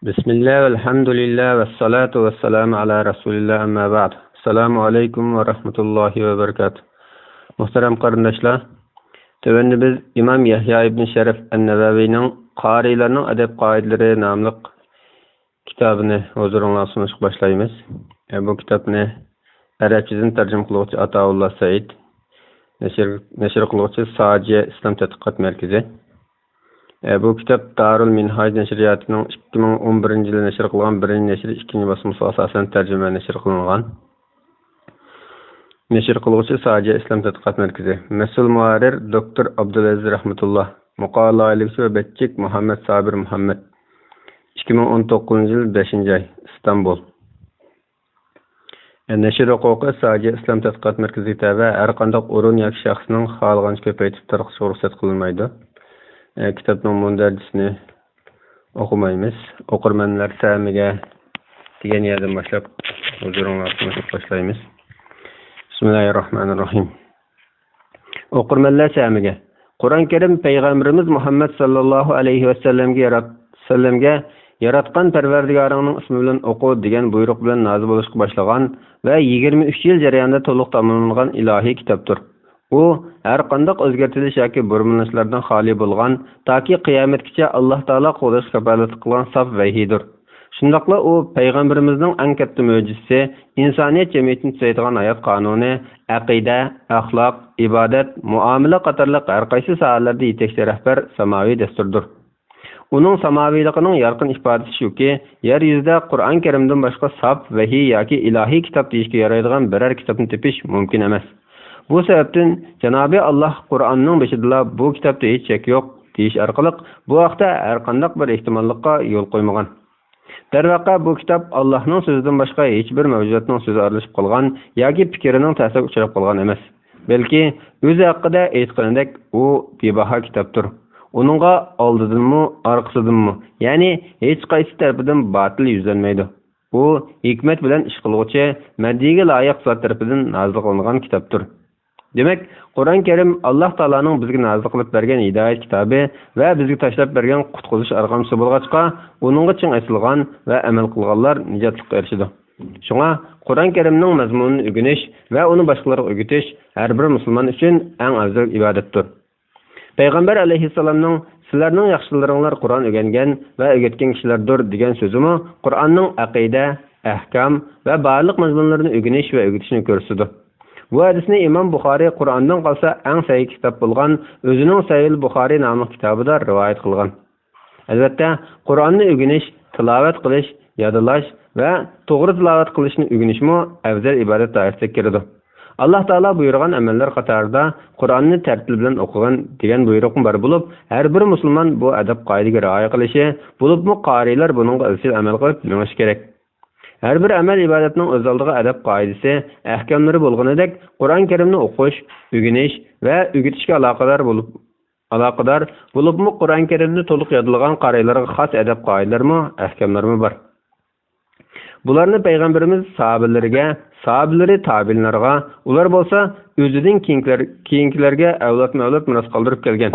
Bismillah, elhamdülillah ve salatu ve selamu ala Resulillah amma ba'd. Assalamu alaikum ve rahmetullahi ve berekatuh. Muhterem kardeşler, tövende biz İmam Yahya ibn Şeref en-Nevevi'nin Qarilarning adab qoidalari namli kitabını huzurunuzga sunishga başlaymiz. Bu kitapni Arabchadan tarjima qiluvchi Ataullah Said, nashr qiluvchi Sajiya İslam Tadqiqot Markazi. Bu kitap Darul Minhaj nashriyatining 2011-yilda nashr qilgan birinchi nashr, ikkinchi bosmasi asosan tarjima nashr qilingan. Nashr qiluvchi Sajiya İslam Tadqiqot Markazi. Mas'ul muharrir Dr. Abdulaziz Rahmatullah. Muqallalikchi ve betçik Muhammed Sabir Muhammed. 2019-yil 5-ay İstanbul. Nashr huquqi Sajiya İslam Tadqiqot Markazi tava har qanday o'rin yoki shaxsning xohlagancha ko'paytirib tarqatishga ruxsat qilinmaydi. Kitapning mundarjisini o'qimaymiz. O'qirmanlar samiga degan yerdan boshlab huzurungizga boshlaymiz. Bismillahirrahmanirrahim. O'qirmanlar samiga. Qur'on Karim Payg'ambarimiz Muhammad sallallohu alayhi va sallamga yaratgan Parvardigoringning ismi bilan o'qi degan buyruq bilan nozil bo'lishga boshlagan va 23 yil jarayonida to'liq tamomlangan ilohiy kitobdir. U har qanday o'zgartirish yoki burminishlardan xoli bo'lgan, toki qiyomatgacha Alloh taolo qo'llash kafolat qilgan sof vahiydir. Shundaqla u payg'ambarimizning eng katta mo'jizasi, insoniyat jamiyatini tuzaydigan hayot qonuni, aqida, axloq, ibodat, muomala qatorliq har qaysi sohalarda yetakchi rahbar samoviy dasturdir. Uning samoviyligining yorqin ifodasi shuki, yer yuzida Qur'on Karimdan boshqa sof vahiy yoki ilohiy kitob deyishga yaraydigan biror kitobni topish mumkin emas. Bu sebepten Cenab-ı Allah Kur'an'ның başıdala bu kitapta hiç şek yok deyiş arkalık bu haqda her qandaq bir ihtimallıqqa yol koymagan. Dervaqa bu kitap Allah'ның sözüden başka hiçbir mevcudatның sözü aralışıp kalgan yoki fikirinin ta'sirga uchrab kalgan emas. Belki özü haqqida aytqandek u bebaha kitaptır. Onunğa aldıdınmı, arkasıdınmı, yani hiç qaysi tarafidan batıl yüzlenmeydi. Bu hikmet bilen iş qilguvchi, maddiga loyiq zot tarafidan nazil qilingan kitaptır. Demek, Qur'on Karim Allah Taalaning bizga nazil qilib bergan hidoyat kitobi va bizga tashlab bergan qutquzish arqamchisi bo'lg'achqa, uningga chin asilgan va amal qilganlar nijotlikka erishadi. Shunga Qur'on Karimning mazmunini o'rganish va uni boshqalarga o'rgatish har bir musulmon uchun eng afzal ibodatdir. Payg'ambar alayhissalomning sizlarning yaxshilaringlar Qur'on o'rgangan va o'rgatgan kishilardir degan so'zimi Qur'onning aqida, ahkam va barliq mazmunlarini o'rganish va o'rgatishni ko'rsatadi. Bu hadisni İmam Buxoriy Qur'ondan qalsa eng sahih kitob bo'lgan o'zining Sahih Buxoriy nomli kitobida rivoyat qilgan. Albatta, Qur'onni o'rganish, tilovat qilish, yodlash va to'g'ri tilovat qilishni o'rganishmi afzal ibodat doirasiga kiradi. Alloh taolo buyurgan amallar qatorida Qur'onni tartil bilan o'qigan degan buyruq bor bo'lib, har bir musulmon bu adab qoidaga rioya qilishi, bo'libmi qorilar buningga izchil amal qilib menish kerak. Her bir amel ibadatning o'z oldiga adab qoidasi, ahkamlari bo'lganidek, Qur'on Karimni o'qish, o'rganish va o'rgatishga aloqador bo'libmi Qur'on Karimni to'liq yodlagan qarilarga xos adab qoidalarmi, ahkamlarmi bor. Bularni payg'ambarimiz sahabalari tabiinlarga, ular bo'lsa o'zining keyingilarga avlod miros qoldirib kelgan.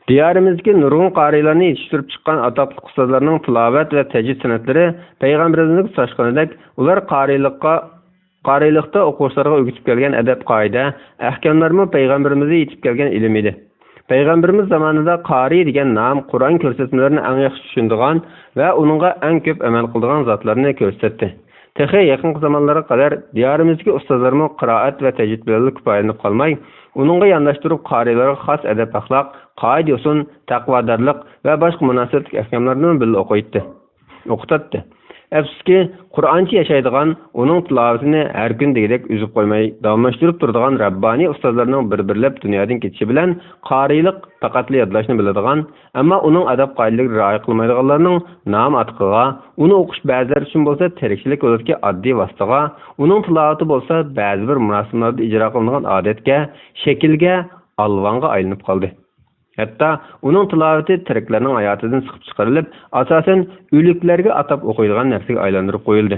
Diyarimizdagi nurg'un qarilarni yetishtirib chiqqan atoqli ustozlarning tilovat va tajvid san'atlari payg'ambarimizning sochqanidek, ular qarilikda o'quvchilarga o'rgatib kelgan adab qoida, ahkamlarmi payg'ambarimizga yetib kelgan ilm edi. Payg'ambarimiz zamonida qari degan nom Qur'on ko'rsatmalarini eng yaxshi tushundigan va uningga eng ko'p amal qildigan zotlarni ko'rsatdi. Texi yaqin zamonlarga qadar diyarimizdagi ustozlarmi qiroat va tajvid bilan kifoyalanib qolmay, uningga yondashtirib qarilarga xos adab axloq, qoida usul, taqvodorlik va boshqa munosabatli ahkamlarni birga o'qitdi. Afsuski, Qur'onchi yashaydigan, uning tilovatini har kun degidek uzib qo'ymay davomlashtirib turadigan Rabboniy ustozlarning bir-birlab dunyodan ketishi bilan qarilik faqat yodlashni biladigan, ammo uning adab qoidalariga rioya qilmaydiganlarning nom atqiga, uni o'qish ba'zilar uchun bo'lsa tirikchilik yo'lidagi oddiy vositaga, uning tilovati bo'lsa ba'zi bir munosabatlarda ijro qilinadigan odatga, shaklga, alvonga aylanib qoldi. Hatta uning tilovati tiriklarning hayotidan siqib chiqarilib, asosan o'liklarga atab o'qiydigan narsaga aylantirib qo'yildi.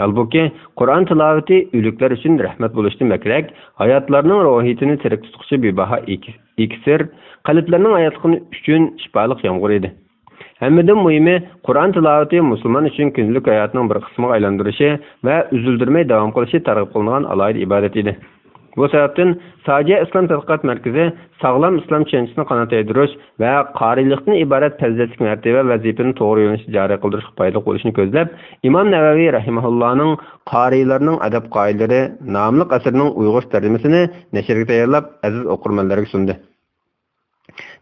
Halbuki Qur'on tilovati o'liklar uchun rahmat bo'lishdan makrak, hayotlarning ruhiyatini tirik tutuvchi bebaho iksir, qalblarning hayotligini uchun shifoliq yomg'ir edi. Hammadan muhimi Qur'on tilovati musulmon uchun kunlik hayotning bir qismiga aylantirishi va uzildirmay davom qilishi targ'ib qilingan alohida ibodat edi. Bu sababdan Sajiya Islom tadqiqot markazi sog'lom islom tushunchisini qanot yaytirish va qorilikdan iborat fazilatli martaba vazifani to'g'ri yo'nalishda joriy qildirish foydali bo'lishini ko'zlab, Imom Navaviy rahimahullohning Qorilarning adab qoidalari nomli asarining Uyg'ur tarjimasini nashrga tayyorlab, aziz o'qirmanlarga sundi.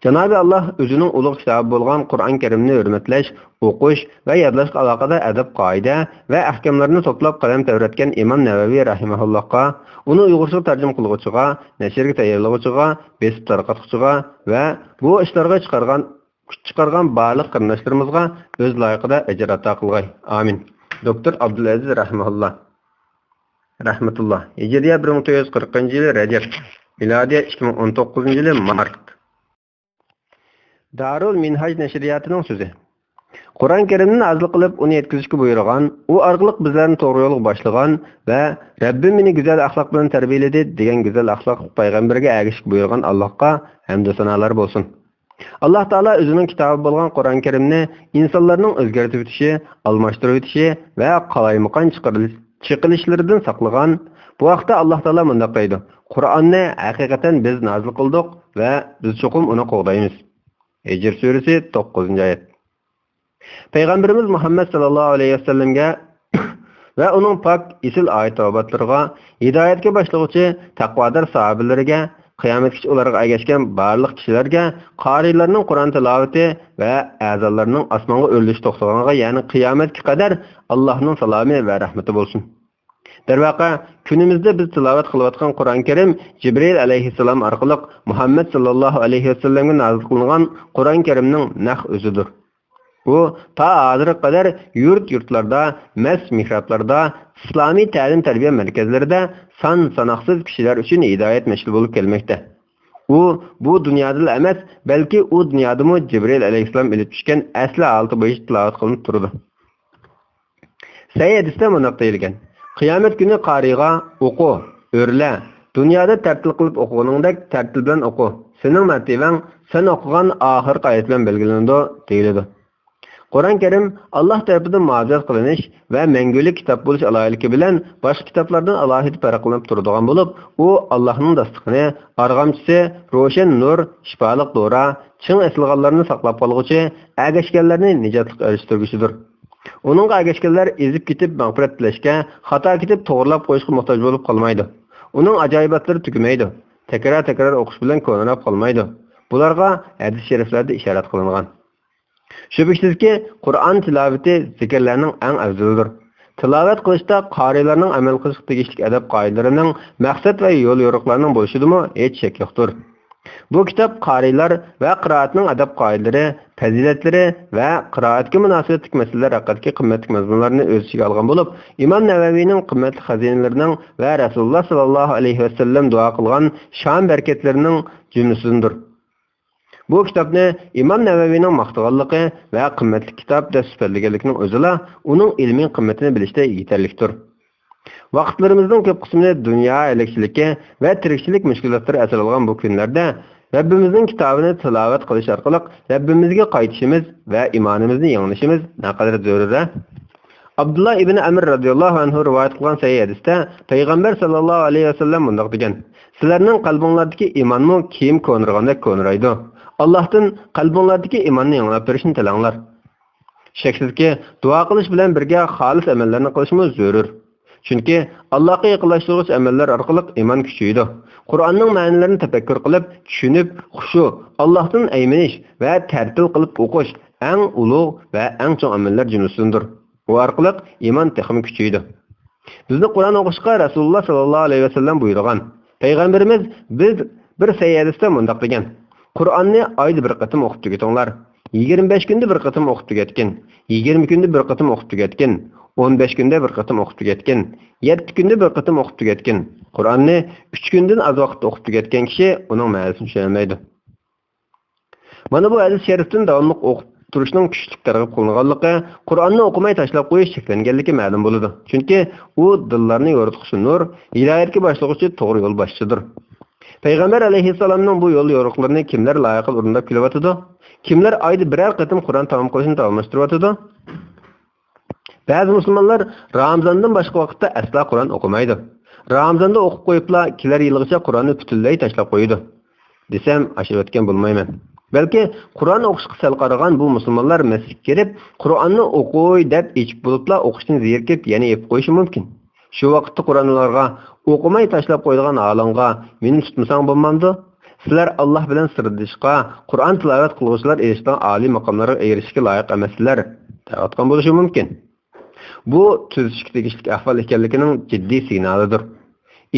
Janobi Alloh o'zining ulug' kitobi bo'lgan Qur'on Karimni hurmatlash, o'qish va yodlashga aloqador adab qoida va ahkamlarni to'plab qalam tavratgan Imom Navaviy rahimahullohga, uni Uyg'urcha tarjima qiluvchiga, nashrga tayyorlovchiga, besib tarqatuvchiga va bu ishlarga chiqargan barliq qarindoshlarimizga o'z loyiqida ajr ato qilg'ay. Amin. Doktor Abdulaziz rahmatulloh. Hijriya 1940-yil Rajab, milodiya 2019-yil Mart. Darul Minhaj nashriyatining so'zi. Qur'on Karimni nazil qilib, uni yetkazishga buyurgan, u orqali bizlarni to'g'ri yo'lga boshlagan va Rabbim meni go'zal axloq bilan tarbiyaladi degan go'zal axloq payg'ambarga ergashishga buyurgan Allohga hamd va sanolar bo'lsin. Alloh taolo o'zining kitobi bo'lgan Qur'on Karimni insonlarning o'zgartirib o'tishi, almashtirib o'tishi va qalaymaqon chiqilishlardan saqlagan. Bu vaqtda Alloh taolo mundaq deydi: Qur'onni haqiqatan biz nazil qildik va biz cho'qim uni qo'g'daymiz. Hijr surasi 9-oyat. Payg'ambarimiz Muhammad sallallohu alayhi vasallamga va uning pok isil oyat-tavbatlarga, hidoyatga boshlovchi taqvodor sahobalariga, qiyomatgacha ularga ergashgan barliq kishilarga, qorilarning Qur'on tilovati va a'zolarining osmonga o'rilish to'xtaganiga, ya'ni qiyomatga qadar Allohning salomi va rahmati bo'lsin. Darvaqa, kunimizda biz tilovat qilayotgan Qur'on Karim Jibril alayhissalom orqali Muhammad sallallohu alayhi vasallamga nazil qilingan Qur'on Karimning naq o'zidir. U ta hozirga qadar yurtlarda, mihroblarda, islomiy ta'lim-tarbiya markazlarida son-sanoqsiz kishilar uchun hidoyat mashhur bo'lib kelmoqda. U bu dunyoda emas, balki u dunyodami Jibril alayhissalom ilib tushgan asli holati bo'yicha tilovat qilinib turdi. Sahih hadisda mundoq deyilgan: Qiyomat kuni qariga o'qi, o'rla. Dunyoda tartil qilib o'qiganingdek tartil bilan o'qi. Sening martabang sen o'qigan oxirgi oyat bilan belgilanadi, deyiladi. Qur'on Karim Alloh tomonidan muojizat qilinish va mangulik kitob bo'lish aloyiligi bilan boshqa kitoblardan alohida farqlanib turadigan bo'lib, u Allohning dastig'ini, arg'amchisi, ro'shan nur, shifoliq dora, chin asılganlarni saqlab qolguchi, agashganlarni nijotga erishtirguchidir. Uning agashganlar ezib ketib mag'firat tilashga, xato ketib to'g'rilab qo'yishga muhtoj bo'lib qolmaydi. Uning ajoyibotlari tugamaydi. Takror o'qish bilan ko'nilib qolmaydi. Bularga hadis shariflarda ishorat qilingan. Shubhasizki, Qur'on tilovati zikrlarning eng afzalidir. Tilovat qilishda qorilarning amal qilishga tegishli adab qoidalarining, maqsad va yo'l yo'riqlarining bo'lishidimi hech shak yo'qdir. Bu kitob qorilar va qiroatning adab qoidalari, fazilatlari va qiroatga munosabatli masalalar haqidagi qimmatli mazmunlarni o'z ichiga olgan bo'lib, Imom Navaviyning qimmatli xazinalarining va Rasululloh sallallohu alayhi vasallam duo qilgan shon barakatlarining jumlasidir. Bu kitobni Imom Navaviyning maqtovligi va qimmatli kitob deb sifatlaganligining o'zila uning ilmiy qimmatini bilishda yetarlikdir. Vaqtlarimizning ko'p qismini dunyo elektriki va tirikchilik mushkulotlari asal olgan bu kunlarda Rabbimizning kitobini tilovat qilish orqali Rabbimizga qaytishimiz va iymonimizni yanglishimiz naqadar zarur. Abdullah ibn Amr radhiyallohu anhu rivoyat qilgan sahih hadisda Payg'ambar sallallohu alayhi vasallam bunday degan: Sizlarning qalbinglardagi iymonmi kiyim ko'nirganda ko'niraydi. Allohdan qalbinglardagi iymonni yanglab berishni tilanglar. Shaksizki, duo qilish bilan birga xolis amallarni qilishimiz zarur. Chunki Allohga yaqinlashtiruvchi amallar orqali iymon kuchaydi. Qur'onning ma'nolarini tafakkur qilib, tushunib, xushu, Allohdan aymanish va tartil qilib o'qish eng ulug' va eng chong amallar jumlasidir. Bu orqali iymon texmi kuchaydi. Bizni Qur'on o'qishga Rasululloh sallallohu alayhi vasallam buyurgan. Payg'ambarimiz biz bir sayyadisda mundoq degan: Qur'onni oyda bir qatim o'qib tugatinglar. 25 kunda bir qatim o'qib tugatgan, 20 kunda bir qatim o'qib tugatgan, 15 kunda bir qatim o'qib tugatgan, 7 kunda bir qatim o'qib tugatgan. Qur'onni 3 kundan az vaqt o'qib tugatgan kishi uning ma'nosini tushunmaydi. Mana bu hadis sharifdan davomli turishning kuchli targ'ib qilinganligi, Qur'onni o'qimay tashlab qo'yish cheklanganligi ma'lum bo'ladi. Chunki u dillarni yorituvchi nur, hidoyatga boshlag'uvchi to'g'ri yo'l boshchidir. Payg'ambar alayhissalomning bu yo'l yo'riqlarini kimlar loyiqli o'rindab kelyotidi? Kimlar oyda biror qatim Qur'on tamom qilishni davomlashtiryotidi? Ba'zi musulmonlar Ramazondan boshqa vaqtda asla Qur'on o'qimaydi. Ramazonda o'qib qo'yibla kelar yilgacha Qur'onni butunlay tashlab qo'ydi. Desam, ashib o'tgan bo'lmayman. Balki Qur'on o'qishga sal qaragan bu musulmonlar masjidga kelib, Qur'onni o'qiy deb ichib bo'libla o'qishdan zerikib, yana yeb qo'yishi mumkin. Shu vaqtda Qur'onlarga o'qimay tashlab qo'ydigan olimga meni tutmasang bo'lmamdi? Sizlar Alloh bilan sirlashishga, Qur'on tilovat qiluvchilar erishgan oliy maqomlarga erishishga loyiq emaslar. Ta'atqon bo'lishi mumkin. Bu tuzishga tegishli ahvol ekanligining jiddiy signalidir.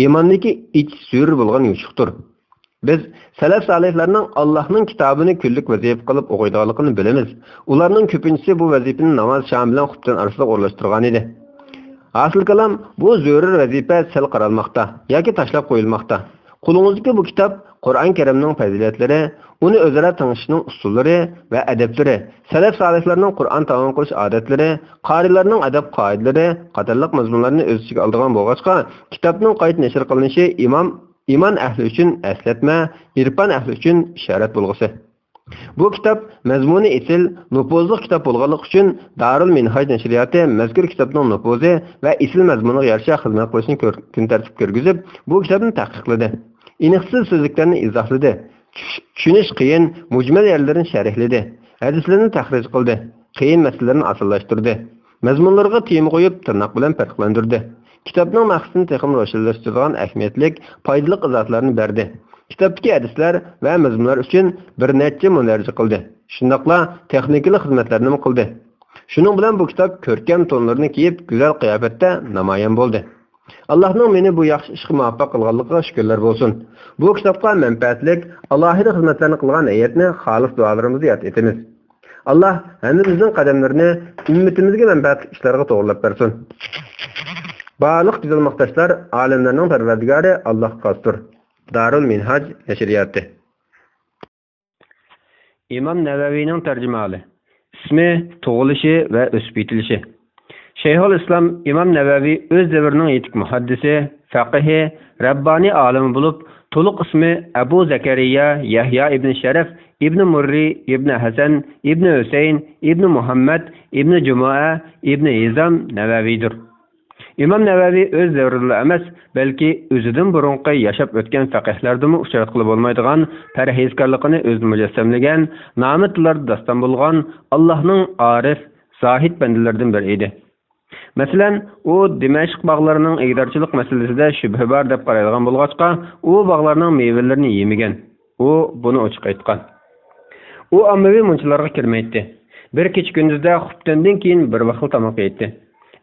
Iymondagi ich suyur bo'lgan yuchuqdir. Biz salaf solihlarning Allohning kitobini kunlik vazifa qilib o'qiydiganligini bilamiz. Ularning ko'pinchisi bu vazifani namoz sham bilan xutdan orasida o'rlashtirgan edi. Asl kalam bu zarur vazifa sal qaralmoqda yoki tashlab qo'yilmoqda. Qo'lingizdagi bu kitob Qur'on Karimning fazilatlari, uni o'zaro tanishishning usullari va adablari, salaf solihlarning Qur'on tamom qilish odatlari, qorilarning adab qoidalari qatorliq mazmunlarni o'z ichiga olgan bo'lg'achqa, kitobning qayta nashr qilinishi iymon ahli uchun eslatma, irfon ahli uchun ishorat bo'lg'usi. Bu kitob mazmuni esil, nupozli kitob bo'lganligi uchun Darul Minhaj nashriyati mazkur kitobning nupozi va esil mazmuniga yarasha xizmat qilishni kun tartib ko'rgizib, bu kitobni tahqiqladi. Iniqsiz so'zliklarni izohladi. Tushunish qiyin mujmal yerlarni sharhladi. Hadislarni tahrij qildi. Qiyin masalalarni osonlashtirdi. Mazmunlarga tema qo'yib, tirnoq bilan farqlantirdi. Kitobning maqsadini texnik ro'shanlashtirgan ahamiyatli, foydali izohlarni berdi. Kitobdagi hadislar va mazmunlar uchun bir necha munarja qildi. Shundaqla texnik xizmatlarni qildi. Shuning bilan bu kitob ko'rkam tonlarni kiyib, go'zal qiyofatda namoyon bo'ldi. Allohning meni bu yaxshi ishga muvaffaq qilganligiga shukrlar bo'lsin. Bu kitobga manfaatlik, alohida xizmatlarni qilgan ayatni xolis duolarimizni yod etamiz. Alloh hammamizning qadamlarini ummatimizga manfaatli ishlarga to'g'rilab bersin. Barliq güzel muhtaçlar alemlerinin perverdigari Allah kastır. Darul Minhaj Neşriyatı. İmam Nevevi'nin tercümalı. İsmi, tug'ilishi ve o'sib yetilişi. Şeyhülislam İmam Nevevi öz devrinin yetik muhaddisi, faqihi, Rabbani alimi bulup, to'liq ismi Abu Zakariya Yahya ibn Sharaf ibn Murri ibn Hasan ibn Husayn ibn Muhammad ibn Jumu'a ibn Hizam Nevevi'dir. İmam Nevevi öz devrida emas, balki o'zidan burunqi yashab o'tgan faqihlardimi uchrat qilib bo'lmaydigan parhezkorligini o'z mujassamlagan, namatlarda dastan bo'lgan Allohning arif, zohid bandalaridan biri edi. Masalan, u Dimashq bog'larining egdarchilik masalasida shubha bor deb qaraydigan bo'lg'achqa, u bog'larning mevalarini yemagan. U buni ochiq aytgan. U ommaviy munchalarga kirmaydi. Bir kech kunduzda xuftandan keyin bir vaqt tamoq yeydi.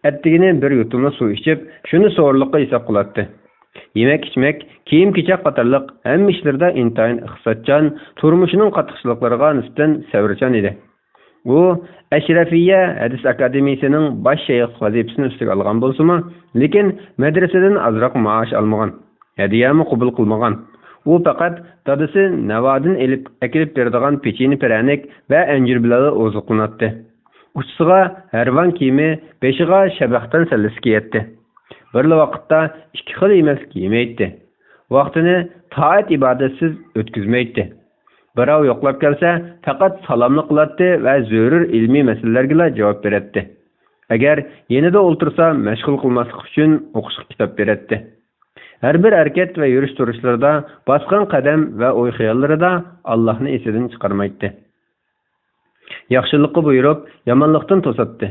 Ettigini bir yutumla suv içip, şunu soğurluqqa hesap qılattı. Yemek içmek, kiyim-kechak qatarlıq hem işlerde intayin ixsatcan, turmuşunun qattiqçılıqlarına nisbeten sevrçan idi. Bu, Eşrefiyye Hadis Akademiyasının baş şeyh vazifesini üstüge algan bolsunmu, lekin medreseden azraq maaş almagan, hediyemi qubul qılmagan. U faqat dadısı Navadin ekilip berdigan peçini perenik ve encir bilalı ozuqlanatdı. Uçsuğa hervan kiyimi, beşiğa şabaqtan sallisi kiyetdi. Birli vaqtda ikki xil yemek yemeydi. Vaqtini taat ibadetsiz ötküzmeydi. Birov yo'qlab kelsa, faqat salomni qilatdi va zarur ilmiy masalalarga javob beradi. Agar yenida o'ltirsa, mashg'ul qilmaslik uchun o'qishga kitob beradi. Har bir harakat va yurish turishlarda, bosgan qadam va o'y xayollarida Allohni esidan chiqarmaydi. Yaxshilikqa buyurib, yomonlikdan to'satdi.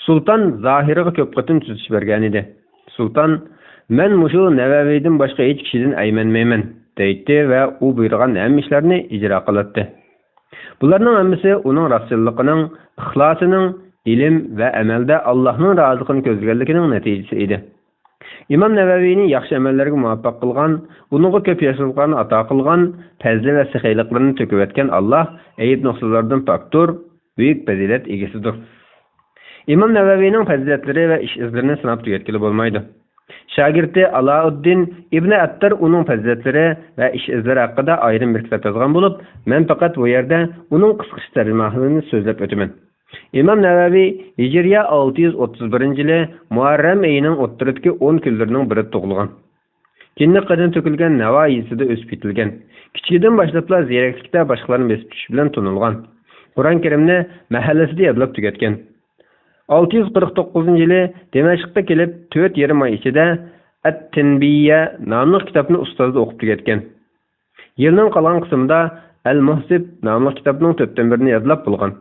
Sultan Zohiriga ko'p qatim tuzish bergan edi. Sultan, "Men mushu Navaviydan boshqa hech kishidan aymanmayman" deydi va u buyurgan hamma ishlarni ijro qiladi. Bularning hammasi uning rasulligining, ixlosining, ilm va amalda Allohning roziligini ko'zlaganligining natijasi edi. İmam Navaviyning yaxshi amallarga muvaffaq qilgan, uningga ko'p yaxshiliklarni ato qilgan, fazli va saxiyliklarni to'kib o'tgan Alloh ayib nuqsalardan pokdir, buyuk fazilat egasidir. İmam Navaviyning fazilatlari va ish izlarini sanab tugatgili bo'lmaydi. Şagirdi Alauddin ibn Attar uning fazilatlari va ish izlari haqida ayrim bir kitob yozgan bo'lib, men faqat bu yerda uning qisqacha tarjimasini so'zlab o'taman. İmam Navaviy Hijriya 631-yili Muharram oyining o'ttiridagi 10 kunlarining birida tug'ilgan. Kinni qadam to'kilgan Navoiysida o'sib yetilgan. Kichikdan boshlabla ziyraklikda boshqalarni besib tushish bilan tunilgan. Qur'on Karimni mahallasida yodlab tugatgan. 649-yili Damashqqa kelib 4 yarim oy ichida At-Tinbiyya nomli kitobni ustozda o'qib tugatgan. Yilning qolgan qismida Al-Muhsib nomli kitobning 4-birini yodlab bo'lgan.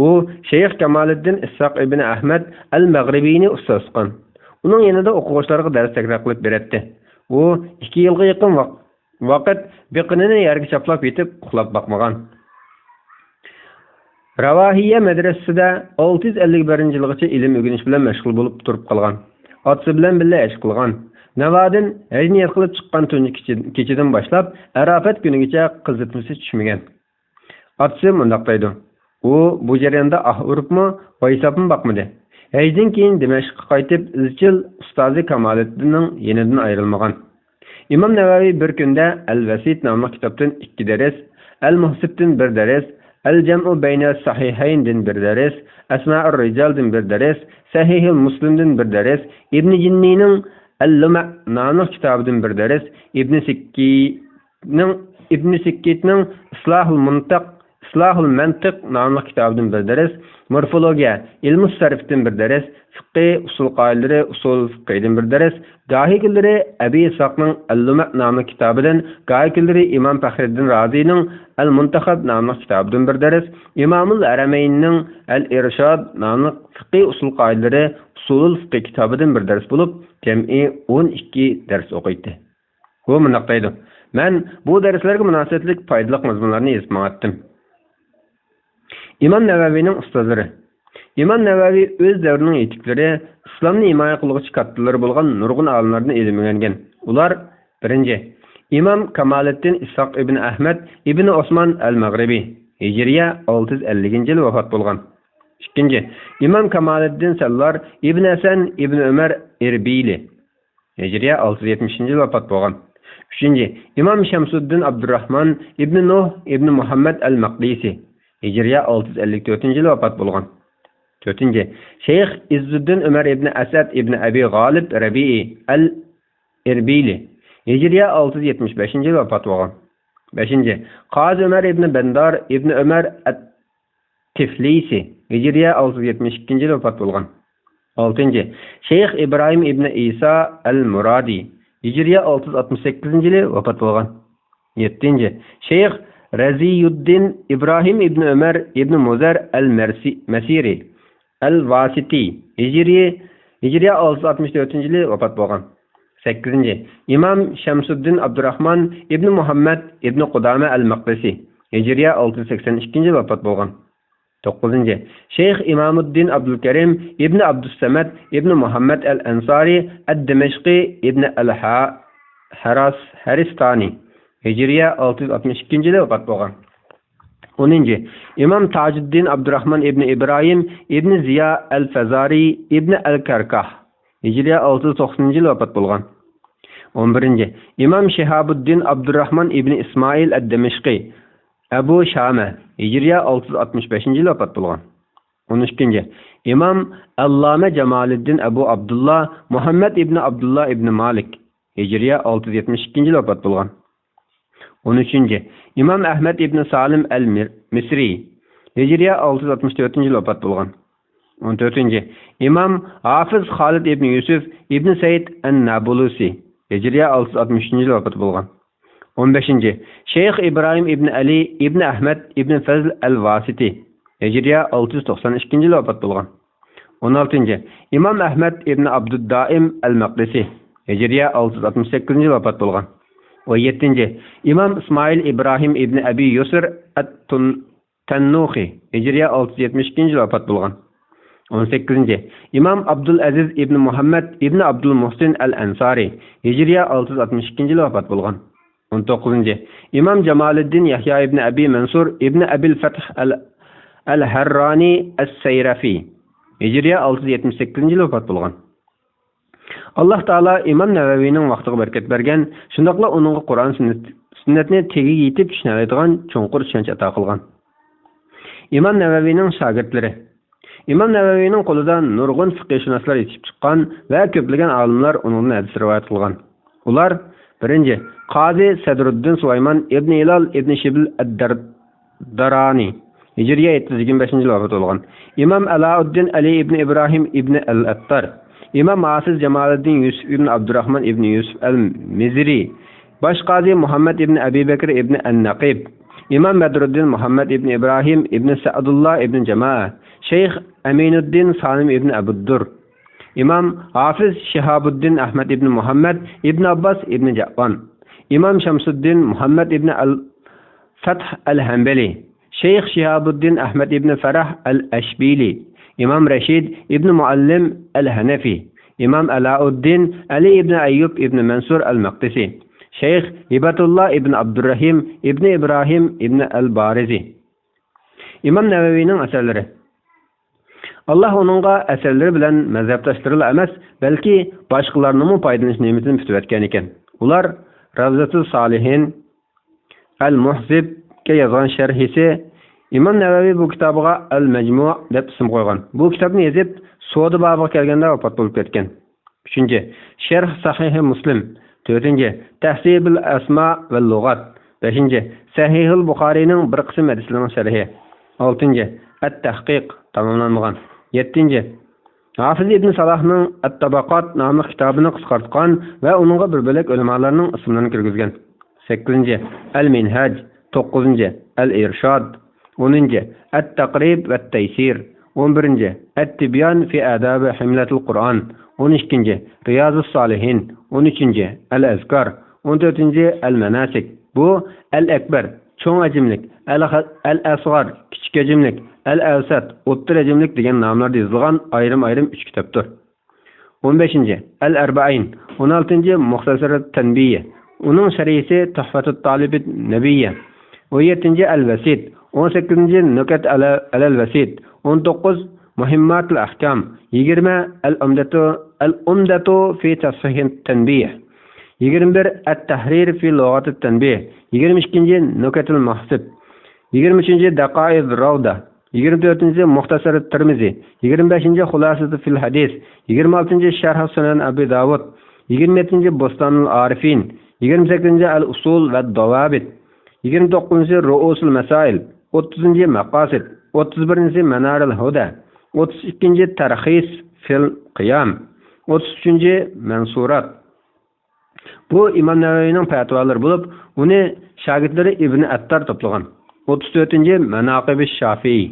U Shayx Kamoliddin Issoq ibn Ahmad al-Mag'ribiyni ustoz qilgan. Uning yanida o'quvchilarga dars takror qilib beradi. U 2 yilga yaqin vaqt biqinini yerga chaplab yetib uxlab boqmagan. Ravahiyya madrasasida 651-yilgacha ilm o'rganish bilan mashg'ul bo'lib turib qolgan. Otasi bilan birga ish qilgan. Navodan hajniyat qilib chiqqan tunji kechidan boshlab Arafat kunigacha qizitmasi tushmagan. Otasi mundaq deydi: "U bu jarayonda uribmi, boysabmi boqmadi. Hajdan keyin Damashqqa qaytib, izchil ustozi Kamoliddinning yenidan ayrilmagan." İmam Navaviy bir kunda Al-Vasit nomli kitobdan 2 dars, Al-Muhsibdan 1 dars, Al-Jam'u bayna sahihayndan 1 dars, Asma'ur Rijaldan 1 dars, Sahih-ul Muslimdan 1 dars, Ibn Jinnining Al-Luma nomli kitobidan 1 dars, Ibn Sikkitning Islahul Mantiq nomli kitobidan 1 dars, Morfologiya, ilm-us sarfdan 1 dars, Fiqh, usul qoidalari, usul fiqhdan 1 dars, Gahikilleri Abi Isaqning Al-Luma nomli kitobidan, Gahikilleri İmam Faxriddin Razining Al-Muntaxab nomli kitobidan 1 dars, İmamul Arameynning Al-Irshad nomli fiqh usul qoidalari, usulul fiqh kitobidan 1 dars bo'lib, jami 12 dars o'qiydi. Bu mundaq deydi: "Men bu darslarga munosabatli foydali mazmunlarni yozib maqatdim." İmam Navaviyning ustozlari. İmam Navaviy o'z davrining yetuklari, islomni himoya qiluvchi kattalar bo'lgan nurg'un olimlarni ilm o'rgangan. Ular: 1. İmam Kamoliddin Issoq ibn Ahmad ibn Osman al-Maghribi, Hijriya 650-yil vafot bo'lgan. 2. İmam Kamoliddin Sallar ibn Hasan ibn Umar Erbili, Hijriya 670-yil vafot bo'lgan. 3. İmam Shamsuddin Abdurrahman ibn Nuh ibn Muhammad al-Maqdisi, Hijriya 654-yil vafot bo'lgan. 4. Şeyh İzzuddin Ömer ibn Asad ibn Abi Ghalib Rabi'i al-Erbili, Hijriya 675-yil vafot bo'lgan. 5. Qazi Ömer ibn Bandar ibn Ömer at-Tiflisi, Hijriya 672-yil vafot bo'lgan. 6. Şeyh İbrahim ibn İsa al-Muradi, Hijriya 668-yil vafot bo'lgan. 7. Şeyh Raziyuddin İbrahim ibn Ömer ibn Muzar al-Masiri Al-Vasiti, Hijriya 664-yili vafot bo'lgan. 8. İmam Shamsuddin Abdurrahman ibn Muhammad ibn Qudama al-Maqdisi, Hijriya 682-yil vafot bo'lgan. 9. Şeyh İmamuddin Abdulkarim ibn Abdussamad ibn Muhammad al-Ansari ad-Dimashqi ibn al-Haristani, Hijriya 662-yili vafot bo'lgan. 10. İmam Tajuddin Abdurrahman ibn İbrahim ibn Ziya al-Fazari ibn al-Karkah, Hijriya 690-yil vafot bo'lgan. 11. İmam Shihabuddin Abdurrahman ibn İsmail ad-Dimashqi, Abu Shama, Hijriya 665-yil vafot bo'lgan. 12. İmam Allama Jamoliddin Abu Abdullah Muhammad ibn Abdullah ibn Malik, Hijriya 672-yil vafot bo'lgan. 13. İmam Ahmed ibn Salim al-Misri, Hijriya 664-yil vafot bo'lgan. 14. İmam Hafiz Khalid ibn Yusuf ibn Said an-Nabulusi, Hijriya 663-yil vafot bo'lgan. 15. Şeyh İbrahim ibn Ali ibn Ahmed ibn Fazl al-Vasiti, Hijriya 692-yil vafot bo'lgan. 16. İmam Ahmed ibn Abduddaim al-Maqdisi, Hijriya 668-yil vafot bo'lgan. 17. İmam İsmail İbrahim ibn Abi Yusr at-Tannuhi, Hijriya 672-yil vafot bo'lgan. 18. İmam Abdul Aziz ibn Muhammad ibn Abdul Muhsin al-Ansari, Hijriya 662-yil vafot bo'lgan. 19. İmam Jamoliddin Yahya ibn Abi Mansur ibn Abil Fath al-Harrani as-Sayrafi, Hijriya 678-yil vafot bo'lgan. Allah Taala İmam Navavining vaqtiga barkat bergan, shundaqla uningga Qur'on sunnatni tegiga yetib tushunadigan cho'nqur tushuncha ato qilgan. İmam Navavining shogirdlari. İmam Navavining qo'lida nurg'un fiqhshunoslar yetib chiqqan va ko'plagan olimlar uningdan hadis rivoyat qilgan. Ular birinchi Qozi Sadruddin Sulaymon ibn Hilal ibn Shibl ad-Darani Hijriya 725-yil vafot bo'lgan. İmam Alauddin Ali ibn Ibrahim ibn al-Attar, İmam Hafiz Jamaluddin Yusuf ibn Abdurrahman ibn Yusuf al-Mizri, Baş Qazi Muhammad ibn Abi Bakr ibn an-Naqib, İmam Badruddin Muhammad ibn Ibrahim ibn Sa'dullah ibn Jamaa, Şeyh Aminuddin Salim ibn Abuddur, İmam Hafiz Şihabuddin Ahmad ibn Muhammad ibn Abbas ibn Ja'van, İmam Şamsuddin Muhammad ibn al-Fath al-Hanbali, Şeyh Şihabuddin Ahmad ibn Farah al-Ashbili, İmam Rashid ibn Muallim al-Hanafi, İmam Alauddin Ali ibn Ayyub ibn Mansur al-Maqdisi, Şeyh Hibatullah ibn Abdurrahim ibn İbrahim ibn al-Barizi. İmam Navavining asarlari. Allah onunğa asarlari bilan mazhabdashlarla emas, balki boshqalarning foydalanish ne'matini tutib etgan ekan. Ular Ravzatul Salihin al-Muhzibga yozgan sharhisi İmam Navavi bu kitobiga al-Majmu' deb ism qo'ygan. Bu kitobni yozib, So'di bobiga kelganda vafot bo'lib ketgan. 3. Sharh Sahih Muslim. 4. Tahsibul Asma va Lug'at. 5. Sahihul Buxoriyning bir qism hadislarining sharhi. 6. At-Tahqiq tamomlanmagan. 7. Hafiz ibn Salahning At-Tabaqat nomli kitobini qisqartgan va uningga bir bo'lak ulamolarning ismlarini kirgizgan. 8. Al-Minhaj. 9. Al-Irshad. 10. At-Taqrib va At-Taysir. 11. At-Tibyan fi adab himlatul Qur'an. 12. Riyazus Salihin. 13. Al-Azkar. 14. Al-Manasik. Bu Al-Akbar cho'ng ajimlik, Al-Asghar kichik ajimlik, Al-Awsat o'rta ajimlik degan nomlarda yozilgan ayrim-ayrim 3 kitobdir. 15. Al-Arba'in. 16. Muxtasarat Tanbiyya. Uning sharhisi Tuhfatut Talibin Nabiyya. 17. Al-Wasit. 18. Nukat al-Wasit. 19. Muhimmatul Ahkam. 20. Al-Umdatu fi Tasfih Tanbiyya. 21. At-Tahrir fi Lughat at-Tanbih. 22. Nukatul Muhsib. 23. Daqa'iq Rawda. 24. Muxtasar at-Tirmizi. 25. Xulasat fil Hadis. 26. Sharh Sunan Abi Dawud. 27. Bostanul Arifin. 28. Al-Usul va Dawabit. 29. Ru'usul Masail. 30. Maqasid. 31. Manarul Huda. 32. Tarxis fil Qiyam. 33. Mansurat. Bu İmam Navavining fatvolari bo'lib, uni shogirdlari Ibn Attar to'plagan. 34. Manaqib-i Shafi'i.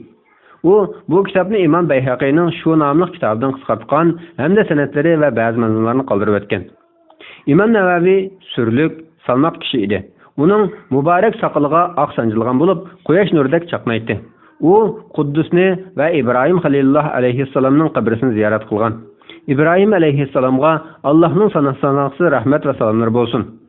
Bu kitobni İmam Bayhaqiyning shu nomli kitobidan qisqartgan hamda sanatlari va ba'zi manzillarni qoldirib o'tgan. İmam Navavi surlik, salmoq kishi edi. Uning muborak soqoliga oq sanjilgan bo'lib, quyosh nurida chaqnaydi. U Quddusni va Ibrohim Xalilulloh alayhissalomning qabrisini ziyorat qilgan. İbrahim aleyhisselam'a Allah'ın sanatsanaqsı rahmet ve salamlar bolsun.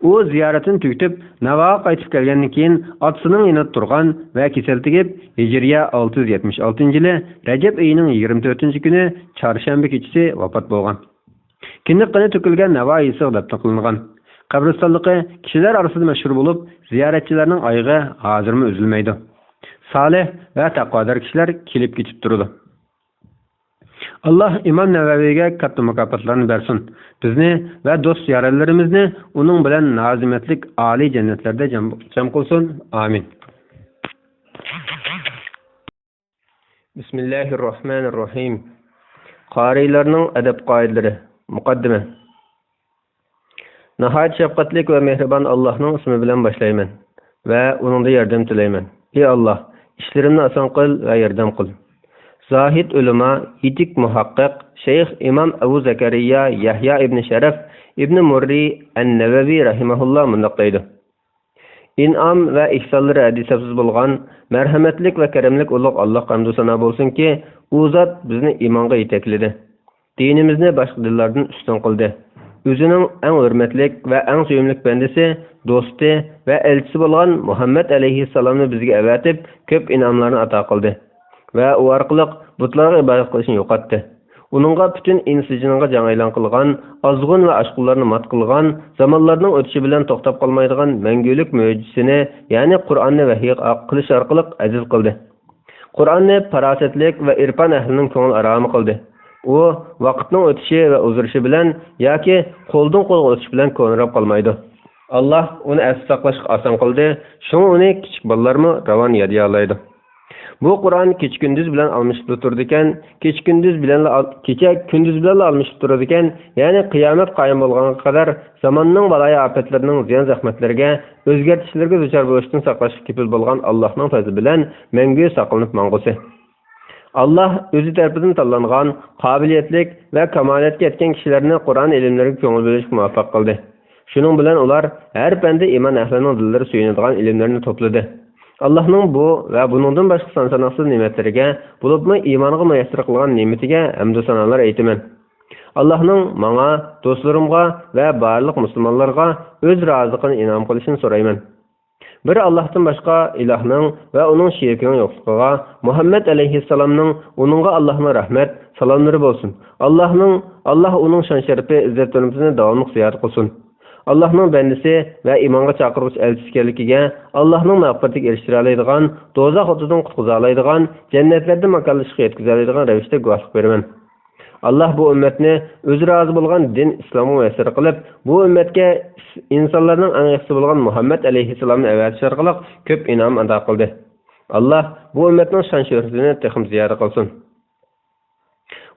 O ziyaretini tüketip Navaga qaytib kelgandan keyin atsının yanında turgan ve kesel tegib Hijriya 676 yılı Recep ayının 24 günü çarşamba kechisi vafot bo'lgan. Kindiq qani to'kilgan Navoiysi deb taqilgan. Qabristonligi kishilar orasida mashhur bo'lib, ziyoratchilarning oyog'i hozirmi uzilmaydi. Salih va taqvodor kishilar kelib ketib turadi. Allah İmam Navaviga katta mukofotlarni bersin. Bizni va do'st yaranlarimizni uning bilan nazimatlik oliy jannatlarda jam qilsin. Amin. Bismillahirrohmanirrohim. Qarilarning adab qoidalari. Muqaddima. Nihoyat shafqatli va mehribon Allohning ismi bilan boshlayman va uningdan yordam tilayman. Ey Alloh, ishlarimni oson qil va yordam qil. Zahid ulama, yetik muhaqqiq Şeyh İmam Abu Zakariya Yahya ibn Sharaf ibn Murri an-Navavi rahimahullah mundaq deydi. İn'am va ihsonlari hadisasiz bo'lgan marhamatlik va karamlik ulug' Alloh hamdu sana bo'lsinki, u zot bizni iymonga yetakladi. Dinimizni boshqa dinlardan ustun qildi. O'zining eng hurmatlik va eng suyimlik bandasi, do'sti va elchisi bo'lgan Muhammad alayhissalomni bizga avatib, ko'p in'omlarni ato qildi. Va u orqali butlarga ibodat qilishni yo'qotdi. Uningga butun insijinga jang e'lon qilgan, azg'un va ashqullarni mat qilgan, zamonlarning o'tishi bilan to'xtab qolmaydigan mangulik mo'jizasini, ya'ni Qur'onni vahiy qilish orqali aziz qildi. Qur'onni farosatlik va irfon ahlining ko'ngil aromi qildi. U vaqtning o'tishi va uzrishi bilan yoki qo'ldan qo'lga o'tish bilan ko'nrab qolmaydi. Allah uni asl saqlashga oson qildi. Shunga uni kichik bolalarmi ravon yodiga oladi. Bu Qur'on kecha kunduz bilan almashib turdi ekan, kecha kunduz bilan almashib turdi ekan, ya'ni qiyomat qoyim bo'lganga qadar zamonning baloyi ofatlarining ziyon zahmatlariga, o'zgartishlarga duchor bo'lishdan saqlashga kepil bo'lgan Allohning fazli bilan mangu saqlanib mangusi. Allah o'zi tarafidan tanlangan, qobiliyatlik va kamolatga yetgan kishilarni Qur'on ilmlariga ko'ngil bo'lishga muvaffaq qildi. Shuning bilan ular har fanda iymon ahlining dillari suyunadigan ilmlarni to'pladi. Allah'ның bu va buningdan boshqa son-sanoqsiz ne'matlariga, bo'libmi iymonga muyassar qilgan ne'matiga hamd sanolar aytaman. Allah'ның menga, do'stlarimga va barliq musulmonlarga o'z roziligini inom qilishini so'rayman. Bir Allah'tan boshqa ilohning va uning sherikining yo'qligiga, Muhammad alayhissalomning uningga Allohning rahmat, salomlari bo'lsin. Allah uning shon sharifi, izzat-hurmatini davomli ziyorat qilsin. Allah'ның bendisi va imonga chaqiruvchi elchisi ekanligiga, Allah'ның mag'firatiga erishtira oladigan, do'zax o'tidan qutqiza oladigan, jannatlarda makonlashga yetkiza oladigan ravishda guvohlik beraman. Allah bu ummatni o'zi rozi bo'lgan din islomga muyassar qilib, bu ummatga insonlarning eng yaxshisi bo'lgan Muhammad alayhissalomni avatish orqali ko'p inom ato qildi. Allah bu ummatning shon shuhratini texim ziyoda qilsin.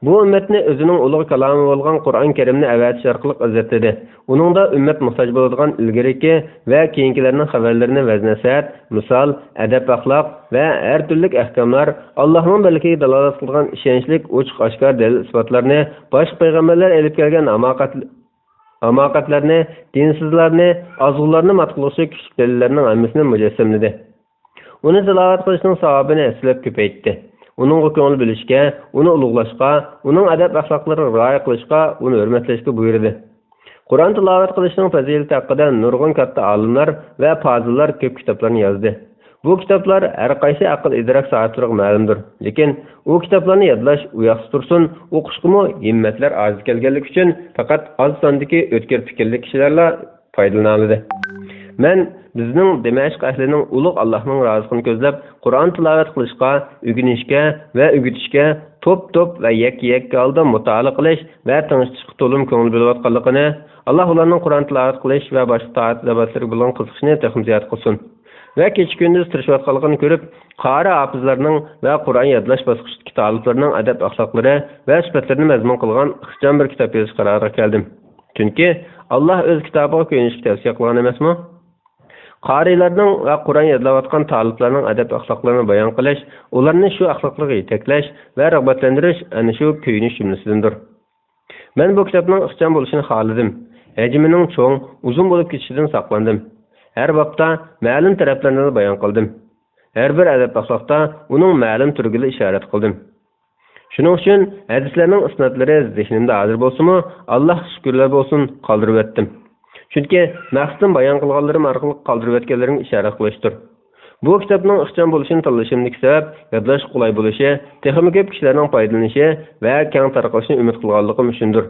Bu ummatni o'zining ulug' kalomi bo'lgan Qur'on Karimni avatish orqali izzatladi. Uningda ummat muhtoj bo'ladigan ilgariki va keyingilarning xabarlarini vaznasat, misol, adab axloq va har turli ahkomlar, Allohning birligiga dalolat qilgan ishonchlik, ochiq-oshkor dalil isbotlarni, boshqa payg'ambarlar elib kelgan amoqatlarni, dinsizlarni, azg'unlarni matqulisi kuchli dalillarning hammasini mujassamladi. Uni tilovat qilishning savobini aslab ko'paytdi. Uningga ko'ngil bilishga, uni ulug'lashga, uning adab axloqlarini rioya qilishga, uni hurmatlashga buyurdi. Qur'on tilovat qilishning fazilati haqida nurg'un katta olimlar va fozillar ko'p kitoblarni yozdi. Bu kitoblar har qaysi aql idrok soatlariga ma'lumdir. Lekin u kitoblarni yodlash uyoqsiz tursin, o'qishga himmatlar oz kelganligi uchun faqat oz sondagi o'tkir fikrli kishilarla foydalanadi. Men bizning Dimashq ahlining ulug' Allohning roziligini ko'zlab, Qur'on tilovat qilishga, o'rganishga va o'gitishga to'p-to'p va yakka-yakka holda mutolaa qilish va tanishishga to'lim ko'ngil bo'layotganligini, Alloh ularning Qur'on tilovat qilish va boshqa toat ibodatlarga bo'lgan qiziqishini texim ziyod qilsin. Va kecha-kunduz tirishayotganligini ko'rib, qori hafizlarning va Qur'on yodlash bosqichidagi kitoblarining adab axloqlari va sifatlarini mazmun qilgan ixcham bir kitob yozish qaroriga keldim. Chunki Alloh o'z kitobiga ko'yinishni tavsiya qilgan emasmi? Qarilarning va Qur'on yodlayotgan taliblarning adab axloqlarini bayon qilish, ularni shu axloqlarga yetaklash va rag'batlantirish ana shu ko'yinish jumlasidandir. Men bu kitobning ixcham bo'lishini xohladim. Hajmining cho'ng, uzun bo'lib ketishidan saqlandim. Har bobda ma'lum taraflarini bayon qildim. Har bir adab axloqda uning ma'lum turiga ishorat qildim. Shuning uchun hadislarning isnodlari zehnimda hozir bo'lsa-mu, Alloh shukrlar bo'lsin, qoldirib o'tdim. Chunki maqsadim bayon qilganlarim orqali qoldirib o'tganlarimga ishorat qilishdir. Bu kitobning ixcham bo'lishini tanlashimdagi sabab yodlash qulay bo'lishi, texnik ko'p kishilarning foydalanishi va keng tarqalishini umid qilganligim uchundir.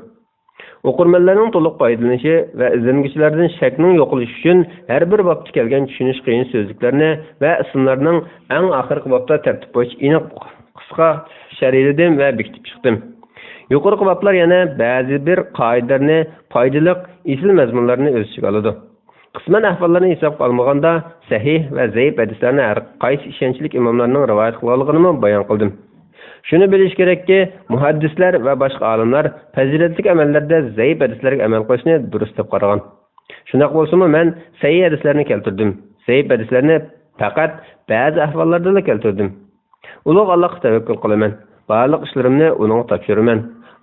O'qirmanlarning to'liq foydalanishi va izlanuvchilardan shakning yo'qolishi uchun har bir bobda kelgan tushunish qiyin so'zliklarni va ismlarning eng oxirgi bobda tartib bo'yicha aniq qisqa sharhladim va bekitib chiqdim. Yuqorqi boblar yana ba'zi bir qoidalarni, foydali isil mazmunlarni o'z ichiga oladi. Qisman ahvollarni hisobga olmaganda sahih va zaif hadislarni har qaysi ishonchli imomlarning rivoyat qilganligini bayon qildim. Shuni bilish kerakki, muhaddislar va boshqa olimlar fazilatli amallarda zaif hadislarga amal qilishni durust deb qaragan. Shunday bo'lsa-mu, men sahih hadislarni keltirdim. Zaif hadislarni faqat ba'zi ahvollarda keltirdim. Ulug' Allohga tavakkul qilaman. Barliq ishlarimni uning topshiraman.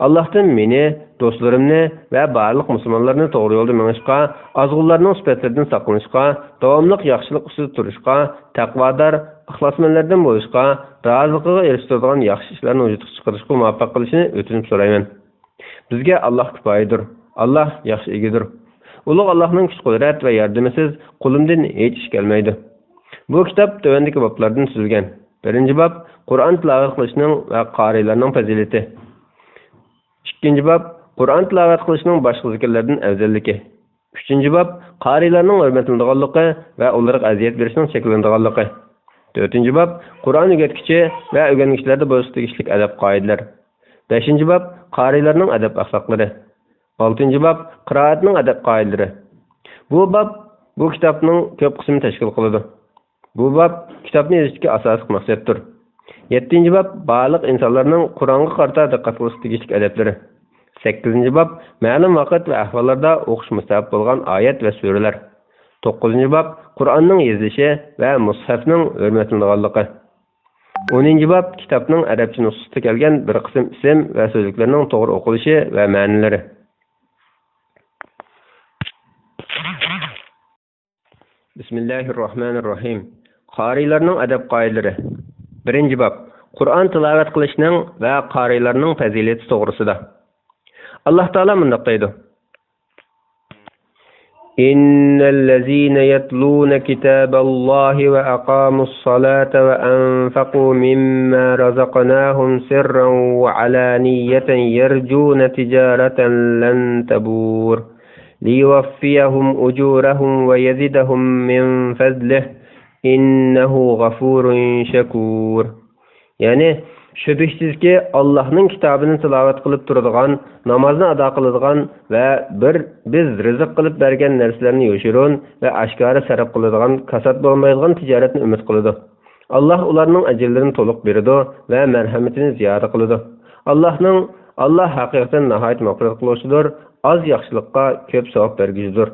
Allohdan meni, do'stlarimni va barliq musulmonlarni to'g'ri yo'lda minishga, azg'unlarning sifatlaridan saqlanishga, davomli yaxshilik ustida turishga, taqvodor, ixlosmandlardan bo'lishga, roziligiga erishadigan yaxshi ishlarni vujudga chiqarishga muvaffaq qilishini o'tinib so'rayman. Bizga Alloh kifoyadir. Alloh yaxshi egidir. Ulug' Allohning kuch-qudrat va yordamisiz qo'limdan hech ish kelmaydi. Bu kitob tövendagi boblardan tuzilgan. Birinchi bob Qur'on tilovat qilishning va qorilarning fazilati. İkinci bab Qur'on tilovat qilishning boshqa zikrlardan afzalligi. Uchinchi bab qarilarning hurmatlanadiganligi va ularga aziyat berishning cheklanadiganligi. To'rtinchi bab Qur'on o'rgatuvchi va o'rganuvchilarda bo'lish tegishli adab qoidalar. Beshinchi bab qarilarning adab axloqlari. Oltinchi bab qiroatning adab qoidalari. Bu bab bu kitobning ko'p qismini tashkil qiladi. Bu bab kitobni yozishga asosiy maqsaddir. 7-bab baliq insonlarning Qur'onga qarata diqqat qilish tegishli adablari. 8-bab ma'lum vaqt va ahvollarda o'qish mustahab bo'lgan oyat va suralar. 9-bab Qur'onning yozilishi va mushafning hurmatlanganligi. 10-bab kitobning arabcha nusxasida kelgan bir qism ism va so'zliklarning to'g'ri o'qilishi va ma'nolari. Bismillahirrohmanirrohim. Qarilarning adab qoidalari. 1-bab Qur'on tilovat qilishning va qarilarning fazilati to'g'risida. Allah Taala mundaq deydi: Innallazina yatluna kitaballahi va aqamus salata va anfaqu mimma razaqnahum sirran wa alaniyatan yarjuna tijaratan lan tabur liyuwaffiyahum ujurahum wa yazidahum min fadlihi innahu g'afurun shakur. Yani şübihsizki Allah'ın kitabını tilovat qilib turadigan, namozni ado qiladigan va biz rizq qilib bergan narsalarni yo'shirun va oshkora sarf qiladigan, kasat bo'lmaydigan tijoratni umid qiladi. Allah ularning ajrlarini to'liq beradi va marhamatini ziyoda qiladi. Allah haqiqatan nihoyat mag'firat qiluvchidir, az yaxshilikqa ko'p savob berguchidir.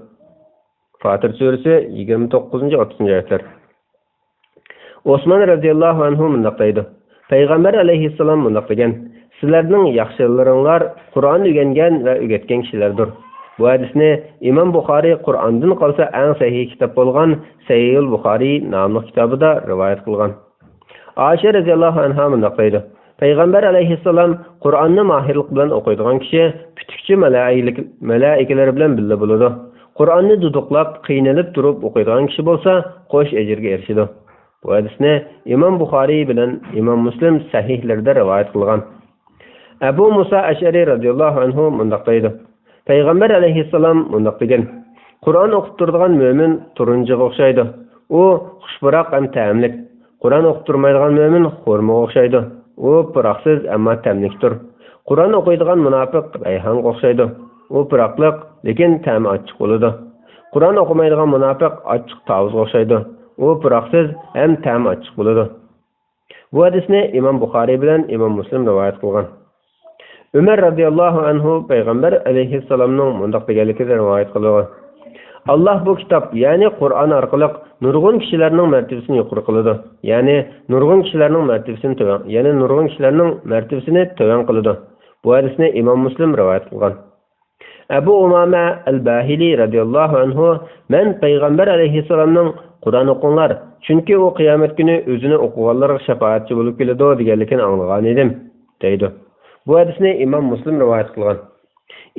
Fatir surasi 29-30 oyatlar. Osman radhiyallohu anhu mundaq deydi: Payg'ambar alayhissalom mundaq degan: Sizlarning yaxshilaringlar Qur'on o'rgangan va o'rgatgan kishilardir. Bu hadisni Imom Buxoriy Qur'ondan qolsa eng sahih kitob bo'lgan Sahihul Buxoriy nomli kitobida rivoyat qilgan. Oysha radhiyallohu anha mundaq deydi: Payg'ambar alayhissalom Qur'onni mohirlik bilan o'qiydigan kishi putukchi malaikalar bilan birga bo'ladi. Qur'onni duduqlab, qiynalib turib o'qiydigan kishi bo'lsa, qo'sh ajrga erishadi. Bu hadisni Imom Buxoriy bilan Imom Muslim sahihlarida rivoyat qilgan. Abu Musa Ash'ari radhiyallohu anhu mundaq deydi: Payg'ambar alayhissalom mundaq degan: Qur'on o'qib turadigan mo'min turunchiga o'xshaydi. U xushbaroq ham ta'mlik. Qur'on o'qib turmaydigan mo'min xurmoga o'xshaydi. U piroqsiz ammo ta'mlikdir. Qur'on o'qiydigan munofiq rayhonga o'xshaydi. U piroqliq, lekin ta'mi ochiq bo'ladi. Qur'on o'qimaydigan munofiq ochiq tavuzga o'xshaydi. U piroqsiz ham ta'mi ochiq bo'ladi. Bu hadisni Imom Buxoriy bilan Imom Muslim rivoyat qilgan. Umar radhiyallohu anhu payg'ambar alayhissalomning mundaq deganligini rivoyat qilgan: Allah bu kitob, ya'ni Qur'on orqali nurg'un kishilarning martabasini yuqori qiladi. Ya'ni nurg'un kishilarning martabasini to'g'on qiladi. Bu hadisni Imom Muslim rivoyat qilgan. Abu Umama al-Bahili radhiyallohu anhu: Men payg'ambar alayhissalomning Qur'on o'qinglar, chunki u qiyomat kuni o'zini o'qiganlarga shafaatchi bo'lib keladi deganligini anglagan edim, deydi. Bu hadisni Imom Muslim rivoyat qilgan.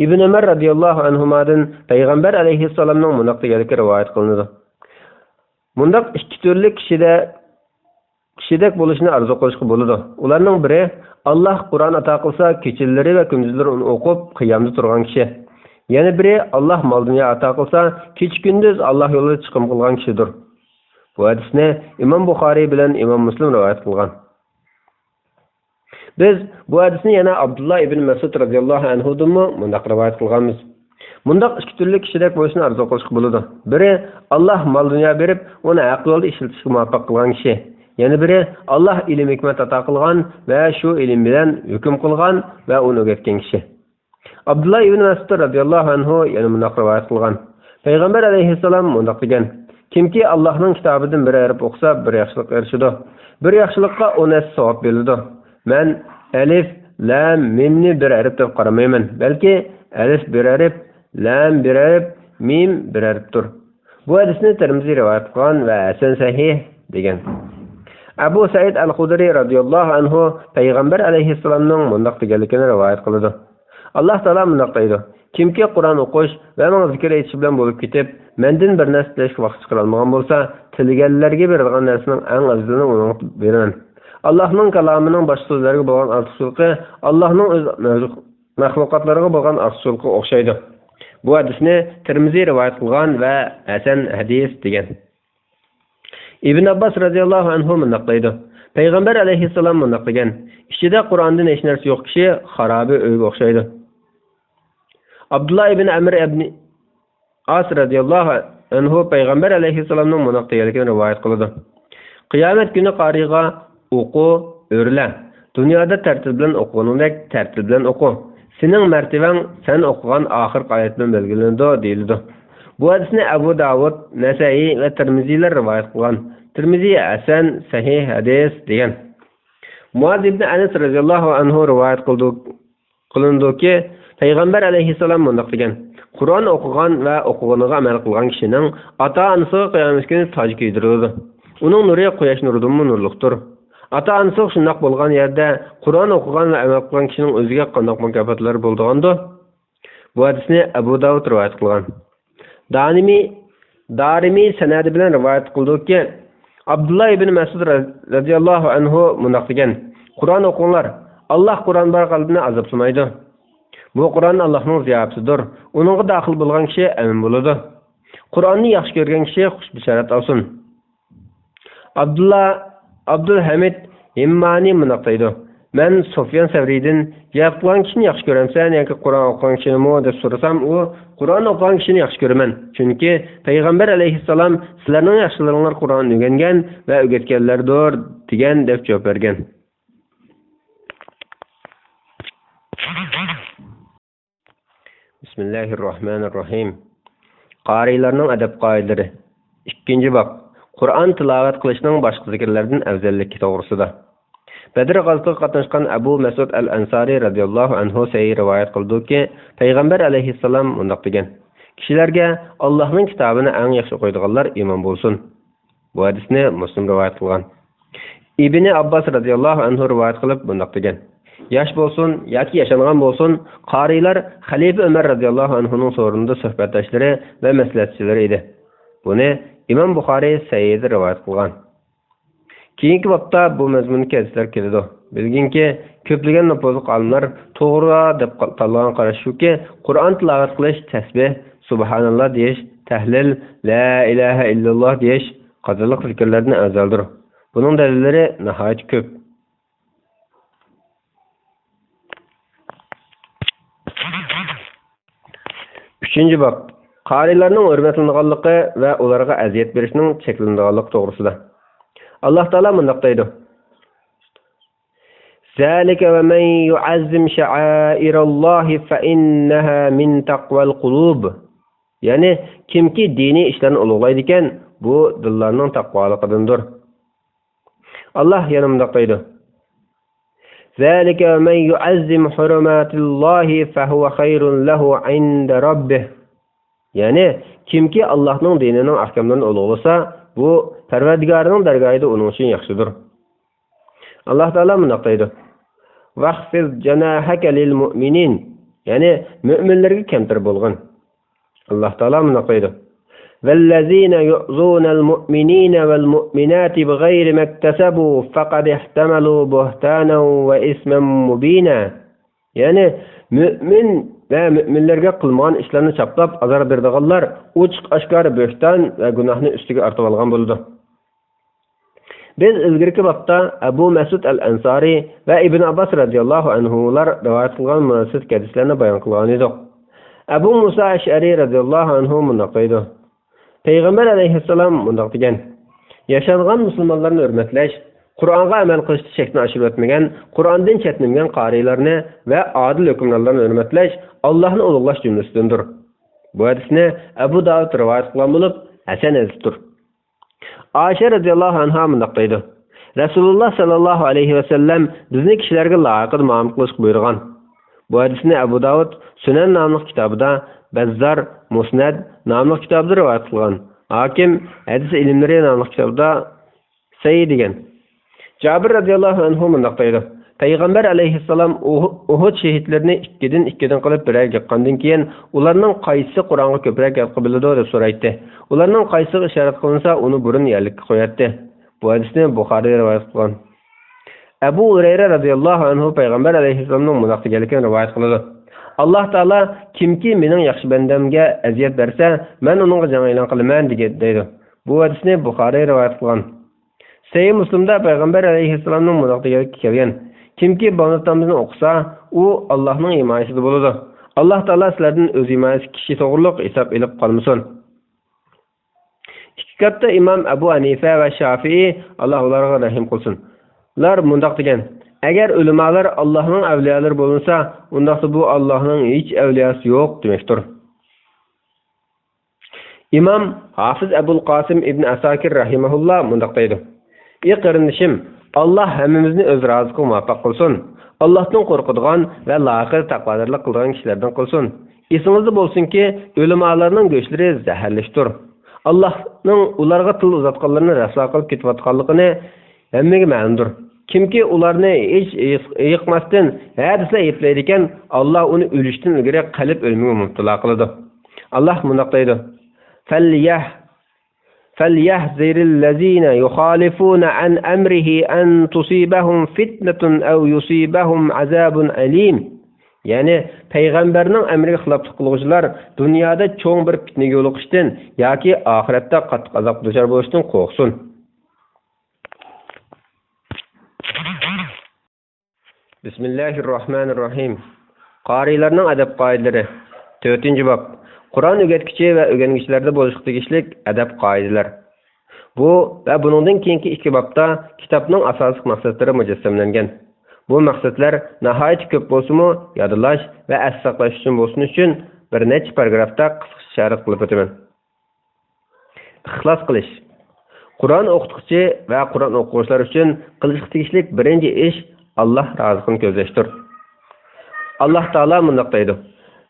Ibn Umar radhiyallohu anhudan payg'ambar alayhissalomning mundaq deganligi rivoyat qilinadi: Mundaq ikki turli kishidek bo'lishni arzu qilishga bo'ladi. Ularning biri Allah Qur'on ato qilsa, kechalari va kunduzlari uni o'qib, qiyomda turgan kishi. Yana biri Allah mol dunyo ato qilsa, kecha-kunduz Allah yo'lida chiqim qilgan kishidir. Bu hadisni Imom Buxoriy bilan Imom Muslim rivoyat qilgan. Biz bu hadisni yana Abdullah ibn Mas'ud radhiyallohu anhudan mundaq rivoyat qilganmiz. Mundaq ikki turli kishidek bo'lishni arzu qilishga bo'ladi. Biri Allah mol dunyo berib, uni haq yo'lda ishlatishga muvaffaq qilgan kishi. Yana biri Allah ilm hikmat ato qilgan va shu ilm bilan hukm qilgan va uni o'rgatgan kishi. Abdullah ibn Mas'ud radhiyallohu anhu yana mundaq rivoyat qilgan: Payg'ambar alayhissalom mundaq degan: Kimki Allohning kitobidan bir harf o'qisa, bir yaxshilik erishadi. Bir yaxshilikqa 10 savob beriladi. Men alif, lam, mimni bir harf deb qaramayman, balki alif bir harf, lam bir harf, mim bir harfdir. Bu hadisni Tirmiziy rivoyat qilgan va hasan sahih degan. Abu Said al-Khudri radhiyallohu anhu payg'ambar alayhissalomning mundaq deganligini rivoyat qiladi: Allah Taala mundaq deydi: Kimki Qur'on o'qish va menga zikr etish bilan bo'lib ketib, mendan bir narsa tilashga vaqt chiqara olmagan bo'lsa, tilganlarga berilgan narsaning eng afzalini unga beraman. Allohning kalomining boshqa so'zlariga bo'lgan ortiqchiligi Allohning o'z mahluqotlarga bo'lgan aqsuqqa o'xshaydi. Bu hadisni Tirmiziy rivoyat qilgan va hasan hadis degan. Ibn Abbas radhiyallohu anhu mundoq deydi. Payg'ambar alayhissalom mundoq degan: "Ichida Qur'ondan hech narsa yo'q kishi xaroba uyga o'xshaydi." Abdullah ibn Amr ibn As radhiyallohu anhu Payg'ambar alayhissalomning mundoq deganligini rivoyat qildi. Qiyomat kuni qariga o'qu, o'rla. Dunyoda tartib bilan o'qiganingdek tartib bilan o'qi. Sening martabang sen o'qigan oxirgi oyat bilan belgilandi deyildi. Bu hadisni Abu Davud, Nasai va Tirmiziylar rivoyat qilgan. Tirmiziy hasan sahih hadis degan. Muaz ibn Anas radhiyallohu anhu rivoyat qilindiki, Payg'ambar alayhissalom mundoq degan: Qur'on o'qigan va o'qiganiga amal qilgan kishining ota-onasiga qiyomat kuni toj kiydiriladi. Uning nuri quyosh nuridan nurliqdir. Ata-onasi shundoq bo'lgan yerda Qur'on o'qigan va amal qilgan kishining o'ziga qanday mukofotlar bo'ldi? Bu hadisni Abu Davud rivoyat qilgan. Darimi sanadi bilan rivoyat qildiki, Abdullah ibn Mas'ud radhiyallohu anhu mundoq degan: Qur'on o'qinglar. Alloh Qur'on bor qalbini azoblamaydi. Bu Qur'on Allohning ziyofatidir. Uningga daxil bo'lgan kishi amin bo'ladi. Qur'onni yaxshi ko'rgan kishi xush bisharat olsin. Abdul Hamid Himmani mundoq deydi: Men Sufyan Savriydan "Yaqlan kishini yaxshi ko'ramsan yoki Qur'on o'qigan kishini?" deb so'rasam, u "Qur'on o'qigan kishini yaxshi ko'raman. Chunki Payg'ambar alayhissalom sizlarning yaxshilaringlar Qur'onni o'rgangan va o'rgatganlardir" degan deb javob bergan. Bismillahirrohmanirrohim. Qarilarning adab qoidalari. 2-bob. Qur'on tilovat qilishning boshqa zikrlardan afzalligi to'g'risida. Badr g'azotida qatnashgan Abu Mas'ud al-Ansari radhiyallohu anhu rivoyat qildiki, Payg'ambar alayhissalom mundoq degan: Kishilarga Allohning kitobini eng yaxshi o'qiydiganlar iymon bo'lsin. Bu hadisni Muslim rivoyat qilgan. Ibn Abbas radhiyallohu anhu rivoyat qilib mundoq degan: Yosh bo'lsin yoki yashangan bo'lsin, qarilar Xalifa Umar radhiyallohu anhuning so'rinda suhbatdoshlari va maslahatchilari edi. Buni İmam Buxoriy Sayyid rivoyat qilgan. Keyingi bobda bu mazmunga hadislar keladi. Bilginki, ko'plagan nafozli olimlar to'g'ri deb tanlagan qarash shuki, Qur'on tilovat qilish, tasbih, subhanalloh deyish, tahlil, la ilaha illalloh deyish qatorliq zikrlardan afzaldir. Buning dalillari nihoyat ko'p. 3-bob. Qarilarning hurmatlanganligi va ularga aziyat berishning cheklanganligi to'g'risida. Alloh taolo mundoq deydi: "Zalika va man yu'azzim sha'airallohi fa innaha min taqval qulub." Ya'ni kimki diniy ishlarni ulug'laydi ekan, bu dillarning taqvoliqidandir. Alloh yana mundoq deydi: "Zalika va man yu'azzim hurumatillahi fa huwa khayrun lahu 'inda rabbih." Ya'ni kimki Allohning dinining ahkomlarini ulug'lasa, bu Parvardigorining dargohida uning uchun yaxshidir. Alloh taolo mundoq deydi: "Vahfiz janahaka lil mu'minin." Ya'ni mu'minlarga kamtar bo'lgan. Alloh taolo mundoq deydi: "Vallazina yu'zunal mu'minina wal mu'minati bighayri maktasabu faqad ihtamalu buhtanan wa isman mubina." Ya'ni mu'min va mu'minlarga qilmagan ishlarni chaplab azor berdiganlar ochiq oshkor bo'hton va gunohni ustiga ortib olgan bo'ldi. Biz ilgirki vaqtda Abu Mas'ud al-Ansari va Ibn Abbas radhiyallohu anhular rivoyat qilgan munosib hadislarni bayon qilgan edik. Abu Musa Ash'ari radhiyallohu anhu mundoq deydi: Payg'ambar alayhissalom mundoq degan: Yashangan musulmonlarni hurmatlash, Qur'onga amal qilishni chekni oshirib o'tmagan, Qur'ondan chetlangan qarilarni va adil hukmronlarni hurmatlash Allohni ulug'lash jumlasidandir. Bu hadisni Abu Davud rivoyat qilgan bo'lib, hasan hadisdir. Aisha radhiyallohu anha mundoq deydi: Rasululloh sallallohu alayhi va sallam bizni kishilarga loyiqli muomala qilishni buyurgan. Bu hadisni Abu Davud Sunan nomli kitobida, Bazzar Musnad nomli kitobda rivoyat qilgan. Hakim Hadis ilmlari nomli kitobda Sahih degan. Jabir radhiyallohu anhu mundoq deydi: Payg'ambar alayhissalom Uhud shahidlarini ikkidan qilib birar yaqqandan keyin ularning qaysi Qur'onga ko'proq yaqin biladi deb so'raydi. Ularning qaysiga ishorat qilinsa, uni burun yerlikka qo'yadi. Bu hadisni Buxoriy rivoyat qilgan. Abu Hurayra radhiyallohu anhu Payg'ambar alayhissalomning mundoq deganligini rivoyat qiladi. Allah Taala kimki mening yaxshi bandamga aziyat bersa, men uningga jang e'lon qilaman deydi. Bu hadisni Buxoriy rivoyat qilgan. Sahih Muslimda payg'ambar alayhissalomning mundoq degan kelgan. Kimki banotamni o'qisa, u Allohning himoyasida bo'ladi. Allah Taala sizlardan o'z himoyasi kishi to'g'riliq hisob elib qolmasin. Ikki katta imom Abu Hanifa va Shafi'i Alloh ularga rahim qilsin. Ular mundoq degan: agar ulamolar Allohning avliyolari bo'lsa, undaqda bu Allohning hech avliyosi yo'q demakdir. İmam Hafiz Abul Qasim ibn Asakir rahimahullah mundoq deydi: "Ey qarindishim, Allah hammamizni o'z roziga muvaffaq qilsin. Allohdan qo'rqadigan va loyiq taqvodorlik qilgan kishilardan qilsin. Esingizda bo'lsinki, ulamolarning go'shlari zaharlishdir. Allohning ularga til uzatganlarini rasvo qilib ketayotganligini hammaga ma'lumdir. Kimki ularni hech yiqmasdan hadislar aytlaydi ekan, Alloh uni o'lishdan ilgari qalb o'limiga mubtalo qiladi." Allah mundoq deydi: فَلْيَحْذَرِ الَّذِينَ يُخَالِفُونَ عَنْ أَمْرِهِ أَنْ تُصِيبَهُمْ فِتْنَةٌ أَوْ يُصِيبَهُمْ عَذَابٌ أَلِيمٌ. Yani Peygamberning amriga xiloflik qiluvchilar dunyoda cho'ng bir fitnaga yo'liqishdan yoki oxiratda qattiq azob duchor bo'lishdan qo'rqsin. Bismillahirrohmanirrohim. Qorilarning adab qoidalari. 4-bob. Qur'on o'rgatuvchi va o'rganuvchilarda bo'lishga tegishli adab qoidalar. Bu va buningdan keyingi 2 bobda kitobning asosiy maqsadlari mujassamlangan. Bu maqsadlar nihoyat ko'p bo'lsa-mu, yodlash va asqatlash uchun bo'lsin uchun bir necha paragrafda qisqacha sharh qilib o'taman. Ixlos qilish. Qur'on o'qituvchi va Qur'on o'quvchilar uchun qilishga tegishli birinchi ish Alloh roziligini ko'zlashdir. Alloh taolo mundoq deydi: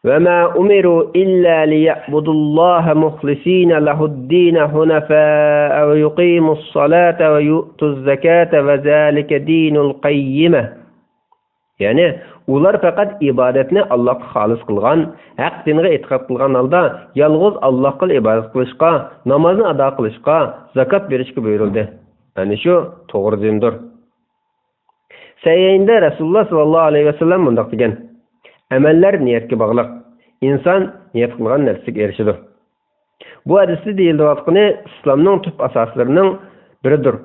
وَمَا أُمِرُوا إِلَّا لِيَعْبُدُوا اللَّهَ مُخْلِصِينَ لَهُ الدِّينَ حُنَفَاءَ وَيُقِيمُوا الصَّلَاةَ وَيُؤْتُوا الزَّكَاةَ وَذَلِكَ دِينُ الْقَيِّمَةِ. Yani ular faqat ibodatni Allohga xolis qilgan, haq dinga e'tiqod qilgan holda yolg'iz Allohga ibodat qilishga, namozni ado qilishga, zakot berishga buyurildi. Ana shu to'g'ri dindir. Sayyinda Rasululloh sallallohu alayhi vasallam bundoq degan: amallar niyatga bog'liq. İnson niyat qilgan narsaga erishadi. Bu hadisda deyiladigan islomning tub asoslarining biridir.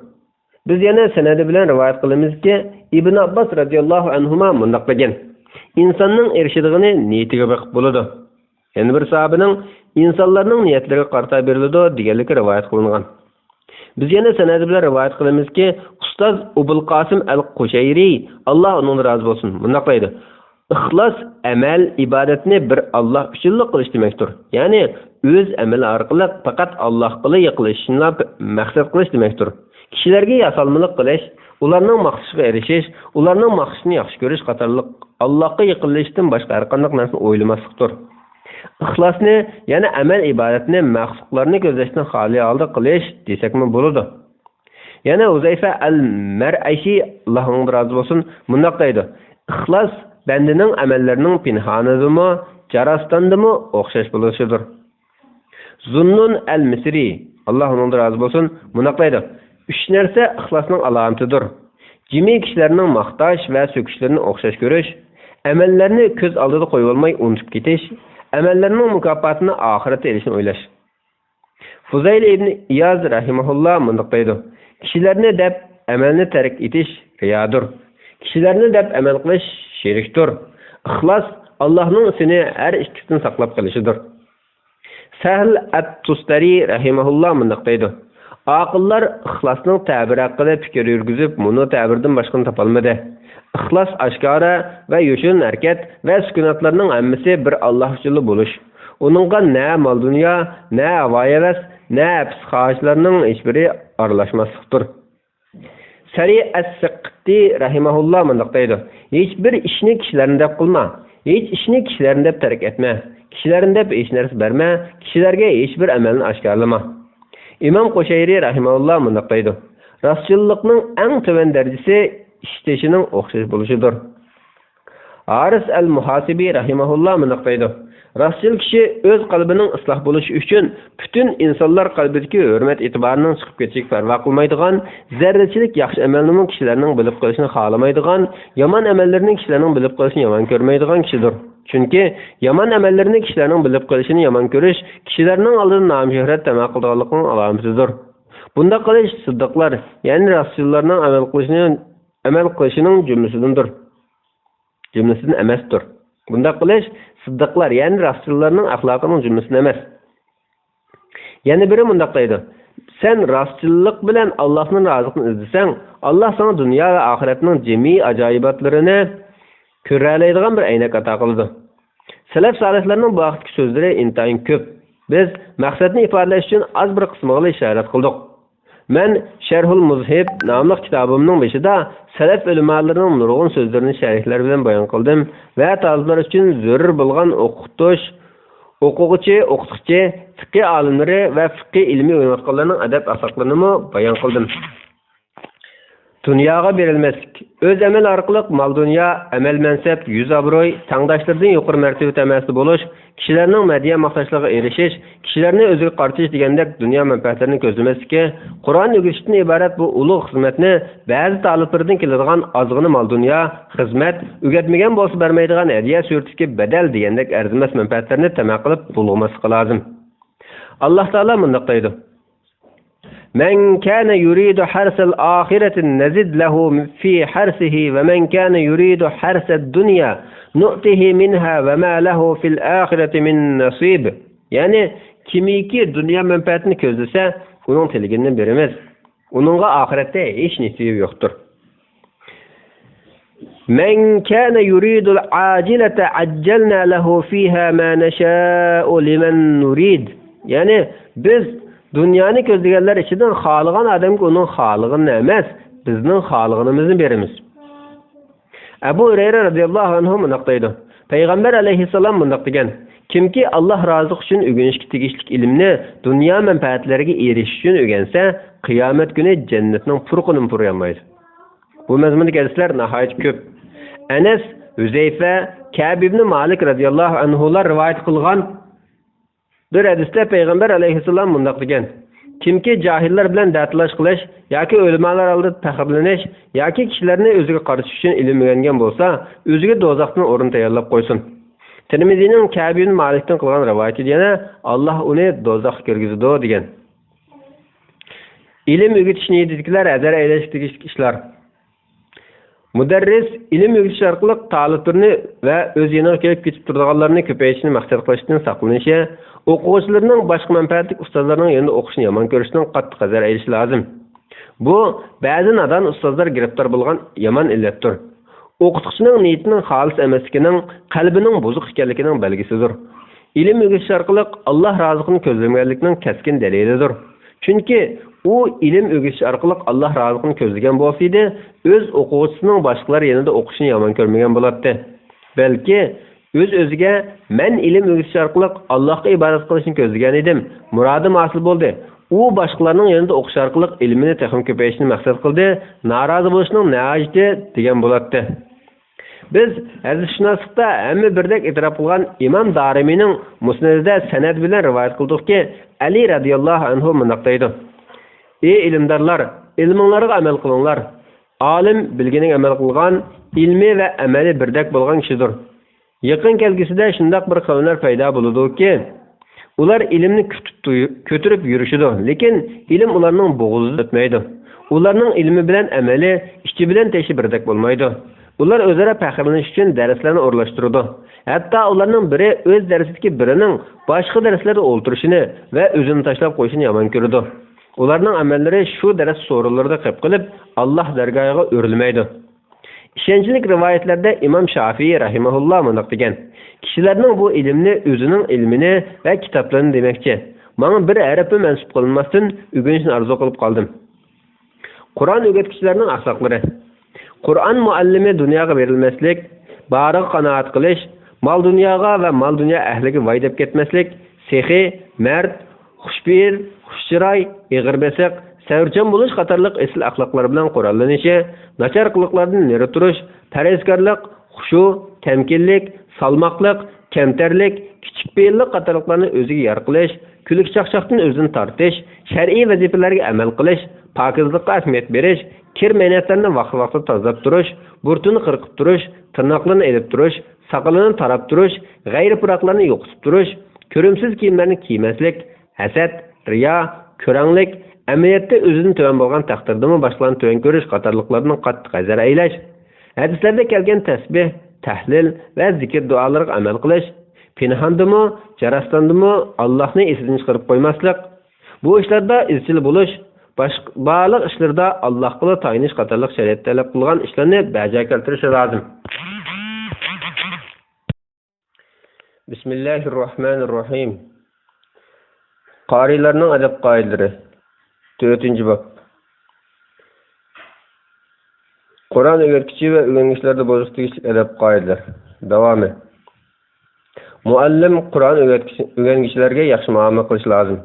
Biz yana sanadi bilan rivoyat qilamizki, Ibn Abbos radhiyallohu anhuma bundoq degan: insonning erishadigan niyatiga boqib bo'ladi. Yana bir sahobaning insonlarning niyatlariga qarata beriladi deganligi rivoyat qilingan. Biz yana sanadi bilan rivoyat qilamizki, ustoz Abul Qasim al-Qushayri Alloh undan rozi bo'lsin bundoq deydi: İxlos amal ibodatni bir Alloh uchun qilish demakdir. Ya'ni o'z amali orqali faqat Allohga yiqilishni maqsad qilish demakdir. Kishilarga yasalmilik qilish, ularning maqsadiga erishish, ularning maqsadini yaxshi ko'rish qatorliq Allohga yiqilishdan boshqa har qanday narsani o'ylamaslikdir. İxlosni, ya'ni amal ibodatni maqsadlarni ko'zlashdan xoli holda qilish desakmi bo'ladi. Yana Uzayfa al-Mar'ashi Allohning rozi bo'lsin bundoq deydi: İxlos bendining amallarining pinhanidimi, jarastandimi o'xshash bo'lishidir. Zunnun al-Misri Allohning rozi bo'lsin bundoq deydi: 3 narsa ixlosning alomatidir. Jimi kishilarning maqtash va so'kishlarini o'xshash ko'rish, amallarni ko'z oldida qo'yib olmay unutib ketish, amallarning mukofotini oxiratda olishni o'ylash. Fuzayl ibn Iyaz rahimahulloh bundoq deydi: kishilarni deb amalni tark etish riyodir. Kishilarni deb amal qilish shirkdir. İxlos Allohning seni har ishdan saqlab qolishidir. Sahl at-Tustari rahimahulloh bundoq deydi: aqillar ixlosning ta'biri haqida fikr yurgizib, buni ta'birdan boshqani topolmadi. İxlos oshkora va yoshin harakat va sukunatlarning hammasi bir Alloh uchun bo'lish. Uningga na mol dunyo, na avoyavas, na psixologlarning hech biri aralashmaslikdir. Sari as-Siqti rahimahulloh bundoq deydi: hech bir ishni kishilarni deb qilma, hech ishni kishilarni deb tark etma, kishilarni deb hech narsa berma, kishilarga hech bir amalni oshkorlama. İmam Qushayri rahimahulloh bundoq deydi: rostchilikning eng to'van darajasi ishtishining o'xshash bo'lishidir. Aris al-Muhasibi rahimahulloh bundoq deydi: rostchil kishi o'z qalbining isloh bo'lishi uchun butun insonlar qalbidagi hurmat e'tiborining chiqib ketishiga parvo qilmaydigan, zarrachilik yaxshi amalni kishilarning bilib qolishini xohlamaydigan, yomon amallarning kishilarning bilib qolishini yomon ko'rmaydigan kishidir. Chunki yomon amallarni kishilarning bilib qilishini yomon ko'rish kishilarning oldida nom shuhrat tamaq qilganlikning alomatidir. Bunda qilish siddiqlar, ya'ni rasullarning amal qilishining jumlasidan emasdir. Bunda qilish siddiqlar, ya'ni rasullarning axloqining jumlasidan emas. Yana biri mundaq deydi: sen rostchilik bilan Allohning roziligini izlasang, Alloh sana dunyo va oxiratning jami ajoyibotlarini ko'ralaydigan bir aynak ato qiladi. Salaf solihlarning bu vaqtdagi so'zlari intayin ko'p. Biz maqsadni ifodalash uchun az bir qismiga ishorat qildik. Men Sharhul Muzhib nomli kitobimning beshida salaf ulamolarining nurg'un so'zlarini sharhlar bilan bayon qildim va talablar uchun zarur bo'lgan o'quvchi, fiqh olimlari va fiqh ilmiy o'rgatganlarning adab asoslarini bayon qildim. Dunyoga berilmaslik, o'z amal orqali mol dunyo, amal mansab, yuz obro'y, tangdoshlardan yuqori martaba tamasli bo'lish, kishilarning madhiya maqsadlariga erishish, kishilarni o'ziga qartish degandek dunyo manfaatlarini ko'zlamaslikka, Qur'on o'rgatishdan iborat bu ulug' xizmatni ba'zi talablardan keladigan ozg'ina mol dunyo, xizmat, o'rgatmagan bo'lsa bermaydigan hadiya suratiga badal degandek arzimas manfaatlarni tama qilib bulg'amaslik lozim. Alloh taolo bunday deydi: من كان يريد حرث الآخرة نزد له في حرثه ومن كان يريد حرث الدنيا نؤته منها وما له في الآخرة من نصيب. Yani kimiki dünya menfaatini közlese onun tilgini veremez. Onunla ahirette hiç nasibi yoktur. من كان يريد العاجلة عجلنا له فيها ما نشاء لمن نريد. Yani biz dünyani közleyenler içinden xalığan adamki onun xalığını emas, bizning xalığımızı berimiz. Abu Hurayra radıyallahu anhu mundaq deydi: Peygamber aleyhisselam mundaq degan: kimki Allah razı üçün ögünüşki tegishlik ilmni dünya menfaatlariga erishish uchun ögənsə, qiyomat kuni jannatning furqini puryamaydi. Bu mazmundagi hadislar nihoyat ko'p. Anas, Huzayfa, Ka'b ibn Malik radıyallahu anhular rivoyat qilgan bir hadisda Peygamber aleyhisselam mundaq degan: kimki jahillar bilan da'tlash qilish yoki o'limalar oldida faxrlanish yoki kishilarni o'ziga qarshi uchun ilm o'rgangan bo'lsa, o'ziga do'zaxdan o'rin tayyorlab qo'ysin. Tirmizining Ka'b ibn Malikdan qilgan rivoyati yana Alloh uni do'zaxga kirgizadi degan. Ilm o'rgatish niyatidagilar azar aylashlik ishlar. Mudarris ilm o'rgatish orqali talablarni va o'z yoniga kelib ketib turganlarni ko'payishni maqsad qilishdan saqlanishi, o'quvchilarning boshqa manfaatli ustozlarning yanında o'qishni yomon ko'rishdan qattiq nazar ayirish lozim. Bu ba'zi nadan ustozlar giriftor bo'lgan yomon illatdir. O'qituvchining niyatining xolis emasligining, qalbining buzuq ekanligining belgisidir. Ilm o'rgatish orqali Alloh roziligini ko'zlamaganlikning keskin dalilidir. Chunki u ilm o'rgatish orqali Alloh roziligini ko'zlagan bo'lsa edi, o'z o'quvchisining boshqalar yanında o'qishni yomon ko'rmagan bo'lardi. Balki o'z-o'ziga men ilm o'rgatish orqali Allohga ibodat qilishni ko'zlagan edim. Muradim hosil bo'ldi. U boshqalarning yanında o'qish orqali ilmini texnik ko'payishni maqsad qildi. Norozi bo'lishning najoti degan bo'ladi. Biz hadisshunoslikda hamma birdek e'tirof qilgan Imom Darimining Musnadida sanad bilan rivoyat qildikki, Ali radhiyallohu anhu mundaq deydi: Ey ilmdorlar, ilminglarga amal qilinglar. Olim bilgining amal qilgan, ilmi va amali birdek bo'lgan kishidir. Yaqin kelgusida shundoq bir qavmlar paydo bo'ladi-ki, ular ilmni ko'tarib yurishidi, lekin ilm ularning bo'g'zidan o'tmaydi. Ularning ilmi bilan amali, ichi bilan teshi birdek bo'lmaydi. Ular o'zaro faxrlanish uchun darslarni o'rlashtiradi. Hatto ularning biri o'z darsidagi birining boshqa darslarda o'ltirishini va o'zini tashlab qo'yishini yomon ko'radi. Ularning amallari shu dars so'rovlarida qilib, Alloh dargohiga o'rilmaydi. İşençilik rivoyatlarda İmam Şafii rahimahullah mundaq degan: kishilarning bu ilmni o'zining ilmini va kitoblarini demakchi. Menga bir arabi mansub qilinmasdan o'rganishni arzu qilib qoldim. Qur'on o'rgatuvchilarining axloqlari. Qur'on muallimi dunyoga berilmaslik, bariga qanoat qilish, mol dunyoga va mol dunyo ahliga voy deb ketmaslik, sehi, mard, xushfe'l, xushchiroy, ig'ir-besiq, savrchan bo'lish qatorliq asl axloqlar bilan qur'onlanishi, nachar qiliqlardan nari turish, parhezkorlik, xushu, tamkinlik, salmoqlik, kamtarlik, kichik fe'llik qatorliqlarni o'ziga yor qilish, kulik chaqchaqdan o'zini tortish, shar'iy vazifalarga amal qilish, pokizlikqa ahamiyat berish, kir mehnatlarni vaqt-vaqtida tozalab turish, burtini qirqib turish, tirnoqlarni elib turish, saqalını tarab turish, g'ayri-puroqlarni yo'qitib turish, ko'rimsiz kiyimlarni kiymaslik, hasad, riyo, ko'ranglik, amaliyotda o'zining tuvan bo'lgan taqdirdami boshqalarni tuvan ko'rish qatorliqlardan qattiq azar aylash, hadislarda kelgan tasbih, tahlil va zikr duolariga amal qilish, pinhandimi, jarastandimi Allohni esidan chiqarib qo'ymaslik, bu ishlarda izchil bo'lish, barliq ishlarda Allohga tayinish qatorliq shariat talab qilgan ishlarni bajarib keltirish lozim. Bismillahirrohmanirrohim. Qarilarning adab qoidalari. 4-bob. Qur'on o'rgatuvchi va o'rganuvchilarda bo'lish adab qoidalar. Davomi. Muallim Qur'on o'rganuvchilarga yaxshi muomala qilish lozim.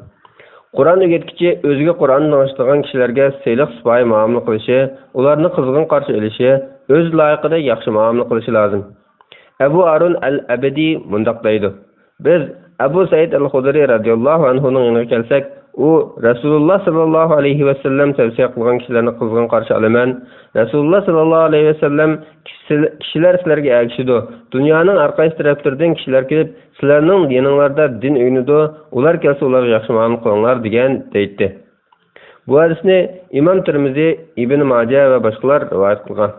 Qur'on o'rgatuvchi o'ziga Qur'onni o'rgatgan kishilarga siyliq sipoyi muomala qilishi, ularni qizg'in qarshi olishi, o'z loyiqida yaxshi muomala qilishi lozim. Abu Arun al-Abadi mundaq deydi. Biz Abu Said al-Khudri radhiyallohu anhuning yoniga kelsak, u Rasululloh sallallohu alayhi va sallam tavsiya qilgan kishilarni qizg'in qarshi olaman. Rasululloh sallallohu alayhi va sallam kishilar sizlarga ergashidi. Dunyoning har qaysi taraflaridan kishilar kelib, sizlarning dininglarda din o'rganadi. Ular kelsa ularga yaxshi muomala qilinglar degan deydi. Bu hadisni Imom Tirmizi, Ibn Majah va boshqalar rivoyat qilgan.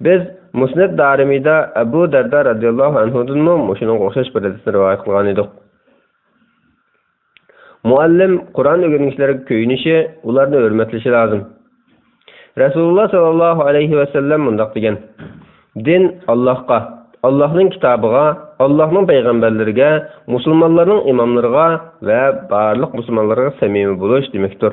Biz Musnad Darimida Abu Darda radhiyallohu anhudan mushuning o'xshash bir hadisni rivoyat qilgan edik. Muallim Qur'on o'rganuvchilariga ko'yinishi, ularni hurmatlashi lozim. Rasululloh sallallohu alayhi va sallam mundaq degan: Din Allohga, Allohning kitobiga, Allohning payg'ambarlariga, musulmonlarning imomlariga va barliq musulmonlarga samimiy bo'lish demakdir.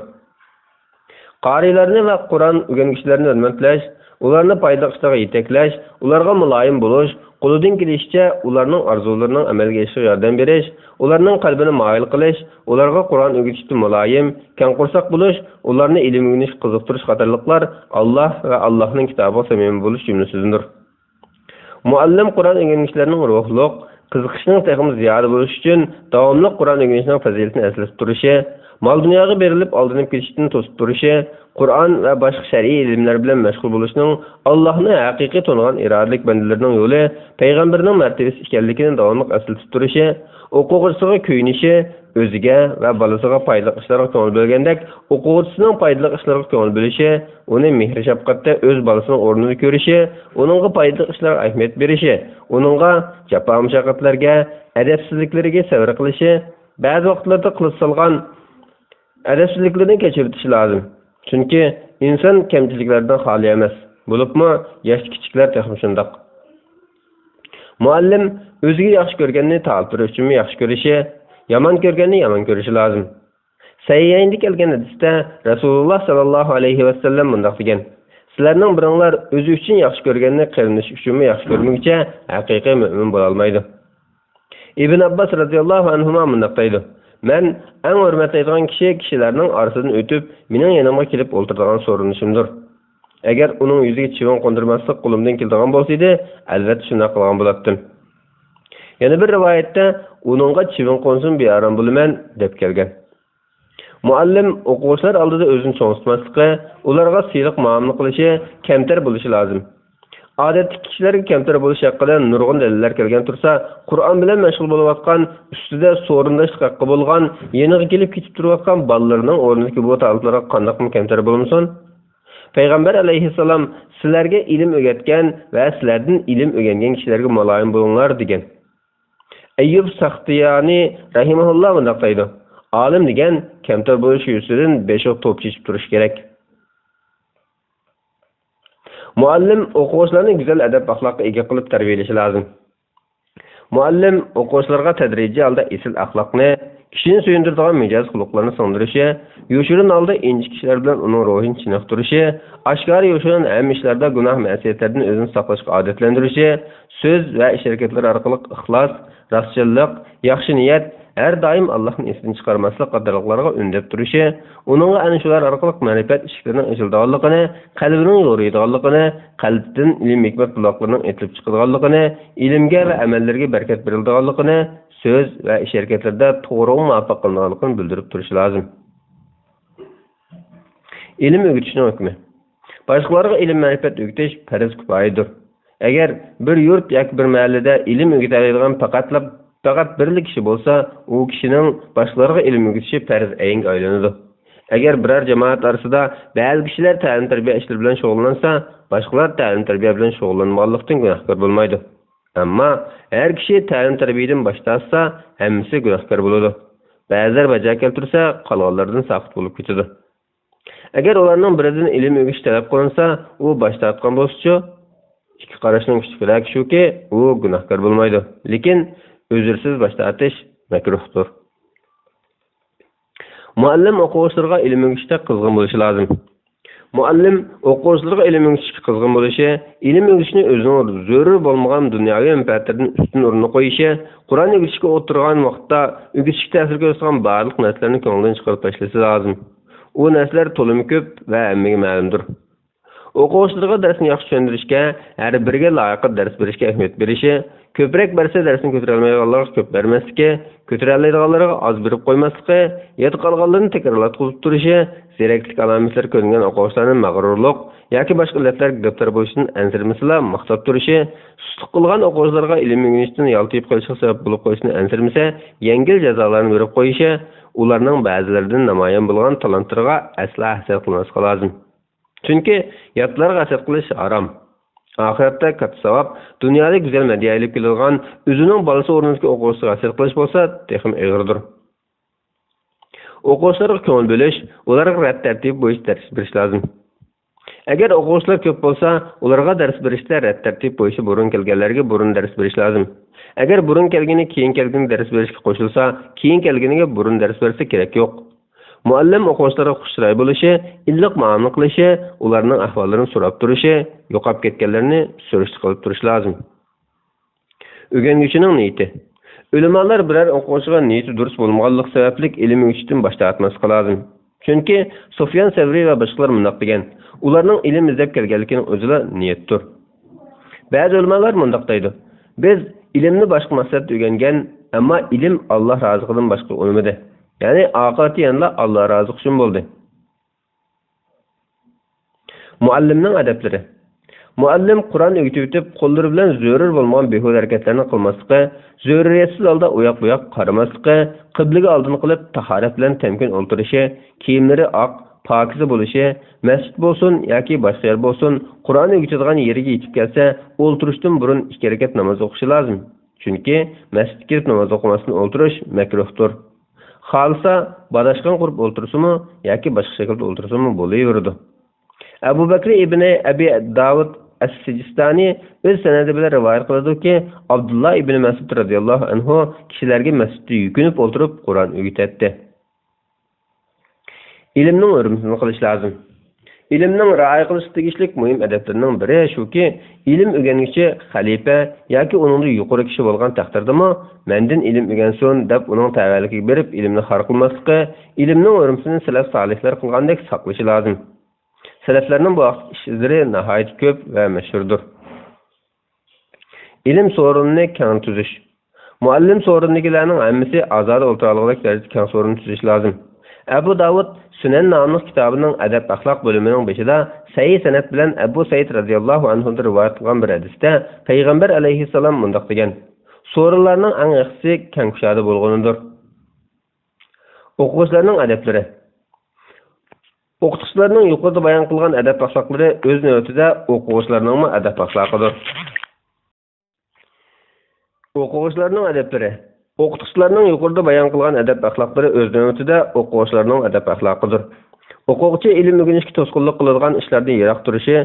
Qarilarni va Qur'on o'rganuvchilarini hurmatlash, ularni foydali ishlarga yetaklash, ularga muloyim bo'lish, qo'lidan kelishicha ularning orzularining amalga oshishiga yordam berish, ularning qalbini moyil qilish, ularga Qur'on o'rgatishda muloyim, keng qursoq bo'lish, ularni ilm o'rganish, qiziqtirish qatorliqlar Alloh va Allohning kitobiga samimiy bo'lish jumlasidandir. Muallim Qur'on o'rganuvchilarining ruhliq, qiziqishning texnik ziyoda bo'lishi uchun davomli Qur'on o'rganishning fazilatini eslatib turishi, mol dunyoga berilib aldanib ketishdan to'sib turishi, Qur'on va boshqa shar'iy ilmlar bilan mashg'ul bo'lishning Allohni haqiqiy tonigan irodalik bandalarning yo'li, payg'ambarning martabasi ekanligini davomli eslatib turishi, o'quvchisiga ko'yinishi, o'ziga va bolasiga foydali ishlarga ko'ngil bo'lgandek, o'quvchisining foydali ishlarga ko'ngil bo'lishi, uni mehr shafqatda o'z bolasining o'rnini ko'rishi, uningga foydali ishlarga ahamiyat berishi, uningga jafo mushaqqatlarga, adabsizliklarga sabr qilishi, ba'zi vaqtlarda qilib solgan adabsizliklarni kechiritishi lozim. Chunki inson kamchiliklardan xoli emas. Bo'libmi, yosh kichiklar ham shundoq. Muallim o'ziga yaxshi ko'rganni ta'altirish uchun yaxshi ko'rishi, yomon ko'rganni yomon ko'rishi lozim. Sayyinda kelgan hadisda Rasululloh sallallohu alayhi va sallam mundaq degan: Sizlarning biringlar o'zi uchun yaxshi ko'rganni qarinish uchun yaxshi ko'rmaguncha haqiqiy mu'min bo'la olmaydi. Ibn Abbas radhiyallohu anhu mundaq deydi: Men eng hurmatlaydigan kishilarning orasidan o'tib, mening yanimga kelib o'ltiradigan so'rinishimdir. Agar uning yuziga chivin qo'ndirmaslik qo'limdan keladigan bo'lsa edi, albatta shunday qilgan bo'lardim. Yana bir rivoyatda uningga chivin qo'nsin bearam bo'laman deb kelgan. Muallim o'quvchilar oldida o'zini cho'ng tutmasligi, ularga siyliq muomala qilishi, kamtar bo'lishi lozim. Odatda kishilarga kamtar bo'lish haqida nurg'un dalillar kelgan tursa, Qur'on bilan mashg'ul bo'layotgan, ustida so'rindashlik haqqi bo'lgan, yeniga kelib ketib turayotgan bolalarning o'rnidagi bu ta'alluqlarga qanday kamtar bo'lmasin? Payg'ambar alayhissalom sizlarga ilm o'rgatgan va sizlardan ilm o'rgangan kishilarga muloyim bo'linglar degan. Ayyub Saxtiyani rahimahulloh bunday deydi: Olim degan kamtar bo'lish yuzidan 5 to'p chechib turish kerak. Muallim o'quvchilarni go'zal adab axloqqa ega qilib tarbiyalashi lozim. Muallim o'quvchilarga tadrijiy holda esil axloqni, kishini suyundiradigan mijoz xuluqlarni singdirishi, yoshirin holda inji kishilar bilan uning ruhini chiniqtirishi, oshkora yoshirin ham ishlarda gunoh ma'siyatlardan o'zini saqlashga odatlantirishi, so'z va ish harakatlari orqali ixlos, rostchilik, yaxshi niyat, har doim Allohning esidan chiqarmaslik qatorliqlarga undab turishi, uningga ana shular orqali ma'rifat eshiklarining ochilganligini, qalbining yo'riydiganligini, qalbdan ilm hikmat buloqlarining etilib chiqadiganligini, ilmga va amallarga barakat beriladiganligini, so'z va ish harakatlarda to'g'ri muvaffaq qilinganligini bildirib turishi lozim. Ilm o'rgatishning hukmi. Boshqalarga ilm ma'rifat o'rgatish farz kifoyadir. Agar bir yurt yoki bir mahallada ilm o'rgatadigan faqat birli kishi bo'lsa, u kishining boshqalarga ilm o'rgatishi farz aynga aylanadi. Agar biror jamoat orasida ba'zi kishilar ta'lim tarbiya ishlari bilan shug'ullansa, boshqalar ta'lim tarbiya bilan shug'ullanmaganlikdan gunohkor bo'lmaydi. Ammo har kishi ta'lim tarbiyadan bosh tortsa, hammasi gunohkor bo'ladi. Ba'zilar bajo keltirsa, qolganlardan saqit bo'lib ketadi. Agar ularning biridan ilm o'rgatish talab qilinsa, u bosh tortgan bo'lsa, ikki qarashning kuchliroq shuki, u gunohkor bo'lmaydi. Lekin uzrsiz bosh tortish makruhdir. Muallim o'quvchilarga ilm o'rgatishda qizg'in bo'lishi lozim. Muallim o'quvchilarga ilm o'rgatishga qizg'in bo'lishi, ilm o'rgatishni o'zining zarur bo'lmagan dunyoviy manfaatlardan ustun o'ringa qo'yishi, Qur'on o'rgatishga o'tirgan vaqtda o'rgatishga ta'sir ko'rsatgan barliq narsalarni ko'ngildan chiqarib tashlashi lozim. U narsalar to'limi ko'p va hammaga ma'lumdir. O'quvchilarga darsni yaxshi tushuntirishga, har biriga loyiq dars berishga ahamiyat berishi, ko'proq bersa darsni ko'tara olmaydiganlarga ko'p bermasligi, ko'tara oladiganlarga oz berib qo'ymasligi, yetib qolganlarni takrorlab qilib turishi, zeraklik alomatlari ko'ringan o'quvchilarning mag'rurlik yoki boshqa illatlarga giriftor bo'lishidan ansirmaslar maqsad turishi, sustlik qilgan o'quvchilarga ilm o'rganishdan yaltiyib qolishiga sabab bo'lib qo'yishini ansirmasa, yengil jazolarni berib qo'yishi, ularning ba'zilaridan namoyon bo'lgan talantlarga asla hasad qilmaslik lozim. Chunki yatlarga hasad qilish harom. Oxiratda katta savob, dunyoda go'zal madhiya ilib kelgan o'zining bolasi o'rnidagi o'quvchiga hasad qilish bo'lsa, texim og'irdir. O'quvchilarga ko'ngil bo'lish, ularga rad tartib bo'yicha dars berish lozim. Agar o'quvchilar ko'p bo'lsa, ularga dars berishda rad tartib bo'yicha burun kelganlarga burun dars berish lozim. Agar burun kelgani keyin kelgani dars berishga qo'shilsa, keyin kelganiga burun dars bersa kerak yo'q. Muallim o'quvchilarga xushro'y bo'lishi, illiq muomala qilishi, ularning ahvollarini so'rab turishi, yo'qolib ketganlarni so'rishti qilib turish lozim. O'rganuvchining niyati. Ulamolar biror o'quvchiga niyati durust bo'lmaganlik sababli ilm o'rgatishdan bosh tortmaslik lozim. Chunki Sufyan Savri va boshqalar mundoq degan, ularning ilm izlab kelganligining o'zida niyatdir. Ba'zi ulamolar mundoq deydi: biz ilmni boshqa maqsadda o'rgangan, ammo ilm Alloh roziligidan boshqa o'lmadi. Ya'ni oqibati yanada Alloh rozi qilishim bo'ldi. Muallimning odablari. Muallim Qur'on o'rgatib, qo'llari bilan zarur bo'lmagan behuda harakatlarni qilmasligi, zaruriyatsiz holda uyoq-buyoq qaramasligi, qiblaga oldin qilib tahorat bilan tamkin o'ltirishi, kiyimlari oq, pokiza bo'lishi, masjid bo'lsin yoki boshqa yer bo'lsin, Qur'on o'rgatadigan yeriga yetib kelsa, o'ltirishdan burun 2 rakat namoz o'qishi lozim. Chunki masjidga kirib namoz o'qimasdan o'ltirish makruhdir. Xalsa badashqan qurib o'ltirsimi yoki boshqa shaklda o'ltirsimi bo'laveradi. Abu Bakr ibn Abi Davud As-Sijistani o'z sanadi bilan rivoyat qiladi-ki, Abdullah ibn Mas'ud radhiyallohu anhu kishilarga masjidda yukinib o'tirib Qur'on o'rgatdi. Ilmning o'rnisini qilish lozim. Ilmning ra'oya qilish tegishli muhim adablarning biri shuki, ilm o'rganuvchi xalifa yoki uningda yuqori kishi bo'lgan taqdirdami, mendan ilm o'rgansin deb uning tavalligiga berib ilmni xor qilmasligi, ilmning o'rnisini salaf solihlar qilgandek saqlashi lozim. Salaflarning bu ishlari nihoyat ko'p va mashhurdir. Ilm so'rinini keng tuzish. Muallim so'rindagilarning hammasi azod o'ltiraliqlik darajada keng so'rin tuzish lozim. Abu Davud Sunan nomli kitobining adab axloq bo'limining beshida sahih sanad bilan Abu Said radhiyallohu anhu rivoyat qilgan bir hadisda payg'ambar alayhissalom mundoq degan: "So'rinlarning eng yaxshisi keng kushada bo'lganidir." O'quvchilarning adablari. O'qituvchilarning yuqorida bayon qilgan adab axloqlari o'z navbatida o'quvchilarning adab axloqidir. O'quvchilarning adablari. O'qituvchilarning yuqorida bayon qilgan adab axloqlari o'z navbatida o'quvchilarning adab axloqidir. O'quvchi ilm o'rganishga to'sqinlik qiladigan ishlardan yiroq turishi,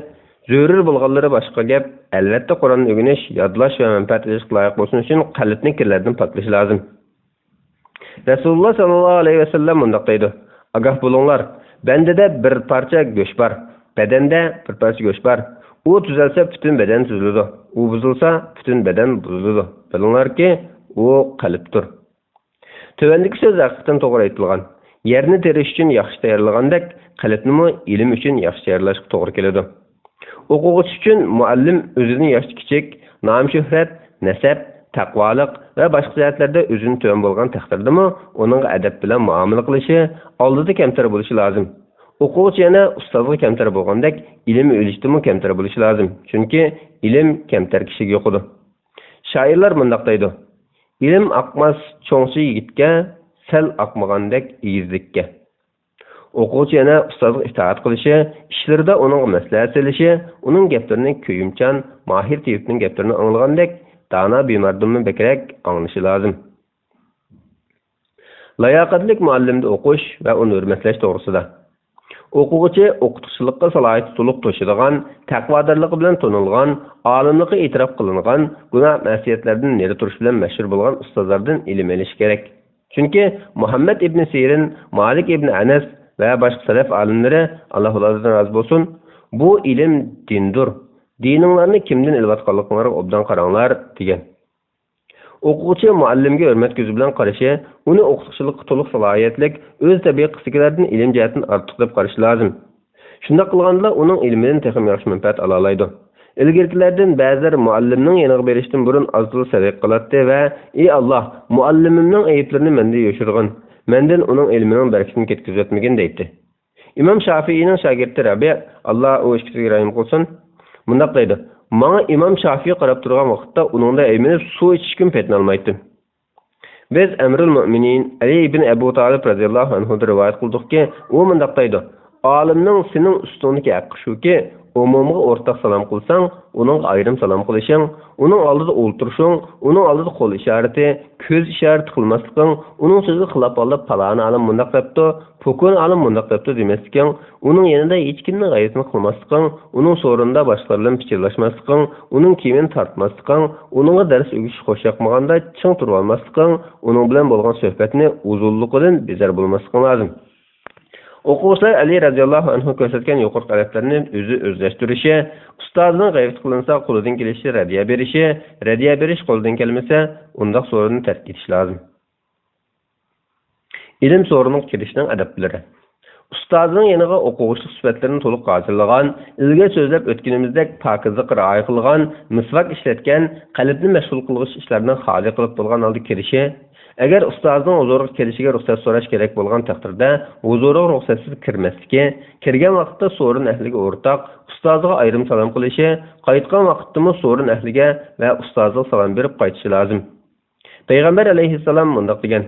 zarur bo'lganlari boshqa gap. Albatta Qur'onni o'rganish, yodlash va manfaat olishga loyiq bo'lsin uchun qalbni kirlardan poklash lozim. Rasululloh sallallohu alayhi vasallam mundoq deydi: "Agah bo'linglar, bandada bir parcha go'sht bor, badanda bir parcha go'sht bor. U tuzalsa butun badan tuzaladi, u buzilsa butun badan buziladi. Bilinglarki, u qalbdir." Tövendeki söz haqiqatan to'g'ri aytilgan. Yerni terish uchun yaxshi tayyorlagandek, qalbni ilm uchun yaxshi tayyorlashga to'g'ri keladi. O'quvchi uchun muallim o'zini yoshi kichik, nom-shuhrat, nasab, taqvoliq va boshqa jihatlarda o'zini to'g'ri bo'lgan taqdirdami, uning adab bilan muomala qilishi, oldida kamtar bo'lishi lozim. O'quvchi yana ustozga kamtar bo'lgandek, ilmi o'lishdimi kamtar bo'lishi lozim. Chunki ilm kamtar kishiga yo'qidi. Shoirlar mundaq deydi: "Ilm aqmas cho'ngchi yigitga, sal aqmagandek egizlikka." O'quvchi yana ustozga itoat qilishi, ishlarida uning maslahat selishi, uning gaplarini ko'yimchan, mahir tiyibning gaplarini anglagandek, dana bemardumni bekrak anglishi lozim. Layoqatlik muallimda o'qish va uni hurmatlash to'g'risida. O'quvchi o'qituvchilikqa salohiyati to'liq to'shadigan, taqvodorligi bilan tonilgan, olimligi e'tirof qilingan, gunoh ma'siyatlardan nari turish bilan mashhur bo'lgan ustozlardan ilm olish kerak. Chunki Muhammad ibn Sirin, Malik ibn Anas va boshqa salaf olimlari, Alloh ulardan rozi bo'lsin, bu ilm dindir. Dininglarni kimdan ilvatganliklarini obdan qaranglar degan. O'quvchi muallimga hurmat ko'zi bilan qarashi, uni o'qituvchilikqa to'liq salohiyatlik, o'z tabiiy qismlaridan ilm jihatdan ortiq deb qarash lozim. Shunda qilganda uning ilmidan texim yaxshi manfaat ola oladi. Ilgirkilardan ba'zilar muallimning yaniga berishdan burun azul sadiq qiladi va: "Ey Alloh, muallimimning ayiblarini menda yo'shirgin. Mendan uning ilmining barakatini ketkizib deydi." Imom Shafiiyning shogirdi Rabi, Alloh u ishga rahim qilsin, mundaq deydi: "Manga Imom Shafiiy qarab turgan vaqtda uningda ayminib suv ichishkim petnolmaydi." Biz Amrul Mu'minin Ali ibn Abu Talib radhiyallohu anhu rivoyat qildikki, u mundaq deydi: "Olimning sening ustundagi haqqi shuki, umumga o'rtaq salom qilsang, uning ayrim salom qilishing, uning oldida o'ltirishing, uning oldida qo'l ishorati, ko'z ishorati qilmasliging, uning so'ziga xilof olib palani alim mundaq debdi, pokon alim mundaq debdi demasliging, uning yanida hech kimning g'ayratini qilmasliging, uning so'rinda boshqalar bilan fikrlashmasliging, uning kiyimini tortmasliging, uningga dars o'gish xo'sh yoqmaganda ching turib olmasliging, uning bilan bo'lgan suhbatni uzunligidan bezar bo'lmasliging lozim." O'quvchilar Ali radhiyallohu anhu ko'rsatgan yuqori talablarni o'zlashtirishi, ustozining g'ayrat qilinsa qo'lidan kelishi radiya berish qo'lidan kelmasa, undaq so'rinni tark etish lozim. Ilm so'rining kirishning adablari. Ustozining yaniga o'quvchilik sifatlarini to'liq hozirlagan, ilgari so'zlab o'tganimizdek pokizlikqa rioya qilgan, misvak ishlatgan, qalbni mashg'ul qilg'ish ishlaridan xoli qilib bo'lgan holda kirishi. Agar ustozning huzuriga kelishiga ruxsat so'rash kerak bo'lgan taqdirda, huzuriga ruxsatsiz kirmasligi, kirgan vaqtda so'rin ahliga o'rtoq, ustoziga ayrim salom qilishi, qaytgan vaqtda so'rin ahliga va ustoziga salom berib qaytishi lozim. Payg'ambar alayhissalom mundaq degan: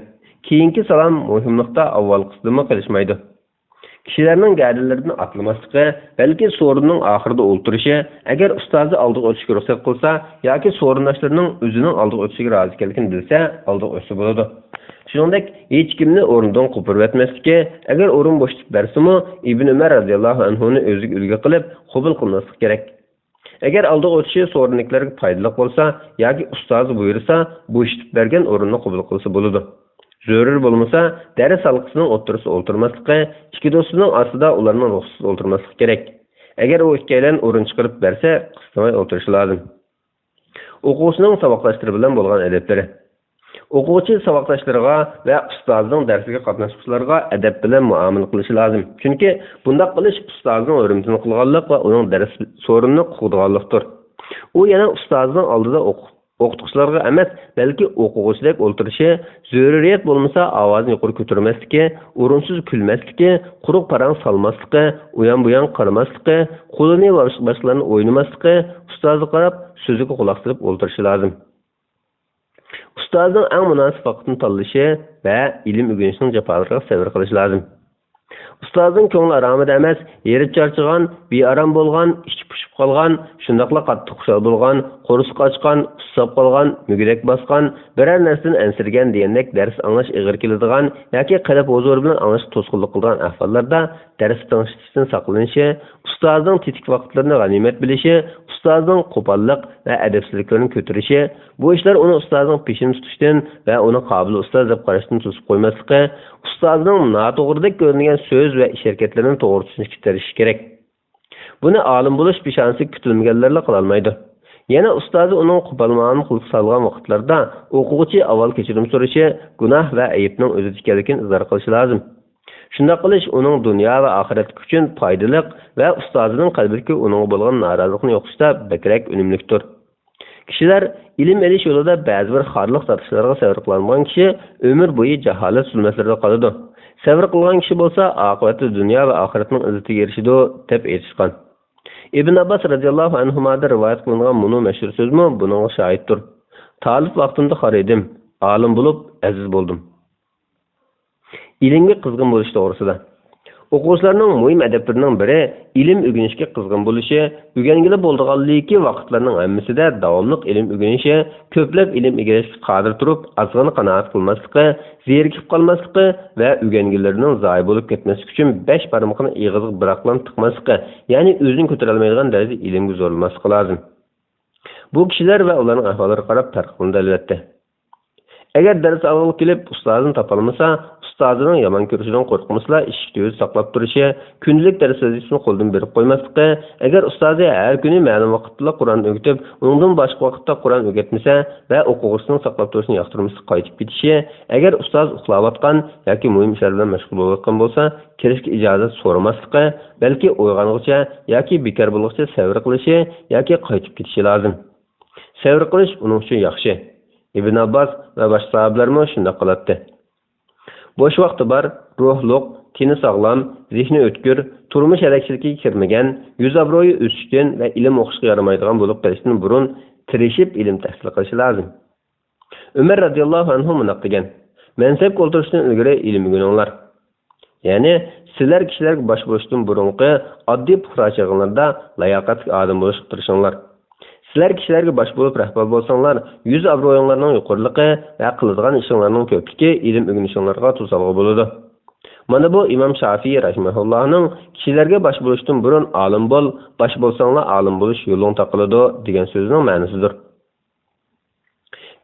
"Keyingi salom muhimlikda avvalgisidan qilishmaydi." Kishilarning gadilaridan atlamaslığı, balki so'rinning oxirida o'ltirishi, agar ustozi oldiga o'tishga ruxsat qilsa yoki so'rindoshlarning o'zining oldiga o'tishiga rozi ekanligini bilsa, oldiga o'tsa bo'ladi. Shuningdek, hech kimni o'rnidan qo'pirib o'tmasligi, agar o'rin bo'shlik bersimi, Ibn Umar radhiyallohu anhuni o'ziga ulgu qilib, qabul qilmaslik kerak. Agar oldiga o'tishi so'rinliklarga foydali bo'lsa yoki ustozi buyursa, bo'shitib bergan o'rinni qabul qilsa bo'ladi. Zörür bo'lmasa, dars halqasining o'ttirisi o'ltirmasligi, ikki do'stining ostida ularning ruxsatisiz o'ltirmasligi kerak. Agar u ikkalan o'rin chiqarib bersa, qistamay o'tirishi lozim. O'quvchining saboqdoshlari bilan bo'lgan adablari. O'quvchi saboqdoshlariga va ustozning darsiga qatnashuvchilarga adab bilan muomala qilishi lozim. Chunki bunday qilish ustozning hurmatini qilganlik va uning dars so'rinini qo'g'daganlikdir. U yana ustozning oldida o'qituvchilarga emas, balki o'quvchilar o'ltirishi, zaruriyat bo'lmasa ovozini yuqori ko'tarmasligi, o'rinsiz kulmasligi, quruq parang salmasligi, uyan-buyan qaramasligi, qo'lini va boshqalarni o'ynamasligi, ustozga qarab so'ziga quloq solib o'ltirishi lozim. Ustozning eng munosib vaqtini tanlashi va ilm o'rganishning jafolariga sabr qilish lozim. Ustozning ko'ngli aromida emas, yeri charchagan, bearam bo'lgan, ichi pushib qolgan, shundaqla qattiq xushal bo'lgan, qo'risi qochgan, usab qolgan, mugidak bosgan, biror narsadan ansirgan degandek dars anglash ig'ir keladigan yoki qalb huzuri bilan anglash to'sqinlik qilgan ahvollarda dars tingishdan saqlanishi, ustozning tetik vaqtlarini g'animat bilishi, ustozning qo'pollik va adabsizliklarni ko'tarishi, bu ishlar uni ustozning peshini tutishdan va uni qobil ustoz deb qarashdan to'sib qo'ymasligi, ustozning noto'g'ridek ko'ringan so'z va ish harakatlarini to'g'ri tushunishga tirishish kerak. Buni olim bo'lish peshonasi kutilmaganlarla qila olmaydi. Yana ustozi uning qo'polmani qilib solgan vaqtlarda o'quvchi avval kechirim so'rashi, gunoh va ayibning o'zi ekanligini izhor qilishi lozim. Shunday qilish uning dunyo va oxirat uchun foydali va ustozining qalbidagi uning bo'lgan norozilikni yo'qotishda bakrak unumlidir. Kishilar ilm olish yo'lida ba'zi bir xorliq tortishlarga sabr qilmagan kishi umr bo'yi jaholat zulmatlarida qoladi. Sabr qilgan kishi bo'lsa, oqibati dunyo va oxiratning izzatiga erishadi deb aytishgan. İbn Abbas radıyallahu anhuma'da rivayet kılınan bunu meşhur söz mü? Bunun şahittir. Talib vaxtında xar edim, alim bulup aziz buldum. İlimge kızgın buluş doğrusida. O'quvchilarning muhim adablarining biri ilm o'rganishga qizg'in bo'lishi, o'rgangili bo'lganligi vaqtlarning hammasida davomli ilm o'rganishi, ko'plab ilm egallashga qodir turib, azg'ini qanoat qilmasligi, zerikib qolmasligi va o'rgangilarining zoyi bo'lib ketmasligi uchun 5 barmoqni ig'izga biroqlan tiqmasligi, ya'ni o'zini ko'tara olmaydigan darajada ilmga zo'rlamaslik lozim. Bu kishilar va ularning ahvollariga qarab farq qilinadi albatta. Agar dars avval kelib ustozini topolmasa, ustozining yomon ko'rishidan qo'rqmasla, eshikni o'zi saqlab turishi, kundalik dars vazifasini qo'ldan berib qo'ymasligi, agar ustozi har kuni ma'lum vaqtda Qur'on o'qitib, undan boshqa vaqtda Qur'on o'rgatmasa va o'quvchisining saqlab turishini yoqtirmasa qaytib ketishi, agar ustoz uxlayotgan yoki muhim ishlar bilan mashg'ul bo'layotgan bo'lsa, kirishga ijozat so'ramasligi, balki uyg'ong'icha yoki bekor bo'lg'icha sabr qilishi yoki qaytib ketishi lozim. Sabr qilish uning uchun yaxshi. İbn Abbas ve başka sahabelerimiz şunda qılatdı. Boş vaqti bar, ruhluq, tini sağlam, zihni ötkür, turmuş elektriki kirmegen, yüz abroyu üstün ve ilim oqışqa yaramaydigan bulup qilishdan burun tirishib ilim tahsil qilishi lazım. Ömer radıyallahu anhu munaq degan: "Mansab o'ltirishdan ilgari ilm o'rganinglar." Ya'ni sizlar kishilar bosh bo'lishdan burunqi oddiy puxra chog'larda layoqatli odam bo'lishga tirishinglar. Sizlar kishilarga bosh bo'lib rahbar bo'lsanglar, yuz obro'yinglarning yuqoriligi va qiladigan ishinglarning ko'pligi ilm o'rganishinglarga to'salg'i bo'ladi. Mana bu Imom Shafiy rahimahullohning kishilarga bosh bo'lishdan burun olim bo'l, bosh bo'lsanglar olim bo'lish yo'lini taqiladi degan so'zining ma'nosidir.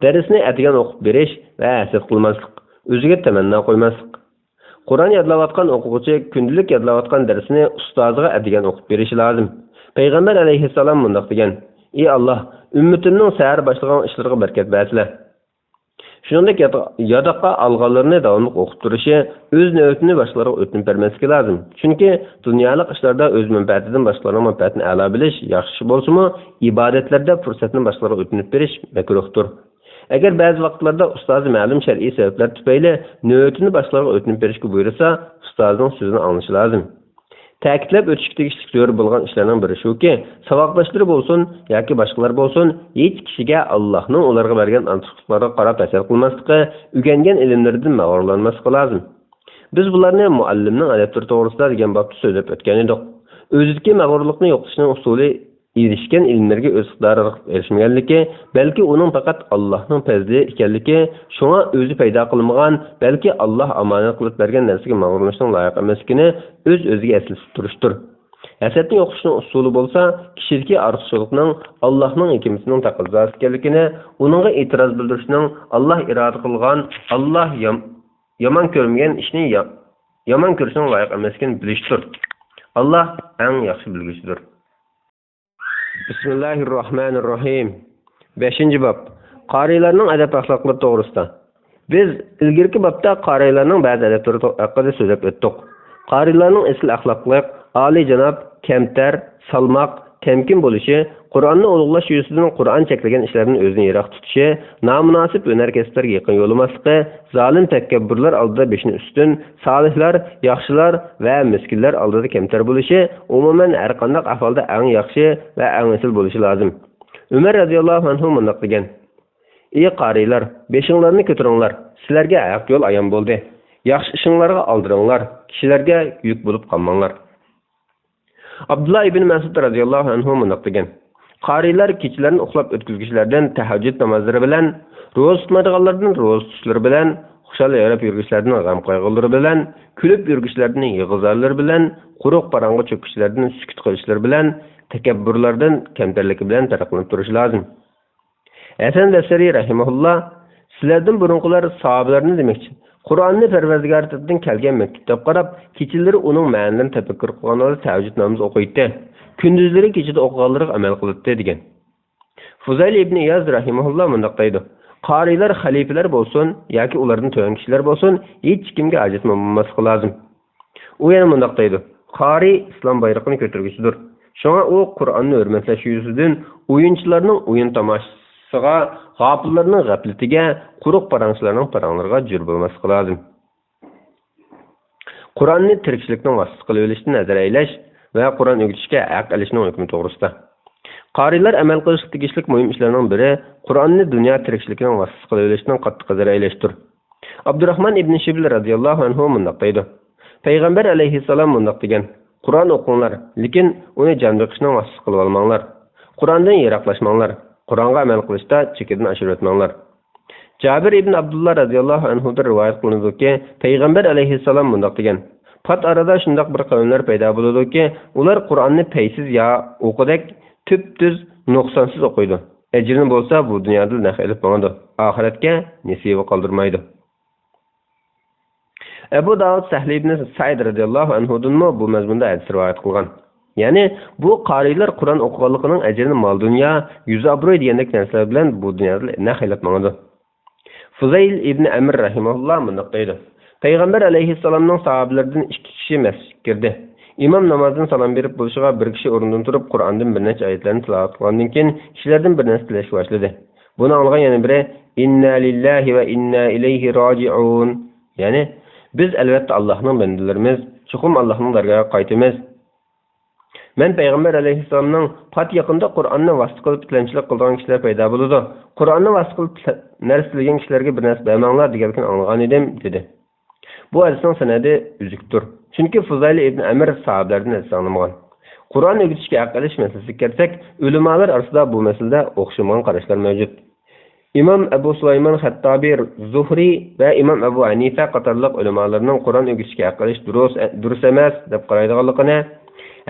Darsni atigan o'qib berish va hasad qilmaslik, o'ziga tamanno qo'ymaslik. Qur'on yodlayotgan o'quvchi kundalik yodlayotgan darsni ustoziga atigan o'qib berishi lozim. Payg'ambar alayhissalom bunday degan: "Ey Allah, ümmetimning səhər başlagan işlərə bərəkət bəslə." Shuningdek, yodoqqa alğanlarni davomli o'qib turishi, o'z navbatini boshqalarga o'tib bermasligi lozim. Chunki dunyolik ishlarda o'z manfaatidan boshqalarning manfaatini a'lo bilish yaxshi bo'lsa-mu, ibodatlarda fursatni boshqalarga o'tib berish makruhdir. Agar ba'zi vaqtlarda ustozi ma'lum shar'iy sabablar tufayli navbatini boshqalarga o'tib berishga buyursa, ustozning so'zini anglash lozim. Ta'kidlab o'tishga tegishli zo'r bo'lgan ishlarning biri shuki, saboqdoshlari bo'lsin yoki boshqalar bo'lsin, hech kishiga Allohning ularga bergan antiqliklariga qarab ta'sir qilmasligi, o'rgangan ilmlaridan mag'rurlanmasligi lozim. Biz bularni muallimning adablar to'g'risida degan bobda so'zlab o'tgan edik. O'zidagi mag'rurlikni yo'qotishning usuli erishgan ilmlarga o'z iqtidoriga erishmaganligi, balki uning faqat Allohning fazli ekanligi, shunga o'zi paydo qilmagan, balki Alloh omonat qilib bergan narsaga mag'rurlanishning loyiq emasligini o'ziga eslatib turishdir. Hasadni yo'qotishning usuli bo'lsa, kishidagi ortiqchilikning Allohning hikmatining taqozosi ekanligini, uningga e'tiroz bildirishning Alloh iroda qilgan, Alloh yomon ko'rmagan ishni yomon ko'rishning loyiq emasligini bilishdir. Alloh eng yaxshi bilguchidir. Bismillahirrahmanirrahim. 5-bob. Qarilarning adab axloqlari to'g'risida. Biz ilgirki bobda qarilarning ba'zi adablari haqida so'zlab o'tdik. Qarilarning asl axloqliq, oliy janob, kamtar, salmoq, temkin bo'lishi, Qur'onni ulug'lash yuzasidan Qur'on cheklagan ishlardan o'zini yiroq tutishi, nomunosib hunar kasblarga yaqin yo'lamasligi, zolim takabburlar oldida beshni ustun, solihlar, yaxshilar va miskinlar oldida kamtar bo'lishi, umuman har qanday ahvolda eng yaxshi va eng asl bo'lishi lozim. Umar radhiyallohu anhu mundoq degan: "Ey qarilar, beshinglarni ko'taringlar. Sizlarga haq yo'l ayon bo'ldi. Yaxshi ishinglarga oldiringlar, kishilarga yuk bo'lib qolmanglar." Abdullah ibn Mas'ud radhiyallohu anhu mundoq degan: "Qarilar kechalarini uxlab o'tkazgichlardan tahajjud namozlari bilan, ro'za tutmaydiganlardan ro'za tutishlari bilan, xushal yarab yurgishlardan g'am qayg'ulari bilan, kulib yurgishlardan yig'izarlari bilan, quruq parang'i cho'kishlardan sukut qilishlari bilan, takabburlardan kamtarligi bilan tarqalib turish lozim." Hasan Basri rahimahulloh sizlardan burunqilar sahobalarni demoqchi. Qur'onni Parvardigor tarafidan kelgan maktubga qarab, kechalari uning ma'nilarini tafakkur qilgan holda tahajjud namoz o'qiydi. Kunduzlari kechada o'qiganlariga amal qiladi degan. Fuzayl ibn Iyaz rahimahulloh mundoq deydi: "Qarilar xalifalar bo'lsin yoki ulardan to'yan kishilar bo'lsin, hech kimga ajratma bo'lmasligi lozim." U yana mundoq deydi: "Qari islom bayrog'ini ko'targuchidir. Shunga u Qur'onni hurmatlash yuzidan o'yinchilarning o'yin tomosasiga, g'ofillarning g'aflatiga, quruq parangchilarning paranglariga jur bo'lmasligi lozim." Qur'onni tirikchilikning vositasi qilib olishdan nazar aylash, va Qur'on o'qitishga haq alishning hukmi to'g'risida. Qarilar amal qilishga tegishli muhim ishlarning biri Qur'onni dunyo tirikchiligining vasitasi qilib olishning qattiq nazar aylanishdir. Abdurrahman ibn Shibl radhiyallohu anhu mundaq deydi. Payg'ambar alayhissalom mundaq degan: Qur'on o'qinglar, lekin uni jon biqishning vasitasi qilib olmanglar. Qur'ondan yiroqlashmanglar. Qur'onga amal qilishda chekidan oshirib o'tmanglar. Jabir ibn Abdullah radhiyallohu anhudan rivoyat qilinadiki, Payg'ambar alayhissalom mundaq degan: Pat arada shundoq bir qavmlar paydo bo'ladiki, ular Qur'onni paysiz yo o'qidak tüp-tüz nuqsonsiz o'qiydi. Ejrini bo'lsa bu dunyoda naf ilib bo'ladi. Oxiratga nasiba qoldirmaydi. Abu Davud Sahl ibn Sa'id radhiyallohu anhudan bu mazmunda hadis rivoyat qilgan. Ya'ni bu qarilar Qur'on o'qiganligining ajrini mol dunyo, yuz obro'y degandek narsalar bilan bu dunyoda naf ilib bo'ladi. Fuzayl ibn Amr rahimahulloh mundaq deydi: Payg'ambar alayhissalomning sahobalaridan 2 kishi masjidga kirdi. İmam namazdan salam berib bo'lishga bir kishi o'rnidan turib Qur'ondan bir necha oyatlarni tilovat qilgandan keyin kishilardan bir narsa tilashga boshladi. Buni anglagan yana biri inna lillahi va inna ilayhi roji'un. Ya'ni biz albatta Allohning bandalarimiz, chuqum Allohning dargohiga qaytamiz. Men Payg'ambar alayhissalomning pat yaqinda Qur'onni vasf qilib tilanchilik qilgan kishilar paydo bo'ldi. Qur'onni vasf qilib narsa tilgan kishilarga bir narsa bermanglar deganini anglagan edim dedi. Bu hadisning sanadi uzukdir. Chunki Fuzayl ibn Amr sahabelerden esnanmagan. Qur'on o'qitishga haq alish masalasiga kelsak, ulamolar orasida bu masalada o'xshamagan qarashlar mavjud. İmam Abu Sulaymon Xattabi, Zuhri va Imam Abu Hanifa qatorliq ulamolarning Qur'on o'qitishga haq alish durust emas deb qaraydiganligini,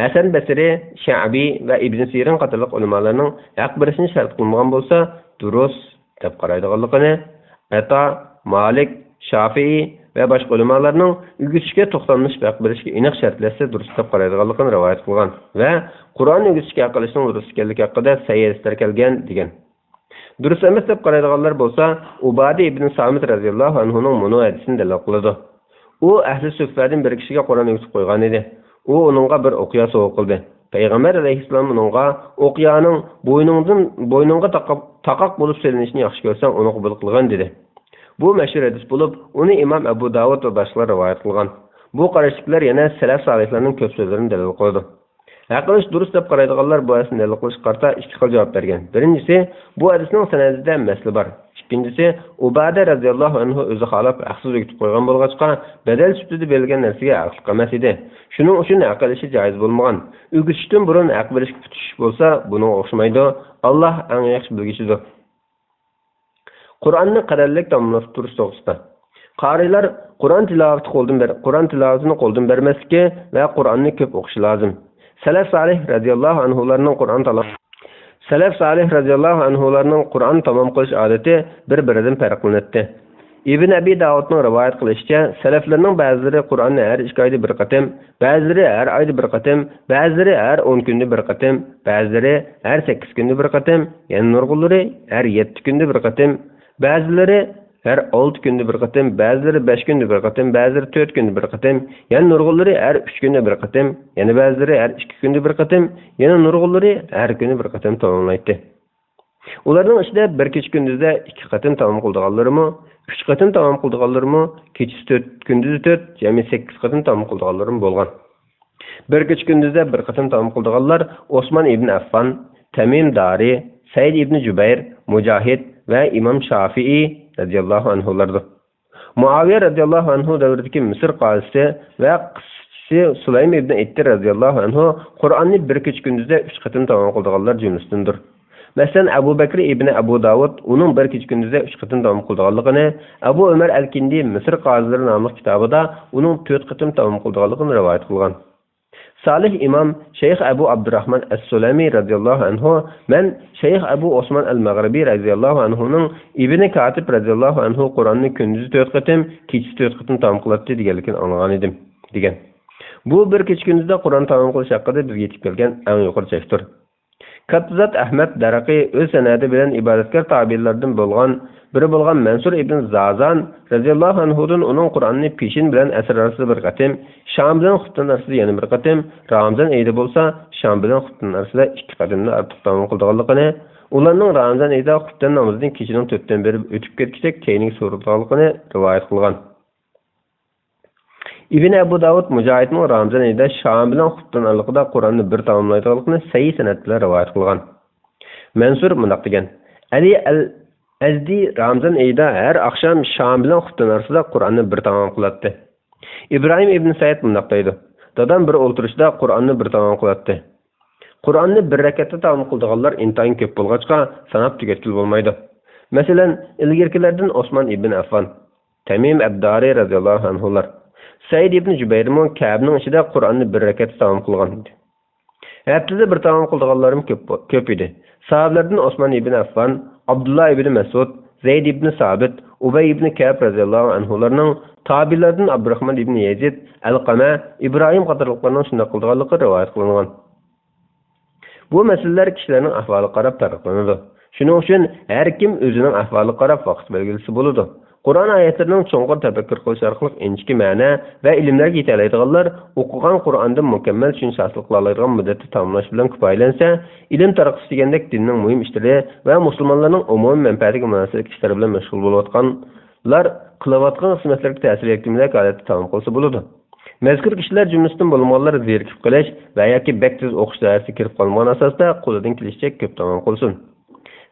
Hasan Basri, Sha'bi va Ibn Sirin qatorliq ulamolarning haq berishini shart qilmagan bo'lsa, durust deb qaraydiganligini, Ata, Malik, Shafi'i ve başka ulemalarning o'qitishga to'xtalmish haq berishga aniq shartlasa durust deb qaraydiganligini rivoyat qilgan va Qur'on o'qitishga haq qilishning durust ekanligi haqida sayyidlar kelgan degan. Durust emas deb qaraydiganlar bo'lsa, Ubadi ibn Samit radhiyallohu anhuning bunu hadisini dalil qiladi. U ahli suffadan bir kishiga Qur'on o'qitib qo'ygan edi. U uningga bir o'qiya sovg'a qildi. Payg'ambar alayhissalom uningga o'qiyaning bo'yningga taqoq bo'lib selinishini yaxshi ko'rsang, uni qabul qilgan dedi. Bu mashhur hadis bo'lib, uni Imam Abu Davud va boshqalar rivoyat qilgan. Bu qarashliklar yana salaf solihlarning ko'p so'zlarini dalil qildi. Haqlish durust deb qaraydiganlar bu hadisni dalil qilish qarta ikki xil javob bergan. Birinchisi, bu hadisning sanadida masala bor. Ikkinchisi, Ubada radhiyallohu anhu o'zi xalaf haqsiz o'qitib qo'ygan bo'lg'achqa, badal sutida berilgan narsaga aql emas edi. Shuning uchun aqlishi joiz bo'lmagan. O'qitishdan burun haq berish kutish bo'lsa, buni o'xshamaydi. Alloh eng yaxshi bilgichidir. Qur'onni qadrlik tamomlashtirish to'g'risida. Qarilar Qur'on tilovatini qo'ldan bermasligi va Qur'onni ko'p o'qishi lozim. Salaf solih radhiyallohu anhularning Qur'on tamom qilish odati bir-biridan farqlanadi. Ibn Abi Davudning rivoyat qilishicha, salaflarning ba'zilari Qur'onni har 2 oyda bir qatim, ba'zilari har oyda bir qatim, ba'zilari har 10 kunda bir qatim, ba'zilari har 8 kunda bir qatim, yana nurg'unlari har 7 kunda bir qatim, ba'zilari her 6 kunda bir qatim, ba'zilari 5 kunda bir qatim, ba'zilari 4 kunda bir qatim, yana nurg'unlari har 3 kunda bir qatim, yana ba'zilari har 2 kunda bir qatim, yana nurg'unlari har kuni bir qatim tamomlaydi. Ularning ichida bir kecha kunduzda 2 qatim tamom qilganlarimi, 3 qatim tamom qilganlarimi, kechasi 4 kunduzda 4, jami 8 qatim tamom qilganlarim bo'lgan. Bir kecha kunduzda bir qatim tamom qilganlar Osman ibn Affan, Tamim Dari, Said ibn Jubayr, Mujahid ve İmam Şafii radhiyallohu anhulardır. Muaviye radhiyallohu anhu davridagi Misr qozisi ve qissisi Sulaym ibn Ettir radhiyallohu anhu Qur'onni bir kecha kunduzda 3 qatim tamom qilganlar jumlasidandir. Masalan, Abu Bakr ibn Abu Davud uning bir kecha kunduzda 3 qatim tamom qilganligini, Abu Umar al-Kindi Misr qozilari nomli kitobida uning 4 qatim tamom qilganligini rivoyat qilgan. Salih imam Şeyh Abu Abdurrahman As-Sulami radhiyallohu anhu men Şeyh Abu Osman al-Maghribi radhiyallohu anhuning Ibn Katib radhiyallohu anhu Qur'onni kunduzi 4 qatim, kechasi 4 qatim tamom qiladi deganligini anglagan edim degan. Bu bir kecha kunduzda Qur'on tamom qilish haqida bizga yetib kelgan eng yuqori chekdir. Kattazat Ahmad Daraqi o'z sanadi bilan ibodatkor tabiinlardan biri bo'lgan Mansur ibn Zazan radhiyallohu anhudan uning Qur'onni peshin bilan asr orasida bir qatim, Sham bilan Xufton orasida yana bir qatim, Ramazon oyida bo'lsa Sham bilan Xufton orasida 2 qatimdan ortiq tamom qilganligini, ularning Ramazon oyida Xufton namozining kechining 4dan beri o'tib ketgach keyingi so'ralganligini rivoyat qilgan. İbn Abu Davud Mujohidning Ramazon oyida Sham bilan Xuftonlarligida Qur'onni bir tamomlaydiganligini sahih sanad bilan rivoyat qilgan. Mansur mundoq degan: Ali al-Azdi Ramazon oyida har oqshom Sham bilan Xufton orasida Qur'onni bir tamom qiladi. İbrahim ibn Said mundoq deydi: Dadam bir o'ltirishda Qur'onni bir tamom qiladi. Qur'onni bir rakatda tamom qildiganlar intayin ko'p bo'lg'achqa sanab tugatib bo'lmaydi. Masalan, ilgirkilardan Osman ibn Affan, Tamim ad-Dari radhiyallohu anhular, Said ibn Jubayr mo Ka'bning ichida Qur'onni bir rakatda tamom qilgan edi. Haftada bir tamom qildiganlarim ko'p edi. Sahabalardan Osman ibn Affan, Abdullah ibn Mas'ud, Zayd ibn Sabit, Ubay ibn Ka'b radhiyallohu anhularning tabilardan Abdurrahman ibn Yazid, Alqama, İbrahim qatorliqlarning shunday qildiganligi rivoyat qilingan. Bu masalalar kishilarning ahvoliga qarab farqlanadi. Shuning uchun har kim o'zining ahvoliga qarab vaqt belgilisi bo'ladi. Qur'on oyatlarining cho'nqur tafakkur qilish orqali inchki ma'no va ilmlarga yeta oladiganlar o'qigan Qur'ondan mukammal tushunish hosil qila oladigan muddatni tamomlash bilan kifoyalansa, ilm taraqqiy degandek dinning muhim ishlari va musulmonlarning umumiy manfaatiga munosib ishlar bilan mashg'ul bo'layotganlar qilayotgan xizmatlarga ta'sir etkilik holatda tamom qilsa bo'ladi. Mazkur kishilar jumlasidan bo'lganlar zerikib qilish va yoki bektiz o'qish doirasiga kirib qolmagan asosda qo'lidan kelishicha ko'p tamom qilsin.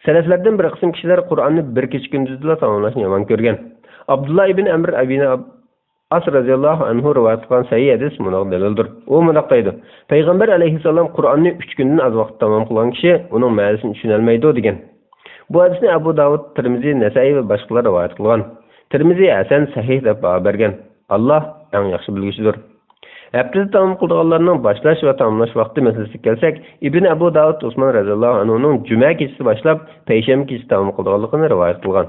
Salaflardan bir qism kishilar Qur'onni bir kecha kunduzda tamomlashni yomon ko'rgan. Abdullah ibn Amr ibn As radhiyallohu anhu rivoyat qilgan sahih hadis bunga dalildir. U mundoq deydi: Payg'ambar alayhissalom Qur'onni 3 kundan az vaqt tamom qilgan kishi uning ma'nosini tushuna olmaydi degan. Bu hadisni Abu Davud, Tirmizi, Nasai va boshqalar rivoyat qilgan. Tirmizi hasan sahih deb baho bergan. Alloh eng yaxshi bilguvchidir. Haftada tamom qilganlarning boshlash va tamomlash vaqti masalasiga kelsak, Ibn Abu Davud Usmon radhiyallohu anhuning juma kechasi boshlab payshanba kechasi tamom qilganligini rivoyat qilgan.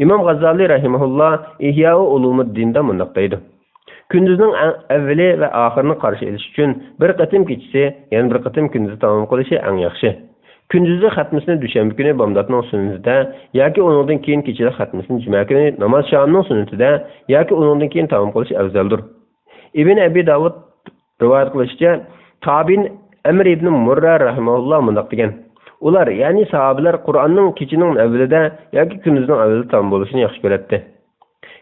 İmam G'azzali rahimahulloh Ihyo Ulumuddinda mundoq deydi: Kunduzning avvali va oxirini qarshi olish uchun bir qatim kechasi, yana bir qatim kunduzni tamom qilishi eng yaxshi. Kunduzni xatmisini dushanba kuni bomdodning sunnatida yoki undan keyin kechada xatmisini juma kuni namoz shomning sunnatida yoki undan keyin tamom qilish afzaldir. İbn Abi Davud rivoyat qilishicha, Tabin Amr ibn Murra rahimahulloh mundoq degan: Ular, ya'ni sahabalar Qur'onning kechining avvalida yoki kunduzning avvalida tamom bo'lishini yaxshi ko'radi.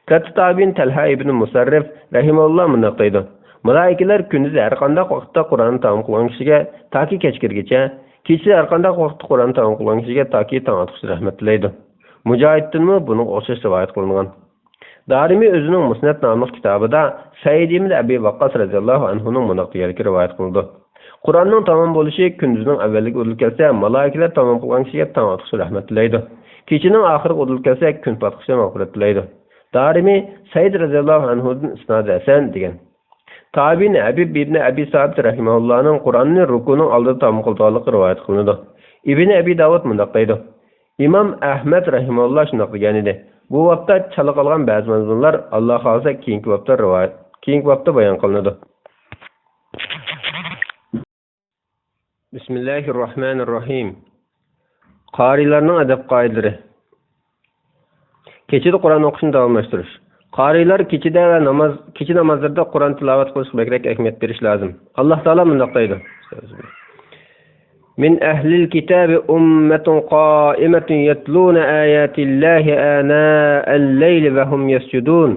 Katta Tabin Talha ibn Musarrif rahimahulloh mundoq deydi: Malaikalar kunduz har qanday vaqtda Qur'onni tamom qilgan kishiga toki kechgacha, kecha har qanday vaqtda Qur'onni tamom qilgan kishiga toki tong otqish rahmat tilaydi. Mujohiddanmi buni o'xshash rivoyat qilingan. Darimi o'zining Musnad nomli kitobida Said ibn Abi Waqqas radhiyallohu anhuning mundoq deganligi rivoyat qildi: Qur'onning tamom bo'lishi kunduzning avvaliga o'rilib kelsa, malaikalar tamom qilgan kishiga tong otqish rahmat tilaydi. Kechining oxiriga o'rilib kelsa, kun patqishi mag'firat tilaydi. Darimi Said radhiyallohu anhudan isnodi hasan degan. Tabiin Habib ibn Abi Sabit rahimahullohning Qur'onni rukuning oldida tamom qilganligi rivoyat qilinadi. Ibn Abi Davud mundoq deydi: İmam Ahmad rahimahulloh shunday degan edi: Bu vaqtda chala qolgan ba'zi mazmunlar Alloh xolisa keyingi vaqtda bayon qilinadi. Bismillahirrohmanirrohim. Qarilarning adab qoidalari. Kechida Qur'on o'qishni davomlashtirish. Qarilar kechida va kecha namozlarda Qur'on tilovat qilish bekrak ahamiyat berish lozim. Alloh taolo bunday deydi: Min ahlil kitabi ummatun qa'imatun yatluna ayatillahi ana al-layli wa hum yasjudun.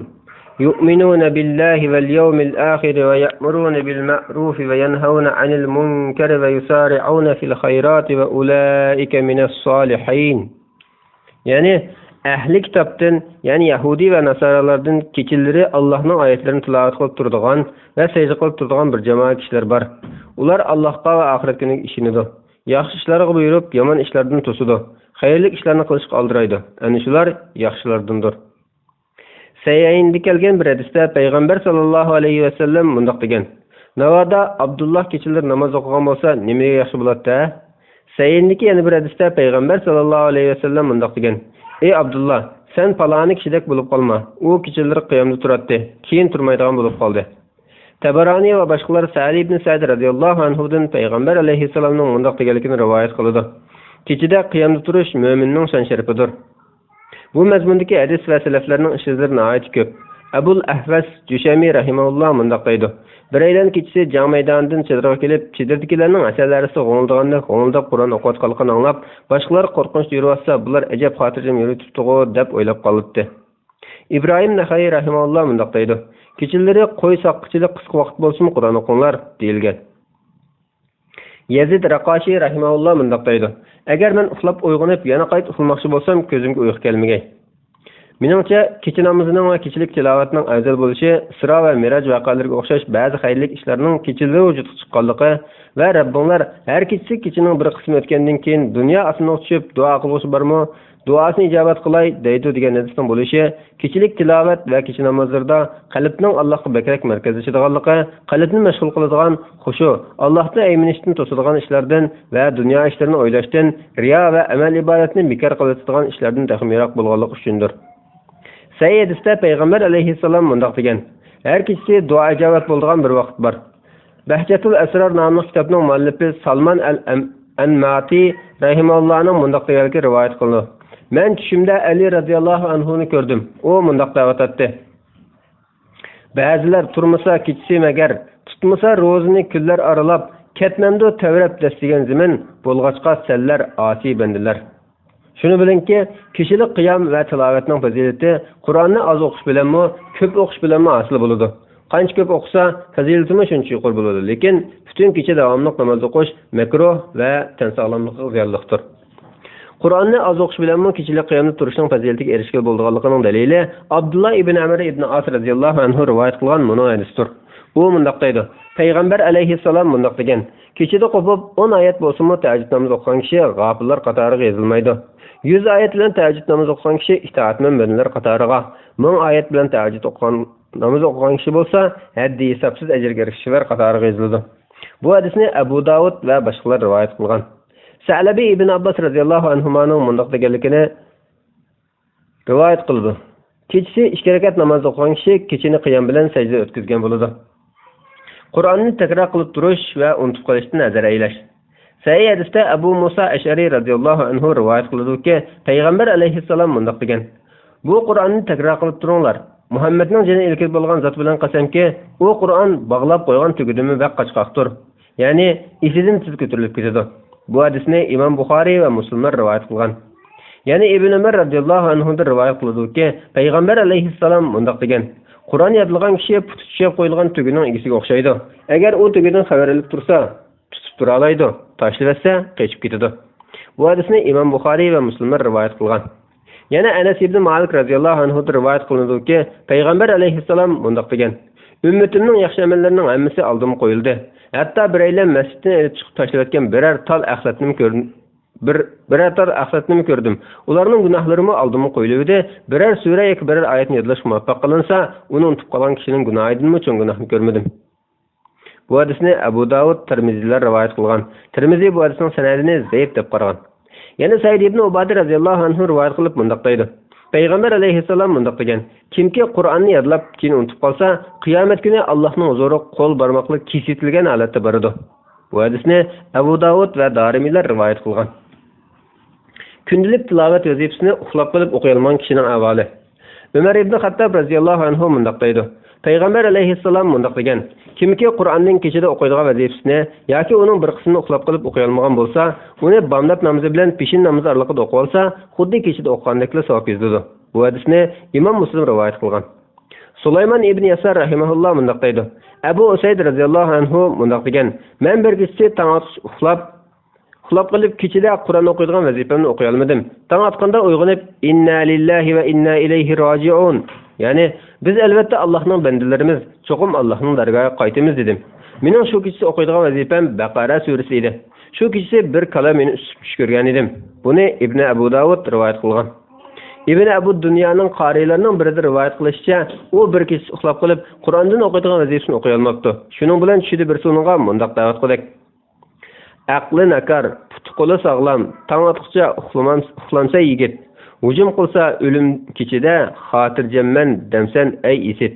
يؤمنون بالله واليوم الآخر ويأمرون بالمعروف وينهون عن المنكر ويسارعون في الخيرات وأولئك من الصالحين. Yani ahli kitobdan, yani Yahudi va Nasaralardan kechalari Allohning oyatlarini tilovat qilib turadigan va sajda qilib turadigan bir jamoat kishilar bor. Ular Allohga va oxirat kuniga ishonadi. Yaxshi ishlarga buyurib, yomon ishlardan to'sadi. Xayrli ishlarni qilishga oldiraydi. Ana shular yaxshilardandir. Sayyinda kelgan bir hadisda Payg'ambar sallallohu alayhi va sallam bundoq degan: Navoda Abdullah kechilar namoz o'qigan bo'lsa, nimaga yaxshi bo'ladi-da? Sayyindagi yana bir hadisda Payg'ambar sallallohu alayhi va sallam bundoq degan: Ey Abdullah, sen faloni kishidek bo'lib qolma. U kechilar qiyomda turadi, keyin turmaydigan bo'lib qoldi. Tabarani va boshqalar Sa'id ibn Sa'd radhiyallohu anhudan Payg'ambar alayhissalomning bundoq deganligini rivoyat qiladi: Kechida qiyomda turish mo'minning shon sharafidir. Bu mazmundagi hadis va salaflarning ishlarida nihoyat ko'p. Abul Ahvas Jushami rahimahulloh bundoq deydi: Biraydan kechasi jang maydonidan chidroq kelib, chidirdikilarning asallarisi g'o'ldaganda g'o'ldab Qur'on o'qiyotganligini anglab, boshqalar qo'rqinch yuribsa, bular ajab xotirjam yuritibdi-ku deb o'ylab qolibdi. İbrahim Naxai rahimahulloh bundoq deydi: Kechalari qo'y soqqıchilik qisqa vaqt bo'lsin Qur'on o'qinglar deyilgan. Yazid Raqashi rahimahulloh mundaq deydi: Agar men uxlab uyg'onib yana qayta uxlamoqchi bo'lsam, ko'zimga uyqu kelmagay. Meningcha, kecha namozining va kechilik tilovatning afzal bo'lishi Isro va Miraj voqealariga o'xshash ba'zi xayrlik ishlarning kechada vujudga chiqqanligi va Rabbinglar har kechasi kechining bir qismi o'tgandan keyin dunyo osmoniga tushib duo qiluvchi bormi, duosini ijobat qilay deydi degan hadisning bo'lishi, kechilik tilovat va kecha namozlarda qalbning Allohga bakrak markazlashadiganligi, qalbni mashg'ul qiladigan xushu, Allohni ayminishdan to'sadigan ishlardan va dunyo ishlarini o'ylashdan, riyo va amal ibodatni bekor qiladigan ishlardan taxmiroq bo'lganligi uchundir. Sayyidista Payg'ambar alayhissalom mundaq degan: Har kechasi duo ijobat bo'ladigan bir vaqt bor. Bahjatul Asrar nomli kitobning muallifi Salman al-Anmati rahimahullohning mundaq deganligi rivoyat qilindi. Men tushimda Ali radhiyallohu anhu ni ko'rdim. U mundaq da'vat etdi: Ba'zilar turmasa kechasi magar, tutmasa ro'zini kunlar aralab, ketmamdo tavrab dastigan zamin bo'lg'achqa sallar oti bandilar. Shuni bilingki, kishilik qiyam va tilovatning fazilati Qur'onni oz o'qish bilanmi, ko'p o'qish bilanmi hosil bo'ladi. Qancha ko'p o'qisa, fazilatimi shuncha yuqori bo'ladi. Lekin butun kecha davomli namoz o'qish makruh va tan sog'lomligiga ziyonlidir. Qur'onni oz o'qish bilanmi kechilik qiyamda turishning fazilatiga erishgan bo'lganligining dalili Abdullah ibn Amr ibn As radhiyallohu anhu rivoyat qilgan bunu hadisdir. U mundaq deydi: Payg'ambar alayhissalom mundaq degan: Kechada qo'pib 10 oyat bo'lsa-mu tahajjud namozi o'qigan kishi g'ofillar qatoriga yozilmaydi. 100 oyat bilan tahajjud namozi o'qigan kishi itoatmand bandalar qatoriga, 1000 oyat bilan tahajjud o'qigan namoz o'qigan kishi bo'lsa, haddi hisobsiz ajrga erishuvchilar qatoriga yoziladi. Bu hadisni Abu Davud va boshqalar rivoyat qilgan. Sa'labi ibn Abbas radhiyallohu anhumaning mundaq deganligini rivoyat qildi. Kechasi 2 rakat namoz o'qigan kishi kechini qiyam bilan sajda o'tkazgan bo'ladi. Qur'onni takror qilib turish va unutib qolishdan nazar aylash. Sahih hadisda Abu Musa Ash'ari radhiyallohu anhu rivoyat qiladi-ki, Payg'ambar alayhissalom mundaq degan: Bu Qur'onni takror qilib turinglar. Muhammadning jini ilkil bo'lgan zot bilan qasamki, u Qur'on bog'lab qo'ygan tugudimi va qochqoqdir. Ya'ni isidan tiz ko'tarilib ketadi. Bu hadisni Imom Buxoriy va Muslimlar rivoyat qilgan. Ya'ni Ibn Umar radhiyallohu anhu rivoyat qiladi-ki, Payg'ambar alayhissalom mundaq degan: Qur'on yodlagan kishi puti tushib qo'yilgan tuguning egasiga o'xshaydi. Agar u tugudan xabarlik tursa, tutib tura oladi, tashlasa qochib ketadi. Bu hadisni Imom Buxoriy va Muslimlar rivoyat qilgan. Yana Anas ibn Malik radhiyallohu anhu rivoyat qilinadi-ki, Payg'ambar alayhissalom mundaq degan: Ummatimning yaxshi amallarining hammasi oldimga qo'yildi. Hatto biraylar masjiddan elib chiqib tashlayotgan biror tal axlatni ko'rdim. Biror tal axlatni ko'rdim. Ularning gunohlarini oldimga qo'yildi. Biror sura yoki biror oyatni yodlash muvaffaq qilinsa, uni unutib qolgan kishining gunohidanmi cho'ng gunohni ko'rmadim. Bu hadisni Abu Davud, Tirmizilar rivoyat qilgan. Tirmizi bu hadisning sanadini zaif deb qaragan. Yana Said ibn Ubadah radhiyallohu anhu rivoyat qilib mundaq deydi: Payg'ambar alayhissalom mundaq degan: Kimki Qur'onni yodlab keyin unutib qolsa, qiyomat kuni Allohning huzuri qo'l barmoqli kesitilgan holatda boradi. Bu hadisni Abu Davud va Darimilar rivoyat qilgan. Kundalik tilovat vazifasini uxlab qilib o'qiy olmagan kishining avvali. Umar ibn Xattob radhiyallohu anhu mundaq deydi: Payg'ambar alayhissalom mundaq degan: Kimki Qur'onning kechada o'qiydigan vazifasini yoki uning bir qismini uxlab qilib o'qiy olmagan bo'lsa, uni bomdod namozi bilan peshin namozi oraliqida o'qib olsa, xuddi kechada o'qigandekla savob yozadi. Bu hadisni Imom Muslim rivoyat qilgan. Sulaymon ibn Yasar rahimahulloh mundaq deydi: Abu Usayd radhiyallohu anhu mundaq degan: Men bir kecha tong uxlab qilib kechada Qur'on o'qiydigan vazifamni o'qiy olmadim. Tong otganda uyg'onib, inna lillahi va inna ilayhi roji'un. Ya'ni biz albatta Allohning bandalarimiz, cho'qim Allohning dargohiga qaytamiz dedim. Mening shu kechasi o'qiydigan vazifam Baqara surasi edi. Shu kechasi bir kalam meni tush ko'rgan edim. Buni Ibn Abu Davud rivoyat qilgan. Ibn Abu Dunyoning qariylarning birida rivoyat qilishicha, u bir kechasi uxlab qilib Qur'ondan o'qiydigan vazifasini o'qiy olmabdi. Shuning bilan tushida birsi unga mundaq da'vat qildi: Aqli nakar, puti-qo'li sog'lom, tong otguncha uxlamsa yigit. Hujum qilsa o'lim kechida xotirjamman damsan ey isit.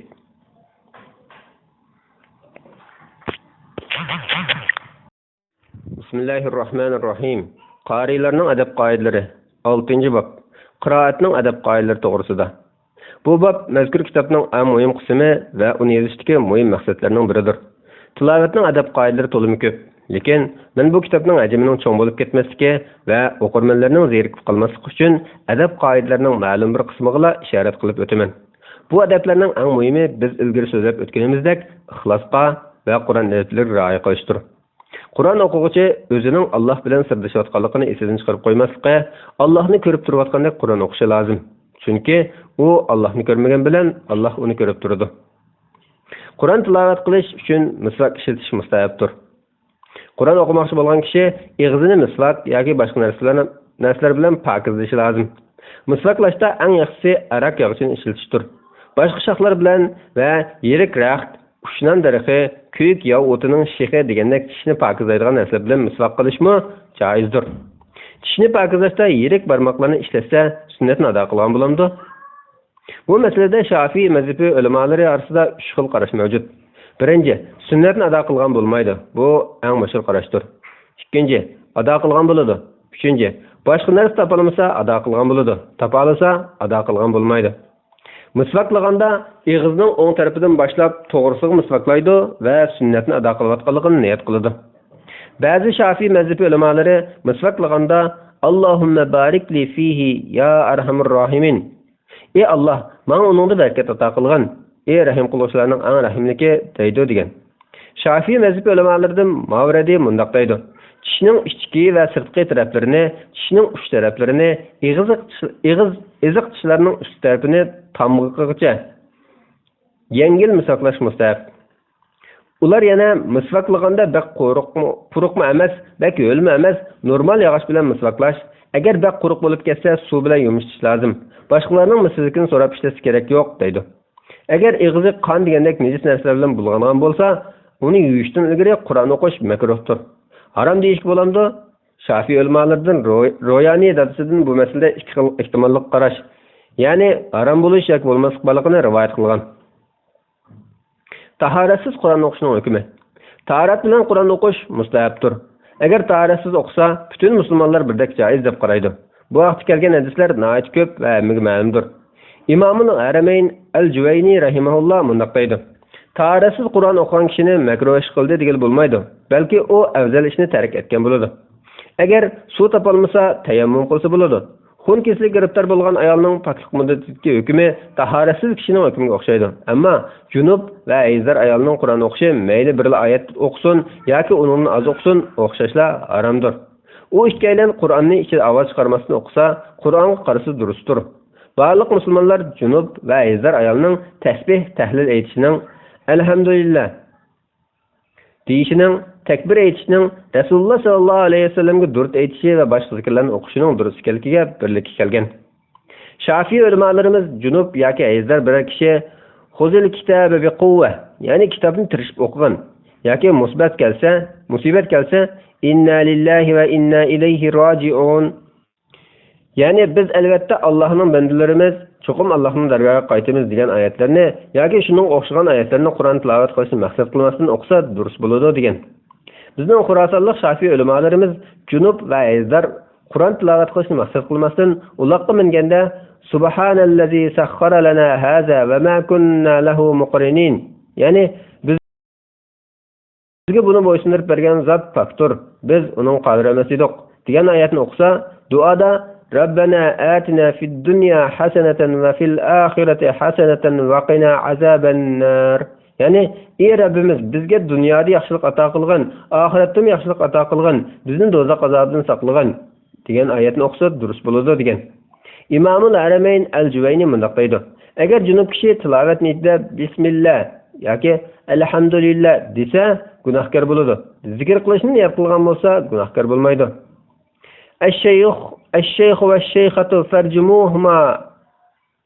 Bismillahirrohmanirrohim. Qarilarning adab qoidalari 6-bob. Qiroatning adab qoidalari to'g'risida. Bu bob mazkur kitobning eng muhim qismi va uni yozishdagi muhim maqsadlarning biridir. Tilovatning adab qoidalari to'limi ko'p. Lekin men bu kitobning hajmining cho'ng bo'lib ketmasligi va o'qirmanlarning zerikib qolmasligi uchun adab qoidalarining ma'lum bir qismiga ishorat qilib o'taman. Bu adablarning eng muhimi biz ilgari so'zlab o'tganimizdek ixlosga va Qur'on odatlariga rioya qilishdir. Qur'on o'quvchi o'zining Alloh bilan sirlashayotganligini esidan chiqarib qo'ymaslikka, Allohni ko'rib turayotgandek Qur'on o'qishi lozim. Chunki u Allohni ko'rmagan bilan Alloh uni ko'rib turadi. Qur'on tilovat qilish uchun misvak ishlatish mustahabdir. Qur'on o'qimoqchi bo'lgan kishi og'zini misvak yoki boshqa narsalar bilan pokizlashi lozim. Misvaklashda eng yaxshisi arak yog'ini ishlatishdir. Boshqa shoxlar bilan va yirik raxt, ushnan daraxti, kuyuk yog' o'tining shixi degandek tishni pokizlaydigan narsalar bilan misvak qilishmi joizdir. Tishni pokizlashda yirik barmoqlarni ishlatsa sunnatni ado qilgan bo'lamdi. Bu masalada Shafiy mazhabi ulamolari orasida 3 xil qarash mavjud. Birinchi, sunnatni ado qilgan bo'lmaydi. Bu eng mashhur qarashdir. Ikkinchi, ado qilgan bo'ladi. Uchinchi, boshqa narsa topolmasa ado qilgan bo'ladi. Topolsa ado qilgan bo'lmaydi. Misvaklaganda og'izning o'ng tarafidan boshlab to'g'risiga misvaklaydi va sunnatni ado qilayotganligini niyat qiladi. Ba'zi Shafiy mazhabi ulamolari misvaklaganda Allohumma barik li fihi ya arhamur rohimin. Ey Allah, menga uningda barakat ato qilgan. Ey rahim qiluvchilarning eng rahimligi deydi degan. Shafiy mazhabi ulamolaridan Mavridi mundaq deydi. Tishning ichki va sirtqi taraflarini, tishning uch taraflarini, eziq tishlarning ust tarafini tomg'iqgacha yengil misvaklash mustahab. Ular yana misvaklaganda baq quruqmi emas, baq yo'lmi emas, normal yog'och bilan misvaklash. Agar baq quruq bo'lib ketsa, suv bilan yumishtish lozim. Boshqalarning mislikini so'rab ishlash kerak yo'q deydi. Agar og'zi qon degandek nejis narsalar bilan bulg'angan bo'lsa, uni yuvishdan ilgari Qur'on o'qish makruhdir. Haram deyishga bo'lamdi. Shafiy ulamolaridan Royani dadasidan bu masalada ikki xil ehtimollik qarash, ya'ni haram bo'lish yoki bo'lmasligini rivoyat qilgan. Tahoratsiz Qur'on o'qishning hukmi. Tahorat bilan Qur'on o'qish mustahabdir. Agar tahoratsiz o'qisa, butun musulmonlar birdek joiz deb qaraydi. Bu vaqtda kelgan hadislar nihoyat ko'p va ma'lumdir. Imomul Haramayn al-Juvayni rahimahulloh mundaq deydi. Tahoratsiz Qur'on o'qigan kishini makruh ish qildi degan bo'lmaydi, balki u afzal ishni tark etgan bo'ladi. Agar suv topolmasa, tayammum qilsa bo'ladi. Xun keslik giribtor bo'lgan ayolning poklik muddatidagi hukmi tahoratsiz kishining hukmiga o'xshaydi. Ammo junub va aydar ayolning Qur'on o'qishi mayli bir oyat o'qisin yoki uningni oz o'qisin, o'xshashlar haromdir. U ikkalan Qur'onni ichida ovoz chiqarmasdan o'qisa, Qur'onga qarshi durustdir. Barliq musulmonlar junub va aydar ayolning tasbih tahlil aytishining Elhamdülillah deyishining, takbir aytishining, Rasululloh sallallohu alayhi vasallamga durud aytishi va boshqa zikrlarni o'qishining durust ekanligiga birlik kelgan. Shafiy ulamolarimiz junub yoki ajdar bir kishi xuzil kitobi bi quvva, ya'ni kitobni tirishib o'qigan yoki musibat kelsa, inna lillahi va inna ilayhi roji'un. Ya'ni biz albatta Allohning bandalarimiz, cho'qim Allohning dargohiga qaytamiz degan oyatlarni yoki shuning o'xshagan oyatlarni Qur'on tilovat qilishni maqsad qilmasdan o'qisa durust bo'ladi degan. Bizning Xurosonlik Shafiy ulamolarimiz junub va ajdar Qur'on tilovat qilishni maqsad qilmasdan uloqqa minganda subhanallazi sakhkhara lana haza va ma kunna lahu muqrinin. Ya'ni bizga buni bo'ysundirib bergan zot pokdir, biz uning qadri emas edik degan oyatni o'qisa, duoda Rabbana atina fid dunya hasanatan va fil akhirati hasanatan va qina azabannar. Ya'ni ey Rabbimiz bizga dunyoda yaxshilik ato qilgan, oxiratda ham yaxshilik ato qilgan, bizni do'zax azobidan saqlagan degan oyatni o'qisa durust bo'ladi degan. Imomul Haramayn al-Juvayni mundaq deydi. Agar junub kishi tilovat niyatida bismillah yoki alhamdulillah desa gunohkor bo'ladi. Zikr qilishni niyat qilgan bo'lsa gunohkor bo'lmaydi. Ash-shaykh va ash-shaykhatu farjumuhuma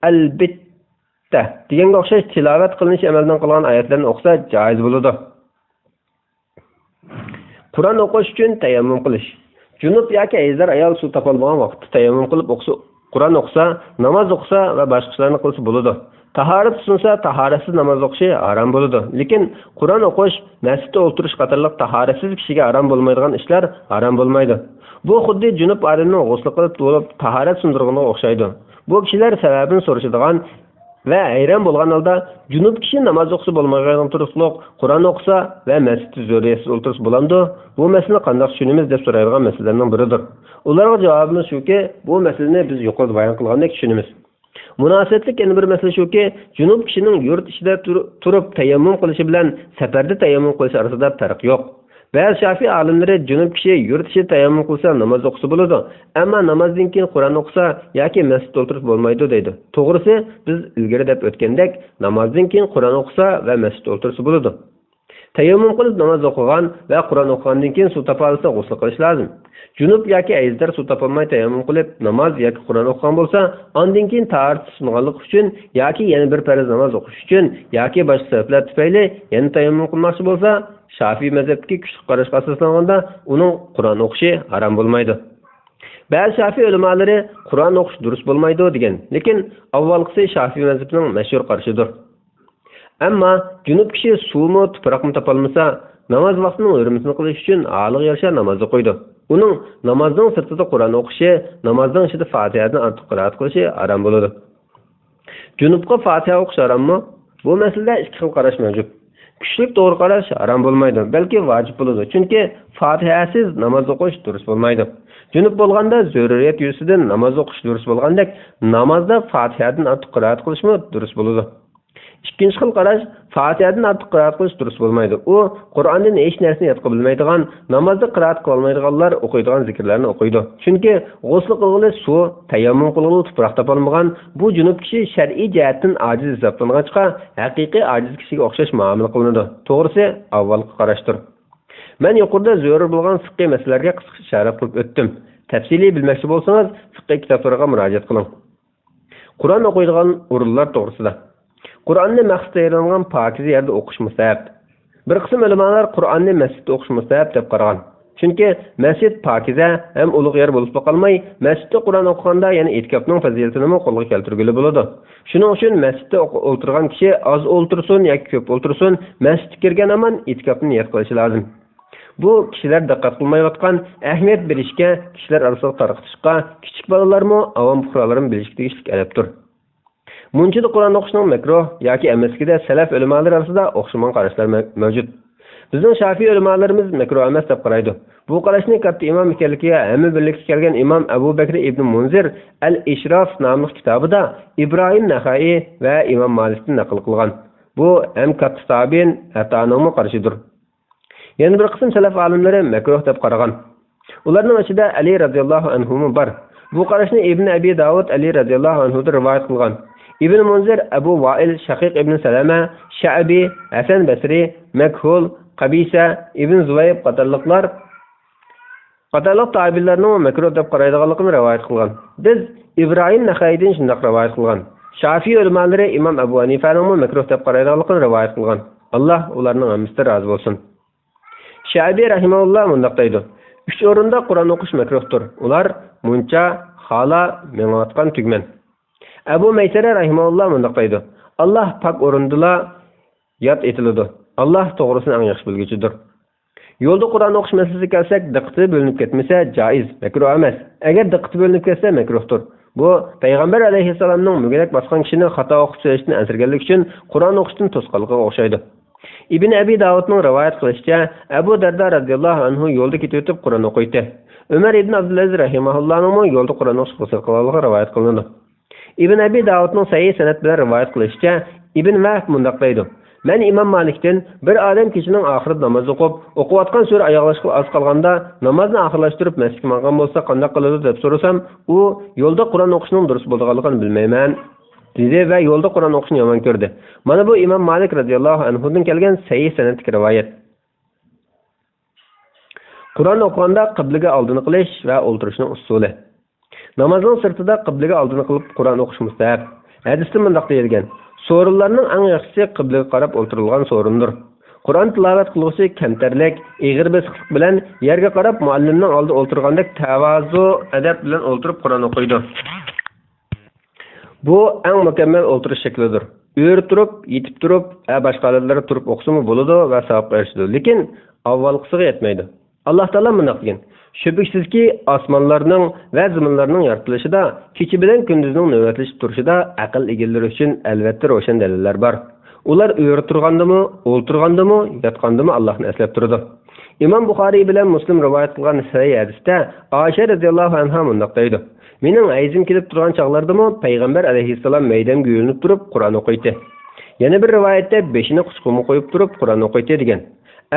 albitta deganga o'xshash tilovat qilinish amaldan qilgan oyatlarni o'qisa joiz bo'ladi. Qur'on o'qish uchun tayammum qilish. Junub yoki ajdar ayol suv topolmagan vaqtda tayammum qilib o'qisa, Qur'on o'qisa, namoz o'qisa va boshqa ishlarni qilsa bo'ladi. Tahorat sunsa, tahoratsiz namoz o'qishi harom bo'ladi. Lekin Qur'on o'qish, masjidda o'tirish qatorliq tahoratsiz kishiga harom bo'lmaydigan ishlar harom bo'lmaydi. Bu xuddi junub odamning g'usl qilib to'lib tahorat sundirganiga o'xshaydi. Bu kishilar sababini so'rashadigan va hayron bo'lgan holda junub kishi namoz o'qisa bo'lmagan turishliq, Qur'on o'qisa va masjidda zo'riyasiz o'tirish bo'lamdi. Bu masalani qanday tushunamiz deb so'raydigan masalalarning biridir. Ularga javobimiz shuki, bu masalani biz yuqorida bayon qilgandek tushunamiz. Munosabatlik yana bir masala shuki, junub kishining yurt ichida turib tayammum qilishi bilan safarda tayammum qilish orasida farq yo'q. Ba'zi Shafiy olimlari junub kishi yurt ichida tayammum qilsa namoz o'qisa bo'ladi, ammo namozdan keyin Qur'on o'qisa yoki masjidda o'tirib bo'lmaydi deydi. To'g'risi, biz ilgari deb o'tgandek, namozdan keyin Qur'on o'qisa va masjidda o'tirsa bo'ladi. Tayammum qilib namoz o'qigan va Qur'on o'qigandan keyin suv topa olsa g'usl qilish lozim. Junub yoki ajdar suv topolmay tayammum qilib namoz yoki Qur'on o'qigan bo'lsa, ondan keyin tahorat sunganlik uchun yoki yana bir farz namoz o'qish uchun yoki boshqa sabablar tufayli yana tayammum qilmoqchi bo'lsa, Shafiy mazhabidagi kuchli qarashga asoslanganda uning Qur'on o'qishi harom bo'lmaydi. Ba'zi Shafiy ulamolari Qur'on o'qish durust bo'lmaydi degan, lekin avvalgisi Shafiy mazhabining mashhur qarashidir. Ammo junub kishi suvmi, tuproqmi topolmasa, namoz vaqtining hurmatini qilish uchun holiga yarasha namoz o'qiydi. Uning namozning sirtida Qur'on o'qishi, namozning ichida Fatihani ortiq qiraat qilishi harom bo'ladi. Junubga Fatiha o'qish harommi? Bu masalada ikki xil qarash mavjud. Kuchli to'g'ri qarash harom bo'lmaydi, balki vojib bo'ladi. Chunki Fatihasiz namoz o'qish durust bo'lmaydi. Junub bo'lganda zaruriyat yuzidan namoz o'qish durust bo'lgandek, namozda Fatihadan ortiq qiraat qilishmi durust bo'ladi. İkinci xil qarash, Fatihadan ortiq qiraat qilish durust bo'lmaydi. U Qur'ondan hech narsani yodqa bilmaydigan, namozda qiraat qila olmaydiganlar o'qiydigan zikrlarni o'qiydi. Chunki g'usl qilg'ili suv, tayammum qilg'ili tuproq topolmagan bu junub kishi shar'iy jihatdan ojiz hisoblangancha, haqiqiy ojiz kishiga o'xshash muomala qilinadi. To'g'risi, avvalgi qarashdir. Men yuqorida zarur bo'lgan fiqh masalalarga qisqa ishorat qilib o'tdim. Tafsiliy bilmoqchi bo'lsangiz, fiqh kitoblariga murojaat qiling. Qur'on o'qiydigan o'rinlar to'g'risida Qur'onni maqsad aylangan pokiz yerda o'qish mustahab. Bir qism ulamolar Qur'onni masjidda o'qish mustahab deb qaragan. Chunki masjid pokiza ham ulug' yer bo'lib qolmay, masjidda Qur'on o'qiganda yana e'tikofning fazilatini qo'lga keltirgili bo'ladi. Shuning uchun masjidda o'tirgan kishi oz o'ltirsin yoki ko'p o'ltirsin, masjidga kirgan aman e'tikofni niyat qilishi lozim. Bu kishilar diqqat qilmayotgan, ahamiyat berishga, kishilar orasida tarqatishga, kichik bolalarmi, avom fuqarolarni bilishga tegishli adabdir. Munchida Qur'on o'qishning makruh yoki emasligida salaf ulamolari orasida o'xshagan qarashlar mavjud. Bizning Shafiy ulamolarimiz makruh emas deb qaraydi. Bu qarashni katta imom ekanligiga hamma birlikda kelgan imom Abu Bakr ibn Munzir Al-Ishraf nomli kitobida Ibrohim Naxai va imom Malikdan naql qilgan. Bu ham katta tabiin ata'ningmi qarashidir. Yana bir qism salaf olimlari makruh deb qaragan. Ularning ichida Ali radhiyallohu anhu bor. Bu qarashni Ibn Abi Davud Ali radhiyallohu anhu rivoyat qilgan. İbn Munzir, Abu Vail, Shaqiq ibn Salama, Sha'bi, Hasan Basri, Makhul, Qabisa, Ibn Zubayb qatorliqlar tabiinlarning makruh deb qaraydiganligini rivoyat qilgan. Biz Ibrohim Naxaydan shunday rivoyat qilgan. Shafiy ulamolari Imom Abu Hanifaning makruh deb qaraydiganligini rivoyat qilgan. Alloh ularning hammasidan rozi bo'lsin. Sha'bi rahimahulloh mundaq deydi: 3 o'rinda Qur'on o'qish makruhdir. Ular muncha, xala, mengatgan tugman. Abu Maysara rahimahulloh mundaq deydi: Allah pak o'rindala yod etiladi. Allah to'g'risini eng yaxshi bilguchidir. Yo'lda Qur'on o'qish masalasiga kelsak, diqqati bo'linib ketmasa joiz, makruh emas. Agar diqqati bo'linib ketsa makruhdir. Bu payg'ambar alayhissalomning mugelak bosgan kishini xato o'qib söylashdan ansirganlik uchun Qur'on o'qishdan to'sqanlikqa o'xshaydi. Ibn Abi Davudning rivoyat qilishicha, Abu Darda radhiyallohu anhu yo'lda ketib o'tib Qur'on o'qiydi. Umar ibn Abdulaziz rahimahullohning yo'lda Qur'on o'qish qilganligi rivoyat qilindi. Ibn Abi Davudning sahih sanad bilan rivoyat qilishicha, Ibn Vahb mundaq deydi: Men Imom Malikdan bir odam kechining oxirida namoz o'qiyotgan sura oyoqlashga oz qolganda namozni oxirlashtirib masjidga borgan bo'lsa qanday qiladi deb so'rasam, u yo'lda Qur'on o'qishning durust bo'lganligini bilmayman dedi va yo'lda Qur'on o'qishni yomon ko'rdi. Mana bu Imom Malik radhiyallohu anhudan kelgan sahih sanadli rivoyat. Qur'on o'qiganda qiblaga oldini qilish va o'ltirishning usuli. Namozning sirtida qiblaga oldini qilib Qur'on o'qish mustahab. Hadisda mundaq deyilgan: So'rinlarning eng yaxshisi qiblaga qarab o'ltirilgan so'rindir. Qur'on tilovat qiluvchi kamtarlik, ig'ir besiqlik bilan yerga qarab muallimning oldida o'ltirgandek tavazu adab bilan o'ltirib Qur'on o'qiydi. Bu eng mukammal o'ltirish shaklidir. O'rib turib, yetib turib, boshqa holatlarda turib o'qsimi bo'ladi va savobga erishadi. Lekin avvalgisiga yetmaydi. Alloh taolo buni qilgan. Shubhasizki, osmonlarning va zaminlarning yaratilishida, kecha bilan kunduzning navbatlashib turishida aql egalari uchun albatta ro'shan dalillar bor. Ular o'rib turgandimi, o'ltirgandimi, yotgandimi Allohni eslab turadi. İmam Buxoriy bilan Muslim rivoyat qilgan sahih hadisda Oysha radhiyallohu anha mundaq deydi: "Mening ayzim kelib turgan chaqlardimi payg'ambar alayhissalom maydamga yo'linib turib Qur'on o'qiydi. Yana bir rivoyatda beshini quchqimga qo'yib turib Qur'on o'qiydi" degan.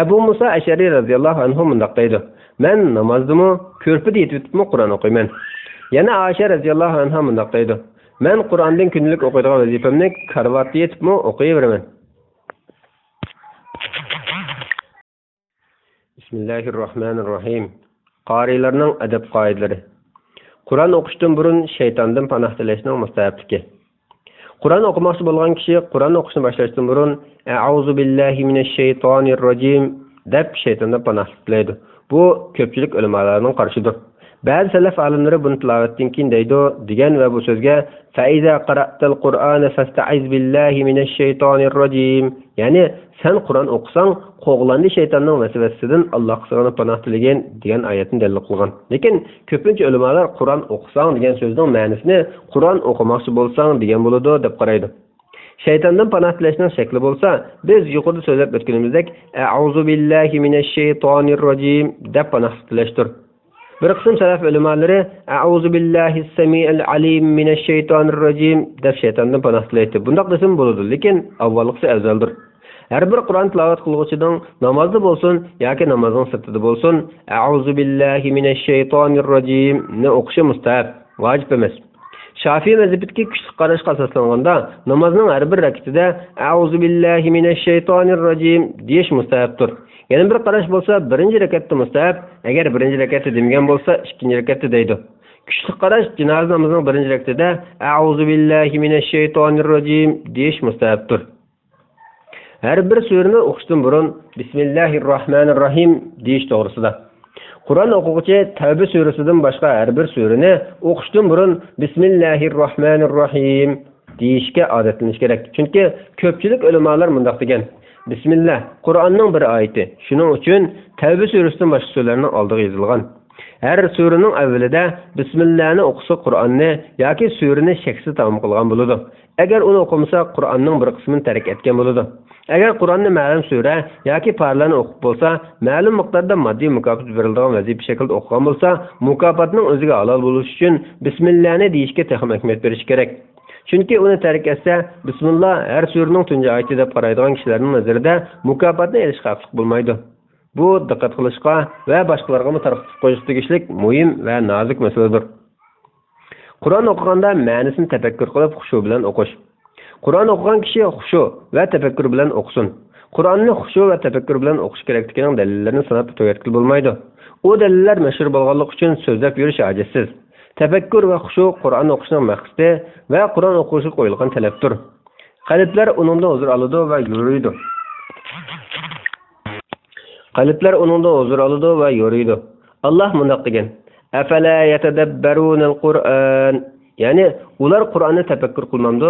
Abu Musa Ashari radhiyallohu anhu mundaq deydi: "Men namozdimi ko'rpida yetibmi Qur'on o'qiyman." Yana Oysha radhiyallohu anha mundaq deydi: "Men Qur'ondan kunlik o'qiydigan vazifamni karvatda yetibmi o'qiyveraman." Bismillahirrahmanirrahim. Qarilarning adab qoidalari. Qur'on o'qishdan burun shaytondan panoh tilashning mustahabligi. Qur'on o'qimoqchi bo'lgan kishi Qur'on o'qishni boshlashdan burun "A'udzu billahi minash shaytonir rojim" deb shaytondan panoh tilaydi. Bu ko'pchilik ulamolarning qarishidir. Ba'zi salaf olimlari buni tilovatdan keyin deydi degan va bu so'zga "Fa'iza qara'tal Qur'ana fasta'iz billahi minash shaytonir rojim", ya'ni sen Qur'on o'qisang, qo'g'landi shaytonning vasvasasidan Allohga sig'inib panoh tilagan degan oyatni dalil qilgan. Lekin ko'pincha ulamolar Qur'on o'qisang degan so'zning ma'nosini Qur'on o'qimoqchi bo'lsang degan bo'ladi deb qaraydi. Shaytondan panoh tilashning shakli bo'lsa, biz yuqorida so'zlab o'tganimizdek "A'udzu billahi minash shaytonir rojim" deb panoh tilashdir. Bir qism salaf ulamolari "A'udzu billahi's samii'il alim minash shaytonir rojim" deb shaytondan panoh tilaydi. Bundaq desam bo'ladi, lekin avvalgisi afzaldir. Har bir Qur'on tilovat qiluvchining namozda bo'lsin yoki namozning sirtida bo'lsin, "A'udzu billahi minash shaytonir rojim" ni o'qishi mustahab, vojib emas. Shafiy mazhabidagi kuchli qarashga asoslanganda namozning har bir rakatida "A'udzu billahi minash shaytonir rojim" deyish mustahabdir. Yana bir qarash bo'lsa, birinchi rakatda mustahab, agar birinchi rakatda demagan bo'lsa, ikkinchi rakatda deydi. Kuchli qarash janoza namozining birinchi rakatida "A'udzu billahi minash shaytonir rojim" deyish mustahabdir. Her bir surani o'qishdan burun Bismillahirrahmanirrahim deyish to'g'risida. Qur'on o'quvchi Tavba surasidan boshqa har bir surani o'qishdan burun Bismillahirrahmanirrahim deyishga odatlanish kerak. Chunki ko'pchilik ulamolar mundaq degan: Bismillah Qur'onning bir oyati. Shuning uchun Tavba surasidan boshqa surlarning oldiga yozilgan. Her suraning avvalida Bismillahni o'qisa Qur'onni yoki surani shaksiz tamom qilgan bo'ladi. Agar uni o'qimasa Qur'onning bir qismini tark etgan bo'ladi. Agar Qur'onni ma'lum sura yoki parlarni o'qib bo'lsa, ma'lum miqdorda moddiy mukofot beriladigan vazifa shaklda o'qigan bo'lsa, mukofotning o'ziga halol bo'lishi uchun Bismillahni deyishga texim ahamiyat berish kerak. Chunki uni tark etsa, Bismillah har suraning tunji oyati deb qaraydigan kishilarning nazarida mukofotni olish xavfli bo'lmaydi. Bu diqqat qilishga va boshqalarga targ'ib qo'yish tegishlik muhim va nozik masaladir. Qur'on o'qiganda ma'nosini tafakkur qilib, xushu bilan o'qish. Qur'on o'qigan kishi xushu va tafakkur bilan o'qisin. Qur'onni xushu va tafakkur bilan o'qish kerakligining dalillarini sanab tugatib bo'lmaydi. U dalillar mashhur bo'lganligi uchun so'zlab yurish ojizsiz. Tafakkur va xushu Qur'on o'qishning maqsadi va Qur'on o'qishga qo'yilgan talabdir. Qalblar uningda huzur oladi va yuriydi. Qalblar uningda huzur oladi va yuriydi. Alloh mundaq degan: "Afala yatadabbarunal Qur'an", ya'ni ular Qur'onni tafakkur qilmamdi?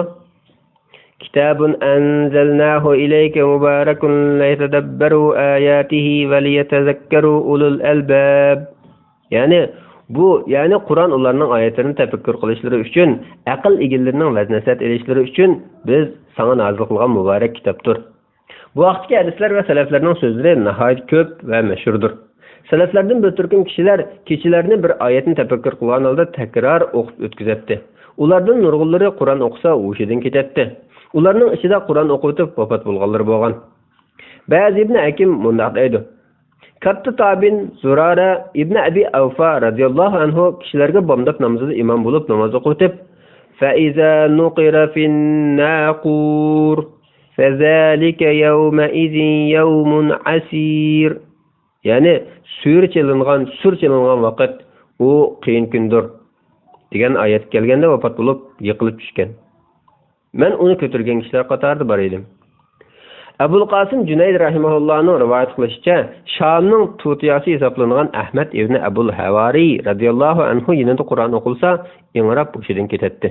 Kitabun anzalnahu ilayka mubarakun liyatadabbaru ayatihi va liyatazakkaru ulul albab. Ya'ni Qur'on ularning oyatlarini tafakkur qilishlari uchun, aql egillarining vaznasat elishlari uchun biz sana nozil qilgan muborak kitobdir. Bu vaqtdagi hadislar va salaflarning so'zlari nihoyat ko'p va mashhurdir. Salaflardan bir turkum kishilar kechilarni bir oyatni tafakkur qilgan holda takror o'qib o'tkazatdi. Ulardan nurg'unlari Qur'on o'qisa, o'shidan ketadi. Ularning ichida Qur'on o'qitib vafot bo'lganlar bo'lgan. Ba'zi ibn Hakim mundaq deydi: Katta tabin Zurara ibn Abi Awfa radhiyallohu anhu kishilarga bomdod namozida imom bo'lib namoz o'qitib, "Fa iza nuqira fin naqur fazalika yawma idin yawmun asir", ya'ni sur chelingan vaqt u qiyin kundir degan oyat kelganda vafot bo'lib yiqilib tushgan. Men uni ko'targan kishilar qatorida bor edim. Abul Qasim Junayd rahimahullohning rivoyat qilishicha, Shomning tutiyasi hisoblangan Ahmad ibn Abul Havari radhiyallohu anhu yanında Qur'on o'qilsa, ingrab o'shidan ketadi.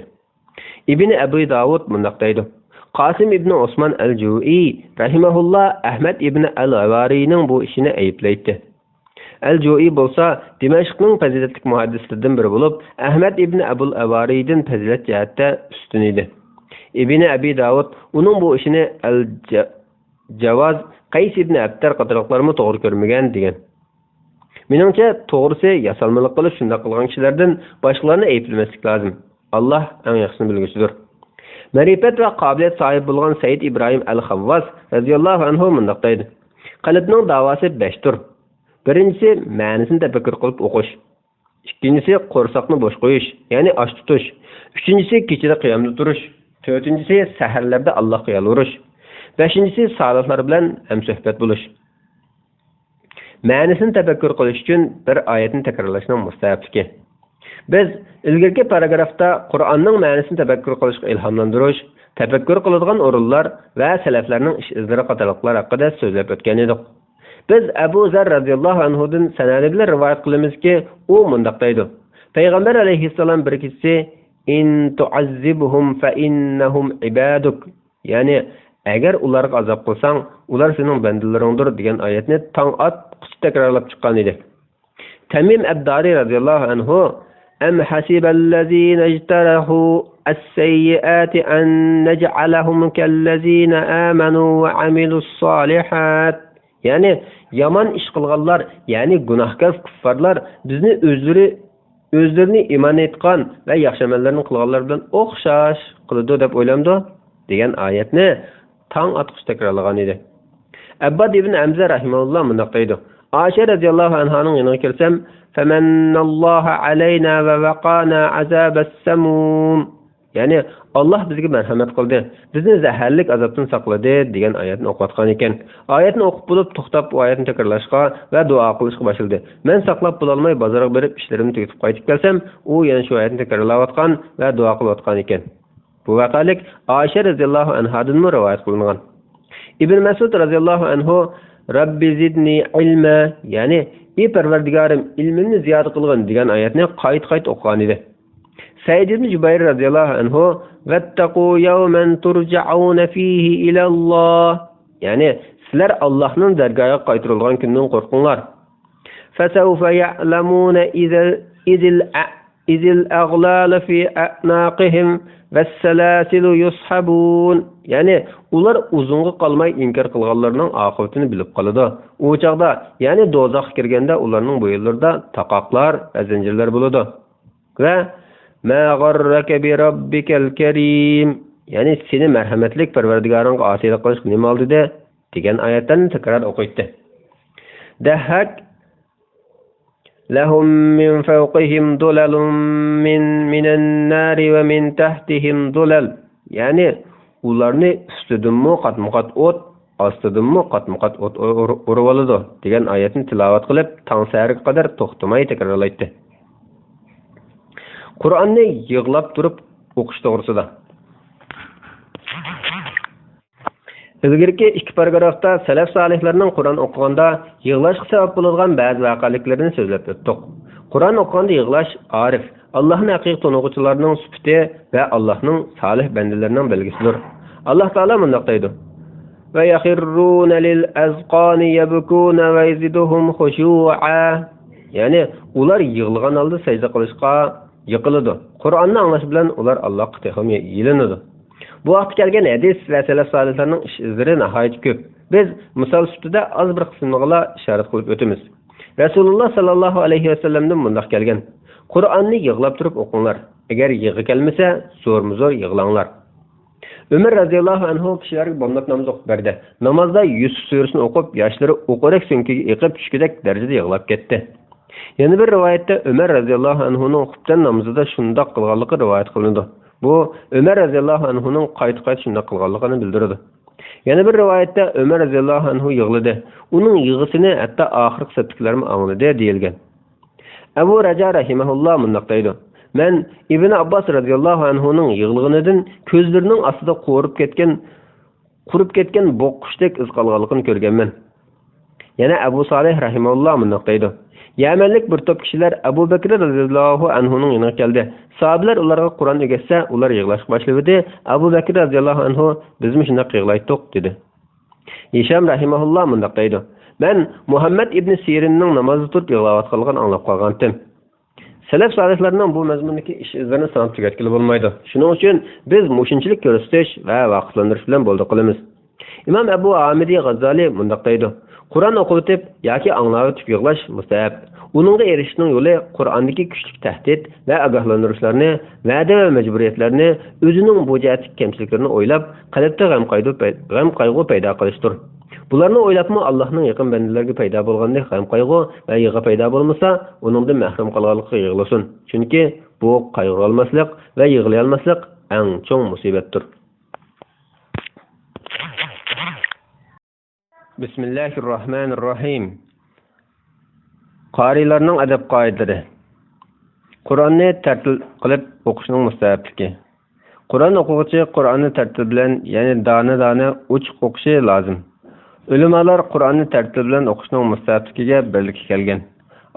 Ibn Abi Davud mundaq deydi: Qasim ibn Osman al-Ju'i rahimahulloh Ahmad ibn al-Havarining bu ishini ayiblaydi. Al-Ju'i bo'lsa, Dimashqning fazilatli muhaddislardan biri bo'lib, Ahmad ibn Abul Havaridan fazilat jihatda ustun edi. Ibn Abi Davud uning bu ishini al-Jawaz Qays ibn Abtar qatorliqlarni to'g'ri ko'rmagan degan. Meningcha, to'g'risi, yasalmalik qilib shunday qilgan kishilardan boshqalarni ayblamaslik lozim. Alloh eng yaxshisini bilguchidir. Ma'rifat va qobiliyat sohibi bo'lgan Said Ibrohim al-Xavvos radhiyallohu anhu mundaq deydi. Qalbning davosi 5 tur. Birinchisi ma'nisini tafakkur qilib o'qish. Ikkinchisi qo'rsoqni bo'sh qo'yish, ya'ni och tutish. Uchinchisi kechada qiyomda turish. To'rtinchisi saharlarda Allohga yalvorish. Beshinchisi salihlar bilan hamsuhbat bo'lish. Ma'nisini tafakkur qilish uchun bir oyatni takrorlashning mustahabligi. Biz ilgirki paragrafda Qur'onning ma'nisini tafakkur qilishga ilhomlantirish, tafakkur qiladigan o'rinlar va salaflarning ish izlari qatorliqlar haqida so'zlab o'tgan edik. Biz Abu Zar radhiyallohu anhudan sanadi bilan rivoyat qilamizki, u mundaq deydi. Payg'ambar alayhissalom bir kisi in tu'azzibhum fa innahum ibaduk. Ya'ni agar ularga azob qilsang, ular sening bandalaringdir degan oyatni tong atqich takrorlab chiqqan edi. Tamim ad-Dari radhiyallohu anhu am hasiballazina ijtarahu as-sayyi'ati an naj'alahum kallazina amanu wa amilus solihat. Ya'ni yomon ish qilganlar, ya'ni gunohkor kuffarlar bizni o'zlarini iymon etgan va yaxshi amallarni qilganlar bilan o'xshash qiladi deb o'ylamdi degan oyatni tong atqich takrorlagan edi. Abbad ibn Amza rahimahulloh mundaq deydi. Aisha radhiyallohu anhaning yoniga kirsam, "Famanallohu alayna va waqana azabas-samum." Ya'ni Alloh bizga marhamat qildi, bizni zaharlik azobdan saqladi degan oyatni o'qiyotgan ekan. Oyatni o'qib bo'lib to'xtab oyatni takrorlashga va duo qilishga boshladi. Men saqlab bo'la olmay bozorga berib ishlarimni tugatib qaytib kelsam, u yana shu oyatni takrorlayotgan va duo qilayotgan ekan. Bu vaqalik Aisha radhiyallohu anhadan rivoyat qilingan. Ibn Mas'ud radhiyallohu anhu Rabbi zidni ilma, ya'ni ey Parvardigorim ilmimni ziyoda qilgin degan oyatni qayt o'qigan edi. Said ibn Jubayr radhiyallohu anhu vattaqu yawman turja'una fihi ila Allah, ya'ni sizlar Allohning dargohiga qaytarilgan kundan qo'rqinglar. Fasawfa ya'lamuna idil aghlal fi a'naqihim was-salasilu yushabun. Ya'ni ular uzunga qolmay inkor qilganlarning oqibatini bilib qoladi. U chaqda, ya'ni dozoqqa kirganda ularning bo'yinlarida taqoqlar va zanjirlar bo'ladi. Va ma gharraka bi robbikal karim, ya'ni seni marhamatlik Parvardigoringga osiylik qilish nima oldi degan oyatlarni takror o'qiydi. Dahak lahum min fawqihim dulalun minan nari va min tahtihim dulal. Ya'ni ularni ustidanmi qatmuqat o't, ostidanmi qatmuqat o't urib oladi degan oyatni tilovat qilib, tong sahariga qadar to'xtamay takrorlaydi. Qur'onni yig'lab turib o'qish to'g'risida. Ilgirki ikki paragrafda salaf solihlarning Qur'on o'qiganda yig'lashga sabab bo'ladigan ba'zi voqeliklarni so'zlab o'tdik. Qur'on o'qiganda yig'lash arif, Allohning haqiqiy tanuvchilarning sifati va Allohning solih bandalarining belgisidir. Alloh taolo mundaq deydi: "Va yaxirruna lil azqani yabkuna va yaziduhum khushu'a." Ya'ni ular yig'ilgan holda sajda qilishga yiqiladi. Qur'onni anglash bilan ular Allohga tehim yilinadi. Bu vaqtga kelgan hadis va salaf solihlarning ish izlari nihoyat ko'p. Biz misol sifatida az bir qismini ishorat qilib o'tamiz. Rasululloh sallallohu alayhi vasallamdan mundaq kelgan: Qur'onni yig'lab turib o'qinglar. Agar yig'i kelmasa, zo'r-zo'r yig'langlar. Umar radhiyallohu anhu kishilarga bomdod namoz o'qib berdi. Namozda Yusuf surasini o'qib, yoshlari o'qirak so'nkiga yiqib tushgidek darajada yig'lab ketdi. Yana bir rivoyatda Umar radhiyallohu anhuning xuftan namozida shundoq qilganligi rivoyat qilindi. Bu Umar radhiyallohu anhuning qayta-qayta shundoq qilganligini bildiradi. Yana bir rivoyatda Umar radhiyallohu anhu yig'ladi. Uning yig'isini hatto oxirgi saptiklarni angladi deyilgan. Abu Raja rahimahulloh mundaq deydi: "Men Ibn Abbos radhiyallohu anhuning yig'lig'idan ko'zlarining ostida qurib ketgan bo'qqushdek iz qolganligini ko'rganman." Yana Abu Salih rahimahulloh mundaq deydi: Yamanlik bir top kishilar Abu Bakr radhiyallohu anhuning yoniga keldi. Sahobalar ularga Qur'on o'rgatsa, ular yig'lashga boshladi. Abu Bakr radhiyallohu anhu bizmi shunday yig'laydik dedi. Hisham rahimahulloh mundaq deydi: "Men Muhammad ibn Sirinning namozda turib yig'layotganligini anglab qolgandim." Salaf solihlarning bu mazmundagi ish izlarini sanab tugatgili bo'lmaydi. Shuning uchun biz mushunchilik ko'rsatish va vaqtlantirish bilan bo'ldi qilamiz. Imom Abu Amidi G'azzali mundaq deydi: Qur'on o'qib yoki anglab yig'lash mustahab. Uningga erishishning yo'li Qur'ondagi kuchli tahdid va ogohlantirishlarni, va'da va majburiyatlarni, o'zining bu jihatdagi kamchiliklarini o'ylab, qalbda g'am qayg'u paydo qilishdir. Bularni o'ylabmi Allohning yaqin bandalarga paydo bo'lgandek g'am qayg'u va yig'i paydo bo'lmasa, uningdan mahrum qolganlikqa yig'lasin. Chunki bu qayg'u olmaslik va yig'lay olmaslik eng cho'ng musibatdir. Bismillahirrohmanirrohim. Qarilarning adab qoidalari. Qur'onni tartil qilib o'qishning mustahabligi. Qur'on o'quvchi Qur'onni tartil bilan, ya'ni dona-dona ochiq o'qishi lozim. Ulamolar Qur'onni tartil bilan o'qishning mustahabligiga birlikka kelgan.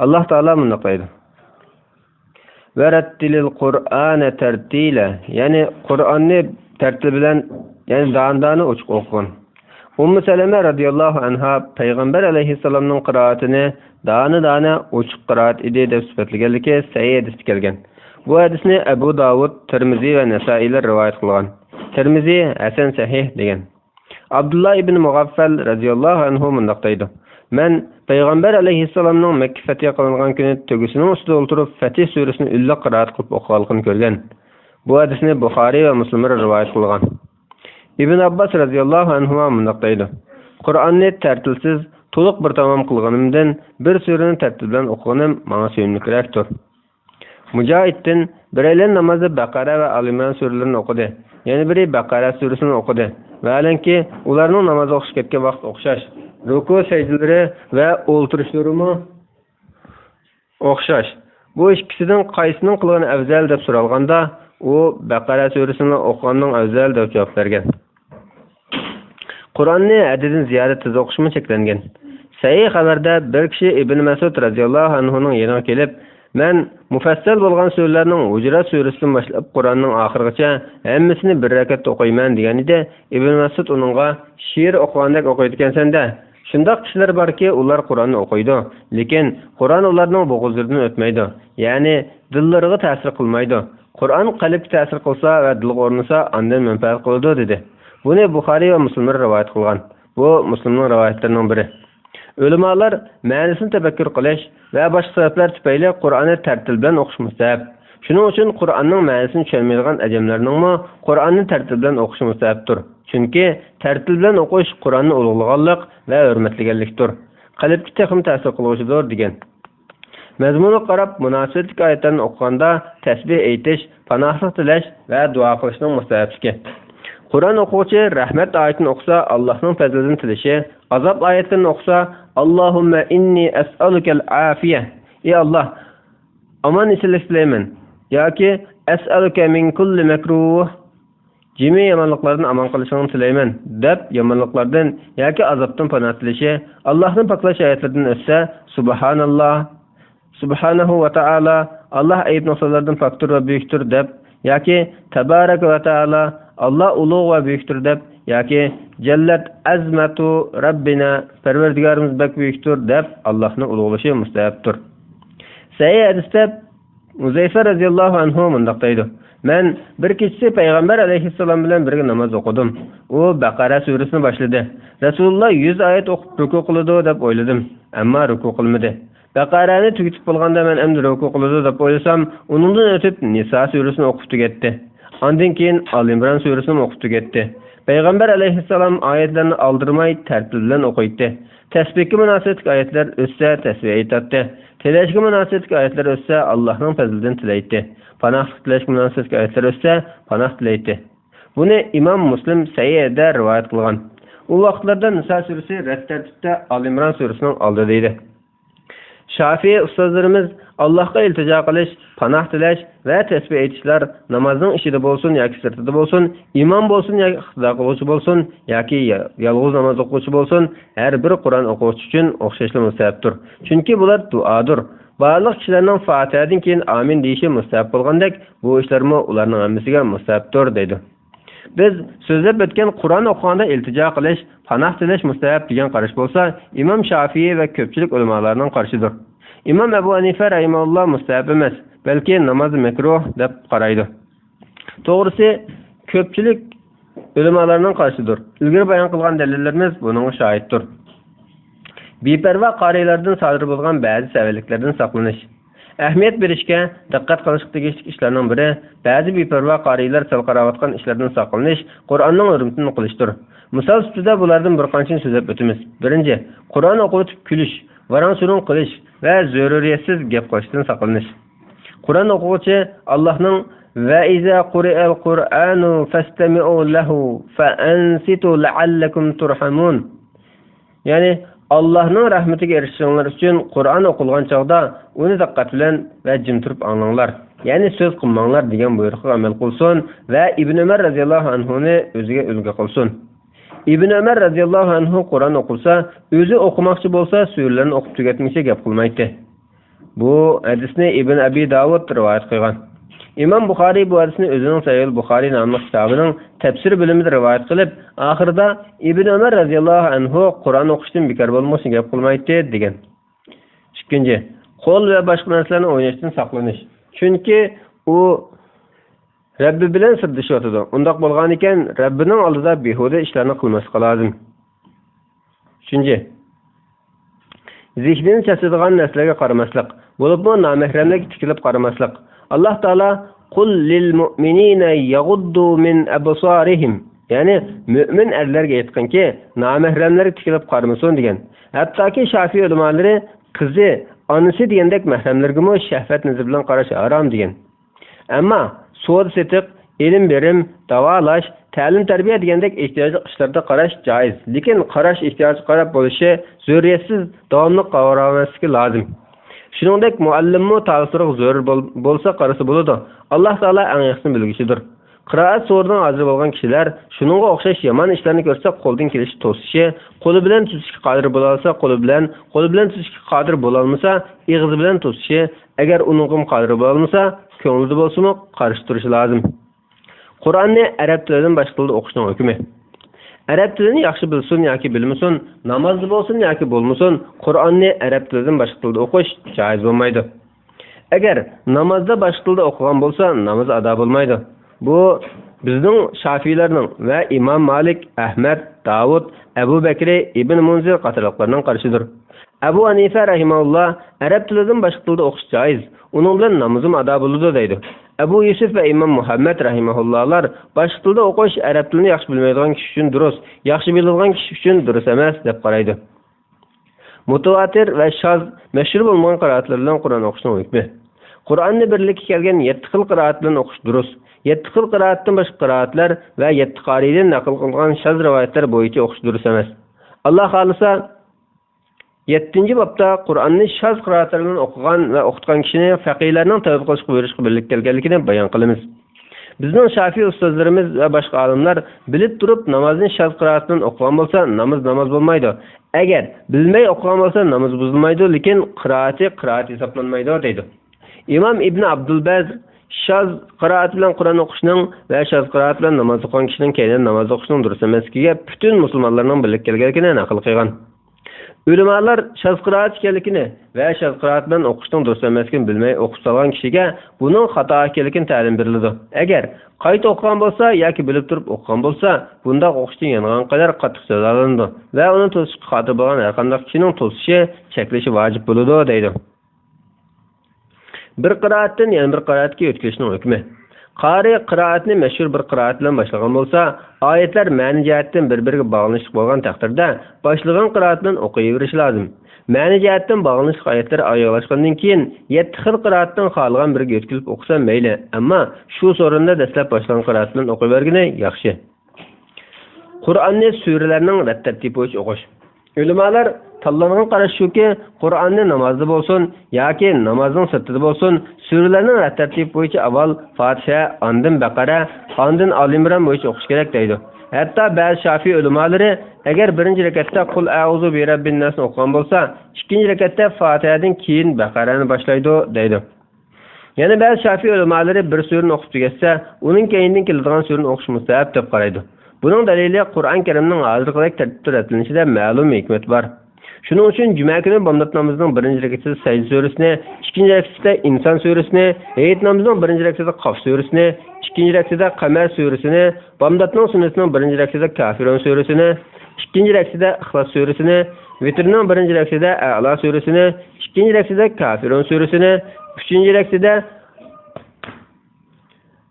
Alloh taolo buni qo'ydi. Varattilil Qur'ana tartila, ya'ni Qur'onni tartil bilan, ya'ni dona-dona ochiq o'qing. Ummu Salama radhiyallohu anha payg'ambar alayhissalomning qiroatini dana-dana ochiq qiroat edi deb sifatlaganligi sahih hadisda kelgan. Bu hadisni Abu Dawud, Tirmizi va Nasoiylar rivoyat qilgan. Tirmizi hasan sahih degan. Abdullah ibn Mughaffal radhiyallohu anhu mundaq deydi: "Men payg'ambar alayhissalomning Makka fath qilingan kuni tugisining ustida o'tirib Fatih surasini illa qiroat qilib o'qiganligini ko'rgan." Bu hadisni Buxoriy va Muslim rivoyat qilgan. İbn Abbas radhiyallohu anhu mundaq deydi: "Qur'onni tartilsiz to'liq bir tamom qilganimdan bir surani tartil bilan o'qiganim menga sevimliroqdir." Mujohiddan biraylar namozda Baqara va Al-Imron suralarini o'qidi. Yana biri Baqara surasini o'qidi. Valanki ularning namoz o'qish ketgan vaqt o'xshash. Ruku sajdalari va o'ltirishlarimi o'xshash. Bu ikkisidan qaysining qilgani afzal deb so'ralganda, u Baqara surasini o'qiganning afzal deb javob bergan. Qur'onni haddan ziyoda tez o'qishmi cheklangan. Sahih xabarda bir kishi Ibn Mas'ud radhiyallohu anhuning yoniga kelib, "Men mufassal bo'lgan surlarning Hujurat surasidan boshlab Qur'onning oxirigacha hammasini bir rakatda o'qiyman" degan edi. Ibn Mas'ud uningga "She'r o'qigandek o'qiyotgansan-da. Shundoq kishilar borki, ular Qur'onni o'qiydi, lekin Qur'on ularning bo'g'izlaridan o'tmaydi. Ya'ni dillariga ta'sir qilmaydi. Qur'on qalbga ta'sir qilsa va dilga o'rnasa, undan manfaat qiladi" dedi. Buni Buxoriy va Muslim rivoyat qilgan. Bu Muslimning rivoyatlarining biri. Ulamolar ma'nosini tafakkur qilish va boshqa sabablar tufayli Qur'onni tartil bilan o'qish mustahab. Shuning uchun Qur'onning ma'nosini tushunmaydigan ajamlarningmi Qur'onni tartil bilan o'qish mustahabdir. Chunki tartil bilan o'qish Qur'onni ulug'laganlik va hurmatlaganlikdir. Qalbga texim ta'sir qiluvchidir degan. Mazmunga qarab munosabatli oyatlarni o'qiganda tasbih aytish, panohlik tilash va duo qilishning mustahabligi. Qur'on o'quvchi rahmat oyatini o'qisa Allohning fazlidan tilishi, azob oyatini o'qisa Allohumma inni as'alukal afiya. Ey Alloh, aman islik tilayman. Yoki as'aluka min kulli makruh. Jimi yomonliklardan aman qilishingni tilayman deb yomonliklardan yoki azobdan panoh tilishi, Allohning poklash oyatlaridan o'tsa subhanalloh, subhanahu va taala, Alloh ayib nuqsalardan pokdir va buyukdir deb yoki tabarak va taala, Allah ulug' va buyukdir deb yoki jallat azmatu rabbina, Parvardigorimiz bak buyukdir deb Allohni ulug'lashi mustahabdir. Sahih hadisda Uzayfa radhiyallohu anhu mundaq deydi: "Men bir kechasi payg'ambar alayhissalom bilan birga namoz o'qidim. U Baqara surasini boshladi. Rasululloh 100 oyat o'qib ruku qiladi deb o'yladim, ammo ruku qilmadi. Baqarani tugatib bo'lganda men endi ruku qiladi deb o'ylasam, uningdan o'tib Nisa surasini o'qib tugatdi. Ondan keyin Al-Imron surasini o'qib tugatdi. Payg'ambar alayhissalom oyatlarni oldirmay tartil bilan o'qiydi. Tasbihga munosabatli oyatlar o'tsa tasbih aytadi. Tilashga munosabatli oyatlar o'tsa Allohning fazlidan tilaydi. Panohlik tilashga munosabatli oyatlar o'tsa panoh tilaydi." Buni Imom Muslim Sahihda rivoyat qilgan. U vaqtlarda Nisa surasi rad tartibda Al-Imron surasining oldida edi. Shafiy ustozlarimiz Allohga iltijo qilish, panoh tilash va tasbih aytishlar namozning ishida bo'lsin yoki sirtida bo'lsin, imom bo'lsin yoki iqtido qiluvchi bo'lsin yoki yolg'iz namoz o'quvchi bo'lsin, har bir Qur'on o'quvchi uchun o'xshashli mustahabdir. Chunki bular duodir. Barliq kishilarning Fatihadan keyin amin deyishi mustahab bo'lgandek, bu ishlarmi ularning hammasiga mustahabdir deydi. Biz so'zlab o'tgan Qur'on o'qiganda iltijo qilish, panoh tilash mustahab degan qarash bo'lsa, Imom Shafiy va ko'pchilik ulamolarning qarishidir. Imom Abu Hanifa rahimahulloh mustahab emas, balki namoz makruh deb qaraydi. To'g'risi, ko'pchilik ulamolarning qarishidir. Ilgari bayon qilgan dalillarimiz buning shohiddir. beparvo qarilardan sodir bo'lgan ba'zi savalliklardan saqlanish. Ahamiyat berishga, diqqat qilish tegishli ishlarning biri ba'zi beparvo qarilar salqarawatgan ishlardan saqlanish, Qur'onning hurmatini qilishdir. Misol sifatida bulardan bir qanchasini so'zlab o'tamiz. Birinchi, Qur'on o'qitib kulish, varan-surun qilish va zaruriyatsiz gap qilishdan saqlanish. Qur'on o'quvchi Allohning va iza quri'al Qur'anu fastami'u lahu fa ansitu la'allakum turhamun. Ya'ni Allah'ның rahmetiga erishishinglar uchun Qur'on o'qilgan chaqda uni diqqat bilan va jim turib anglanglar. Ya'ni so'z qilmanglar degan buyruqqa amal qilsin va Ibn Umar radhiyallohu anhuni o'ziga ulgu qilsin. Ibn Umar radhiyallohu anhu Qur'on o'qilsa, o'zi o'qimoqchi bo'lsa, suralarni o'qib tugatguncha gap qilmaydi. Bu hadisni Ibn Abi Davud rivoyat qilgan. İmam Buxoriy bu hadisni o'zining Sahih Buxoriy nomli kitobining tafsir bo'limida rivoyat qilib, oxirida Ibn Umar radhiyallohu anhu Qur'on o'qishdan bekor bo'lmoqchi gap qilmaydi degan. Ikkinchi, qo'l va boshqa narsalarni o'ynashdan saqlanish. Chunki u Rabbi bilan sirdishyotdi. Undaq bo'lgan ekan, Rabbining oldida behuda ishlarni qilmaslik lozim. Uchinchi, zihnini chachadigan narsalarga qaramaslik, bo'libmi nomahramlarga tikilib qaramaslik. Allah Taala qul lil mu'minina yaghuddu min absarihim. Ya'ni mu'min erlarga aytganki, nomahramlarga tikilib qaramasin degan. Hattoki Shafiy ulamolari qizi, onasi degandek mahramlarga mo shahvat nazar bilan qarash harom degan. Ammo so'z setiq, ilm berim, davolash, ta'lim tarbiya degandek ehtiyojli ishlarda qarash joiz. Lekin qarash ehtiyojga qarab bo'lishi zurriyatsiz davomli qaramaslik lozim. Shuningdek muallimmo ta'siri zo'r bo'lsa qarasa bo'ladi. Alloh taolo eng yaxshi bilguchidir. Qiroat so'ridan hozir bo'lgan kishilar shuningga o'xshash yomon ishlarni ko'rsa qo'ldan kelishi to'sishi, qo'li bilan tutishga qodir bo'la olsa, qo'li bilan tutishga qodir bo'la olmasa, ig'zi bilan tutishi, agar uningga qodir bo'la olmasa, ko'nglida bo'lsa-mu qarshi turishi lozim. Qur'onni arab tilidan boshqa tilda o'qishning hukmi. Arab tilini yaxshi bilsin yoki bilmasin, namozda bo'lsin yoki bo'lmasin, Qur'onni arab tilidan boshqa tilda o'qish joiz bo'lmaydi. Agar namozda boshqa tilda o'qigan bo'lsa, namoz ado bo'lmaydi. Bu bizning Shafiylarning va Imom Malik, Ahmad, Davud, Abu Bakr, Ibn Munzir qatorliqlarning qarishidir. Abu Hanifa rahimahulloh arab tilidan boshqa tilda o'qish joiz. Uning bilan namozim ado bo'ladi deydi. Abu Yusuf va Imom Muhammad rahimahullohlar boshqa tilda o'qish arab tilini yaxshi bilmaydigan kishi uchun durust, yaxshi biladigan kishi uchun durust emas deb qaraydi. Mutawatir va shaz mashhur bo'lgan qiroatlar bilan Qur'on o'qishning hukmi. Qur'onni birlikka kelgan 7 xil qiroat bilan o'qish durust. 7 xil qiroatdan boshqa qiroatlar va 7 qariydan naql qilingan shaz rivoyatlar bo'yicha o'qish durust emas. Alloh xolisa 7-bobda Qur'onni shaz qiroatlar bilan o'qigan va o'qitgan kishini faqihlarning tavba qilishga buyurishga birlikka kelganligini bayon qilamiz. Bizning Shafiy ustozlarimiz va boshqa olimlar bilib turib namozni shaz qiroat bilan o'qigan bo'lsa, namoz bo'lmaydi. Agar bilmay o'qigan bo'lsa, namoz buzilmaydi, lekin qiroat hisoblanmaydi deydi. Imom Ibn Abdulbaz shaz qiroat bilan Qur'on o'qishning va shaz qiroat bilan namoz o'qigan kishining keyin namoz o'qishning durust emasligiga butun musulmonlarning birlikka kelganligini naql qilgan. Ulamolar shaz qiroat ekanligini va shaz qiroat bilan o'qishning durust emasligini bilmay o'qib solgan kishiga buning xato ekanligini ta'lim beriladi. Agar qayta o'qigan bo'lsa yoki bilib turib o'qigan bo'lsa, bunda o'qishdan yangan qadar qattiq jazolanadi va uni to'sishga qodir bo'lgan har qanday kishining to'sishi, cheklashi vojib bo'ladi deydi. Bir qiroatdan yana bir qiroatga o'tkazishning hukmi. Qari qiroatni mashhur bir qiroat bilan boshlagan bo'lsa, oyatlar ma'ni jihatdan bir-biriga bog'lanishib bo'lgan taqdirda boshlagan qiroat bilan o'qiyverish lozim. Ma'ni jihatdan bog'lanishib oyatlar oyoqlashgandan keyin 7 xil qiroatdan xohlagan biriga o'tkazib o'qisa mayli, ammo shu so'rinda dastlab boshlagan qiroat bilan o'qivergani yaxshi. Qur'onni suralarning tartibi bo'yicha o'qish. Ulamolar tanlangan qarash shuki, Qur'onni namozda bo'lsin yoki namozning sirtida bo'lsin, suralarning tartibi bo'yicha avval Fotiha, ondan Baqara, ondan Ali Imron bo'yicha o'qish kerak deydi. Hatto ba'zi Shafiy ulamolari agar birinchi rakatda Qul a'uzu bi robbin nas o'qigan bo'lsa, ikkinchi rakatda Fotihadan keyin Baqarani boshlaydi deydi. Yana ba'zi Shafiy ulamolari bir surani o'qib tugatsa, uning keyindan keladigan surani o'qish mustahab deb qaraydi. Buning dalili Qur'on Karimning hozirgidek tartibda rastlanishida ma'lum hikmat bor. Shuning uchun juma kuni bomdod namozining birinchi rakatida Sajda surasini, ikkinchi rakatida Inson surasini, Hayit namozining birinchi rakatida Qaf surasini, ikkinchi rakatida Qamar surasini, bomdodning sunnatining birinchi rakatida Kafirun surasini, ikkinchi rakatida Ixlos surasini, Vitrning birinchi raksida A'lo surasini, ikkinchi raksida Kafirun surasini, uchinchi raksida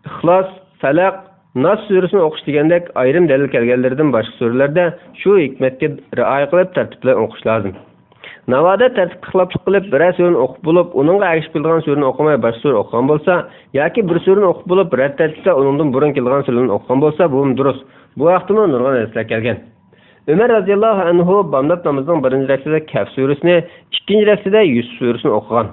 Ixlos, Falaq, Nas surasini o'qish degandek ayrim dalil kelganlardan boshqa suralarda shu hikmatga rioya qilib tartib bilan o'qish lozim. Navoda tartib xiloflik qilib bir surani o'qib bo'lib, uningga agishib kelgan surani o'qimay boshqa sura o'qigan bo'lsa, yoki bir surani o'qib bo'lib, rad tartibda uningdan burun kelgan surani o'qigan bo'lsa, bu durust. Bu vaqtda nurg'on hadislar kelgan. Umar radhiyallohu anhu bomdod namozining birinchi raksida Kaf surasini, ikkinchi raksida Yusuf surasini o'qigan.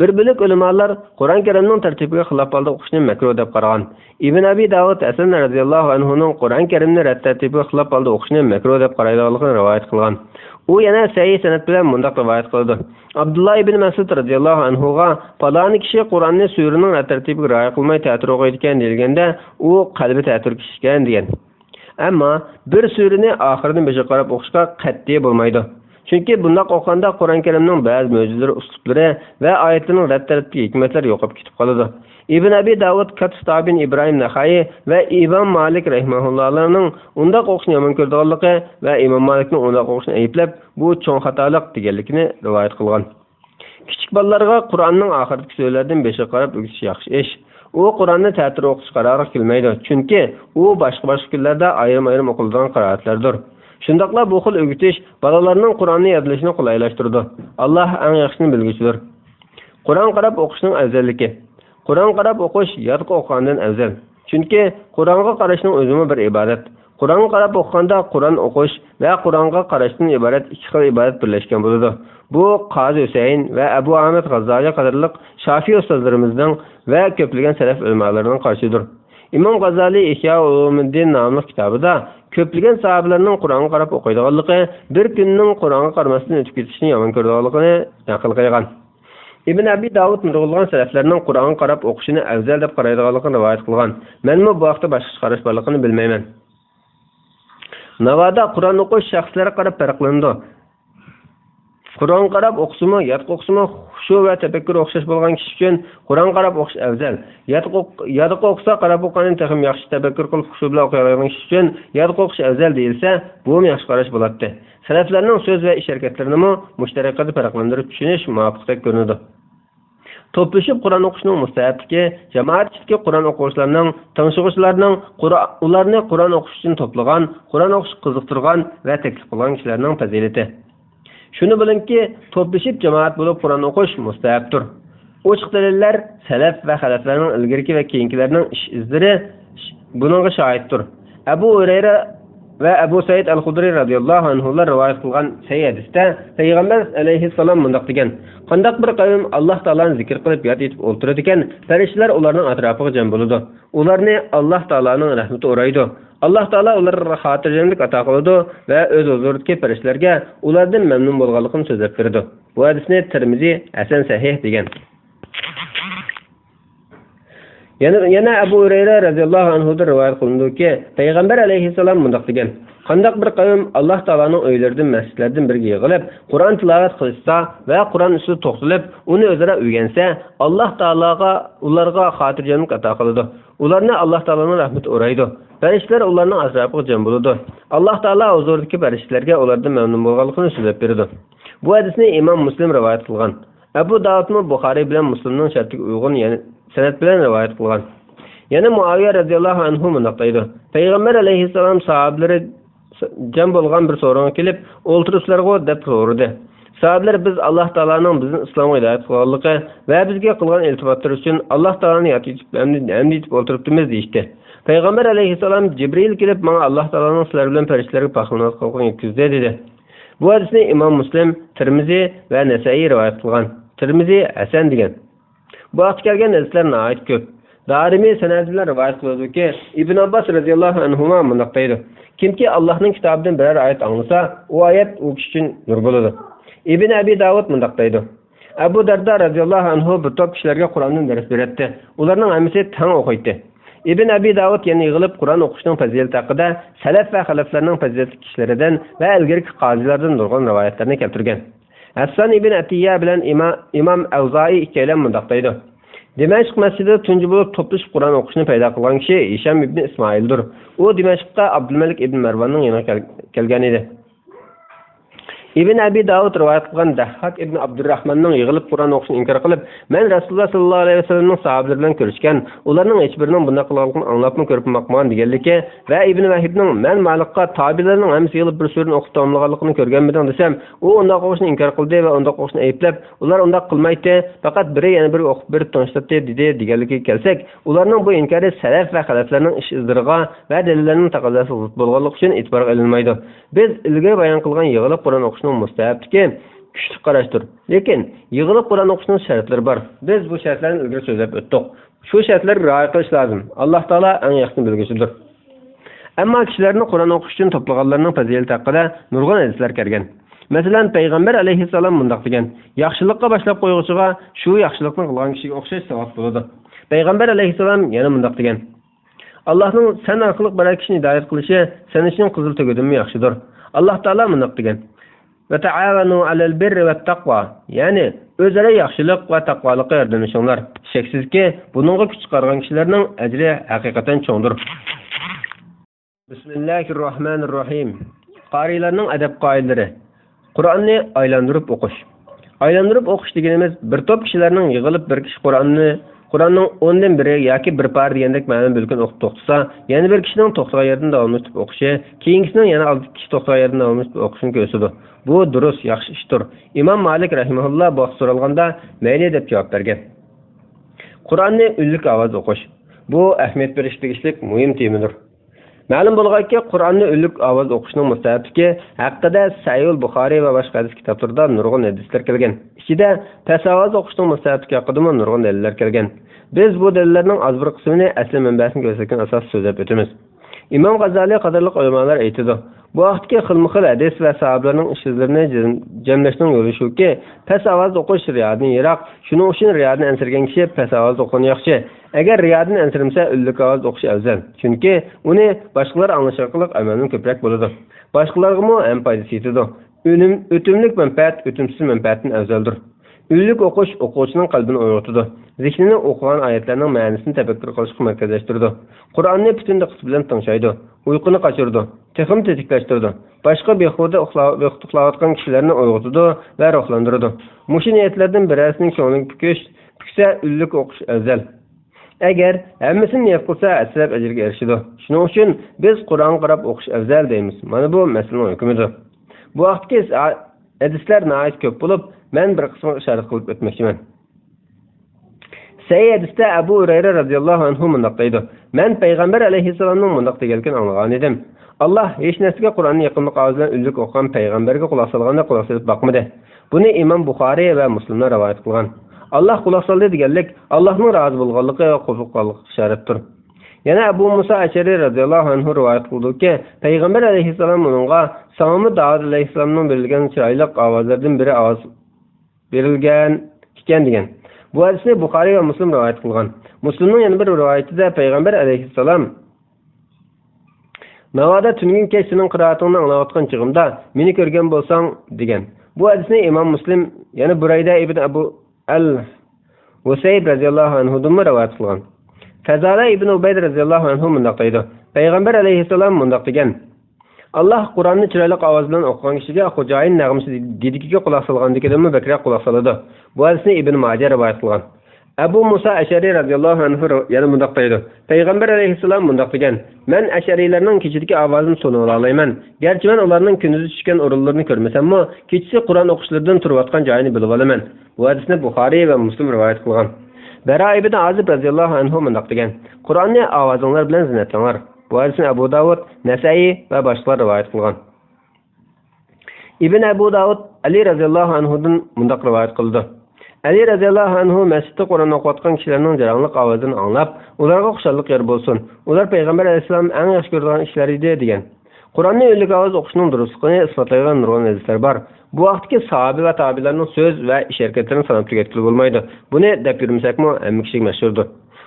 Bir bilik ulamolar Qur'on Karimning tartibiga xilof holda o'qishni makruh deb qaragan. Ibn Abi Davud Hasan radhiyallohu anhuning Qur'on Karimni rad tartibiga xilof holda o'qishni makruh deb qaraydiganligini rivoyat qilgan. U yana sahih sanad bilan mundaq rivoyat qildi. Abdullah ibn Mas'ud radhiyallohu anhuga faloni kishi Qur'onni suraning rad tartibiga rioya qilmay ta'tir o'qiydi ekan deilganda, u qalbi ta'tir kishi ekan degan. Ammo bir surani oxiridan boshiga qarab o'qishga qat'iy bo'lmaydi. Chunki bundoq o'qiganda Qur'on Karimning ba'zi mo'jizalari, uslublari va oyatlarining rad tartibiga hikmatlar yo'qolib ketib qoladi. Ibn Abi Davud Katstabin Ibrohim Naxai va Imom Malik rahimahullohlarning undoq o'qishni yomon ko'rganligi va Imom Malikning undoq o'qishni ayblab, bu cho'ng xatolik deganligini rivoyat qilgan. Kichik bolalarga Qur'onning oxirdagi so'zlardan boshiga qarab o'qish yaxshi ish. U Qur'onni ta'tir o'qish qarori qilmaydi, chunki u boshqa kunlarda ayrim o'qiladigan qiroatlardir. Shundaqla bu xil o'gitish bolalarning Qur'onni yodlashini qulaylashtirdi. Alloh eng yaxshisini bilguchidir. Qur'on qarab o'qishning afzalligi. Qur'on qarab o'qish yodga o'qigandan afzal. Chunki Qur'onga qarashning o'zimi bir ibodat. Qur'on qarab o'qiganda Qur'on o'qish va Qur'onga qarashdan iborat ikki xil ibodat birlashgan bo'ladi. Bu Qozi Husayn va Abu Ahmad G'azzali qatorliq Shafiy ustozlarimizning va ko'plagan salaf ulamolarining qarshidir. Imom G'azzali Ihya Ulumuddin nomli kitobida ko'plagan sahobalarning Qur'onga qarab o'qiydiganligi, bir kunning Qur'onga qaramasdan o'tib ketishini yomon ko'rganligini naql qilgan. Ibn Abi Davud nurg'ulgan salaflarning Qur'onga qarab o'qishini afzal deb qaraydiganligini rivoyat qilgan. Men bu vaqtda boshqa qarash borligini bilmayman. Navoda Qur'on o'qish shaxslarga qarab farqlanadi. Qur'on qarab o'qisimi, yodga o'qisimi, xushu va tafakkur o'xshash bo'lgan kishi uchun Qur'on qarab o'qish afzal. Yodga o'qisa qarab o'qigandan ham yaxshi tafakkur qilib xushu bilan o'qiydigan kishi uchun yodga o'qish afzal deyilsa, bu ham yaxshi qarash bo'ladi. Salaflarning so'z va ish harakatlarini mushtarakada farqlantirib tushunish muvofiqdek ko'rinadi. To'plashib Qur'on o'qishning mustahabligi, jamoatchilikka Qur'on o'quvchilarning, tanishuvchilarning ularni Qur'on o'qish uchun to'plagan, Qur'on o'qish qiziqtirgan va taklif qilgan kishilarning fazilati. Shuni bilingki, to'plashib jamoat bo'lib Qur'on o'qish mustahabdir. Ochiq dalillar salaf va xalaflarning ilgirki va keyingilarning ish izlari buningga shohiddir. Abu Hurayra va Abu Said al-Khudri radhiyallohu anhular rivoyat qilgan sahih hadisda Payg'ambar alayhissalom mundaq degan: "Qandaq bir qavm Alloh taolani zikr qilib yod etib o'ltiradi ekan, farishtalar ularning atrofiga jam bo'ladi. Ularni Alloh taolaning rahmati o'raydi. Alloh taolo ularga xotirjamlik ato qiladi va o'z huzuridagi farishtalarga ulardan mamnun bo'lganligini so'zlab berdi." Bu hadisni Tirmiziy hasan sahih degan. Yana Abu Hurayra radhiyallohu anhu da rivoyat qilindiki, Payg'ambar alayhissalom mundaq degan: "Qandaq bir qavm Alloh taolaning uylaridan, masjidlardan biriga yig'ilib, Qur'on tilovat qilsa va Qur'on ustida to'xtalib, uni o'zaro o'rgansa, Alloh taologa ularga xotirjamlik ato qiladi. Ularni Alloh taolaning rahmati o'raydi. Farishtalar ularning atrofiga jam bo'ladi. Alloh taolo huzuridagi farishtalarga ulardan mamnun bo'lganligini so'zlab berdi." Bu hadisni Imom Muslim rivoyat qilgan. Abu Davud Buxoriy bilan Muslimning shartiga uyg'un sanad bilan rivoyat qilgan. Yana Muaviya radhiyallohu anhu mundaq deydi: Payg'ambar alayhissalom sahobalari jam bo'lgan bir so'rovga kelib, o'ltirishlarga deb so'radi. Sahobalar biz Alloh taolaning bizni islomga hidoyat qilganligi va bizga qilgan iltifotlari uchun Alloh taolani yod etib, hamd etib o'ltiribmiz deydi. Payg'ambar alayhissalom Jibril kelib, "Menga Alloh taolaning sizlar bilan farishtalarga paxlanat qilgan yetkizdi" dedi. Bu hadisni Imom Muslim, Tirmiziy va Nasa'iy rivoyat qilgan. Tirmiziy hasan degan. Bu vaqtga kelgan hadislar nihoyat ko'p. Darimi sanad bilan rivoyat qiladi-ki, Ibn Abbos radhiyallohu anhu mundaq deydi: "Kimki Allohning kitobidan biror oyat anglasa, u oyat u kishi uchun nur bo'ladi." Ibn Abi Davud mundaq deydi: Abu Darda radhiyallohu anhu bir to'p kishilarga Qur'ondan dars berdi. Ularning hammasi tang o'qiydi. Ibn Abi Davud yana yig'ilib Qur'on o'qishning fazilati haqida salaf va xalaflarning fazilatli kishilaridan va ilgari qozilardan nurg'un rivoyatlarni keltirgan. Hasan ibn Atiyya bilan Imom Avzai ikkalan mundaq deydi: Dimashq masjidida tunji bo'lib to'plashib Qur'on o'qishni paydo qilgan kishi Hisham ibn Ismoildir. U Dimashqqa Abdulmalik ibn Marvonning yoniga kelgan edi. İbn Abi Davud rivoyat qilgan Dahhak ibn Abdurrahmonning yig'ilib Qur'on o'qishini inkor qilib, "Men Rasululloh sallallohu alayhi vasallamning sahobalari bilan ko'rishgan, ularning hech birining bunday qilganligini anglabmi ko'rib boqmagan" deganligi va Ibn Vahibning "Men Malikqa tabilarning hammasi yig'ilib bir surani o'qib tamomlaganligini ko'rganmidim" desam, u unda o'qishni inkor qildi va unda o'qishni ayblab, ular unda qilmaydi, faqat biri yana biri o'qib berib tanishtirdi dedi deganligiga kelsak, ularning bu inkori salaf va xalaflarning ish izlariga va dalillarining taqozosi bo'lganligi uchun e'tiborga olinmaydi. Biz ilgari bayon qilgan yig'ilib Qur'on o'qishning mustahabligi kuchli qarashdir. Lekin yig'ilib Qur'on o'qishning shartlari bor. Biz bu shartlarni ilgari so'zlab o'tdik. Shu shartlarga rioya qilish lozim. Alloh taolo eng yaxshi bilguchidir. Ammo kishilarni Qur'on o'qish uchun to'plaganlarning fazilati haqida nurg'un hadislar kelgan. Masalan, payg'ambar alayhissalom mundaq degan: "Yaxshilikqa boshlab qo'yg'uchiga shu yaxshilikni qilgan kishiga o'xshash savob bo'ladi." Payg'ambar alayhissalom yana mundaq degan: "Allohning sen orqali biror kishini hidoyat qilishi sen uchun qizil tugundanmi yaxshidir." Alloh taolo mundaq degan: "Va ta'awanu 'alal birri vat taqvo." Ya'ni o'zaro yaxshilik va taqvolikqa yordamlashinglar. Shaksizki, buningga kuch chiqargan kishilarning ajri haqiqatan cho'ngdir. Bismillahirrohmanirrohim. Qarilarning adab qoidalari. Qur'onni aylantirib o'qish. Aylantirib o'qish deganimiz bir to'p kishilarning yig'ilib bir kishi Qur'onning 10 dan biri yoki bir par degandek ma'lum bo'lgan o'qib to'xtasa, yana bir kishining to'xtagan yerdan davom etib o'qishi, keyingisining yana 6 kishi to'xtagan yerdan davom etib o'qishini ko'rsatadi. Bu durust, yaxshi ishdir. Imom Malik rahimahulloh bu so'ralganda mayli deb javob bergan. Qur'onni ullik ovoz o'qish. Bu ahamiyat berish tegishli muhim temadir. Ma'lum bo'lganki, Qur'onni ullik ovoz o'qishning mustahabligi haqida Sahih Buxoriy va boshqa hadis kitoblarida nurg'un hadislar kelgan. Ichida past ovoz o'qishning mustahabligi haqida nurg'un dalillar kelgan. Biz bu dalillarning az bir qismini asli manbasini ko'rsatgan asos so'zlab o'tamiz. Imom G'azali qatorliq ulamolar aytadi: "Bu vaqtdagi xilma-xil hadis va sahobalarning ishlarni jamlashning yo'li shuki, past ovoz o'qish riyoddan yiroq. Shuning uchun riyodni ansirgan kishi past ovoz o'qishni yaxshi. Agar riyodni ansirmasa, ullik ovoz o'qish afzal. Chunki uni boshqalar anglash orqali amalning ko'proq bo'ladi. Boshqalarga ham foydasi yetadi. O'timlik manfaat o'timsiz manfaatdan afzaldir." Ullik o'qish o'quvchining qalbini uyg'otadi. Zihnini o'qigan oyatlarning ma'nosini tafakkur qilishga markazlashtiradi. Qur'onni butun diqqat bilan tingshaydi. Uyquni qochiradi. Texim tetiklashtiradi. Boshqa behuda uxlayotgan kishilarni uyg'otadi va ruhlantiradi. Mushu niyatlardan birasining ko'ngliga puksa ullik o'qish afzal. Agar hammasini niyat qilsa, aslab ajrga erishadi. Shuning uchun biz Qur'on qarab o'qish afzal deymiz. Mana bu masalaning hukmidir. Bu vaqtga hadislar nihoyat ko'p bo'lib, men bir qismini ishorat qilib o'tmoqchiman. Sahih hadisda Abu Hurayra radhiyallohu anhu mundaq deydi: "Men payg'ambar alayhissalomning mundaq deganligini anglagan edim. Alloh hech narsaga Qur'onni yaqinlik ovoz bilan ullik o'qigan payg'ambarga quloq solganda quloq solib boqmadi." Buni Imom Buxoriy va Muslimlar rivoyat qilgan. Alloh quloq soldi deganlik Allohning rozi bo'lganligi va qabul qilganligi ishoratdir. Yana Abu Musa Ashari radhiyallohu anhu rivoyat qildiki, payg'ambar alayhissalom uningga Salomi Davud alayhissalomning berilgan chiroyli ovozlardan biri ovoz berilgan ekan degan. Bu hadisni Buxoriy va Muslim rivoyat qilgan. Muslimning yana bir rivoyatida payg'ambar alayhissalom "Navoda tungi kechning qiroatini anglayotgan chig'imda meni ko'rgan bo'lsang" degan. Bu hadisni Imom Muslim yana Burayda ibn Abu al-Husayb radhiyallohu anhu dan rivoyat qilgan. Fazala ibn Ubayd radhiyallohu anhu mundaq deydi: Payg'ambar alayhissalom mundaq degan: Alloh Qur'onni chiroyli ovoz bilan o'qigan kishiga xo'jayin nag'masi dedikiga quloq solgandikidanmi bakra quloq soladi. Bu hadisni Ibn Majah rivoyat qilgan. Abu Musa Ashari radhiyallohu anhu yana mundaq deydi: Payg'ambar alayhissalom mundaq degan: Men Ashariylarning kechidagi ovozini so'nira olmayman. Garchi men ularning kunduzi tushgan o'rinlarini ko'rmasammi, kechasi Qur'on o'qishlaridan turayotgan joyini bilib olaman. Bu hadisni Buxoriy va Muslim rivoyat qilgan. Bara ibn Azib radhiyallohu anhu mundaq degan: Qur'onni ovozinglar bilan zinatlanglar. Bu hadisni Abu Davud, Nasai va boshqalar rivoyat qilgan. Ibn Abu Davud Ali radhiyallohu anhu dan mundaq rivoyat qildi: Ali radhiyallohu anhu masjidda Qur'on o'qiyotgan kishilarning jarangliq ovozini anglab, ularga xushalik yer bo'lsin. Ular payg'ambar alayhisalom eng yaxshi ko'rgan ishlar edi degan. Qur'onni o'lik ovoz o'qishning durustligini isbotlagan nurg'un hadislar bor. Bu vaqtdagi sahoba va tabi'larning so'z va ish harakatlarini sanab tugatib bo'lmaydi. Buni deb yurmasakmi, hamma kishiga mashhurdir.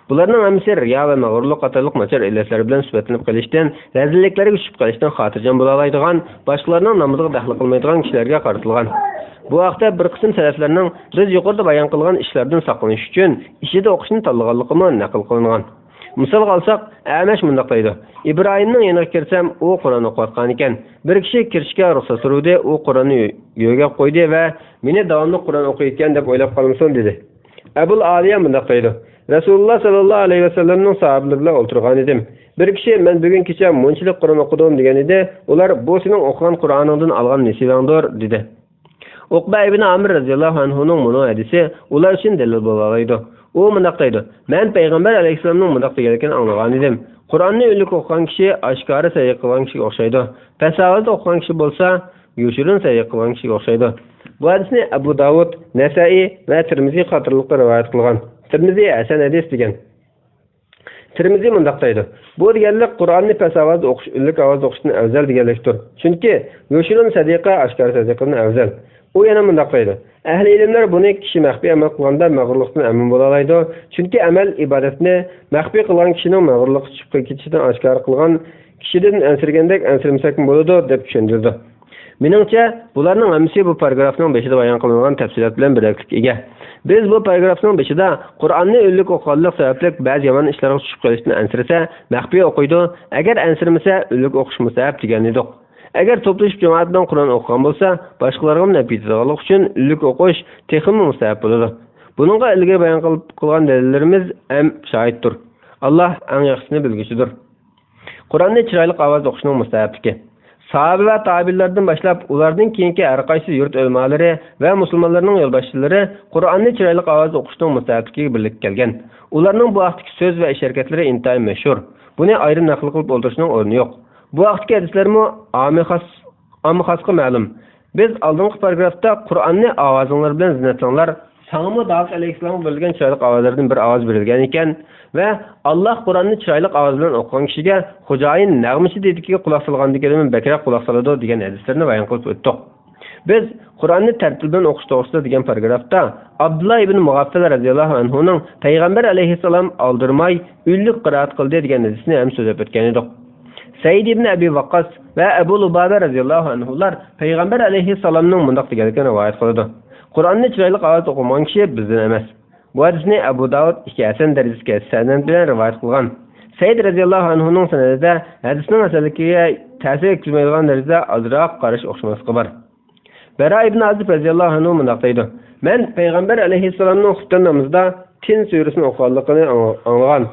Bularning hammasi riyo va mag'rurlik qatorliq nachar illatlar bilan sifatlanib qolishdan, razilliklarga tushib qolishdan xotirjam bo'la oladigan, boshqalarning nomiga daxl qilmaydigan kishilarga qaratilgan. Bu vaqtda bir qism salaflarning biz yuqorida bayon qilgan ishlardan saqlanish uchun ishida o'qishni tanlaganligi naql qilingan. Misolga alsak, Amash mundaq deydi. İbrahimning yeniga kirsam, u Qur'on o'qiyotgan ekan. Bir kishi kirishga ruxsat so'radi, u Qur'onni yo'lga qo'ydi va meni davomli Qur'on o'qiyotgan deb o'ylab qolmasin dedi. Abul Aliya mundaq deydi. Rasululloh sallallohu alayhi vasallamning sahobalari bilan o'tirgan edim. Bir kishi men bugun kecha munchilik Qur'on o'qidim degan edi. Ular bu sening o'qigan Qur'oningdan olgan nasibangdir dedi. Uqba ibn Amr radhiyallohu anhuning bunu hadisi ular uchun dalil bo'laydi. U mundaq deydi. Men payg'ambar alayhisolamning mundaq deganligini anglagan edim. Qur'onni o'lik o'qigan kishi oshkora sayyi qilgan kishiga o'xshaydi. Tasavvurda o'qigan kishi bo'lsa, yoshirin sayyi qilgan kishiga o'xshaydi. Bu hadisni Abu Davud, Nasai va Tirmiziy qatorliqda rivoyat qilgan. Tirmiziy hasan hadis degan. Tirmiziy mundaq deydi. Bu deganlik Qur'onni tasavvurda o'qish, o'lik ovozda o'qishdan afzal deganlikdir. Chunki yoshirin sadiqa oshkora sadiqadan afzal. U yana mundaq deydi. Ahli ilmlar buni kishi maxfiy amal qilganda mag'rurlikdan amin bo'la oladi. Chunki amal ibodatni maxfiy qilgan kishining mag'rurlik chiqib ketishidan oshkor qilgan kishidan ansirgandek ansirmasak bo'ladi deb tushundirdi. Meningcha, bularning hammasi bu paragrafning 5ida bayon qilingan tafsilot bilan birlikda ega. Biz bu paragrafning 5ida Qur'onni o'lik o'qiganlik sababli ba'zi yomon ishlarga tushib qolishdan ansirsa, maxfiy o'qiydi. Agar ansirmasa, o'lik o'qish musahab degan edik. Agar to'plashib jamoat bilan Qur'on o'qigan bo'lsa, boshqalarga nafidalik uchun o'lik o'qish texmi musahab bo'ladi. Buningga ilgari bayon qilgan dalillarimiz ham shohiddir. Alloh eng yaxshisini bilguchidir. Qur'onni chiroyli ovozda o'qishning mustahabligi. Sahabe va tabi'inlardan boshlab ulardan keyingi har qaysi yurt ulamolari va musulmonlarning yo'lboshchilari Qur'onni chiroyli ovozda o'qishning mustahabligiga birlik kelgan. Ularning bu vaqtdagi so'z va ish harakatlari intayin mashhur. Buni ayrim naql qilib o'tirishning o'rni yo'q. Bu vaqtdagi hadislarmi xosga ma'lum. Biz oldingi paragrafda Qur'onni ovozinglar bilan zinatsanglar, Sağımı Davud Aleyhisselam'a verilgen chiroyli ovozlardan bir ovoz berilgan ekan va Alloh Qur'onni chiroyli ovoz bilan o'qigan kishiga Xo'jayin nag'mishi dedikiga quloq solgandikidan bakroq quloq soladi degan hadislarni bayon qilib o'tdik. Biz Qur'onni tartil bilan o'qish to'g'risida degan paragrafda Abdullah ibn Mug'affal radhiyallohu anhuning payg'ambar alayhissalom oldirmay uylik qiraat qildi degan hadisni ham so'zlab o'tgan edik. Said ibn Abi Waqqas va Abu Lubaba radhiyallohu anhular payg'ambar alayhissalomning mundaq deganligini rivoyat qildi. Qur'onni chiroyli ovozda o'qigan kishi bizdan emas. Bu hadisni Abu Davud hasan darajasiga sanad bilan rivoyat qilgan. Said radhiyallohu anhuning sanadida hadisning asaliga ta'sir etmaydigan darajada azroq qarash o'xshamaslik bor. Bara ibn Azib radhiyallohu anhu mundaq deydi. Men payg'ambar alayhissalomning xuftan namozida Tin surasini o'qiganligini anglagan.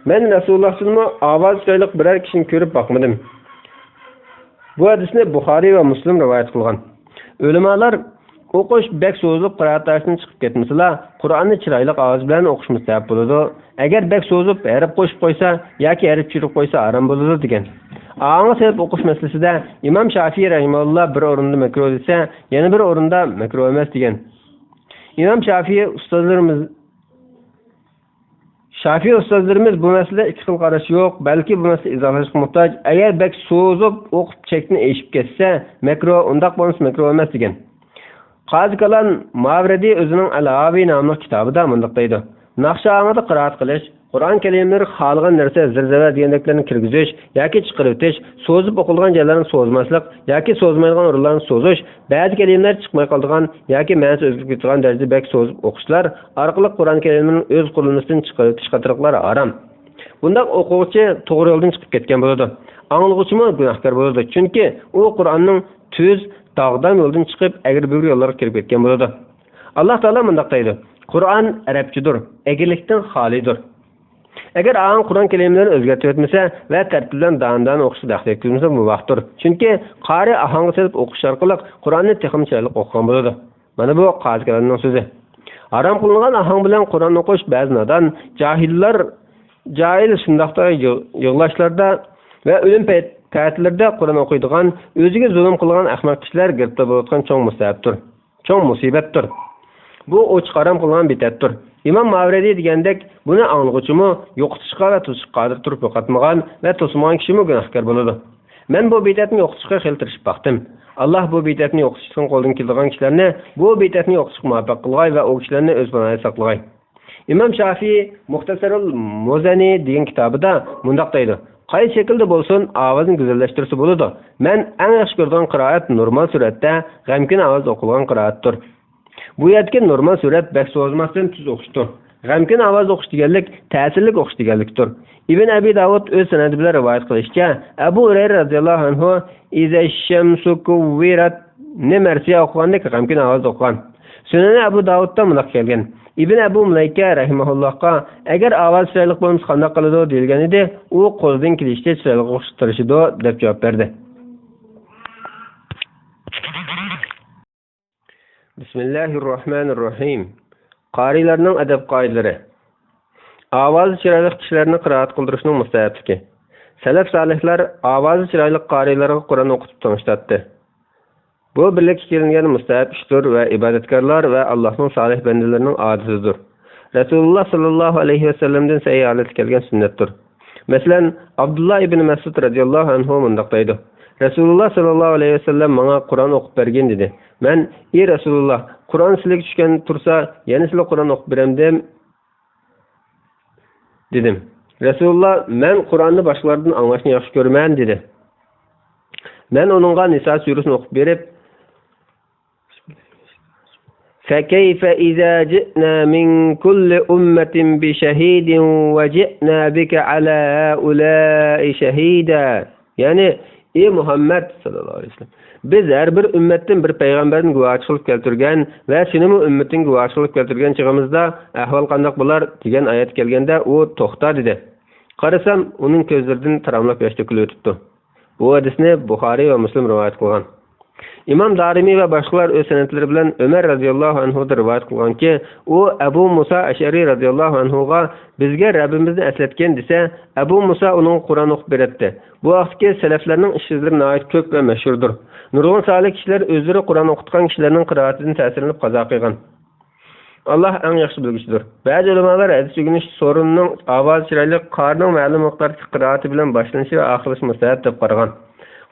Men Rasulullohning ovoz chiroyli biror kishini ko'rib boqmadim. Bu hadisni Buxoriy va Muslim rivoyat qilgan. Ulamolar o'qish bek so'zib qiraatdan chiqib ketmasa, Qur'onni chiroyli ovoz bilan o'qish mustahab bo'ladi. Agar bek so'zib harf qo'shib qo'ysa yoki harf chirib qo'ysa harom bo'ladi degan. Аңа sebab o'qish masalasida Imom Shafiy rahimahulloh bir o'rinda makruh desa, yana bir o'rinda makruh emas degan. Imom Shafiy ustozlarimiz bu masalada ikki xil qarash yo'q, balki bu masala izohlashga muhtoj. Agar bek so'zib o'qib chekni eshib ketsa, makruh, undaq bo'lsa makruh emas degan. Qazi Kalan Mavridi o'zining Al-Avi nomli kitobida mundaq deydi. Naqshbandda qiraat qilish, Qur'on kalimalari xalqan narsa zirzava degandeklarni kirgizish yoki chiqarib o'tish, so'zib o'qilgan joylarni so'zmaslik yoki so'zmaydigan o'rinlarni so'zish, ba'zi kalimalar chiqmay qolgan yoki ma'nosi o'zgarib ketgan darajada bek so'zib o'qishlar orqali Qur'on kalimasining o'z qurilmasidan chiqarib o'tish qatorliqlari harom. Bundaq o'quvchi to'g'ri yo'ldan chiqib ketgan bo'ladi. Anglag'uvchimi gunohkor bo'ladi, chunki u Qur'onning tuz dağdan yoldan chiqib agar bir yo'llarga kirib ketgan bo'ladi. Alloh taolo mundaq deydi. Qur'on arabchadir, egillikdan xolidir. Agar ağın Qur'on kelimelerini o'zgartirib etmasa va tartib bilan dan o'qishni daxlik qilmasa bu vaqtdir. Chunki qari ahangga solib o'qish orqali Qur'onni texnik chiroyli o'qigan bo'ladi. Mana bu qazilarning so'zi. Harom qilingan ahang bilan Qur'on o'qish ba'zi nadan jahil shundaqda yig'lashlarda va o'lim paytlarida Qur'on o'qiydigan, o'ziga zulm qilgan ahmoq kishilar giribtor bo'layotgan cho'ng musabdir. Cho'ng musibatdir. Bu ochiq harom qilgan bidatdir. İmam Mavridi degandek buni anglag'uvchimi yo'qotishga va to'sishga qodir turib yo'qotmagan va to'smagan kishimi gunohkor bo'ladi. Men bu bidatni yo'qotishga keltirishib baxtim. Alloh bu bidatni yo'qotishdan qo'ldan keladigan kishilarni bu bidatni yo'qotishga muvaffaq qilg'ay va u kishilarni o'z panohida saqlag'ay. Imom Shafiy Muxtasarul Muzani degan kitobida mundaq deydi. Qaysi shaklda bo'lsin, ovozini go'zallashtirsa bo'ladi. Men eng yaxshi ko'rgan qiroat normal suratda, g'amkin ovoz o'qilgan qiroatdir. Bu yerdagi normal surat bak so'zmasdan tuz o'qishdir. G'amkin ovoz o'qish deganlik ta'sirlik o'qish deganlikdir. Ibn Abi Davud o'z sanadi bilan rivoyat qilishicha, Abu Hurayra radhiyallohu anhu iza shamsu kuwirat ne marsiya o'qigandek g'amkin ovoz o'qigan. Sunan Abu Davudda bunday kelgan. Ibn Abu Mulayka rahimahullohga agar ovoz chiroyli bo'lmasa qanday qiladi deilgan edi, u qo'ldan kelishcha chiroyli o'qishtirishdi deb javob berdi. Bismillahirrohmanirrohim. Qarilarning adab qoidalari. Ovozi chiroyli kishilarni qiroat qildirishning mustahabligi. Salaf solihlar ovozi chiroyli qarilarga Qur'on o'qitib tanishtirdi. Bu birlikka kelingan mustahab ishdir va ibodatkorlar va Allohning solih bandalarining odatidir. Rasululloh sallallohu alayhi vasallamdan sahih holat kelgan sunnatdir. Masalan, Abdullah ibn Mas'ud radhiyallohu anhu mundaq deydi. Rasululloh sallallohu alayhi vasallam menga Qur'on o'qib bergan dedi. Men, "Ey Rasululloh, Qur'on sizga tushgan tursa, yana sizga Qur'on o'qib beramdim" dedim. Rasululloh, "Men Qur'onni boshqalardan anglashni yaxshi ko'raman" dedi. Men onunğa Nisa suresini o'qib berib, فَكَيْفَ إِذَا جِئْنَا مِنْ كُلِّ أُمَّةٍ بِشَهِيدٍ وَجِئْنَا بِكَ عَلَى هؤلاء شَهِيدًا. Yani ey Muhammed sallallahu aleyhi ve sellem, biz her bir ümmetten bir peygamberin guvohchilik keltirgan va sening ummating guvohchilik keltirgan chig'imizda ahvol qanday bo'lar degan oyat kelganda u to'xta dedi. Qarasam, uning ko'zlaridan taramlab yosh to'kilib o'tibdi. Bu hadisni Buxoriy va Muslim rivoyat qilgan. İmam Darimi ve başkalar öz senetlari bilan Ömer radhiyallohu anhudan rivoyat qilganki, u Abu Musa Ash'ari radhiyallohu anhuga bizga Rabbimizni eslatgan desa, Abu Musa uning Qur'on o'qib beradi. Bu vaqtki salaflarning ishchilari nihoyat ko'p va mashhurdir. Nurg'un solih kishilar o'zlari Qur'on o'qitgan kishilarning qiroatidan ta'sirlanib qazo qilgan. Allah eng yaxshi bilguchidir. Ba'zi ulamolar hadis o'rganish so'rinining ovoz chiroyli qarining ma'lum miqdordagi qiroati bilan boshlanishi va oxirlashi mustahab deb qaragan.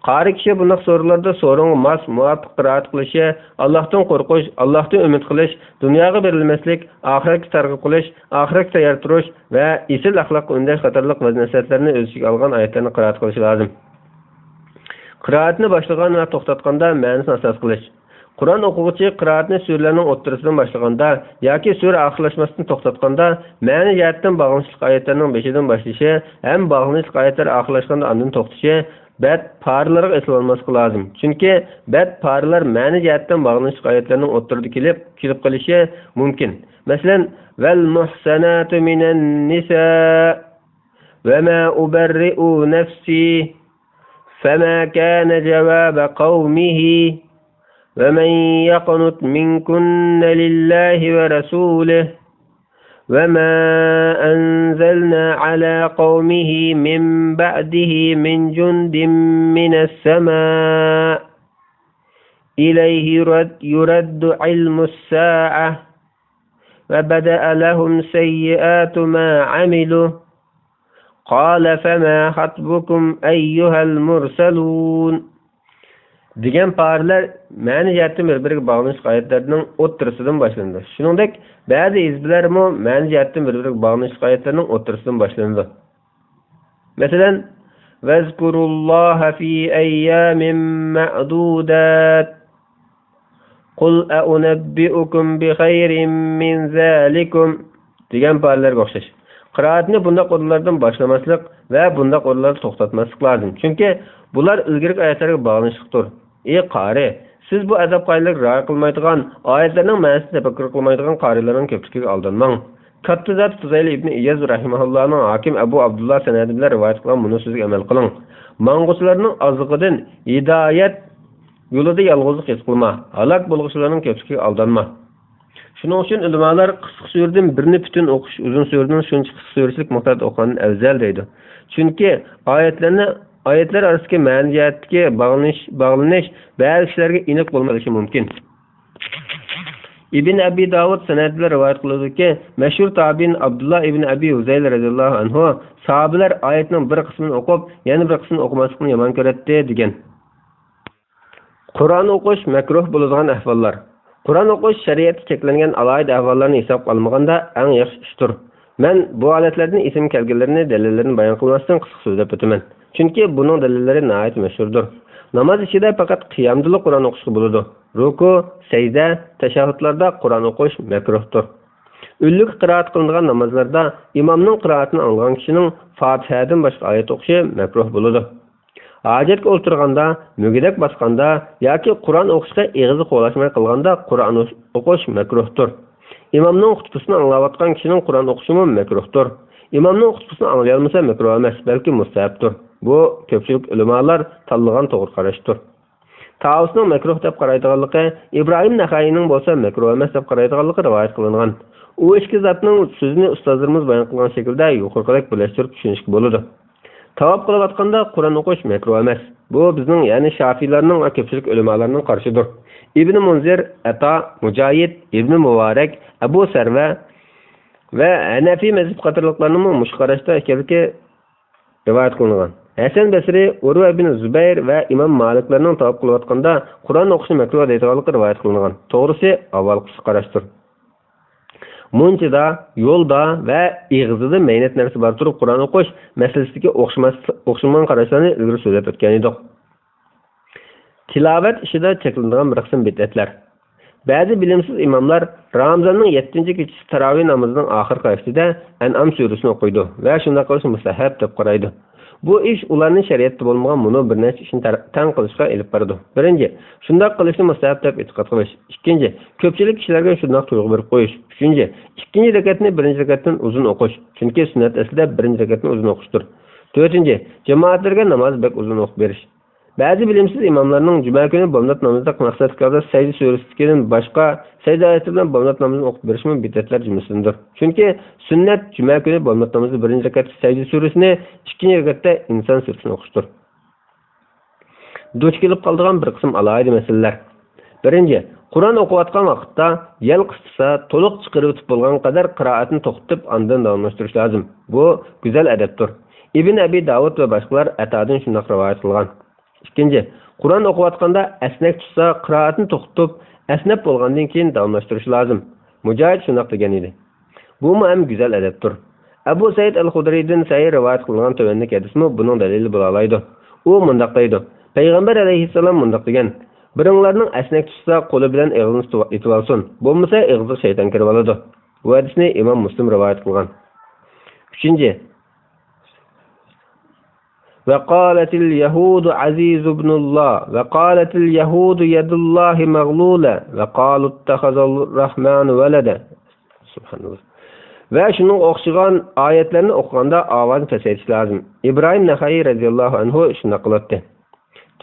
Qari kishi bunday so'rovlarda so'rovga mos muvofiq qiroat qilishi, Allohdan qo'rqish, Allohdan umid qilish, dunyoga berilmaslik, oxiratga targ'ib qilish, oxiratga tayyor turish va isil axloqqa undash qatorliq vazn-nasihatlarni o'z ichiga olgan oyatlarni qiroat qilish lozim. Qiroatni boshlagan va to'xtatganda ma'nosini asos qilish. Qur'on o'quvchi qiroatni suralarning o'ttirisidan boshlaganda yoki sura oxirlashmasdan to'xtatganda ma'ni jihatdan bog'lanishli oyatlarning beshidan boshlashi ham bog'lanishli oyatlar oxirlashganda undan to'xtashi bad parlarga esib olmaslik lozim. Chunki bad parlar ma'ni jihatdan bog'lanishli oyatlarning o'ttirida kelib qolishi mumkin. Masalan, val muhsanatu minan nisa va ma ubarri'u nafsi fama kana jawaba qawmihi ومن يقنط منكن لله ورسوله وما أنزلنا على قومه من بعده من جند من السماء إليه يرد علم الساعة وبدأ لهم سيئات ما عملوا قال فما خطبكم أيها المرسلون degan parlar ma'ni jihatdan bir-biriga bog'lanishli oyatlarning o'ttirisidan boshlandi. Shuningdek, ba'zi hizblar ham ma'ni jihatdan bir-biriga bog'lanishli oyatlarning o'ttirisidan boshlandi. Masalan, vazkurulloha fi ayyamin ma'dudat qul a'unabbi'ukum bi khayrin min zalikum degan parlarga o'xshash. Qiroatni bunday o'rinlardan boshlamaslik va bunday o'rinlarda to'xtatmaslik lozim. Chunki bular ilgirki oyatlarga bog'lanishlidir. Ey qari, siz bu adab qoidalarga rioya qilmaydigan, oyatlarning ma'nosini tafakkur qilmaydigan qarilarning ko'pligiga aldanmang. Katta zot Fuzayl ibn Iyaz rahimahullohning hakim Abu Abdullah sanadi bilan rivoyat qilgan buni so'ziga amal qiling. Mang'uslarning ozig'idan hidoyat yo'lida yolg'izlik his qilma. Halok bo'lg'uchilarning ko'pligiga aldanma. Shuning uchun ulamolar qisqa suradan birini butun o'qish, uzun suradan shuncha qisqa suralik miqdorda o'qigan afzal deydi. Chunki oyatlar orasidagi ma'ni jihatga bog'lanish ba'zi kishilarga aniq bo'lmasligi mumkin. Ibn Abi Davud sanadida rivoyat qilinadiki, mashhur tabiin Abdullah ibn Abi Huzayl radhiyallohu anhu sahobalar oyatning bir qismini o'qib, yana bir qismini o'qimaslikni yomon ko'radi degan. Qur'on o'qish makruh bo'ladigan ahvollar. Qur'on o'qish shariatda cheklangan alohida ahvollarni hisobga olmaganda eng yaxshi ishdir. Men bu holatlarning ism kelganlarini, dalillarini bayon qilmasdan qisqa so'zlab o'taman. Chunki buning dalillari nihoyat mashhurdir. Namoz ichida faqat qiyomda Qur'on o'qishga bo'ladi. Ruku, sajda, tashahhudlarda Qur'on o'qish makruhdir. Ünlük qiraat qilinadigan namozlarda imomning qiroatini anglagan kishining Fatihadan boshqa oyat o'qishi makruh bo'ladi. Hojatga o'tirganda, mugidak bosganda yoki Qur'on o'qishga eg'izi qo'lashmay qilganda Qur'on o'qish makruhdir. İmamның xutbasini anglayotgan kishining Qur'on o'qishi makruhdir. İmamның xutbasini anglay olmasa makruh emas, balki mustahabdir. Bu ko'pchilik ulamolar tanlagan to'g'ri qarashdir. Taosning makruh deb qaraydiganligi, İbrahim Naxayning bo'lsa makruh emas deb qaraydiganligi rivoyat qilingan. U ikki zotning so'zini ustozlarimiz bayon qilgan shaklda yuqoriroq birlashtirib tushunishga bo'ladi. Tavob qilayotganda Qur'on o'qish makruh emas. Bu bizning, ya'ni Şafiylarning va ko'pchilik ulamolarning qarshidir. İbn Munzir, Ata, Mujohid, Ibn Mubarak, Abu Sarva va Hanafi mazhab qatorliqlarning mushqarashda ekanligi rivoyat qilingan. Hasan Basri, Urva ibn Zubayr va Imom Maliklarning tavob qilayotganda Qur'on o'qish makruh deydiganligi rivoyat qilingan. To'g'risi, avvalgi qarashdir. Munchida, yo'lda va ig'zida maynat narsa bor turib Qur'on o'qish masalasidagi o'xshagan qarashlarni ilgari so'zlab o'tgan edik. Tilovat ishida cheklanadigan bir qism bid'atlar. Ba'zi bilimsiz imomlar Ramazonning 7-kechasi tarovih namozining oxirgi vaqtida An'am surasini o'qiydi va shunday qilish mustahab deb qaraydi. Bu ish ularning shariatda bo'lmagan buni bir necha ishni tan qilishga olib boradi. Birinchi, shunday qilishni mustahab deb e'tiqod qilish. Ikkinchi, ko'pchilik kishilarga shunday tuyg'u berib qo'yish. Uchinchi, ikkinchi rakatni birinchi rakatdan uzun o'qish. Chunki sunnat aslida birinchi rakatni uzun o'qishdir. To'rtinchi, jamoatlarga namoz bek uzun o'qib berish. Ba'zi bilimsiz imomlarning juma kuni bomdod namozida maqsad qilib Sajda surasidan boshqa sajda oyati bilan bomdod namozini o'qib berishmi bid'atlar jumlasidandir. Chunki sunnat juma kuni bomdod namozida birinchi rakatda Sajda surasini, ikkinchi rakatda Inson surasini o'qishdir. Duch kelib qoladigan bir qism alohida masalalar. Birinchi, Qur'on o'qiyotgan vaqtda yel qistisa, to'liq chiqarib o'tib bo'lgan qadar qiroatni to'xtatib, ondan davomlashtirish lozim. Bu go'zal adabdir. Ibn Abi Davud va boshqalar Atadan shunday rivoyat qilgan. İkinci, Qur'on o'qiyotganda asnak tutsa, qiroatni to'xtatib, asnab bo'lgandan keyin davomlashtirish lozim. Mujohid shunday degan edi. Bu ham go'zal adabdir. Abu Said al-Khudriydan sahih rivoyat qilingan tovanlik hadismi buning dalili bo'la oladi. U mundaq deydi. Payg'ambar alayhissalom mundaq degan: "Biringlarning asnak tutsa, qo'li bilan og'zini tutib olsin. Bo'lmasa og'ziga shayton kirib oladi." Bu hadisni Imom Muslim rivoyat qilgan. 3. وقالت اليهود عزيز ابن الله وقالت اليهود يد الله مغلولة وقالوا اتخذ الرحمن ولدا. Subhanallah. Ve şunun o'xshagan oyatlarni o'qiganda ovozni pasaytirish lozim. İbrahim Naxayi radhiyallohu anhu shunday qiladi.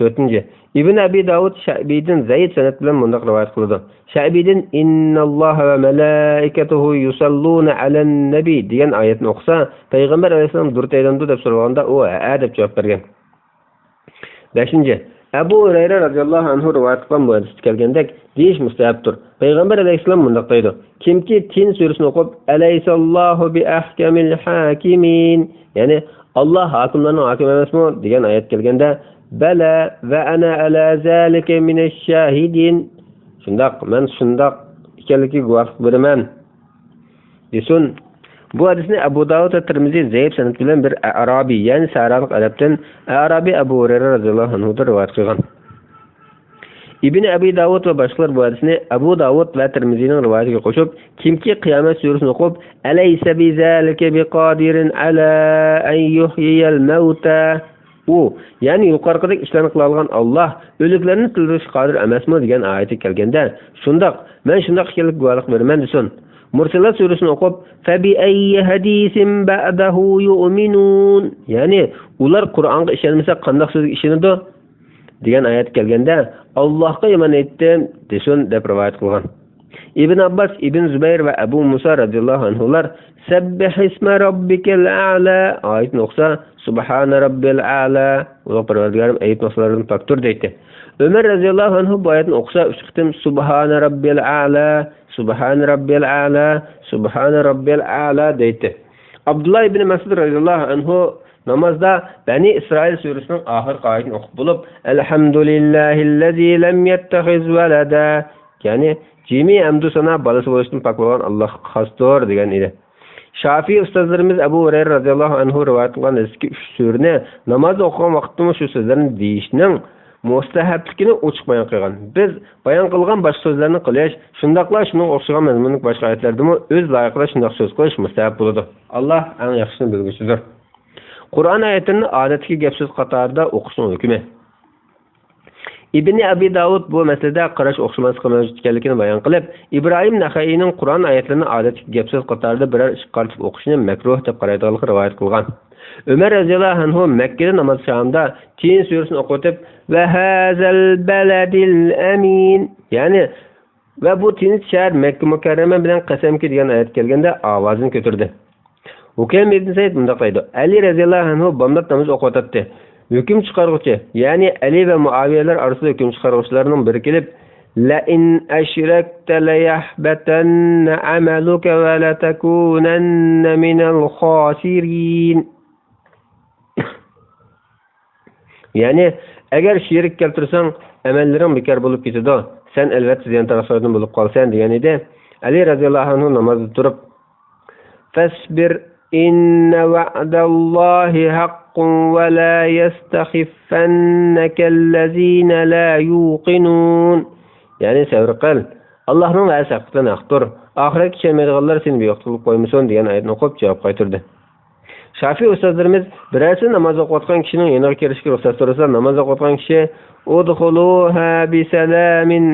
4. İbn Abi Davud Şa'biydan Zayd sanad bilan bunday rivoyat qiladi. Şa'biydan innalloha va malaikatuhu yusalluna alan nabi degan oyatni o'qisa, payg'ambar alayhisalom durtaydandu deb so'raganda u a deb javob bergan. 5. Abu Hurayra radhiyallohu anhu rivoyat qilgan bu hadisda kelgandek, deyish mustahabdir. Payg'ambar alayhisalom bunday deydi: Kimki Tin surasini o'qib, alaysallohu bi ahkamil hakimin, ya'ni Alloh hokimlarning hokimi emasmi degan oyat kelganda, bala va ana ala zalika minash shahidin, shundaq men shundaq ekanligiga guvohlik beraman desin. Bu hadisni Abu Davud va Tirmizi zaif sanad bilan bir Arabi, ya'ni saralik arabdan Arabi Abu Hurayra radhiyallohu anhu rivoyat qilgan. İbn Abi Davud va boshqalar bu hadisni Abu Davud va Tirmizining rivoyatiga qo'shib, kimki qiyomat surasini o'qib, alaysa bi zalika biqadirin ala an yuhyiyal mauta, u, ya'ni yuqoridagi ishlarni qila olgan Alloh o'liklarni tiriltirishga qodir emasmi degan oyati kelganda, shundaq, men shundaq ekanligiga guvohlik beraman desin. Mursalat surasini o'qib, fa bi ayyi hadisin ba'dahu yu'minun, ya'ni ular Qur'onga ishonmasa qanday so'zga ishonadi degan oyat kelganda, Allohga iymon etdim desin deb rivoyat qilgan. Ibn Abbas, Ibn Zubayr va Abu Musa radhiyallohu anhular sabbih isma robbikal a'la oyatni o'qisa, subhana robbil a'la, Alloh parvardigorim ayet noslaridan paktur deydi. Ömer radhiyallohu anhu bu oyatni o'qisa 3 qitim subhana robbil a'la, subhana robbil a'la, subhana robbil a'la deydi. Abdullah ibn Mas'ud radhiyallohu anhu namazda Bani İsrail surasining oxirgi oyatini o'qib bo'lib, alhamdulillahillazi lam yattakhiz walada, ya'ni jami hamdu sana balasi bo'lishdan pok bo'lgan Alloh xosdir degan edi. Şafii ustozlarimiz Abu Hurayra radhiyallohu anhu rivoyat qilgan eski 3 surani namozda o'qigan vaqtda shu so'zlarni deyishning mustahabligini ochiq bayon qilgan. Biz bayon qilgan boshqa so'zlarni qilish, shundaqla shunga o'xshagan mazmunli boshqa oyatlardami o'z loyiqida shundaq so'z qilish mustahab bo'ladi. Alloh eng yaxshisini bilguchidir. Qur'on oyatlarini odatdagi gap so'z qatorida o'qishning hukmi. Ibn Abi Davud bu masalada qarash o'xshamaslik mavjud ekanligini bayon qilib, Ibrohim Naxaiyning Qur'on oyatlarini odatdagi gap so'z qatorida biror ish qaratib o'qishni makruh deb qaraydiganligini rivoyat qilgan. Umar roziyallohu anhu Makka namoz shamda Tin surasini o'qitib va hazal baladil amin, ya'ni va bu tinch shahar Makka mukarrama bilan qasamki degan oyat kelganda ovozini ko'tardi. Ukam ibn Said bunday deydi. Ali roziyallohu anhu bomdod namoz o'qitdi. Hüküm çıkargıcı, yani Ali ve Muaviyeler arasında hüküm çıkargıçlarının biri gelip la in eşrekte le yahbetenne ameluke ve le tekunenne minel khasirin. Yani eğer şirik keltirsen emellerin bekar bulup gitidi. Sen elbette ziyan taraflardan bulup kalsan diyeni de Ali radıyallahu anhu namazda durup fesbir inne va'dallahi haqqun ve la yestakhifennekellezine la yuqinun. Yani sabr qil. Allah'ın va'dasi haqqdan haqdir. Ahiret kechirmaydiganlar seni beyoqtiqlik qo'ymasin degan oyatni o'qib javob qaytardi. Şafii ustozlarimiz birasi namoz o'qiyotgan kishining yoniga kirishga ruxsat so'rasa, namoz o'qiyotgan kishi udkhuluha bisalamin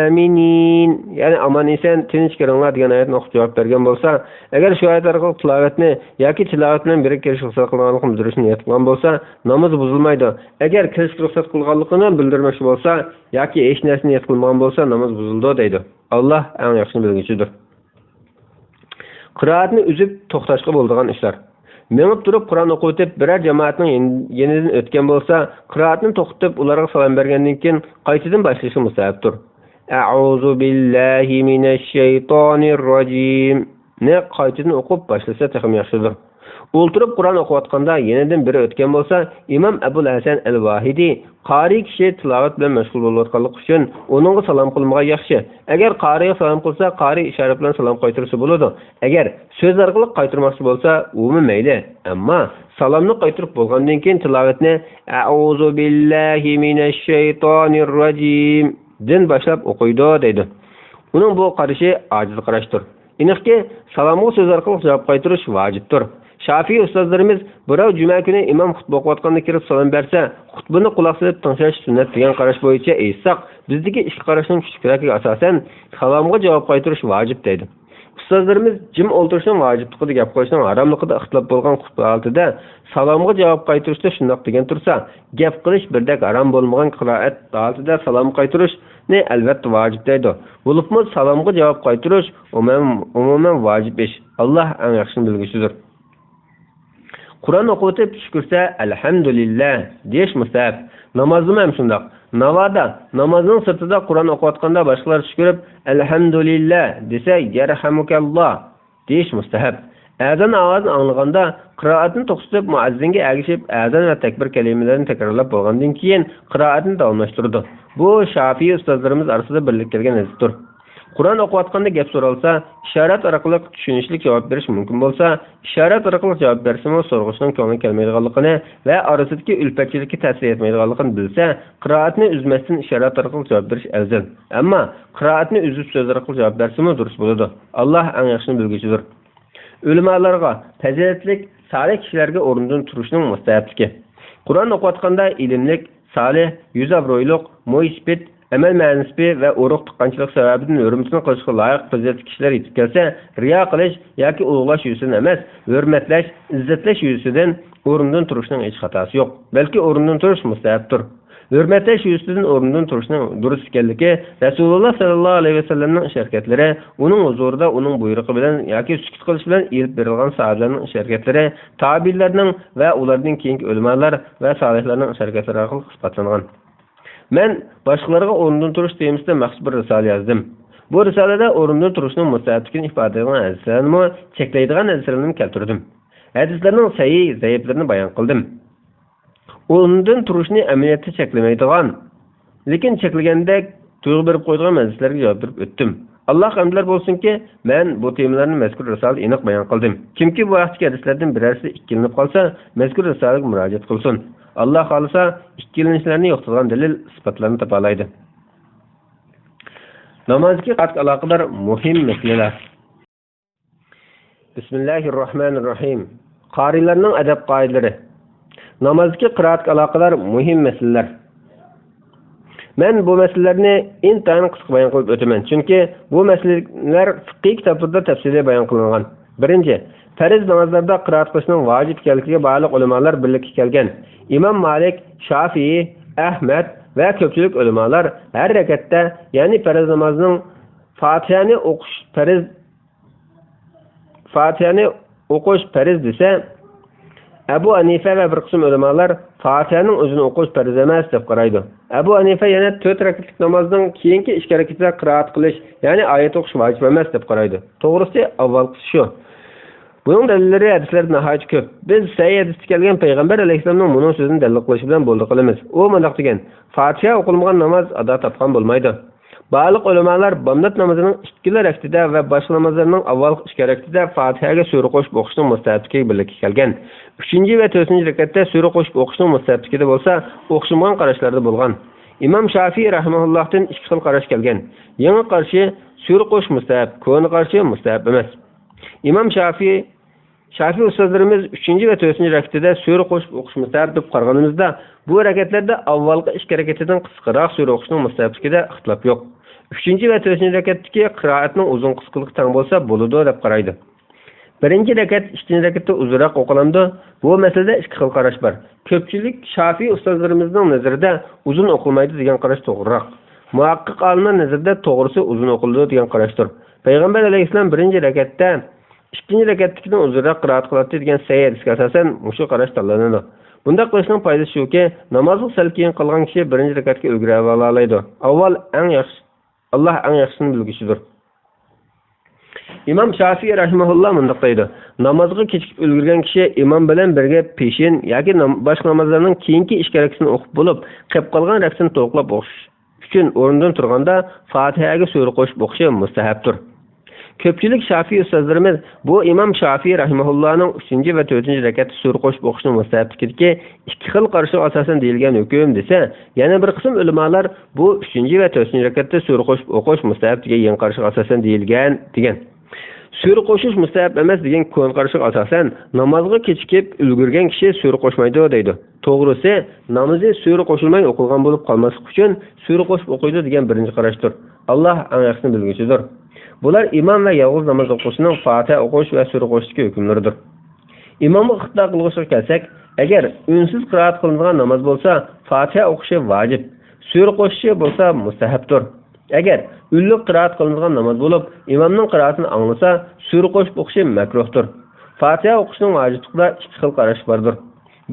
aminin, ya'ni aman eson tinch kiringlar degan oyatni o'qib javob bergan bo'lsa, agar shu oyat orqali tilovatni yoki tilovat bilan birga kirish ruxsat qilganligini bildirishni niyat qilgan bo'lsa, namoz buzilmaydi. Agar kirishga ruxsat qilganligini bildirmoqchi bo'lsa yoki hech narsa niyat qilmagan bo'lsa, namoz buzildi deydi. Alloh eng yaxshini bilguchidir. Qiroatni uzib to'xtashga bo'ladigan ishlar. Menib turib Qur'on o'qitib biror jamoatning yenidan o'tgan bo'lsa, qiroatni to'xtatib ularga salom bergandan keyin qaytadan boshlashi mustahapdir. A'udhu billahi minash shaytonir rojim. Ne qaytadan o'qib boshlasa ham yaxshidir. O'ltirib Qur'on o'qiyotganda yenidan biri o'tgan bo'lsa, Imom Abul Hasan al-Vahidi qari kishi tilovat bilan mashg'ul bo'layotganlik uchun uningga salom qilmagan yaxshi. Agar qariga salom qilsa, qari ishorat bilan salom qaytarsa bo'ladi. Agar so'z orqali qaytarmoqchi bo'lsa, umi mayli. Ammo salomni qaytarib bo'lgandan keyin tilovatni a'udhu billahi minash shaytonir rojim din boshlab o'qiydi deydi. Uning bu qarashi ojiz qarashdir. Aniqki, salomga so'z orqali javob qaytarish vojibdir. Şafii ustozlarimiz birov juma kuni imom xutba o'qiyotganda kirib salom bersa, xutbani quloq solib tinglash sunnat degan qarash bo'yicha aytsak, bizdagi ish qarashning kuchliklariga asosan salomga javob qaytarish vojib deydi. Ustozlarimiz jim o'ltirishning vojibligida gap qo'yishning haromligida ixtilof bo'lgan xutba holatida salomga javob qaytarishda shundoq degan tursa, gap qilish birdek harom bo'lmagan qiroat holatida salom qaytarishni albatta vojib deydi. Bo'libmi salomga javob qaytarish umuman vojib ish. Alloh eng yaxshini bilguchidir. Qur'on o'qitib shukursa alhamdulillah deyish mustahab. Namozda ham shundoq. Navoda namozning sirtida Qur'on o'qiyotganda boshqalar shukurib alhamdulillah desa yarhamukalloh deyish mustahab. Azon ovozini anglaganda qiroatni to'xtatib muazzinga ergishib azon va takbir kalimalarini takrorlab bo'lgandan keyin qiroatni davomlashtirdi. Bu Şafii ustozlarimiz orasida birlik kelgan nazardir. Qur'on o'qiyotganda gap so'ralsa, ishorat orqali tushunishli javob berish mumkin bo'lsa, ishorat orqali javob bersimi so'rg'ishning ko'ngli kelmaydiganligini va orasidagi ulfatchilikka ta'sir etmaydiganligini bilsa, qiroatni uzmasdan ishorat orqali javob berish afzal. Ammo qiroatni uzib so'z orqali javob bersimi durust bo'ladi. Alloh eng yaxshini bilguchidir. Ulamolarga, fazilatlik, salih kishilarga o'rnidan turishning mustahabligi. Qur'on o'qiyotganda ilmlik, salih, yuzabro'yliq, mo'ysbit amal ma'nisi va urug' tuqqanchilik sababidan hurmatini qilishga loyiq fazilatli kishilar yetib kelsa, riyo qilish yoki ulug'lash yuzidan emas, hurmatlash, izzatlash yuzidan o'rnidan turishning hech xatosi yo'q. Balki o'rnidan turish mustahabdir. Hurmatlash yuzidan o'rnidan turishning durust ekanligi Rasululloh sallallohu alayhi vasallamning sharakatlari, uning huzurida uning buyrug'i bilan yoki sukut qilish bilan elib berilgan sahobalarning sharakatlari, tabiinlarning va ulardan keyingi ulamolar va solihlarning sharakatlari orqali isbotlangan. Men boshqalarga o'rnidan turish temasida maxsus bir risola yozdim. Bu risolada o'rnidan turishning mustahabligini ifoda etgan hadislarni cheklaydigan hadislarni keltirdim. Hadislarning sahih, zaiflarini bayon qildim. O'rnidan turishni amaliyotda cheklamaydigan, lekin cheklagandek tuyg'u berib qo'ydigan hadislarga javob berib o'tdim. Alloh hamdlar bo'lsinki, men bu temalarni mazkur risolada aniq bayon qildim. Kimki bu vaqtdagi hadislardan birarsi ikkilanib qolsa, mazkur risolaga murojaat qilsin. Allah xolisa ikkilanishlarni yo'qotgan dalil isbotlarni topa oladi. Namozga aloqador muhim masalalar. Bismillahirrohmanirrohim. Qorilarning adab qoidalari. Namozga qiroatga aloqador muhim masalalar. Men bu masalalarni intayin qisqa bayon qilib o'taman, chunki bu masalalar fiqh kitoblarida tafsiliy bayon qilingan. Birinchi, farz namozlarda qiroat qilishning vojib ekanligiga bog'liq ulamolar birlikka kelgan. Imom Malik, Shafi'i, Ahmad va ko'pchilik ulamolar har rakatda, ya'ni farz namozining Fatihani o'qish farz desa, Abu Hanifa va bir qism ulamolar Fatihaning o'zini o'qish farz emas deb qaraydi. Abu Hanifa yana 4 rakatlik namozning keyingi 2 rakatda qiroat qilish, ya'ni oyat o'qish vojib emas deb qaraydi. To'g'risi avvalgisi shu. Bunun dalillari hadislarda nihoyat ko'p. Biz sahih hadisda kelgan payg'ambar alayhisolamning buning so'zini dalil qilish bilan bo'ldi qilamiz. U mundaq degan: Fatiha o'qilmagan namoz ado topgan bo'lmaydi. Ba'zi ulamolar bomdod namozining 2 rakatida va boshqa namozlarning avvalgi 2 rakatida Fatihaga sura qo'shib o'qishning mustahabligiga birlikka kelgan. 3 va 4 rakatda sura qo'shib o'qishning mustahabligida bo'lsa, o'xshamagan qarashlarda bo'lgan. Imom Shafi'i rahimahullohdan 2 xil qarash kelgan. Yangi qarshi sura qo'sh mustahab, ko'ni qarshi mustahab emas. Imom Shafi'i ustozlarimiz 3 va 4 rakatda sura qo'shib o'qish mustahab deb qaraganimizda, bu rakatlarda avvalgi 2 rakatidan qisqaroq sura o'qishning mustahabligida ixtilof yo'q. 3 va 4 rakatdagi qiroatning uzun qisqaligi teng bo'lsa bo'ladi deb qaraydi. Birinchi rakat, ikkinchi rakatda uzunroq o'qiladi. Bu masalada 2 xil qarash bor. Ko'pchilik Shafi'i ustozlarimizning nazarida uzun o'qilmaydi degan qarash to'g'riroq. Muhaqqiq olimlar nazarida to'g'risi uzun o'qiladi degan qarashdir. Payg'ambar alayhisalom birinchi rakatda, ikkinchi rakatdagidan uzunroq qiroat qiladi degan sahih hadisga asosan mushu qarash tanlanadi. Bunda qilishning foydasi shuki, namozni sal keyin qilgan kishi birinchi rakatga ulgura oladi. Avval Allah eng yaxshisini bilguvchidir. İmam Shafi'i rahimahulloh mundaq deydi: namozga kechikib ulgurgan kishi imom bilan birga peshin yoki boshqa namozlarning keyingi 2 rakatini o'qib bo'lib, qolib qolgan rakatni to'liqlab o'qish uchun o'rnidan turganda Fatihaga sura qo'shib o'qishi mustahabdir. Ko'pchilik Shafi'i ustozlarimiz bu Imom Shafi'i rahimahullohning 3 va 4 rakatda sura qo'shib o'qishni mustahabligidagi 2 xil qarashga asosan deyilgan hukm desa, yana bir qism ulamolar bu 3 va 4 rakatda sura qo'shib o'qish mustahab degan yangi qarashga asosan deyilgan degan. Sura qo'shish mustahab emas degan ko'n qarashga asosan namozga kechikib ulgurgan kishi sura qo'shmaydi deydi. To'g'risi, namozi sura qo'shilmay o'qilgan bo'lib qolmaslik uchun sura qo'shib o'qiydi degan birinchi qarashdir. Alloh eng yaxshisini bilguvchidir. Bular imom va yolg'iz namoz o'qishning Fatiha o'qish va sura qo'shishga hukmlaridir. Imomga ixtido qilishga kelsak, agar unsiz qiroat qilinadigan namoz bo'lsa, Fatiha o'qishi vojib, sura qo'shishi bo'lsa mustahabdir. Agar ulluq qiroat qilinadigan namoz bo'lib, imomning qiroatini anglasa, sura qo'shib o'qishi makruhdir. Fatiha o'qishning vojibligida 2 xil qarash bordir.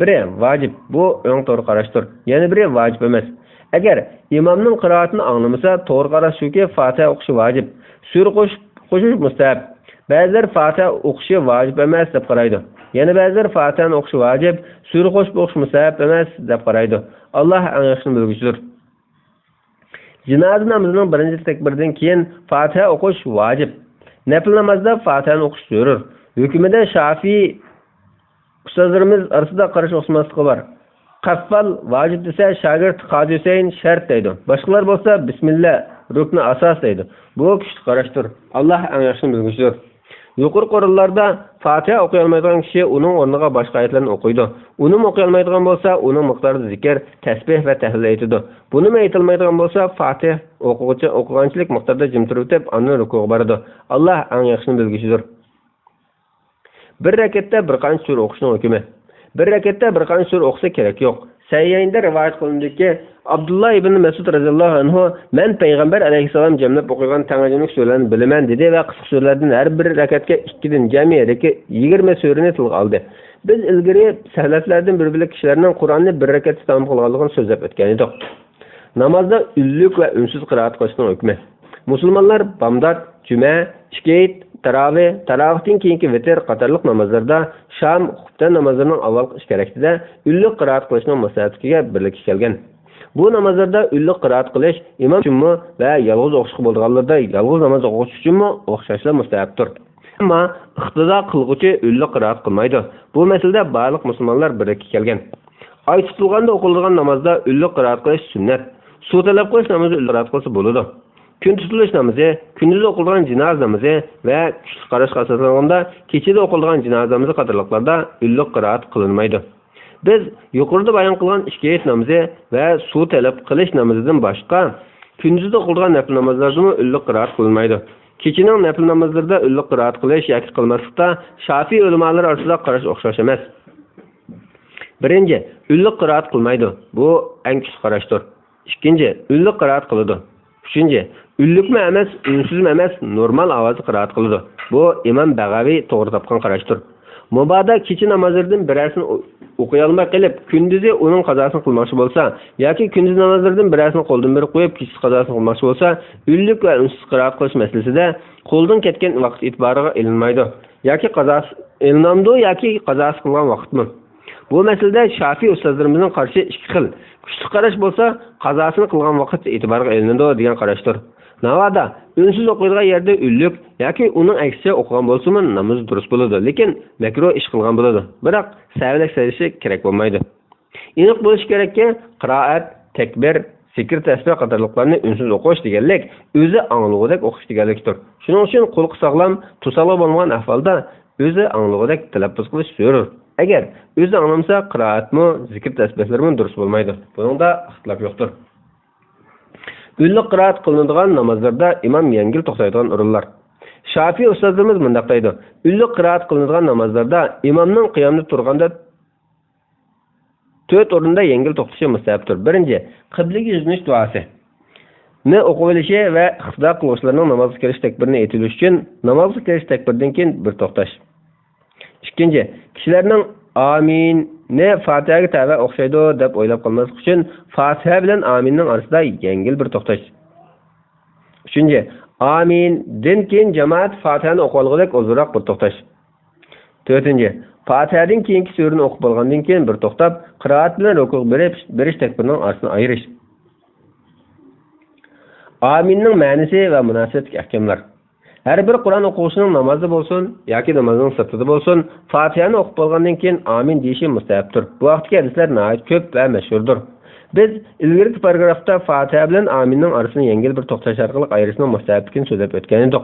Biri vojib, bu eng to'g'ri qarashdir. Yana biri vojib emas. Agar imomning qiroatini anglamasa, to'g'ri qarash shuki, Fatiha o'qishi vojib, sura qo'shish mustahab. Ba'zilar Fatiha o'qishi vojib emas deb qaraydi. Yana ba'zilar Fatihani o'qishi vojib, sura qo'shib o'qish mustahab emas deb qaraydi. Alloh eng yaxshisini bilguvchidir. Jinoza namozining birinchi takbirdan keyin Fatiha o'qish vojib. Nafl namozda Fatihani o'qish zarur. Hukmida Shafi'i ustozlarimiz orasida qarash o'xshamaslik bor. Qaffal vojib desa, shogird Qozi Husayn shart deydi. Boshqalar bo'lsa bismillah rukni asos deydi. Bu kuchli qarashdir. Alloh eng yaxshisini bilguvchidir. Yuqori qo'rinlarda Fatiha o'qiy olmaydigan kishi uning o'rniga boshqa oyatlarni o'qiydi. Uni o'qiy olmaydigan bo'lsa, uning miqdorida zikr, tasbih va tahlil aytadi. Buni aytilmaydigan bo'lsa, Fatiha o'qiganchilik miqdorida jim turib deb, undan rukuga boradi. Alloh eng yaxshisini bilguvchidir. Bir rakatda bir qancha sura o'qishning hukmi. Bir rakatda bir qancha sura o'qisa kerak yo'q. Sayyinda rivoyat qilindiki, Abdullah ibn Mas'ud radhiyallohu anhu men payg'ambar alayhisalom jamlab o'qigan tangajimlik suralarni bilaman dedi va qisqa suralardan har bir rakatga 2 dan jami 20 surani tilga oldi. Biz ilgari sahlaflardan bir kishilarning Qur'onni bir rakatda tamom qilganligini so'zlab o'tgan edik. Namozda ulluq va unsiz qiroat qilishning hukmi. Musulmonlar bomdod, juma, shkayt, taravihdan keyingi vitr qatorliq namozlarda sham, xuftan namozlarining avvalgi 2 rakatida ulluq qiroat qilishning mustahabligiga birlikka kelgan. Bu namozlarda ulluq qiroat qilish imom uchunmi va yolg'iz o'qishga bo'lganlarda yolg'iz namoz o'qish uchunmi o'xshashla mustahabdir. Ammo iqtido qilguvchi ulluq qiroat qilmaydi. Bu masalada barliq musulmonlar birlikka kelgan. Ay tutulganda o'qiladigan namozda ulluq qiroat qilish sunnat. Suv talab qilish namozi ulluq qiroat qilsa bo'ladi. Kun tutilish namozi, kunduz o'qiladigan jinoz namozi va kuchli qarashga asoslanganda kechada o'qiladigan jinoz namozi qatorliqlarda ulluq qiroat qilinmaydi. Biz yuqorida bayon qilgan ikki ayet namozi va suv talab qilish namozidan boshqa kunduzda o'qiladigan nafl namozlarda ulluq qiroat qilinmaydi. Kechining nafl namozlarida ulluq qiroat qilish yoki qilmaslikda Shafiy ulamolari orasida qarash o'xshash emas. Birinchi, ulluq qiroat qilmaydi. Bu eng kuchli qarashdir. Ikkinchi, ulluq qiroat qiladi. Uchinchi, ullukmi emas, unsizmi emas, normal ovozda qiroat qiladi. Bu Imom Bag'aviy to'g'ri topgan qarashdir. Muboda kecha namozlaridan birasini o'qiy olmay qilib, kunduzi uning qazosini qilmoqchi bo'lsa, yoki kunduz namozlaridan birasini qo'ldan berib qo'yib, kecha qazosini qilmoqchi bo'lsa, ulluk va unsiz qiroat qilish masalasida qo'ldan ketgan vaqt e'tiboriga ilinmaydi. Yoki qazosi ilinamdi, yoki qazosi qilgan vaqtmi? Bu masalada Shafiy ustozlarimizning qarshi ikki xil. Kuchli qarash bo'lsa, qazosini qilgan vaqt e'tiboriga ilinadi degan qarashdir. Navoda unsiz o'qiydigan yerda ulluk yoki uning aksiga o'qigan bo'lsa-mu, namoz durust bo'ladi, lekin makruh ish qilgan bo'ladi. Biroq savlak saylishi kerak bo'lmaydi. Aniq bo'lish kerakki, qiroat, takbir, zikr, tasbih qatorliqlarni unsiz o'qish deganlik o'zi anglag'udek o'qish deganlikdir. Shuning uchun quloq sog'lom, tusaloq bo'lgan ahvolda o'zi anglag'udek talaffuz qilish zarur. Agar o'zi anglamasa, qiroatmi, zikr, tasbihlarmi durust bo'lmaydi. Buningda ixtilof yo'qdir. Ulluq qiroat qilinadigan namozlarda imom yengil to'xtaydigan o'rinlar. Shafiy ustozlarimiz mundaq deydi: ulluq qiroat qilinadigan namozlarda imomning qiyomda turganda 4 o'rinda yengil to'xtashi mustahapdir. Birinchi, qiblaga yuzlanish duosi. Ne o'qilishi va iqtido qiluvchilarning namozga kirish takbirini aytilishi uchun namozga kirish takbiridan keyin bir to'xtash. Ikkinchi, kishilarning amin ne Fatihaga tava o'xshaydi deb o'ylab qolmaslik uchun Fatiha bilan aminning orasida yengil bir to'xtash. Uchinchi, amin din keyin jamoat Fatihani o'qilgudek uzunroq bir to'xtash. To'rtinchi, Fatihadan keyingi surani o'qib bo'lgandan keyin bir to'xtab, qiroat bilan ruku berish takbirining orasini ayirish. Aminning ma'nosi va munosabatli ahkamlar. Her bir Qur'on o'quvchining namozi bo'lsin yoki namozning sirtida bo'lsin, Fatihani o'qib bo'lgandan keyin amin deyishi mustahapdir. Bu vaqtga hadislar nihoyat ko'p va mashhurdir. Biz ilgirki paragrafda Fatiha bilan aminning orasini yengil bir to'xtash orqali ayirishning mustahabligini so'zlab o'tgan edik.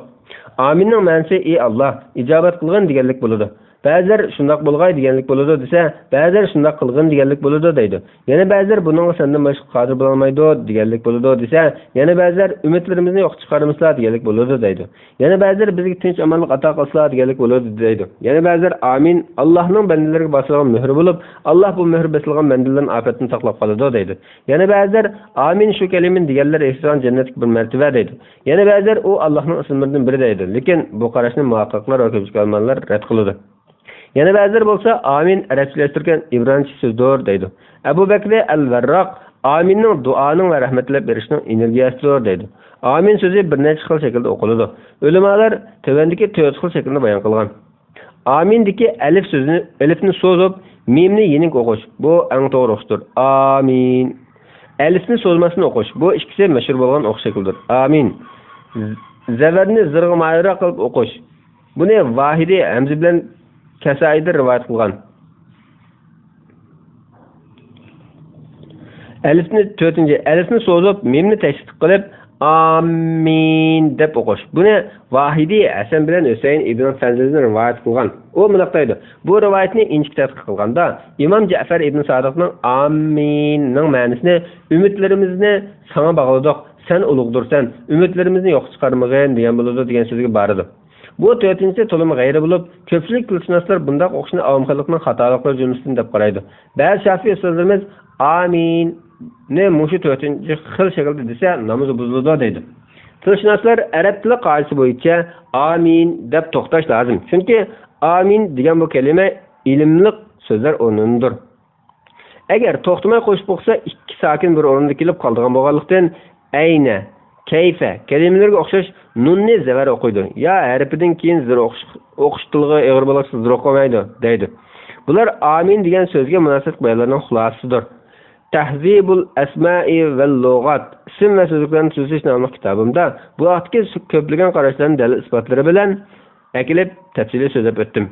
Aminning ma'nosi ey Alloh, ijobat qilgan deganlik bo'ladi. Ba'zilar shundoq bo'lg'ay deganlik bo'ladi desa, ba'zilar shundoq qilgan deganlik bo'ladi deydi. Yana ba'zilar buning sendan boshqa qodir bo'lmaydi deganlik bo'ladi desa, yana ba'zilar umidlarimizni yo'q chiqarmaslar deganlik bo'ladi deydi. Yana ba'zilar bizga tinch amonlik ato qilsa deganlik bo'ladi deydi. Yana ba'zilar amin Allohning bandalariga bosilgan mehr bo'lib, Alloh bu mehr bosilgan bandalarning ofatini saqlab qoladi deydi. Yana ba'zilar amin shu kalimin deganlar ehson jannatga bir martaba deydi. Yana ba'zilar u Allohning ismlaridan biri deydi. Lekin bu qarashni muhaqqiqlar va ko'pchilik olimlar rad qiladi. Yana ba'zilar bo'lsa amin arabchalashtirgan ibrancha so'zdir deydi. Abu Bakr al-Varraq aminning duoning va rahmatlar berishning energiyasidir deydi. Amin so'zi bir necha xil shaklda o'qiladi. Ulamolar tövendagi 4 xil shaklda bayon qilgan. Amindagi alif so'zini alifni so'zib, mimni yenik o'qish. Bu eng to'g'ri o'qishdir. Amin. Alifni so'zmasini o'qish. Bu ikkisi mashhur bo'lgan o'qish shaklidir. Amin. Zavarni zirg'mayra qilib o'qish. Buni Vahidi hamza bilan Kasayda rivoyat qilgan. Alifni 4-chi, alifni so'zib, mimni tashdid qilib, amin deb o'qish. Buni Vahidi Hasan bilan Husayn ibn Fazldan rivoyat qilgan. U mundoq deydi: bu rivoyatni inchik tadqiq qilganda, Imom Ja'far ibn Sadiqning aminning ma'nosini umidlarimizni sana bog'ladik, sen ulug'dirsan, umidlarimizni yo'q chiqarmag'in degan bo'ladi degan so'zga bor edi. Bu 4-chi to'limi g'ayri bo'lib, ko'pchilik tilshunoslar bunday o'qishni avamxalqning xatoliklar jumlasidan deb qaraydi. Ba'zi Shafiy ustozlarimiz amin ne mushu 4-chi xil shaklda desa namoz buziladi deydi. Tilshunoslar arab tili qoidasi bo'yicha amin deb to'xtash lozim. Chunki amin degan bu kalima ilmli so'zlar o'rnindir. Agar to'xtamay qo'shib bo'lsa, ikki sakin bir o'rinda kelib qoldigan bo'lganlikdan ayna kayfa kalimalarga o'xshash nunni zavar o'qiydi. Ya harfidan keyin zir o'qish tilga eg'ir bo'lsa zir o'qimaydi deydi. Bular amin degan so'zga munosabat bayonlarning xulosasidir. Tahzibul asma'i val lug'at ism va so'zlarni tuzish nomli kitobimda bu vaqtga ko'plagan qarashlarning dalil isbotlari bilan akilib tafsili so'zlab o'tdim.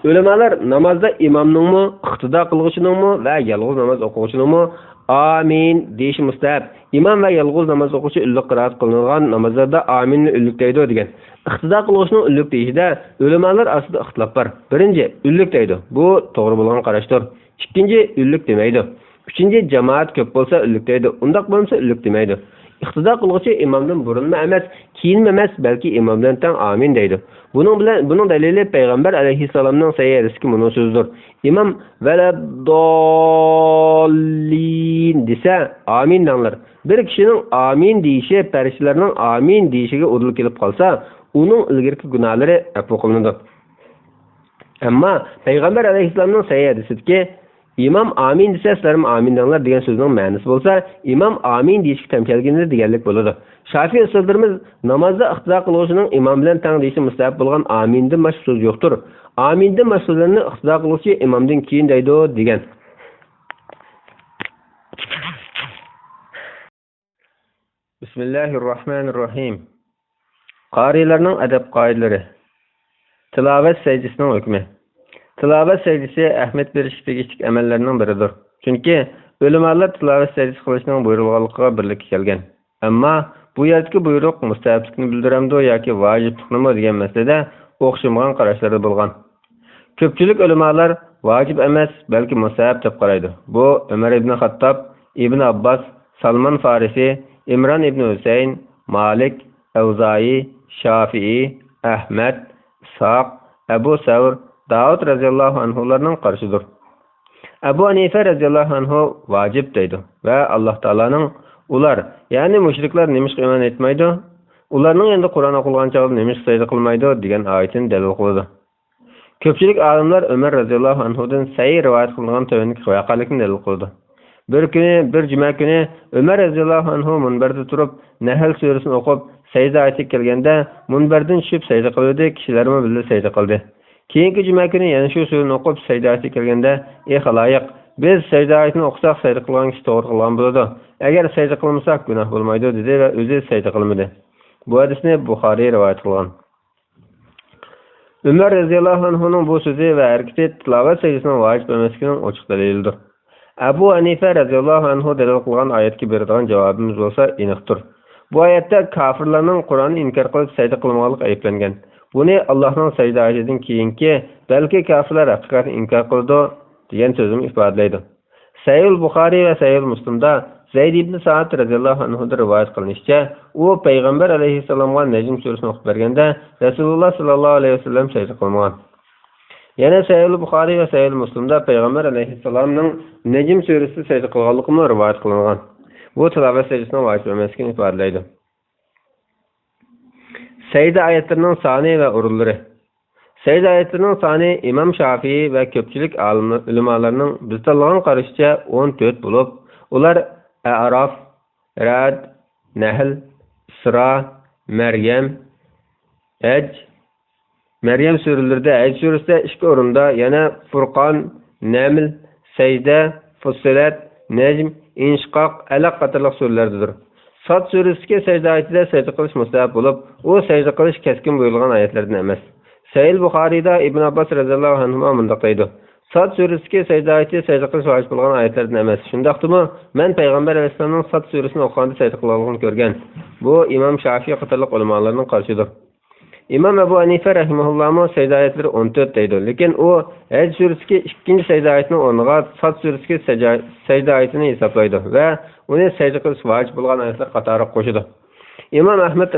Ulamalar namozda imomningmi, iqtido qiluvchiningmi va yolg'iz namoz o'quvchiningmi amin deyish mustahab. Imom va yolg'iz namoz o'quvchi ulluq qiroat qilingan namozlarda aminni ulluq deydi degan. Iqtido qiluvchining ulluq deyishida ulamalar orasida ixtilof bor. Birinchi, ulluq deydi. Bu to'g'ri bo'lgan qarashdir. Ikkinchi, ulluq demaydi. Uchinchi, jamoat ko'p bo'lsa ulluq deydi. Undaq bo'lmasa ulluq demaydi. İqtido qiluvchi imomdan burunma emas, keyinma emas, balki imomdan tang amin deydi. Buning dalili Payg'ambar alayhissalomning sahih hadisida mana so'zdir. Imom valadollin desa amin danglar. Bir kishining amin deyishi farishtalarning amin deyishiga o'rnilib kelib qolsa, uning ilgirki gunohlari afv qilinadi. Ammo Payg'ambar alayhissalomning sahih hadisida İmam amin desa sizlarmi amin danglar degan so'zning ma'nosi bo'lsa, imom amin deyishga tamchalganda deganlik bo'ladi. Shafiy usullarimiz namozda iqtido qiluvchining imom bilan tang deyishi mustahab bo'lgan amindan boshqa so'z yo'qdir. Amindan boshqa so'zlarni iqtido qiluvchi imomdan keyin deydi degan. Bismillahirrohmanirrohim. Qarilarning adab qoidalari. Tilovat sajdasining hukmi. Tilovat sajdasi Ahmet berishga tegishli amallarning biridir. Chunki ulamalar tilovat sajdasi qilishning buyurilganligiga birlikka kelgan. Ammo bu yerdagi buyruq mustahablikni bildiramdi yoki vojiblikmi degan masalada o'xshamagan qarashlar bo'lgan. Ko'pchilik ulamalar vojib emas, balki mustahab deb qaraydi. Bu Umar ibn Xattob, Ibn Abbas, Salman Farisi, Imron ibn Husayn, Malik, Avzayi, Shafi'i, Ahmad, Ishaq, Abu Savr, Davud radhiyallohu anhularning qarshidir. Abu Hanifa radhiyallohu anhu vojib deydi va Alloh taolaning ular, ya'ni mushriklar nimish iymon etmaydi, ularning endi Qur'on o'qilgan chog'da nimish sayda qilmaydi degan oyatni dalil qiladi. Ko'pchilik olimlar Umar radhiyallohu anhudan sahih rivoyat qilingan tavnik voqealikni dalil qildi. Bir juma kuni Umar radhiyallohu anhu munbarda turib Nahl surasini o'qib sayda aytib kelganda munbardan tushib sayda qildi, kishilarmi birga sayda qildi. Keyingi juma kuni yana shu so'zni o'qib sayda aytib kelganda, "Ey xaloyiq, biz sayda aytni o'qisak sayda qilgan kishi to'g'ri qilgan bo'ladi. Agar sayda qilmasak gunoh bo'lmaydi" dedi va o'zi sayda qilmadi. Bu hadisni Buxoriy rivoyat qilgan. Umar radhiyallohu anhuning bu so'zi va harakati tilovat sajdasining vojib emasligining ochiq dalilidir. Abu Hanifa radhiyallohu anhu dalil qilgan oyatga beradigan javobimiz bo'lsa aniqdir. Bu oyatda kofirlarning Qur'onni inkor qilib sayda qilmoqlik ayblangan. Buni Allohning sayda ayetidan keyingi balki kofirlar haqiqatni inkor qildi degan so'zim ifodalaydi. Sahih Buxoriy va Sahih Muslimda Zayd ibn Sa'd radhiyallohu anhudan rivoyat qilinishicha, u Payg'ambar alayhissalomga Najm surasini o'qib berganda Rasululloh sallallohu alayhi vasallam sayda qilmagan. Yana Sahih Buxoriy va Sahih Muslimda Payg'ambar alayhissalomning Najm surasida sayda qilganligini rivoyat qilingan. Bu tilovat sajdasining vojib emasligini ifodalaydi. Sayda oyatlarining soni va o'rinlari. Sayda oyatlarining soni Imom Shafiy va ko'pchilik ulamolarning biz tanlagan qarashicha 14 bo'lib, ular A'rof, Ra'd, Nahl, Isro, Maryam, Haj, Maryam suralarida Haj surasida 2 o'rinda, yana Furqon, Naml, Sayda, Fussilat, Najm, Inshiqoq, Alaq qatorliq suralardadir. Sad surasiga sayda oyatida sayda qilish mustahab bo'lib, u sayda qilish keskin buyurilgan oyatlardan emas. Sahih Buxoriyda Ibn Abbas radhiyallohu anhu mundaq deydi: Sad surasiga sayda oyati sayda qilish vojib bo'lgan oyatlardan emas. Shundaqdimi, men Payg'ambar alayhisolamning Sad surasini o'qiganda sayda qilganligini ko'rgan. Bu Imom Shafiy qatorliq ulamolarning qarshidir. İmam Ebu Hanife rahimahullah sayda oyatlari 14 deydi. Lekin u Haj surasiga 2-chi sayda oyatining o'rniga Sad surasiga sayda oyatini hisoblaydi va uni sayda qilish vojib bo'lgan oyatlar qatoriga qo'shadi. İmam Ahmad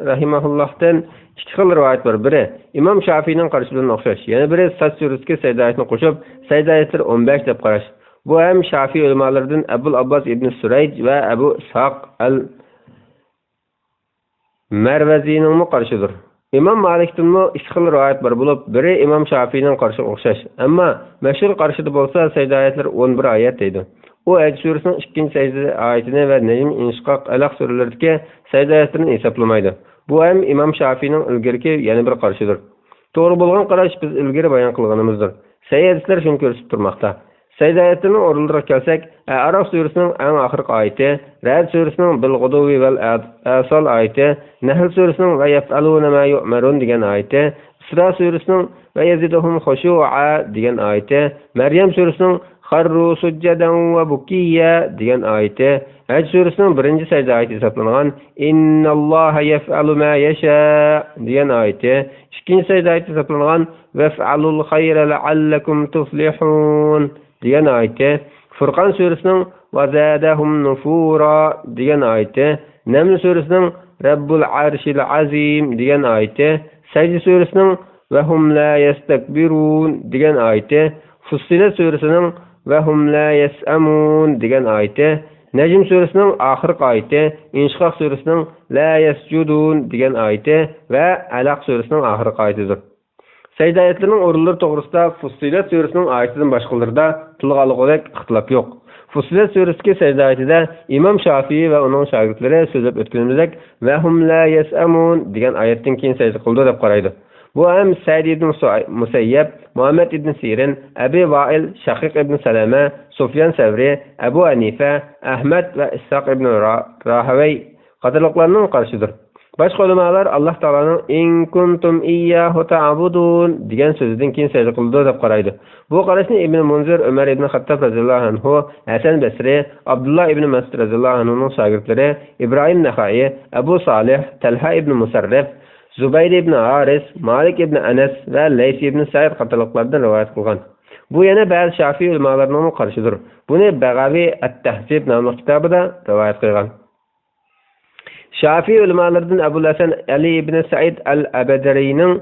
rahimahullohdan 2 xil rivoyat bor. Biri Imom Shafiyning qarashi bilan o'xshash. Yana biri Sad surasiga sayda oyatini qo'shib, sayda oyatlari 15 deb qarash. Bu ham Shafiy ulamolaridan Abul Abbas ibn Surayj va Abu Ishaq al-Marvaziyning qarishidir. İmam Malik'tin 2 xil rivoyat bor bo'lib, biri Imom Shafiyning qarashiga o'xshash. Ammo mashhur qarashida bo'lsa, sayda oyatlar 11 oyat deydi. U Haj surasining 2-chi sayda oyatini va Najm, Inshiqoq, Alaq suralaridagi sayda oyatlarini hisoblamaydi. Bu ham Imom Shafiyning ilgirki yana bir qarashidir. To'g'ri bo'lgan qarash biz ilgari bayon qilganimizdir. Sahih hadislar shuni ko'rsatib turmoqda. Sayda oyatining o'rinlariga kelsak, A'rof surasining eng oxirgi oyati, Ra'd surasining bil g'uduvi val asal oyati, Nahl surasining va yaf'aluna ma yu'marun degan oyati, İsra surəsinin və yeziduhum xuşu'a degan ayeti, Maryam surəsinin xarru sujjadan və bukiyya degan ayeti, Hac surəsinin 1-ci səcdə ayeti hesablanğan İnnallaha yef'alu ma yasha degan ayeti, 2-ci səcdə ayeti hesablanğan vef'alul xayra la'allakum tuflihun degan ayeti, Furqan surəsinin və zadahum nufura degan ayeti, Naml surəsinin Rabbul arşil azim degan ayeti, Secde surəsinin və hum la yastakbirun degan ayeti, Fussilet surəsinin və hum la yas'amun degan ayeti, Necm surəsinin axırqı ayeti, İnşiqaq surəsinin la yasjudun degan ayeti və Alaq surəsinin axırqı ayetidir. Secde ayetlərinin orunları toğrusunda Fussilet surəsinin ayetidən başqalarında tilga alınğudek ixtilaf yox. Fussilet surəsidəki secde ayetində İmam Şafii və onun şagirdləri sözləb ötkənimizək və hum la yas'amun degan ayetdən keyin secde qıldı deyə qaraydı. Bu həm Sa'id ibn Musayyab, Muhammed ibn Sirin, Abi Vail, Shaqiq ibn Salama, Sufyan Savri, Abu Hanife, Ahmed və İshaq ibn Rahawey qadarlıqlarının qarşıdır. Başqa ulamalar Allah Taala'nın in kuntum iyyahu ta'budun degan sözüdən keyin secde qıldı deyə qaraydı. Bu qarashni İbn Munzir, Ömer ibn Xattab radhiyallahu anhu, Hasan Basri, Abdullah ibn Mas'ud radhiyallahu anhu'nun şagirdləri İbrahim Naxai, Abu Salih, Talha ibn Musarrif, Zubayr ibn Aris, Malik ibn Anas və Leys ibn Sa'id qatarlıqlardan rivayet qılğan. Bu yana bəzi Şafii ulamalarının qarşıdır. Bunu Bəğavi At-Tahzib namlı kitabında rivayet qılğan. Şafii ulamalardan Abu Hasan Ali ibn Sa'id al-Abadari'nin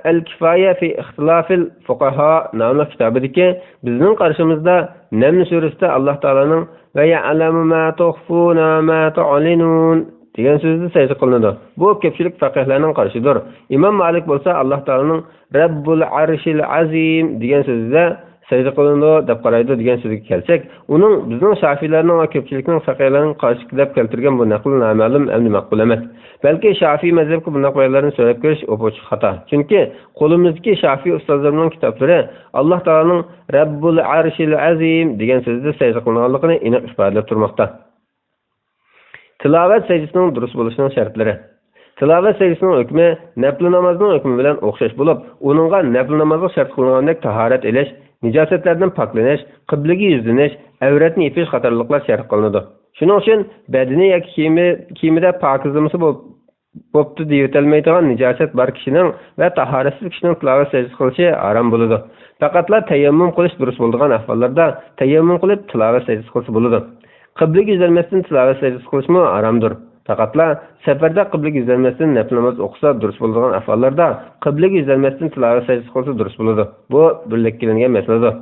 El-Kifaya fi İxtilafil Fuqaha namlı kitabıdaki bizning qarşımızda Naml surəsində Allah Taala'nın və ya'lamu ma tukhfuna ma tu'linun degan so'zni secde qılındı. Bu köpçülük faqihlarning qarşıdır. İmam Malik bolsa Allah Taala'nın Rabbul arşil azim degan so'zida secde qılındı deb qaraydı degan so'zga kelsak, uning bizning Şafiilarning va köpçülükning faqihlarning qarşı deb keltirgan bu naql nama'lum endi maqbul emas. Balki Şafii mazhabı bunday qo'ylarni so'rab ko'rish o'poch xato. Chunki qo'limizdagi Şafii ustozlarining kitoblari Allah Taala'ning Rabbul arşil azim degan so'zda secde qilinganligini aniq ifodalab turmoqda. Tilovat secdəsinin durust bo'lishinin shartlari. Tilovat secdəsinin hukmi nafl namozning hukmi bilan o'xshash bo'lib, uningga nafl namozga shart qilinganidek tahorat elish, nijosatlardan poklanish, qiblaga yuzlanish, avratni yepish qatorliqlar shart qilinadi. Shuning uchun badani yoki kiyimida pokizligi bo'pti deb aytilmaydigan nijosat bor kishining va tahoratsiz kishining tilovat secdasi qilishi harom bo'ladi. Faqatla tayammum qilish durust bo'lgan ahvollarda tayammum qilib tilovat secdasi qilsa bo'ladi. Qiblaga yuzlanmasdan tilovat secdasi qilishmi haramdir. Faqatla safarda qiblaga yuzlanmasdan nafl namoz o'qisa durust bo'lgan ahvollarda qiblaga yuzlanmasdan tilovat secdasi qilsa durust bo'ladi. Bu birlik qilingan masaladir.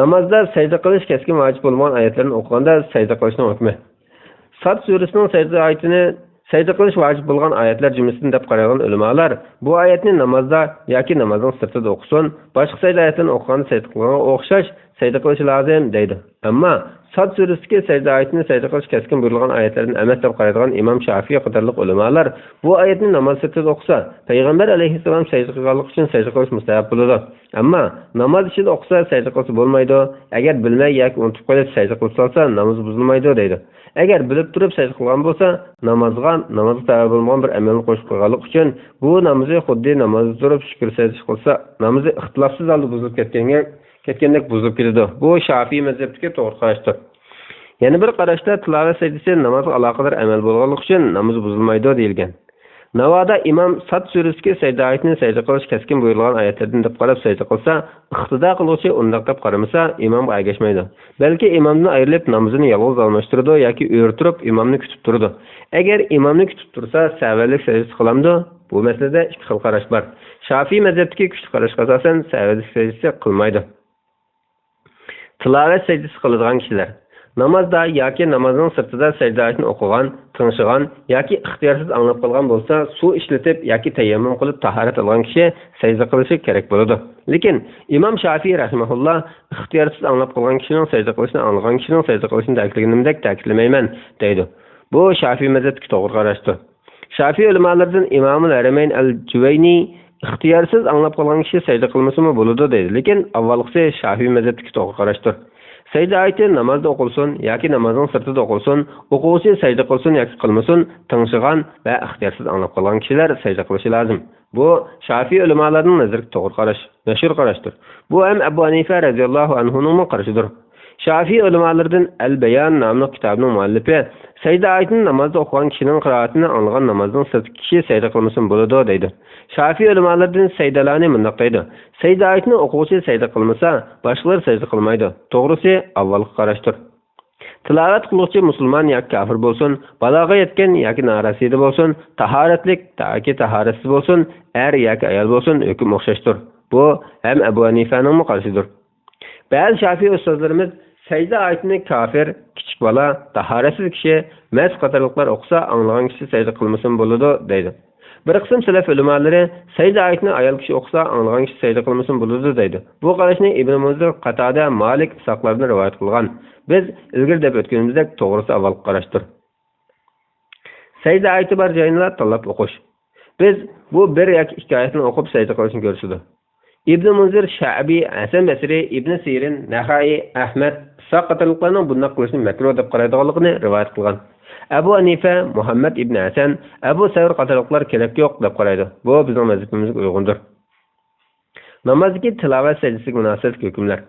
Namozda secde qilish keskin vojib bo'lgan oyatlarni o'qiganda secde qilishning hukmi. Sad surasining secde oyatini secde qilish vojib bo'lgan oyatlar jumlasidan deb qaragan ulamolar bu oyatni namozda yoki namozning sirtida o'qisin, boshqa secde oyatini o'qiganda secde qilganga o'xshash secde qilish lozim deydi. Ammo Sad surasidagi secde oyatini secde qilish keskin buyurilgan oyatlardan emas deb qaraydigan İmam Şafii qatorliq ulamolar bu oyatni namoz sirtida o'qisa, payg'ambar alayhissalom secde qilganlik uchun secde qilish mustahab bo'ladi. Ammo namoz ichida o'qisa secde qilsa bo'lmaydi. Agar bilmay yoki unutib qo'yib secde qilsa namoz buzilmaydi deydi. Agar bilib turib secde qilgan bo'lsa, namozga tabi bo'lmagan bir amalni qo'shib qo'yganlik uchun bu namozi xuddi namoz turib shukr secde qilsa, namozi ixtilofsiz holda buzilib ketgandek buzilib ketadi. Bu Şafii mazhabiga to'g'ri qarashdir. Yana bir qarashda tilovat secdasi namozga aloqador amal bo'lganligi uchun namoz buzilmaydi deyilgan. Navoda İmam Sad surasiga secde oyatini secde qilish keskin buyurilgan oyatlardan deb qarab secde qilsa, iqtido qiluvchi undaq deb qaramasa, imomga ergashmaydi. Balki imomdan ayrilib namozini yolg'iz almashtiradi yoki o'rtirib imomni kutib turadi. Agar imomni kutib tursa, savallik secdasi qilamdi. Bu masalada ikki xil qarash bor. Şafii mazhabidagi kuchli qarashga asosan savallik secdasi qilmaydi. Tilovat secdasi qiladigan kishilar namozda yoki namozning sirtida secde oyatini o'qigan, ting'igan yoki ixtiyorsiz anglab qolgan bo'lsa, suv ishlatib yoki tayammum qilib tahorat olgan kishi secde qilishi kerak bo'ladi. Lekin İmam Şafii rahimahulloh ixtiyorsiz anglab qolgan kishining secde qilishini anglagan kishining secde qilishini ta'kidlaganimdek ta'kidlamayman deydi. Bu Şafii mazhabiga to'g'ri qarashdir. Şafii ulamolaridan İmomul Haramayn al-Juvayni ixtiyorsiz anglab qolgan kishi secde qilmasimi bo'ladi deydi. Lekin avvalgisi Şafii mazhabiga to'g'ri qarashdir. Sajda ayeti namazda o'qilsin yoki namozning sirtida o'qilsin, o'quvchi sajda qilsin yoki qilmasin, ting'igan va ixtiyorsiz anglab qolgan kishilar sajda qilishi lozim. Bu Shafiy ulamolarining nazariga to'g'ri qarash, mashhur qarashdir. Bu ham Abu Hanifa radhiyallohu anhuning qarashidir. Shafiy ulamolaridan Al-Bayan nomli kitobning muallifi sajda ayetini namozda o'qigan kishining qiroatini anglagan namozning sirti kishi sajda qilmasin bo'ladi deydi. Shafiy ulamolaridan sajdalarni bunday deydi. Sajda ayetini o'quvchi sajda qilmasa, boshqalar sajda qilmaydi. To'g'risi avvalgi qarashdir. Tilovat qiluvchi musulmon yoki kafir bo'lsin, balog'a yetgan yoki norasida bo'lsin, tahoratlik yoki tahoratsiz bo'lsin, er yoki ayol bo'lsin, hukm o'xshashdir. Bu ham Abu Hanifaning qarashidir. Ba'zi Shafiy ustozlarimiz sajda ayetini kafir, kichik bola, tahoratsiz kishi, mas qatorliqlar o'qisa, anglagan kishi sajda qilmasin bo'ladi deydi. Bir qism salaf ulamolari sajda ayetini ayol kishi o'qisa, anglagan kishi sajda qilmasin bo'ladi deydi. Bu qarashni Ibn Munzir, Qatada, Malik saqlardan rivoyat qilgan. Biz ilgari deb o'tganimizdek to'g'risi avval qarashdir. Sajda ayeti bor joyini tanlab o'qish. Biz bu bir yoki ikki oyatni o'qib sajda qilishni ko'rsatdi. Ibn Munzir, Sha'bi, Hasan Basri, Ibn Sirin, Nahai, Ahmad saqatarliqlarning bunday qilishni makruh deb qaraydiganligini rivoyat qilgan. Abu Hanifa, Muhammad ibn Hasan, Abu Savr qatorliqlar kerak yo'q deb qaraydi. Bu bizning mazhabimizga uyg'undir. Namozdagi tilovat sajdasiga munosabat hukmlar.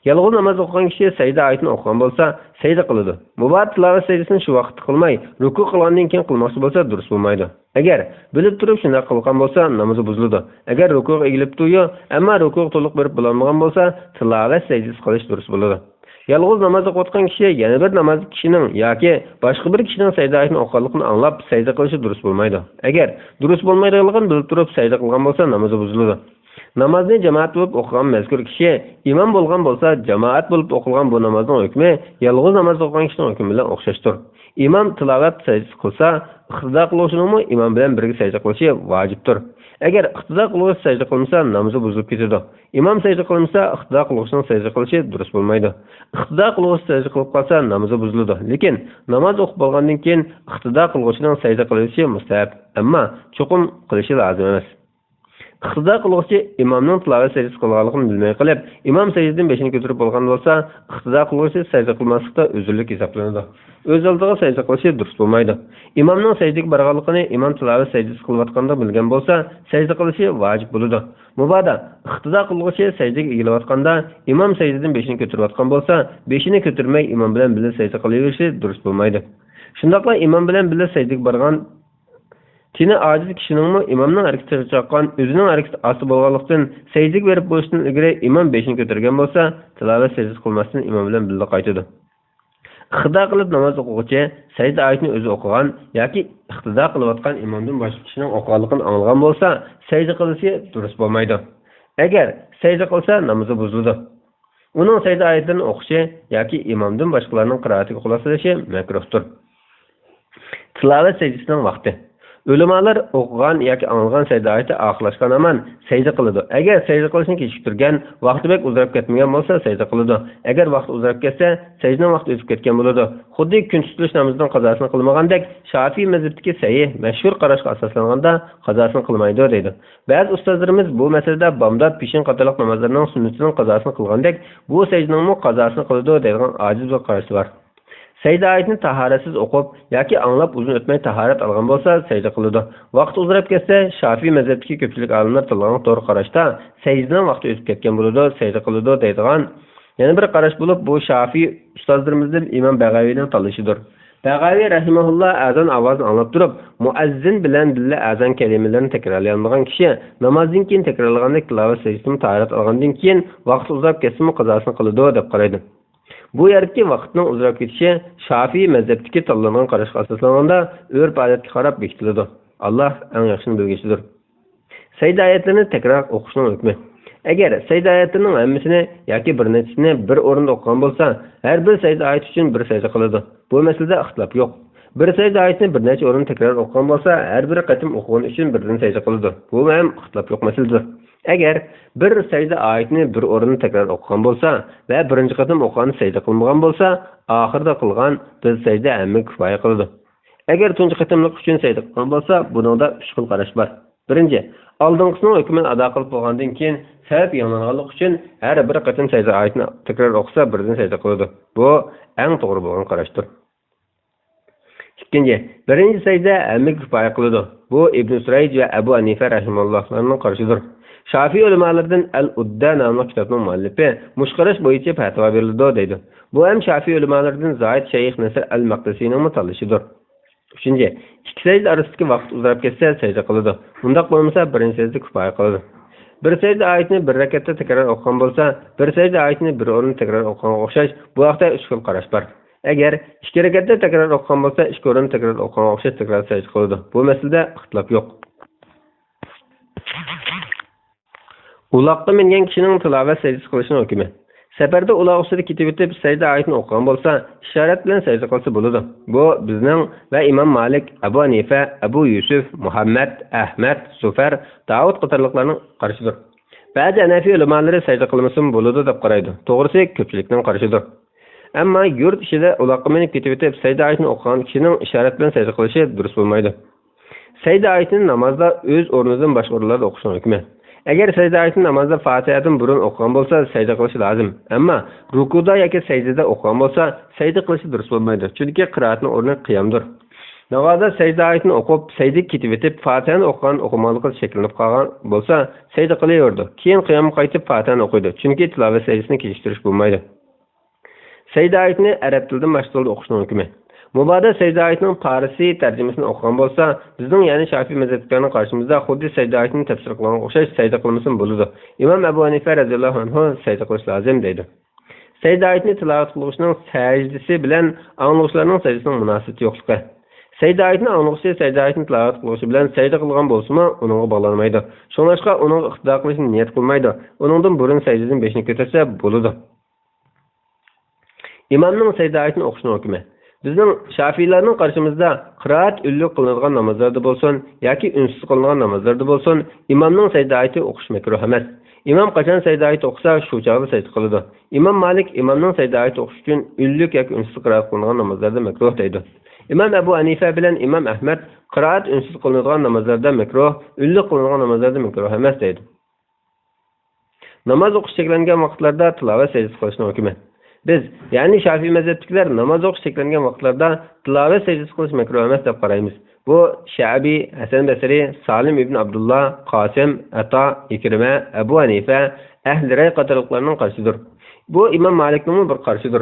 Yalg'iz namoz o'qigan kishi sajda oyatini o'qigan bo'lsa, sajda qiladi. Muborat tilovat sajdasini shu vaqtda qilmay, ruku qilgandan keyin qilmoqchi bo'lsa, durust bo'lmaydi. Agar bilib turib shunday qilgan bo'lsa, namozi buziladi. Agar rukuga egilib turyo, ammo rukuga to'liq berib bo'lmagan bo'lsa, tilovat sajdasi qilish durust bo'ladi. Yalg'iz namoz o'qiyotgan kishi yana bir namoz kishining yoki boshqa bir kishining sajda oyatini o'qiganligini anglab sajda qilishi durust bo'lmaydi. Agar durust bo'lmaydiganligini bilib turib sajda qilgan bo'lsa, namozi buziladi. Namozni jamoat bo'lib o'qigan mazkur kishi imom bo'lgan bo'lsa, jamoat bo'lib o'qilgan bu namozning hukmi yalg'iz namoz o'qigan kishining hukmi bilan o'xshashdir. Imom tilovat sajdasi qilsa, iqtido qiluvchining imom bilan birga sajda qilishi vojibdir. Agar iqtido qiluvchi sajda qilmasa, namozi buzilib ketadi. Imom sajda qilmasa, iqtido qiluvchining sajda qilishi durust bo'lmaydi. Iqtido qiluvchi sajda qilib qolsa, namozi buziladi. Lekin namoz o'qib bo'lgandan keyin iqtido qiluvchining sajda qilishi mustahab, ammo cho'qim qilishi lozim emas. Iqtido qiluvchi imomning tilovat sajdasi qilganligini bilmay qilib, imom sajdadan beshini ko'tarib bo'lgan bo'lsa, iqtido qiluvchi sajda qilmaslikda uzrlik hisoblanadi. O'z oldiga sajda qilishi durust bo'lmaydi. Imomning sajdaga borganligini imom tilovat sajdasi qilayotganda bilgan bo'lsa, sajda qilishi vojib bo'ladi. Mubodo iqtido qiluvchi sajdaga egilayotganda imom sajdadan beshini ko'tarayotgan bo'lsa, beshini ko'tarmay imom bilan birga sajda qilaverishi durust bo'lmaydi. Shundaqla imom bilan birga sajdaga borgan Tini aciz kişinin imamның hareketi çaqqan, özünün hareketi aslı bolğanlıqdan secdik verip bo'lishdan ilgari imam beshini ko'targan bo'lsa, tilovat sajdasi qilmasdan imam bilan birga qaytadi. Iqtido qilib namoz o'quvchi sajda oyatini o'zi o'qigan yoki iqtido qilayotgan imomdan boshqa kishining o'qiganligini anglagan bo'lsa, sajda qilishi durust bo'lmaydi. Agar sajda qilsa, namozi buziladi. Uning sajda oyatlarini o'qishi yoki imomdan boshqalarning qiroatiga quloq solishi makruhdir. Tilovat sajdasining vaqti. Ulamolar o'qigan yoki anglagan sajda oyati oxirlashgan aman sajda qiladi. Agar sajda qilishni kechiktirgan, vaqti bek uzrab ketmagan bo'lsa, sajda qiladi. Agar vaqti uzrab ketsa, sajdaning vaqti o'tib ketgan bo'ladi. Xuddi kun tutilish namozining qazosini qilmagandek, Shafiy mazhabidagi sahih, mashhur qarashga asoslanganda qazosini qilmaydi deydi. Ba'zi ustozlarimiz bu masalada bomdod, pishin qatorliq namozlarning sunnatining qazosini qilgandek, bu sajdaning qazosini qiladi degan ojiz bir qarash bor. Sajda oyatini tahoratsiz o'qib yoki anglab uzun o'tmay tahorat olgan bo'lsa, sajda qiladi. Vaqt uzrab ketsa, Shafiy mazhabidagi ko'pchilik olimlar tilgan to'g'ri qarashda sajdaning vaqti o'tib ketgan bo'ladi, sajda qiladi deydigan yana bir qarash bo'lib, bu Shafiy ustozlarimizdan Imom Bag'aviyning tanlashidir. Bag'aviy rahimahulloh azon ovozini anglab turib, muazzin bilan birga azon kalimalarini takrorlaydigan kishi namozdan keyin takrorlaganda tilovat sajdasini tahorat olgandan keyin vaqt uzrab ketsa, qazosini qiladi deb qaraydi. Bu yerdagi vaqtning uzrab ketishi Shafiy mazhabidagi tanlangan qarashga asoslanganda urf odatga qarab bekitiladi. Alloh eng yaxshini bilguvchidir. Sajda oyatlarini takror o'qishning hukmi. Agar sajda oyatining hammasini yoki bir nechisini bir o'rinda o'qigan bo'lsa, har bir sajda oyati uchun bir sajda qiladi. Bu masalada ixtilof yo'q. Bir sajda oyatini bir necha o'rin takror o'qigan bo'lsa, har bir qatim o'qigan uchun birdan sajda qiladi. Bu ham ixtilof yo'q masaladir. Agar bir sajda oyatini bir o'rinda takror o'qigan bo'lsa va birinchi qatim o'qigan sajda qilmagan bo'lsa, oxirida qilgan bir sajda hamma kifoya qiladi. Agar tunji qatimlik uchun sajda qilgan bo'lsa, buningda 3 xil qarash bor. Birinchi, oldingisinin hükmünü ada qilib bo'lgandan keyin sabab yanılganlik uchun har bir qatim secde oyatini tekrar o'qisa birdan secde qiladi. Bu eng to'g'ri bo'lgan qarashdir. İkinci, birinci secde hammaga kifoya qiladi. Bu Ibn Surayd ve Abu Hanife rahimahullohlarning qarashidir. Şafii ulamalardan Al-Udda nomli kitobning muallifi mushqarash bo'yicha fatvo berildi deydi. Bu ham Şafii ulamalardan Zaid Shayx Nasr al-Maqdisiyning mutallishidir. Üçüncü, ikki secde arasidagi vaqt uzarib ketsa secde qiladi. Undaq bo'lmasa birinchi secde kifoya qiladi. Bir secde oyatini bir rakatda tekrar o'qigan bo'lsa, bir secde oyatini bir o'rinda tekrar o'qiganga o'xshash, bu vaqtda uch xil qarash bor. Agar ikki rakatda tekrar o'qigan bo'lsa, ikki o'rinda tekrar o'qiganga o'xshash tekrar secde qiladi. Bu masalada ixtilof yo'q. Uloqqa mingan kishining tilovat secdesi qilishini hukmi. Safarda uloq ustida ketib o'tib secde oyatini o'qigan bo'lsa, ishorat bilan secde qilsa bo'ladi. Bu bizning va Imom Malik, Abu Hanifa, Abu Yusuf, Muhammad, Ahmad, Sufar, Davud qatorliqlarning qarashidir. Ba'zi Hanafi ulamolari secde qilmasin bo'ladi deb qaraydi. To'g'risi ko'pchilikning qarashidir. Ammo yurt ichida uloqqa minib ketib o'tib secde oyatini o'qigan kishining ishorat bilan secde qilishi durust bo'lmaydi. Secde oyatini namozda o'z o'rnidan boshqa o'rinlarda o'qishning hukmi. Agar secde oyatini namozda Fatihadan burun o'qigan bo'lsa, secde qilishi lozim. Ammo rukuda yoki secdada o'qigan bo'lsa, secde qilishi durust bo'lmaydi. Chunki qiroatning o'rni qiyomdir. Namozda secde oyatini o'qib, secdega ketib o'tib, Fatihani o'qigan o'qimalikqa shaklanib qolgan bo'lsa, secde qilaverdi. Keyin qiyomga qaytib Fatihani o'qiydi. Chunki tilovat secdasini kechiktirish bo'lmaydi. Secde oyatini arab tilida mashg'ul o'qishning hukmi. Mubada secde oyatining farisiy tarjimasini o'qigan bo'lsa, bizning ya'ni Şafii mazhabining qarshimizda xuddi secde oyatini tafsir qilgan o'xshash secde qilmasin bo'ladi. Imom Abu Hanifa radhiyallohu anhu secde qilish lozim deydi. Secde oyatini tilovat qilishning sajdasi bilan anglovchilarning sajdasining munosabati yo'qligi. Secde oyatini anglovchi secde oyatini tilovat qilishi bilan secde qilgan bo'lsa-mu, uningga bog'lanmaydi. Shuningdek, uning iqtido qilishni niyat qilmaydi. Uningdan burun secdadan beshini ko'tarsa bo'ladi. Imomning secde oyatini o'qishning hukmi. Bizning Şafiilarning qarshimizda qiroat ulluq qilinadigan namozlarda bo'lsin yoki unsiz qilinadigan namozlarda bo'lsin, imomning secde oyati o'qish makruh emas. Imom qachon secde oyati o'qisa, shu chog'da secde qiladi. Imom Malik imomning secde oyati o'qish uchun ulluq yoki unsiz qiroat qilinadigan namozlarda makruh deydi. Imom Abu Hanifa bilan Imom Ahmad qiroat unsiz qilinadigan namozlarda makruh, ulluq qilinadigan namozlarda makruh emas deydi. Namoz o'qish cheklangan vaqtlarda tilovat secdasi qilishning hukmi. Biz, ya'ni Şafii mazhabidagilar namoz o'qish cheklangan vaqtlarda tilovat secdasi qilish makruh emas deb qaraymiz. Bu Şabi, Hasan Basri, Salim ibn Abdullah, Qasim, Ata, Ikrima, Abu Hanifa, Ahli Ray qatorliqlarning qarshidir. Bu Imom Malikning bir qarshidir.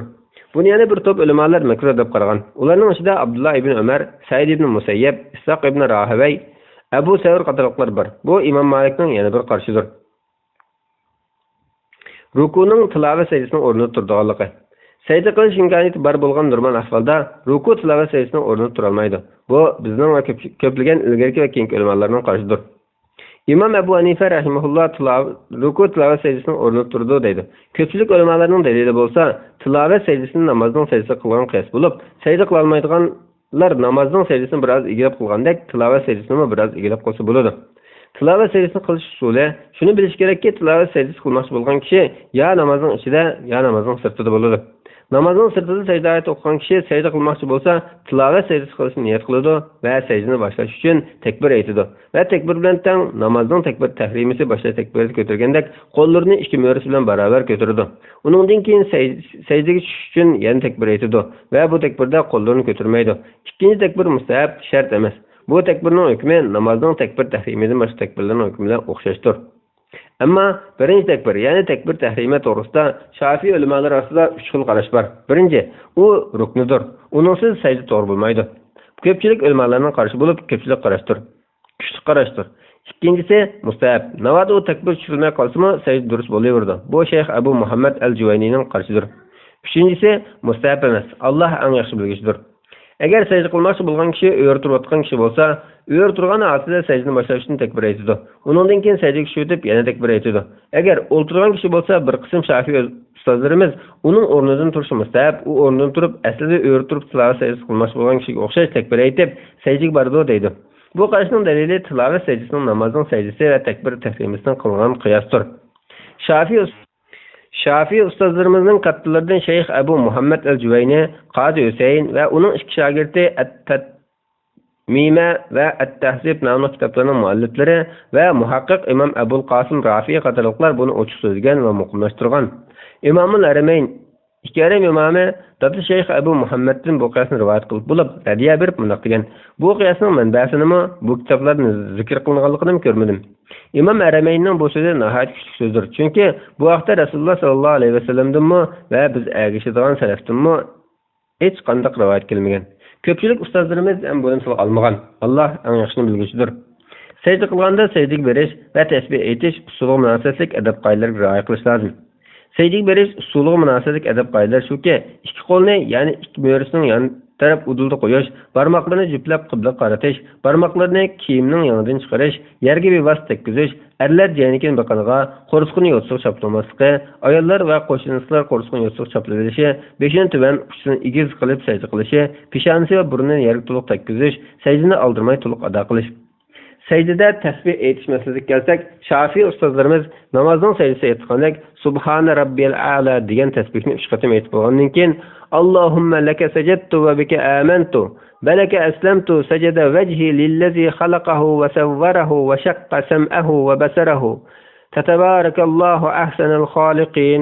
Buni yana bir to'p ulamolar makruh deb qaragan. Ularning ichida Abdullah ibn Umar, Said ibn Musayyab, Isaq ibn Rahavay, Abu Sa'ur qatorliqlar bor. Bu Imom Malikning yana bir qarshidir. Rukuning tilovat secdasining o'rnida turadiganligi. Secde qilish imkoniyati bor bo'lgan normal ahvolda ruku tilovat secdasining o'rnida tura olmaydi. Bu bizning va ko'plagan ilgarki va keyingi ulamolarning qarshidir. Imom Abu Hanifa rahimahulloh ruku tilovat secdasining o'rnida turdi deydi. Ko'pchilik ulamolarning dalili bo'lsa, tilovat secdasini namozning secdasi qilgan qiyos bo'lib, secde qila olmaydiganlar namozning secdasini biroz egilib qilgandek, tilovat secdasini biroz egilib qilsa bo'ladi. Tilovat secdasini qilish usuli, shuni bilish kerakki, tilovat secdasi qilmoqchi bo'lgan kishi ya namozning ichida, ya namozning sirtida bo'ladi. Namozning sirtida secde oyati o'qigan kishi secde qilmoqchi bo'lsa, tilovat secdasi qilishni niyat qiladi va secdani boshlash uchun takbir aytadi. Va takbir bilan teng namozning takbir tahrimisi boshqa takbirni ko'targandek, qo'llarini ikki mo'risi bilan barobar ko'taradi. Uningdan keyin secdaga tushish uchun yana takbir aytadi va bu takbirda qo'llarini ko'tarmaydi. Ikkinchi takbir mustahab, shart emas. Bu takbirning hukmi namozning takbir tahrimidan boshqa takbirlarning hukmi bilan o'xshashdir. Ammo birinchi takbir, ya'ni takbir tahrimi to'g'risida Şafii ulamolari orasida 3 xil qarash bor. Birinchi, u ruknidir. Uningsiz sajda to'g'ri bo'lmaydi. Ko'pchilik ulamolarning qarashi bo'lib, ko'pchilik qarashdir. Kuchli qarashdir. Ikkinchisi mustahab. Navoda u takbir tushirilmay qolsa-mu, sajda durust bo'laverdi. Bu Shayx Abu Muhammad al-Juvayniyning qarashidir. Uchinchisi mustahab emas. Alloh eng yaxshi bilgichidir. Agar sajda qilmoqchi bo'lgan kishi o'rtirayotgan kishi bo'lsa, o'rtirgan holatda sajdani boshlash uchun takbir aytadi. Undan keyin sajdaga tushib yana takbir aytadi. Agar o'ltirgan kishi bo'lsa, bir qism Şafii ustozlarimiz uning o'rnidan turishi mustahab, u o'rnidan turib, aslida o'rtirib tilovat sajdasi qilmoqchi bo'lgan kishiga o'xshash takbir aytib, sajdaga boradi deydi. Bu qarashning dalili tilovat sajdasining namozning sajdasi va takbir tahrimisidan qilingan qiyosdir. Şafii ustozlarimizning kattalardan Shayx Abu Muhammad al-Juvayni, Qozi Husayn va uning ikki shogirdi Mime ve At-Tahzib namlı kitaplarının muallifleri ve muhakkik İmam Ebul Qasim Rafi qatarlıqlar bunu oçuq sözgen ve muqimlaştırgan. İmamul Eremeyn İki Erem imamı Dadlı Şeyh Ebu Muhammed'in bu qiyasını rivayet qılıp bulup, radiya berip mundaq degan. Bu qiyasının manbasini bu kitaplarni zikr qilinganligini görmedim. İmam Eremeynning bu so'zi nihoyat kuchli so'zdir. Chunki bu vaqtda Rasululloh sallallohu alayhi vasallamdanmi va biz ergishadigan salafdanmi hech qanday rivayet kelmagan. Ko'pchilik ustozlarimiz ham buni tilga olmagan. Alloh eng yaxshini bilguchidir. Secde qilganda secdik berish va tasbih aytish usuliga munosabatlik adab qoidalarga rioya qilish lozim. Secdik berish usuliga munosabatlik adab qoidalar shuki, ikki qo'lni, ya'ni ikki mo'risining yon taraf udulda qo'yish, barmoqlarni juplab qibla qaratish, barmoqlarni kiyimning yonidan chiqarish, yerga bevosita tekkizish, erlar jaynikin biqiniga, qo'rsqini yo'tsiq chaplamasligi, ayollar va qo'shnilar qo'rsqini yo'tsiq chaplalishi, beshini tuban uchini igiz qilib sajda qilishi, peshonasi va burnini yerga to'liq tekkizish, sajdani oldirmay to'liq ado qilish. Sajdada tasbih aytish masalasiga kelsak, Shafiy ustozlarimiz namozning sajdasi aytgandek Subhana robbiyal a'la degan tasbihni 3 qatim aytib bo'lgandan keyin Allohumma laka sajadtu va bika amantu balaka aslamtu sajada wajhi lillazi khalaqahu va sawwarahu va shaqqa sam'ahu va basarahu tatabarakallahu ahsanul khaliqin.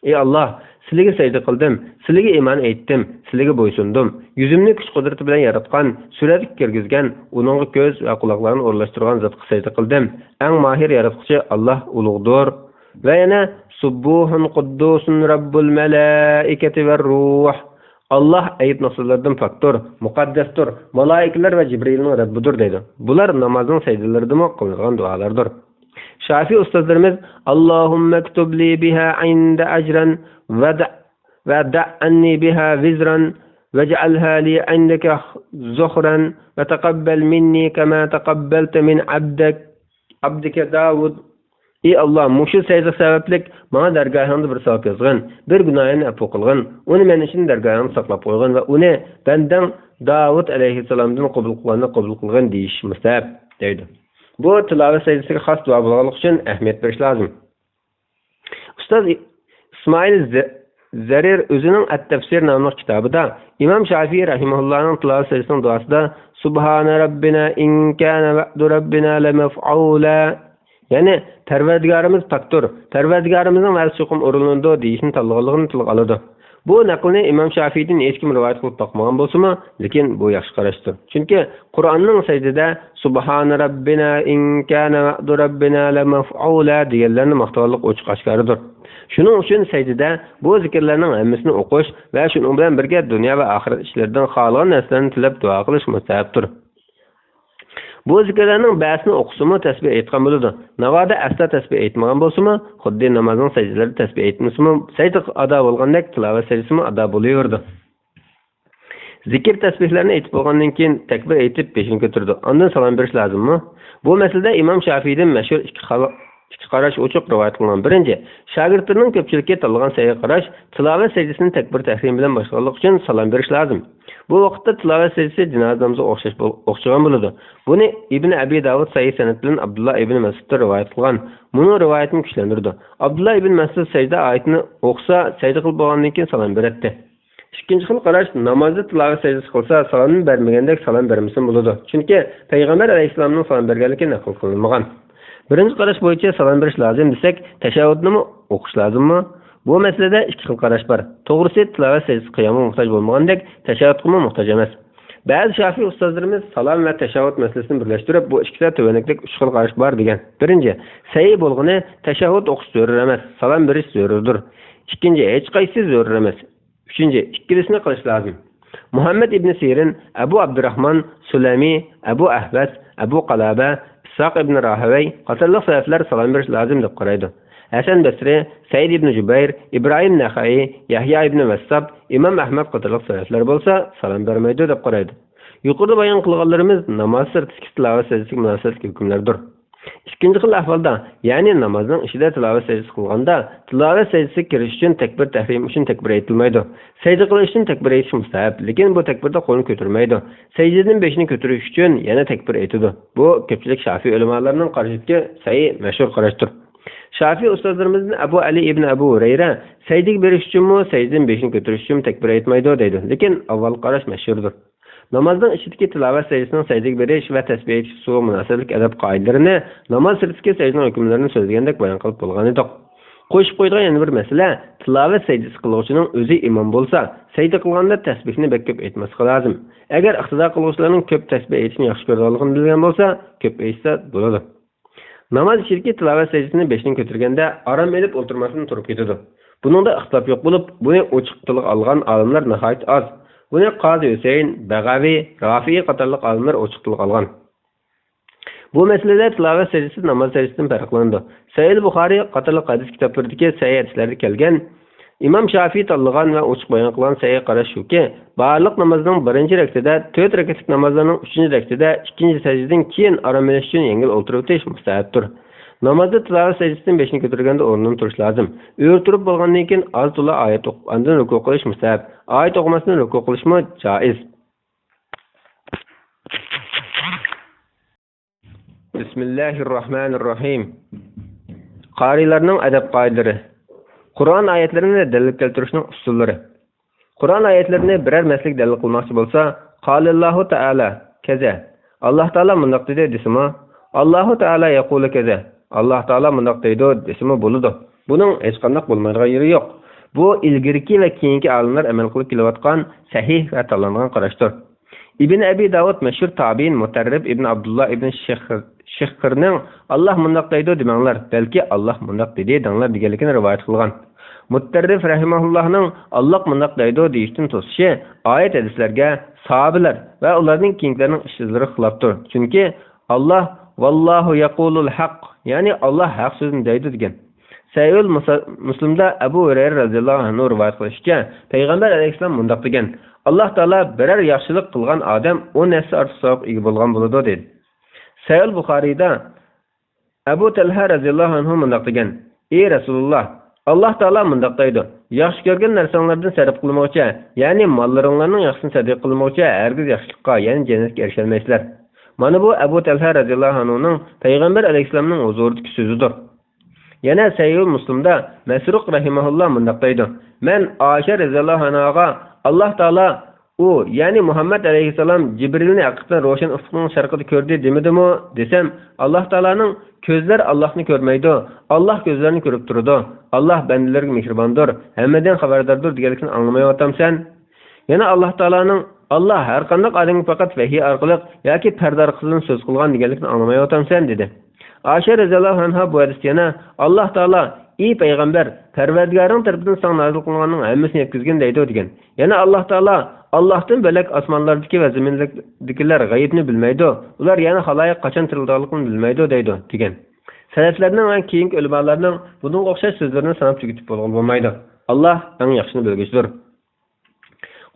Ey Allah, sizlarga sajda qildim, sizlarga iymon etdim, sizlarga bo'ysundim. Yuzimni kuch qudrati bilan yaratgan, suratga kirgizgan, uningga ko'z va quloqlarni o'rlashtirgan zotga sajda qildim. Eng mahir yaratuvchi Alloh ulug'dir. Va yana Subbuhun quddusun robbul malaikati var ruh. Allah ayib nasırlardan faktor, muqaddasdır, malaikalar ve Cibril'in Rabbidir deydi. Bular namazın secdelerinde kılıngan dualardır. Şafi ustazlarımız Allahümme ektubli biha inde ecran ve da'anni biha vizran vec'alha li indeke zuhran ve tekabbel minni kema tekabbelte min abdike Davud. Ey Allah, muşu secde sebeplik bana dergahında bir savap yazgın, bir günahını afu kılgın, onu men için dergahını saklap koygun ve onu benden Davud aleyhisselamdan kabul kılgın deyiş müstahap deydi. Bu tilavet secdesiga xas dua bo'lganligi uchun ahamiyat berish lozim. Ustoz İsmail Zarir o'zining At-Tafsir nomli kitobida İmam Shafi'i rahimahullohning tilavet secdesining duosida Subhana robbina in kana va'du robbina lamaf'ula, ya'ni Parvardigorimiz paktur, Parvardigorimizning va'dasi cho'qim o'rinlandi deyishni tanlaganligini tilga oladi. Bu naqlni İmam Shafi'dan hech kim rivoyat qilib topmagan bo'lsa-mu, lekin bu yaxshi qarashdir. Chunki Qur'onning sajdada Subhana robbina in kana va'du robbina lamaf'ula deganlarni maqtovlik ochiq oshkoridir. Shuning uchun sajdada bu zikrlarning hammasini o'qish va shuning bilan birga dunyo va oxirat ishlaridan xohlagan narsalarni tilab duo qilish mustahabdir. Bu zikrlarning ba'zini o'qisimi tasbih aytgan bo'ladi. Navoda asla tasbih aytmagan bo'lsa-mu, xuddi namozning sajdalarida tasbih aytmasimi, sajda ado bo'lgandek tilovat sajdasimi ado bo'laverdi. Zikr tasbihlarni aytib bo'lgandan keyin takbir aytib peshin ko'tardi. Ondan salom berish lozimmi? Bu masalada İmam Shafi'dan mashhur ikki qarash ochiq rivoyat qilingan. Birinchi, shogirdlarning ko'pchilikka tanlagan sayyi qarash tilovat sajdasini takbir tahrim bilan boshqarlik uchun salom berish lozim. Bu vaqtda tilovat sajdasi janoza namozga o'xshagan bo'ladi. Buni Ibn Abi Davud sahih sanad bilan Abdullah ibn Mas'ud rivoyat qilgan. Buni rivoyatni kuchlantirdi. Abdullah ibn Mas'ud sajda oyatini o'qisa, sajda qilib bo'lgandan keyin salom beradi. İkinci xil qarash namozda tilovat sajdasi qilsa, salom bermagandek salom bermasin bo'ladi. Chunki payg'ambar alayhisolamning salom berganligi naql qilinmagan. Birinchi qarash bo'yicha salom berish lozim desak, tashahhudni o'qish lozimmi? Bu masalada ikki xil qarash bor. To'g'risi tilovat sajdasi qiyomga muhtoj bo'lmagandek, tashahhudga muhtoj emas. Ba'zi Shafiy ustozlarimiz salom va tashahhud masalasini birlashtirib, bu ikkita to'vaniklik uch xil qarash bor degan. Birinchi, sahih bo'lgani tashahhud o'qish zarur emas, salom berish zarurdir. Ikkinchi, hech qaysi zarur emas. Üçüncü, ikkilisini qilish lozim. Muhammad ibn Sirin, Abu Abdurrahman, Sulami, Abu Ahwas, Abu Qalaba, Ishaq ibn Rahavay qatorliq salaflar salom berish lozim deb qaraydi. Hasan Basri, Said ibn Jubayr, Ibrahim Naxai, Yahya ibn Wassab, Imam Ahmad qatorliq salaflar bo'lsa salom bermaydi deb qaraydi. Yuqorida bayon qilganlarimiz namoz sirtidagi tilovat sajdasiga munosabatli hukmlardir. İkinci xil ahvolda, ya'ni namozning ishida tilovat sajdasi qilganda, tilovat sajdasiga kirish uchun takbir tahrim uchun takbir aytilmaydi. Sajda qilish uchun takbir aytish mustahab, lekin bu takbirda qo'lni ko'tarmaydi. Sajdadan beshini ko'tarish uchun yana takbir aytadi. Bu ko'pchilik Shafiy ulamolarining qarashiga sahih mashhur qarashdir. Shafiy ustozlarimizning Abu Ali ibn Abu Hurayra sajdaga berish uchunmi, sajdadan beshini ko'tarish uchun takbir aytmaydi deydi. Lekin avval qarash mashhurdir. Namazning ichidagi tilovat sajdasining sajdaga berish va tasbih aytish usuliga munosabatli adab qoidalarini, namoz sirtidagi sajdaning hukmlarini so'zlagandek bayon qilib bo'lgan edik. Qo'shib qo'yilgan yana bir masala, tilovat sajdasi qiluvchining o'zi imom bo'lsa, sajda qilganda tasbihni ko'p aytmaslik lozim. Agar iqtido qiluvchilarning ko'p tasbih aytishni yaxshi ko'rganligini bilgan bo'lsa, ko'p aytsa bo'ladi. Namoz ichidagi tilovat sajdasini beshdan ko'targanda aram elib o'tirmasdan turib ketadi. Buningda ixtilof yo'q bo'lib, buni ochiq tilga olgan olimlar nihoyat oz. Buni Qozi Husayn, Bag'aviy, Rafiy qatorliq olimlar ochiq tilga olgan. Bu masalada tilovat sajdasi namoz sajdasidan farqlanadi. Sahih Buxoriy qatorliq hadis kitoblaridagi sahih hadislarda kelgan Imom Shafiy tanlagan va ochiq bayon qilgan sahih qarash shuki, barliq namozning birinchi rakatida, 4 rakatlik namozlarning 3-rakatida, ikkinchi sajdadan keyin aram olish uchun yengil o'tirib o'tish mustahabdir. Namozda tilovat sajdasidan beshni ko'targanda o'rnidan turish lozim. O'tirib bo'lgandan keyin oz-to'la oyat o'qib, undan ruku qilish mustahab. Oyat o'qimasdan ruku qilishmi joiz. Bismillahirrohmanirrohim. Qarilarning adab qoidalari. Qur'on oyatlarini dalil keltirishning usullari. Qur'on oyatlarini biror maslik dalil qilmoqchi bo'lsa, Qalillohu ta'ala kaza. Alloh taolo bundoq dedi desimi? Allohu taolo yaqulu kaza. Alloh taolo bundoq deydi desimi bo'ladi. Buning hech qanday bo'lmaydigan yeri yo'q. Bu ilgirki va keyingi olimlar amal qilib kelayotgan sahih va tanlangan qarashdir. Ibn Abi Davud mashhur tabiin Mutarrib ibn Abdullah ibn Shihqirning Alloh bundoq deydi demanglar, balki Alloh bundoq dedi denglar deganligini rivoyat qilgan. Mutarrib rahimahullohning Alloh bundoq deydi deyishdan to'sishi oyat hadislarga, sahobalar va ularning keyingilarning ishchilari xilofdir. Chunki Alloh vallohu yaqulul haq, ya'ni Alloh haq so'zni deydi degan. Sahih Muslimda Abu Hurayra radhiyallohu anhu rivoyat qilishicha, payg'ambar alayhisalom bundoq degan: Alloh taolo biror yaxshilik qilgan odam 10 nafs ortiq savob ega bo'lgan bo'ladi dedi. Sahih Buxoriyda Abu Talha radhiyallohu anhu bundoq degan: Ey Rasululloh, Alloh taolo bundoq deydi: Yaxshi ko'rgan narsalardan sarf qilmoqchi, ya'ni mollaringlarning yaxshisini sadaqa qilmoqchi, hargiz yaxshilikqa, ya'ni jannatga erisholmaysizlar. Mana bu Abu Talha radhiyallohu anhuning payg'ambar alayhisalomning huzuridagi so'zidir. Yana Sahih Muslimda Masruq rahimahulloh bundoq deydi: Men Oysha radhiyallohu anhaga Alloh taolo u, ya'ni Muhammad alayhisalom Jibrilni haqiqatan ro'shan ufqning sharqida ko'rdi demidimi desam, Alloh taolaning ko'zlar Allohni ko'rmaydi, Alloh ko'zlarini ko'rib turadi. Alloh bandalarga mehribondir, hammadan xabardordir deganlikni anglamayotsamsan. Yana Alloh taolaning Alloh har qanday odamga faqat vahiy orqali yoki parda orqali so'z qilgan deganlikni anglamayotsamsan dedi. Oysha radhiyallohu anha bu hadisda yana Alloh taolo ey payg'ambar, Parvardigoring tarafidan sen nozil qilinganning hammasini yetkazgan deydi degan. Yana Alloh taolo Allohdan bo'lak osmonlardagi va zamindagilar g'aybni bilmaydi. Ular yana xaloyiq qachon tirilganligini bilmaydi deydi degan. Salaflarning va keyingi ulamolarning bunga o'xshash so'zlarini sanab tugatib bo'lmaydi. Alloh eng yaxshini bilguchidir.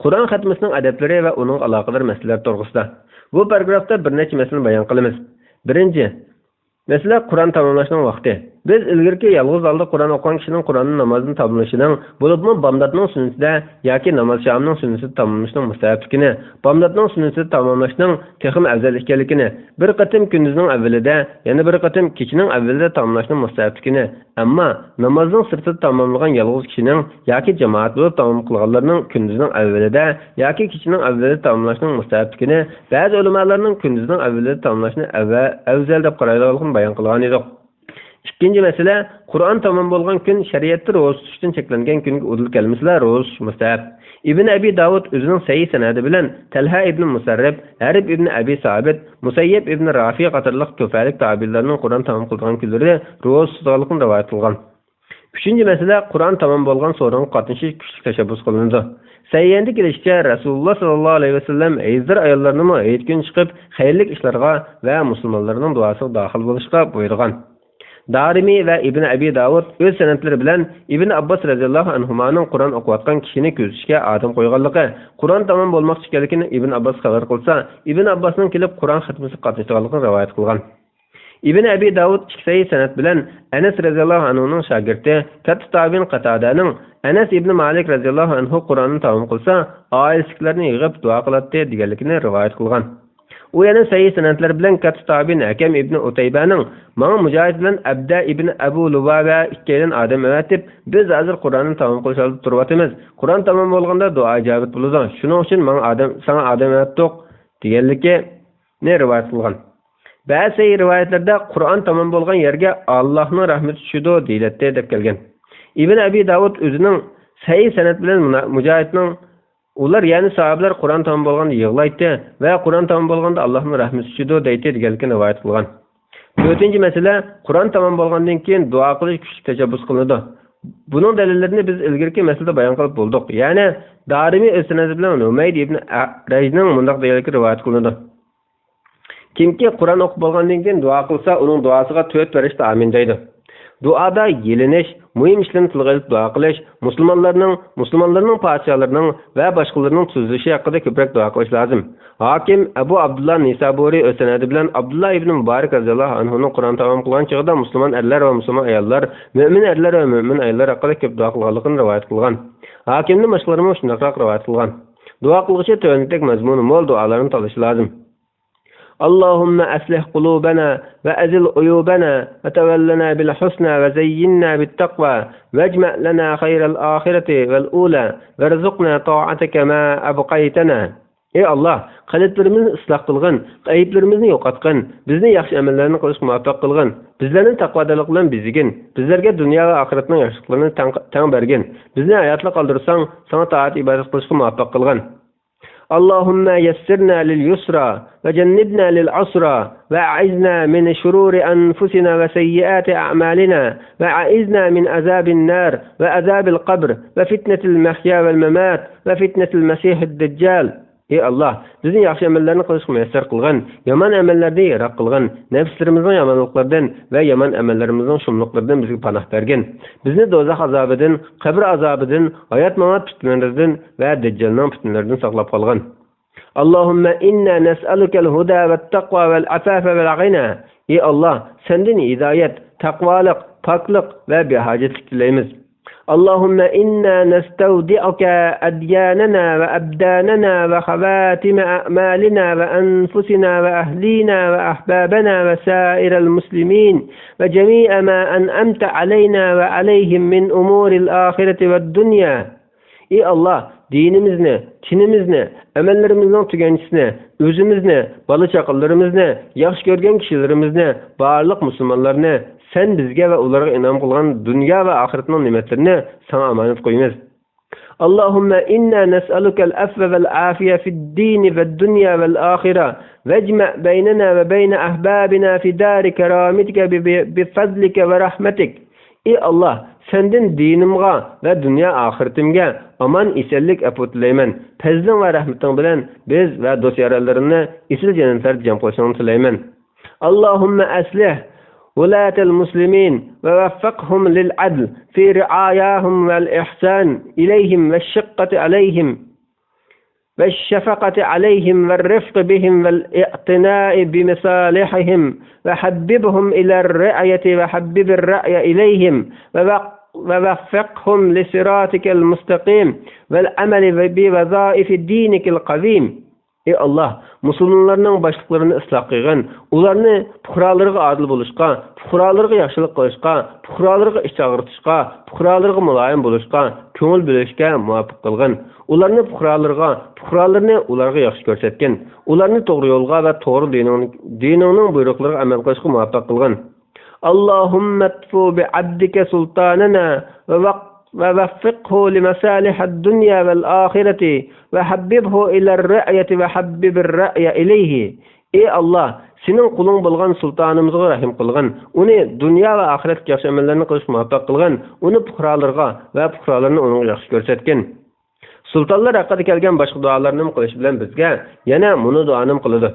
Qur'on xatmasining adablari va uning aloqador masalalar to'g'risida bu paragrafda bir necha masalani bayon qilamiz. Birinchi, mesela Qur'on tamomlashning vaqti. Biz ilgirki yolg'iz holda Qur'on o'qigan kishining Qur'onni namozini tamomlashining, bo'libmi bomdodning sunnatida yoki namoz shamning sunnatida tamomlashning mustahabligini, bomdodning sunnatida tamomlashning texim afzal ekanligini, bir qatim kunduzning avvalida, yana bir qatim kechining avvalida tamomlashning mustahabligini, ammo namozning sirtida tamomlagan yolg'iz kishining yoki jamoat bo'lib tamom qilganlarning kunduzning avvalida yoki kechining avvalida tamomlashning mustahabligini, ba'zi ulamolarning kunduzning avvalida tamomlashni afzal deb qaraydiganligini bayon qilgan edik. İkinci mesele, Kur'an tamam bo'lgan kun shariatda ro'za tutishdan cheklangan kunga udil kelmaslar ro'za tutish mustahab. Ibn Abi Davud o'zining sahih sanadi bilan Talha ibn Musarrib, Harib ibn Abi Sabit, Musayyib ibn Rafi' qatorliq ko'palik tabi'inlarning Qur'on tamom qilgan kunlarida ro'za tutganligini rivoyat qilgan. Uchinchi mesele, Qur'on tamom bo'lgan so'rang qatnashish kuchli tashabbus qilindi. Sayyanda kelishicha Rasululloh sallallohu alayhi vasallam ayzdir ayollarni ayt kun chiqib xayrli ishlarga va musulmonlarning duosiga daxil bo'lishga buyurgan. Darimi ve İbn Abi Davud öz senetleri bilen İbn Abbas radhiyallohu anhumaning Qur'on o'qiyotgan kishini ko'zishga adam qo'yganligi, Qur'on tamom bo'lmoqchi ekanligini Ibn Abbas xabar qilsa, Ibn Abbasning kelib Qur'on xatmasi qatnashganligini rivoyat qilgan. Ibn Abi Davud ikki sanat bilan Anas radhiyallohu anhuning shogirdi katta tabiin Qatadaning Anas ibn Malik radhiyallohu anhu Qur'onni tamom qilsa, oilasilarni yig'ib duo qiladi deganligini rivoyat qilgan. U yana sahih sanatlar bilan katta tabiin Hakam ibn Utaybaning "Mana Mujohid bilan Abda ibn Abu Lubaba ikkilan odam evatib, biz hozir Qur'onni tamom qilishga turyapmiz. Qur'on tamom bo'lganda duo ijobat bo'ladi. Shuning uchun men sana odam evatdik. deganlikni rivoyat qilgan. Ba'zi rivoyatlarda Qur'on tamom bo'lgan yerga Allohning rahmati tushidi deyiladi deb kelgan. Ibn Abi Davud o'zining sahih sanad bilan Mujohidning ular ya'ni sahobalar Qur'on tamom bo'lganda yig'laydi va Qur'on tamom bo'lganda Allohning rahmati tushidi deydi deganlikni rivoyat qilgan. 4-masala Qur'on tamom bo'lgandan keyin duo qilish kuchli tashabbus qilinadi. Buning dalillarini biz ilgirki masalada bayon qilib bo'ldik. Ya'ni Darimi o'z-sanadi bilan Umayd ibn Rajning mundaq deganligi rivoyat qilinadi. Kimki Qur'on o'qib bo'lgandan keyin duo qilsa, uning duosiga 4 farishta amin deydi. Duoda yelinish, muhim ishlarni tilga olib duo qilish, musulmonlarning podshohlarining va boshqalarning tuzilishi haqida ko'proq duo qilish lozim. Hakim Abu Abdullah Nisaburi o'z sanadi bilan Abdullah ibn Muborak roziyallohu anhuning Qur'on tamom qilgan chog'ida musulmon erlar va musulmon ayollar, mu'min erlar va mu'min ayollar haqida ko'p duo qilganligini rivoyat qilgan. Hakimning boshqalarimi shunday rivoyat qilgan. Duo qilishda tövendek mazmuni mo'l duolarni tanlash lozim. اللهم أصلح قلوبنا وأزل عيوبنا وتولنا بالحسنى وزينا بالتقوى واجمع لنا خير الآخرة والأولى وارزقنا طاعتك ما أبقيتنا. Ey Allah, qalblarimizni isloh qilgin, ayblarimizni yo'qotgin, bizni yaxshi amallarni qilishga muvaffaq qilgin, bizlarni taqvodalik bilan bezgin, bizlarga dunyo va oxiratning yaxshiliklarini tang bergin, bizni hayotli qoldirsang, sana toat ibodat qilishga muvaffaq qilgin. اللهم يسرنا لليسرى وجنبنا للعسرى وأعذنا من شرور أنفسنا وسيئات أعمالنا وأعذنا من عذاب النار وعذاب القبر وفتنة المحيا والممات وفتنة المسيح الدجال. Ey Allah, bizni yaxshi amallarni qilishga muyassar qilgin, yomon amallarni yiroq qilgin, nafslarimizning yomonliklaridan va yomon amallarimizning shumliklaridan bizga panoh bergin. Bizni do'zax azobidan, qabr azobidan, hayot-mamot fitnalaridan va dajjalning fitnalaridan saqlab qolgin. Allahumma inna nas'aluka al-huda wat-taqwa wal-afafa wal-ghina. Ey Allah, sendan hidoyat, taqvolik, poklik va behojatlik tilaymiz. اللهم إنا نستودعك أدياننا وأبداننا وخواتم أعمالنا وأنفسنا وأهلينا وأحبابنا وسائر المسلمين وجميع ما أنعمت علينا وعليهم من أمور الآخرة والدنيا. Ey Allah, dinimizni, tinimizni, amallerimizning tuganchisini, o'zimizni, bola chaqalarimizni, yaxshi ko'rgan kishilarimizni, barliq musulmonlarni sen bizga va ularga inom qilgan dunyo va oxiratning ne'matlarini sana amonat qo'yamiz. Allahumma inna nas'aluka al-afwa wal-afiya fid-din wad-dunya wal-akhirah wajma' baynana wa bayna ahbabina fi dari karamatika bi fadlika wa rahmatik. Ey Allah, senden dinimga va dunyo oxiratimga aman esenlik apo tilayman. Fazling va rahmating bilan biz va do'st yaralarimni isil jannatlarda jam qilishingni tilayman. Allahumma aslih ولاة المسلمين ووفقهم للعدل في رعاياهم والإحسان إليهم والشفقة عليهم والرفق بهم والاعتناء بمصالحهم وحببهم إلى الرعية وحبب الرعي إليهم ووفقهم لصراطك المستقيم والعمل بوظائف دينك القويم. Ey Allah, musulmonlarning boshliqlarini isloh qilgin, ularni fuqarolarga adil bo'lishga, fuqarolarga yaxshilik qilishga, fuqarolarga ish chaqirtishga, fuqarolarga muloyim bo'lishga, ko'ngil bo'lishga muvaffaq qilgin. Ularni fuqarolarni ularga yaxshi ko'rsatgin. Ularni to'g'ri yo'lga va to'g'ri dinning buyruqlariga amal qilishga muvaffaq qilgin. Allahumma tfu bi abdika sultanana ووفقه لمصالح الدنيا والآخرة وحببه إلى الرعية وحبب الرعي إليه. Ey Allah, senin qulun bo'lgan sultanımızga rahim qilgin. Uni dunyo va oxiratga yaxshi amallarni qilishga muvaffaq qilgin. Uni fuqarolarga va fuqarolarni unga yaxshi ko'rsatgin. Sultonlar haqida kelgan boshqa duolarni qilish bilan bizga yana buni duoni qiladi.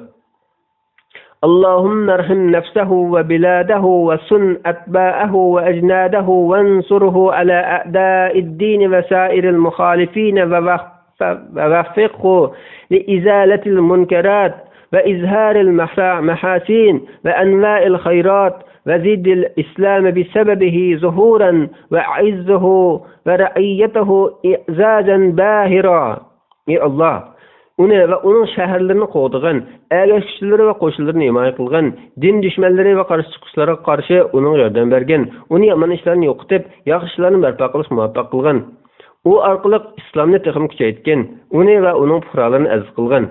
اللهم ارحم نفسه وبلاده وسن أتباعه وأجناده وانصره على أعداء الدين وسائر المخالفين ووفقه لإزالة المنكرات وإظهار المحاسين وأنواع الخيرات وزد الإسلام بسببه ظهورا وعزه ورعيته إعزازا باهرا. يا الله, uni va uning shaharlarini qo'g'digan, agash kuchlari va qo'shinlarini himoya qilgan, din dushmanlari va qarshi chiqishlarga qarshi uning yordam bergan, uni yomon ishlarni yo'qotib, yaxshi ishlarni barpo qilishga muvaffaq qilgan. U orqali islomni texnik kuchaytgan, uni va uning fuqarolarini aziz qilgan.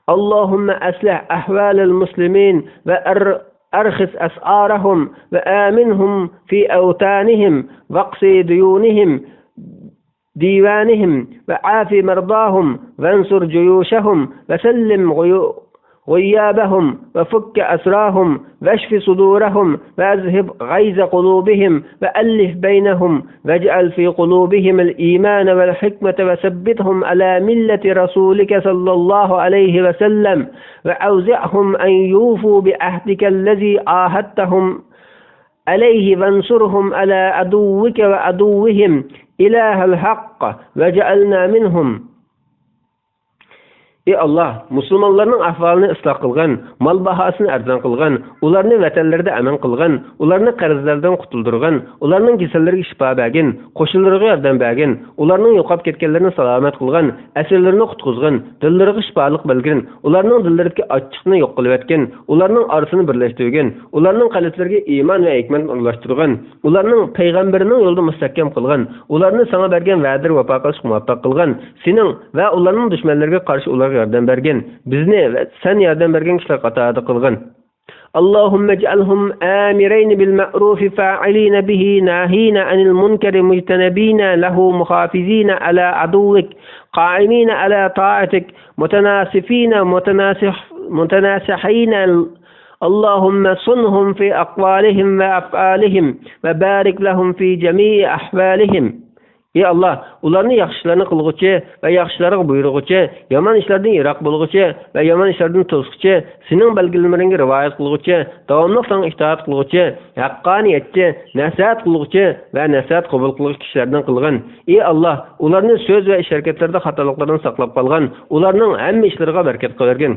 اللهم أصلح أحوال المسلمين وأرخص أسعارهم وآمنهم في أوطانهم واقصي ديوانهم وعافي مرضاهم وانصر جيوشهم وسلم غيابهم وفك أسراهم واشف صدورهم وأذهب غيظ قلوبهم وألف بينهم واجعل في قلوبهم الإيمان والحكمة وثبتهم على ملة رسولك صلى الله عليه وسلم وأوزعهم أن يوفوا بعهدك الذي عاهدتهم عليه وانصرهم على عدوك وعدوهم إله الحق وجعلنا منهم. Ey Allah, musulmonlarning ahvolini isloh qilgan, mol bahosini arzon qilgan, ularni vatanlarida aman qilgan, ularni qarzlardan qutuldirgan, ularning kasallariga shifo bergin, qo'shinlarga yordam bergin, ularning yo'qolib ketganlarini salomat qilgan, asirlarni qutqizgan, dillariga shifolik bergin, ularning dillaridagi ochiqni yo'q qilib etgin, ularning orasini birlashtirgin, ularning qalblariga iymon va hikmatni o'rnashtirgan, ularning payg'ambarining yo'lida mustahkam qilgan, ularni sana bergan va'daga vafo qilishga muvaffaq qilgan, sening va ularning dushmanlariga qarshi ular yordam bergin, bizni va sen yordam bergan kishilar qatorida qilgin. اللهم اجعلهم آمرين بالمعروف فاعلين به ناهين عن المنكر مجتنبين له محافظين على عدوك قائمين على طاعتك متناسحين اللهم صنهم في أقوالهم وأفعالهم وبارك لهم في جميع أحوالهم. Ey Allah, ularni yaxshilarni qilg'uchi va yaxshilarga buyurg'uchi, yomon ishlardan yiroq bo'lg'uchi va yomon ishlardan to'sg'uchi, sening belgilamalaringga rivoyat qilg'uchi, davomli sana itoat qilg'uchi, haqqoniyatchi, nasihat qilg'uchi va nasihat qabul qiluvchi kishilardan qilgin. Ey Allah, ularni so'z va ish harakatlarida xatoliklardan saqlab qolgan, ularning hamma ishlariga barakat qilgin.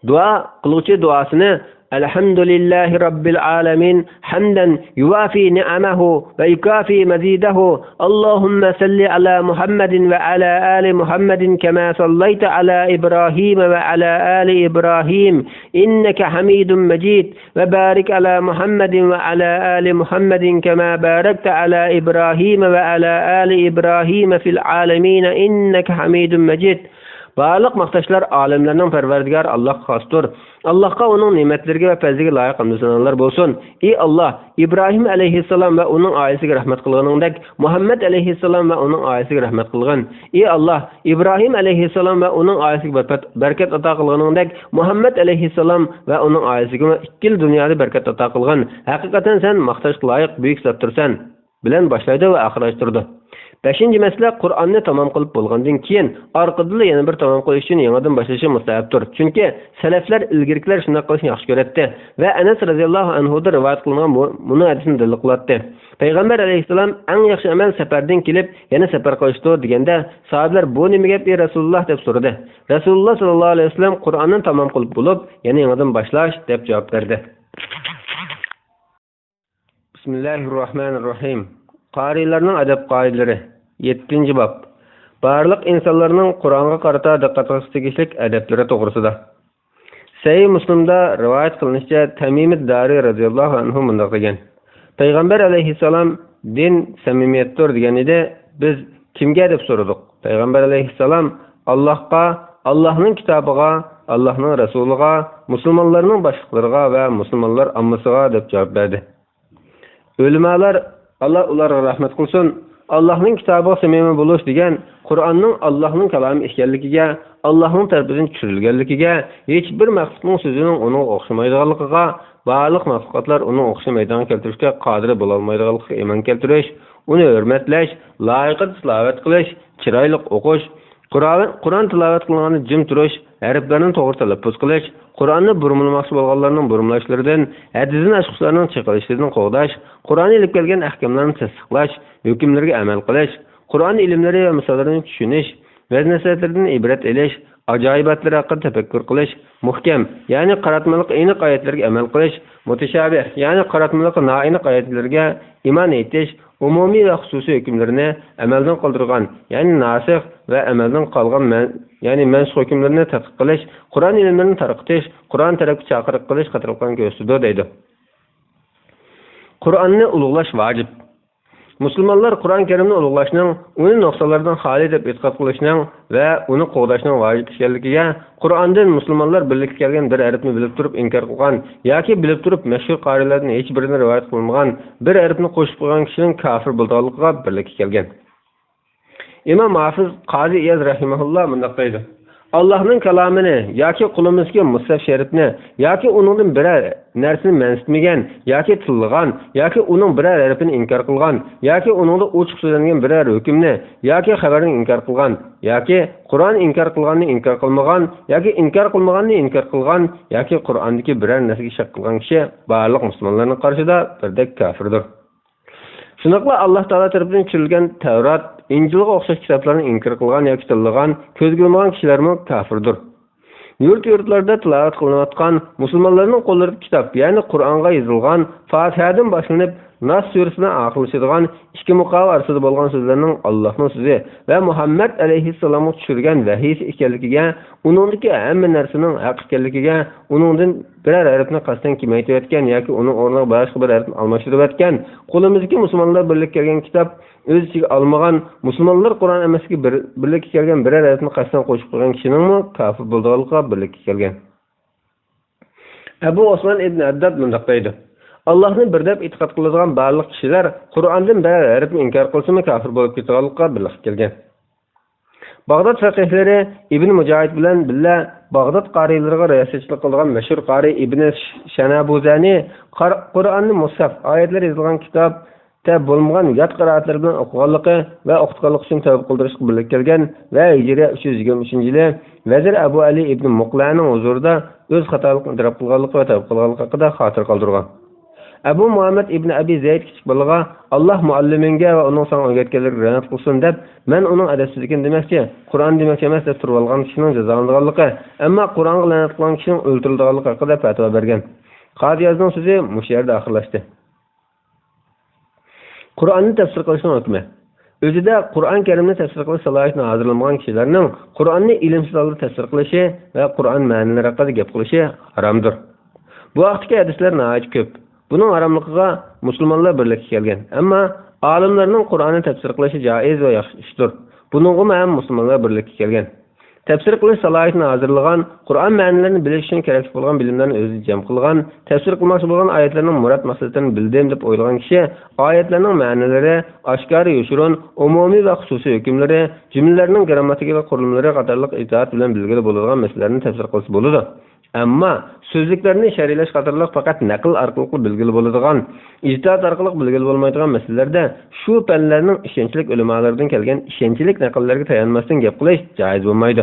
Duo qiluvchi duosini الحمد لله رب العالمين حمدا يوافي نعمه ويكافي مزيده اللهم صل على محمد وعلى آل محمد كما صليت على إبراهيم وعلى آل إبراهيم إنك حميد مجيد وبارك على محمد وعلى آل محمد كما باركت على إبراهيم وعلى آل إبراهيم في العالمين إنك حميد مجيد. Barliq maqtashlar olamlarning parvardigor Alloh xosdir. Allohga uning ne'matlariga va fazliga loyiq hamd sanolar bo'lsin. Ey Alloh, Ibrohim alayhissalom va uning oilasiga rahmat qilganingdek, Muhammad alayhissalom va uning oilasiga rahmat qilgan. Ey Alloh, Ibrohim alayhissalom va uning oilasiga barakat ato qilganingdek, Muhammad alayhissalom va uning oilasiga ikkil dunyoda barakat ato qilgan. Haqiqatan sen maqtashga loyiq buyuk zotdirsan. Bilan boshlaydi va oxirlashtirdi. 5-chi masala Qur'onni tamom qilib bo'lgandan keyin orqadan yana bir tamom qilish uchun yangidan boshlashi mustahapdir. Chunki salaflar ilgirkilar shunday qilishni yaxshi ko'radi va Anas radhiyallohu anhu da rivoyat qilingan buni hadisni dalil qiladi. Payg'ambar alayhisalom eng yaxshi amal safardan kelib yana safar qilishdir deganda sahobalar bu nima gap ey Rasululloh deb so'radi. Rasululloh sallallohu alayhi vasallam Qur'onni tamom qilib bo'lib yana yangidan boshlash deb javob berdi. Bismillahirrohmanirrohim. Qarilarning adab qoidalari 7-bab. Barliq insonlarning Qur'onga qarata diqqat qilish tegishli adablari to'g'risida. Sahih Muslimda rivoyat qilinishicha Tamim ad-Dari radhiyallohu anhu bunday degan. Payg'ambar alayhisalom din samimiyatdir degan edi. Biz kimga deb so'radik. Payg'ambar alayhisalom Allohga, Allohning kitobiga, Allohning rasuliga, musulmonlarning boshliqlariga va musulmonlar ammasiga deb javob berdi. Ulamolar Allah ularga rahmat qilsin. Allohning kitobiga samimiy bo'lish degan Qur'onning Allohning kalomi ekanligiga, Allohning tarafidan tushirilganligiga, hech bir maxluqning so'zining uning o'xshamaydiganligiga, barliq maxluqotlar uning o'xshamaydigan keltirishga qodir bo'la olmaydiganligiga iymon keltirish, uni hurmatlash, loyiqida tilovat qilish, chiroyli o'qish, Qur'on tilovat qilganda jim turish, harflarni to'g'ri talaffuz qilish, Qur'onni burmalamoqchi bo'lganlarning burmlashlaridan, hadisning ashxoslarning chiqarishlaridan qo'g'dash, Qur'onni ilib kelgan ahkomlarni tasdiqlash, hukmlarga amal qilish, Qur'on ilmlari va misollarini tushunish, vaznasiyatlaridan ibrat olish, ajoyibotlar haqida tafakkur qilish, muhkam, ya'ni qaratmalik aniq oyatlarga amal qilish, mutashabih, ya'ni qaratmalik noaniq oyatlarga iymon etish, umumiy va xususiy hukmlarni amaldan qoldirgan, ya'ni nasikh va amaldan qolgan ya'ni mansukh hukmlarni tadqiq qilish, Qur'on ilmlarini tarqatish, Qur'on tarafga chaqiriq qilish qatorliqlarni ko'rsatdi deydi. Qur'onni ulug'lash vojib. Musulmonlar Qur'on Karimni ulug'lashning, uni nuqsalardan xoli deb e'tiqod qilishning va uni qo'llashning vojib ekanligiga Qur'ondan musulmonlar birlikka kelgan bir harfni bilib turib inkor qilgan yoki bilib turib mashhur qorilardan hech birini rivoyat qilmagan bir harfni qo'shib qo'ygan kishining kofir bo'lganligiga birlikka kelgan. İmam Hafiz Qazi Iyaz rahimahulloh bunday deydi: Allohning kalomini yoki qulimizga mushaf sharifni yoki uningdan biror narsani mansitmagan yoki tilgan yoki uning biror harfini inkor qilgan yoki uningda ochiq so'zlangan biror hukmni yoki xabarni inkor qilgan yoki Qur'on inkor qilganni inkor qilmagan yoki inkor qilmaganni inkor qilgan yoki Qur'ondagi biror narsaga shak qilgan kishi barliq musulmonlarning qarshida birdek kofirdir. Shunaqla Alloh taolo tomonidan tushirilgan Tavrat, İncilga o'xshash kitoblarni inkor qilgan yoki tilgan, ko'zga ilmagan kishilarmi kofirdir. Yurt-yurtlarda tilovat qilinayotgan musulmonlarning qo'llarida kitob, ya'ni Qur'onga yozilgan Fatihadan boshlanib Nas surasidan oxirlashadigan ikki muqova orasida bo'lgan so'zlarning Allohning so'zi va Muhammad alayhissalomga tushirgan vahiysi ekanligiga, uningdagi hamma narsaning haq ekanligiga, uningdan biror harfni qasddan kamaytirayotgan yoki uning o'rniga boshqa bir harfni almashtirayotgan, qo'limizga musulmonlar birlikka kelgan kitob o'z ichiga olmagan, musulmonlar Qur'on emaskiga birlikka kelgan biror harfni qasddan qo'shib qo'ygan kishining kofir bo'lganligiga birlikka kelgan. Abu Osman ibn Addad bunday deydi: Allohni bir deb e'tiqod qiladigan barliq kishilar Qur'ondan biror harfni inkor qilsa kofir bo'lib ketganligiga birlikka kelgan. Bag'dod faqihlari Ibn Mujohid bilan billa Bag'dod qoriylariga riyosatchilik qilgan mashhur qori Ibn Shanabuzani Qur'onni mushaf oyatlar yozilgan kitob bo'lmagan yot qiroatlar bilan o'qiganligi va o'qitganligi uchun tavba qildirishga birlikka kelgan va Hijriya 323-yili Vazir Abu Ali ibn Muqlaning huzurida o'z xatoligini itiraf qilganligi va tavba qilganligi haqida xotir qoldirgan. Abu Muhammad ibn Abi Zayd kichik bolaga Alloh mualliminga va uning sana o'rgatganlariga rahmat qilsin deb, men uning adabsizligini demoqchi, Qur'on demoqchi emas deb turib olgan kishining jazolanganligi, ammo Qur'onga la'nat qilgan kishining o'ldirilganligi haqida fatvo bergan. Qodiyazning so'zi mush yerda oxirlashdi. Qur'onni tafsir qilishning hukmi. O'zida Qur'on Karimni tafsir qilish salohiyatini hozirlamagan kishilarning Qur'onni ilmsiz holda tafsir qilishi va Qur'on ma'nolari haqida gap qilishi haromdir. Bu vaqtdagi hadislar nihoyat ko'p. Buning haromligiga musulmonlar birlikka kelgan. Ammo olimlarning Qur'onni tafsir qilishi joiz va yaxshi ishdir. Buningga ham musulmonlar birlikka kelgan. Tafsir qilish salohiyatini hozirlagan, Qur'on ma'nolarini bilish uchun kerak bo'lgan bilimlarni o'zi jam qilgan, tafsir qilmoqchi bo'lgan oyatlarning murod maqsadini bildim deb o'ylagan kishi oyatlarning ma'nolari, oshkora yoshirun, umumiy va xususiy hukmlari, jumlalarning grammatik va qurilmalari qatorliq itoat bilan belgili bo'ladigan masalalarni tafsir qilsa bo'ladi. Ammo so'zliklarni sharhlash qatorliq faqat naql orqali belgili bo'ladigan, ijtihod orqali belgili bo'lmaydigan masalalarda shu fanlarning ishonchli ulamolardan kelgan ishonchli naqllarga tayanmasdan gap qilish joiz bo'lmaydi.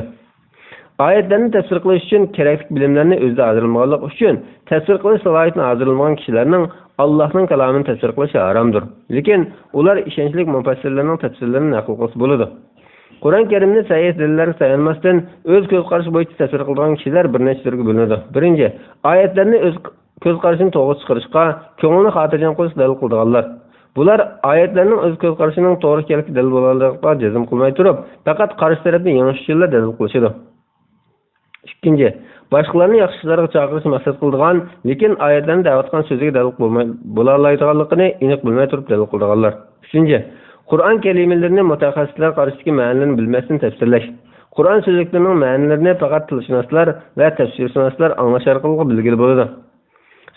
Oyatlarni tafsir qilish uchun kerakli bilimlarni o'zida hozirlamaganlik uchun tafsir qilish salohiyatini hozirlamagan kishilarning Allohning kalomini tafsir qilishi haromdir. Lekin ular ishonchli mufassirlarning tafsirlarini naql qilsa bo'ladi. Qur'on Karimni sahih dalillarga tayanmasdan o'z ko'z qarashi bo'yicha tafsir qilgan kishilar bir nechta turga bo'linadi. Birinchi, oyatlarni o'z ko'z qarashini to'g'ri chiqarishga, ko'ngilni xotirjam qilish dalil qilganlar. Bular oyatlarning o'z ko'z qarashining to'g'ri ekanligiga dalil bo'lganligiga jazm qilmay turib, faqat qarash tarafini yanglishishlar dalil qilishadi. Ikkinchi, boshqalarni yaxshi ishlarga chaqirishni maqsad qilgan, lekin oyatlarni da'vatgan so'ziga dalil bo'la olmaydiganligini aniq bilmay turib dalil qilganlar. Uchinchi, Qur'on kalimalarini mutaxassislar qarashidagi ma'nolarini bilmasdan tafsirlash. Qur'on so'zliklarining ma'nolarini faqat tilshunoslar va tafsirshunoslar anglash orqali bilgili bo'ladi.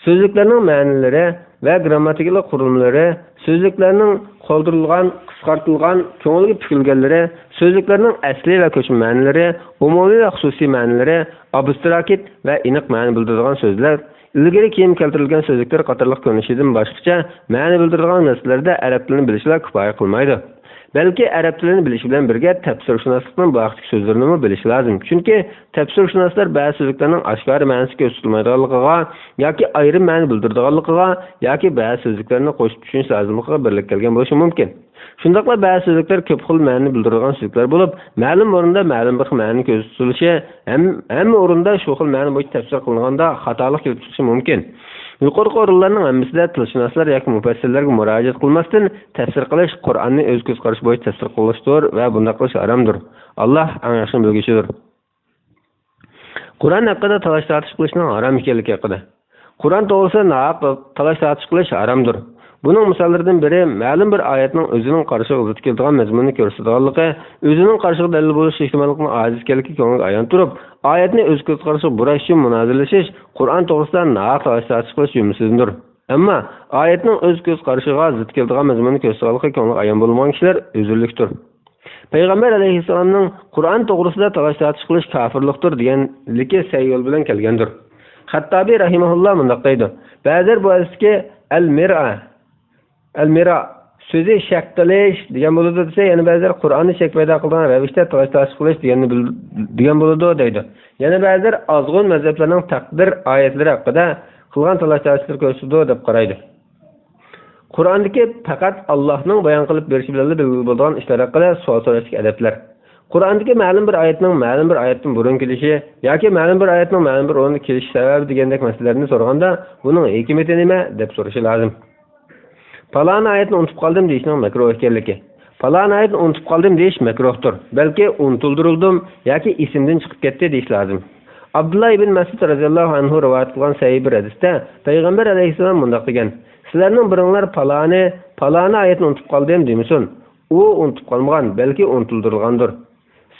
So'zliklarning ma'nolari va grammatik qurilmalari, so'zliklarning qoldirilgan, qisqartirilgan, ko'ngilga tukilganlari, so'zliklarning asli va qo'shma ma'nolari, umumiy va xususiy ma'nolari, abstrakit va aniq ma'no bildiradigan so'zlar, ilgari keyin keltirilgan so'zliklar qatorliq ko'rinishidan boshqacha ma'no bildiradigan narsalarda arab tilini bilishlar kifoya qilmaydi. Balki arab tilini bilish bilan birga tafsirshunoslikning vaqtlik so'zlarini bilish lozim. Chunki tafsirshunoslar ba'zi so'zliklarning oshkora ma'nosi ko'rsatilmaydiganligiga yoki ayrim ma'no bildiradiganligiga yoki ba'zi so'zliklarni qo'shib tushunish lozimligiga birlik kelgan bo'lishi mumkin. Shundaqla ba'zi so'zliklar ko'p xil ma'no bildiradigan so'zliklar bo'lib, ma'lum o'rinda ma'lum bir ma'no ko'rsatilishi, hamma o'rinda shu xil ma'no bo'yicha tafsir qilinganda xatolik kelib chiqishi mumkin. Yuqorqi o'rinlarning hammasida tilshunoslar yoki mufassirlarga murojaat qilmasdan tafsir qilish Qur'onni o'z ko'z qarashi bo'yicha tafsir qilishdir va bunday qilish haromdir. Alloh eng yaxshi bilguchidir. Qur'on haqida talash-tartish qilishning harom ekanligi haqida. Qur'on to'g'risida talash-tartish qilish haromdir. Buning misollaridan biri ma'lum bir oyatning o'zining qarshiga zid keladigan mazmunni ko'rsatganligi, o'zining qarshiga dalil bo'lish ehtimolligining ojiz ekanligi ko'ngilga ayon turib, oyatni o'z ko'z qarshiga burash uchun munozirlashish Qur'on to'g'risida naq ta'sis qilish jumlasidandir. Ammo oyatning o'z ko'z qarshiga zid keladigan mazmunni ko'rsatganligi ko'ngilga ayon bo'lmagan kishilar o'zurlikdir. Payg'ambar alayhissalomning Qur'on to'g'risida ta'sis qilish kofirlikdir deganligi sahih yo'l bilan kelgandir. Xattabiy rahimahulloh mundaq deydi: "Ba'zir bu asli al-mira so'zi shak qilish degan bo'ladi desa, yana ba'zir Qur'onni shak paydo qilgan ravishda ta'sis qilish degan bo'ladi deydi. Yana ba'zir ozg'un mazhablarning taqdir oyatlari haqida qilgan ta'sislar ko'rsatdi deb qaraydi. Qur'ondagi faqat Allohning bayon qilib berishi bilan bo'lgan ishlar haqida savol sorashga adablar. Qur'ondagi ma'lum bir oyatning ma'lum bir oyatdan burun kelishi yoki ma'lum bir oyatning ma'lum bir o'rinda kelishi sababi degandek masalalarni so'raganda, buning hikmati nima deb so'rashi lozim. Falan oyatni unutib qoldim deyishning makruh ekanligi. Falan oyatni unutib qoldim deyish makruhdir. Balki unutuldirildim yoki esimdan chiqib ketdi deyish lozim. Abdullah ibn Mas'ud radhiyallohu anhu rivoyat qilgan sahih bir hadisda Payg'ambar alayhissalom mundaq degan: "Sizlarning biringlar falani oyatni unutib qoldim demisin. U unutib qolmagan, balki unutuldirilgandir."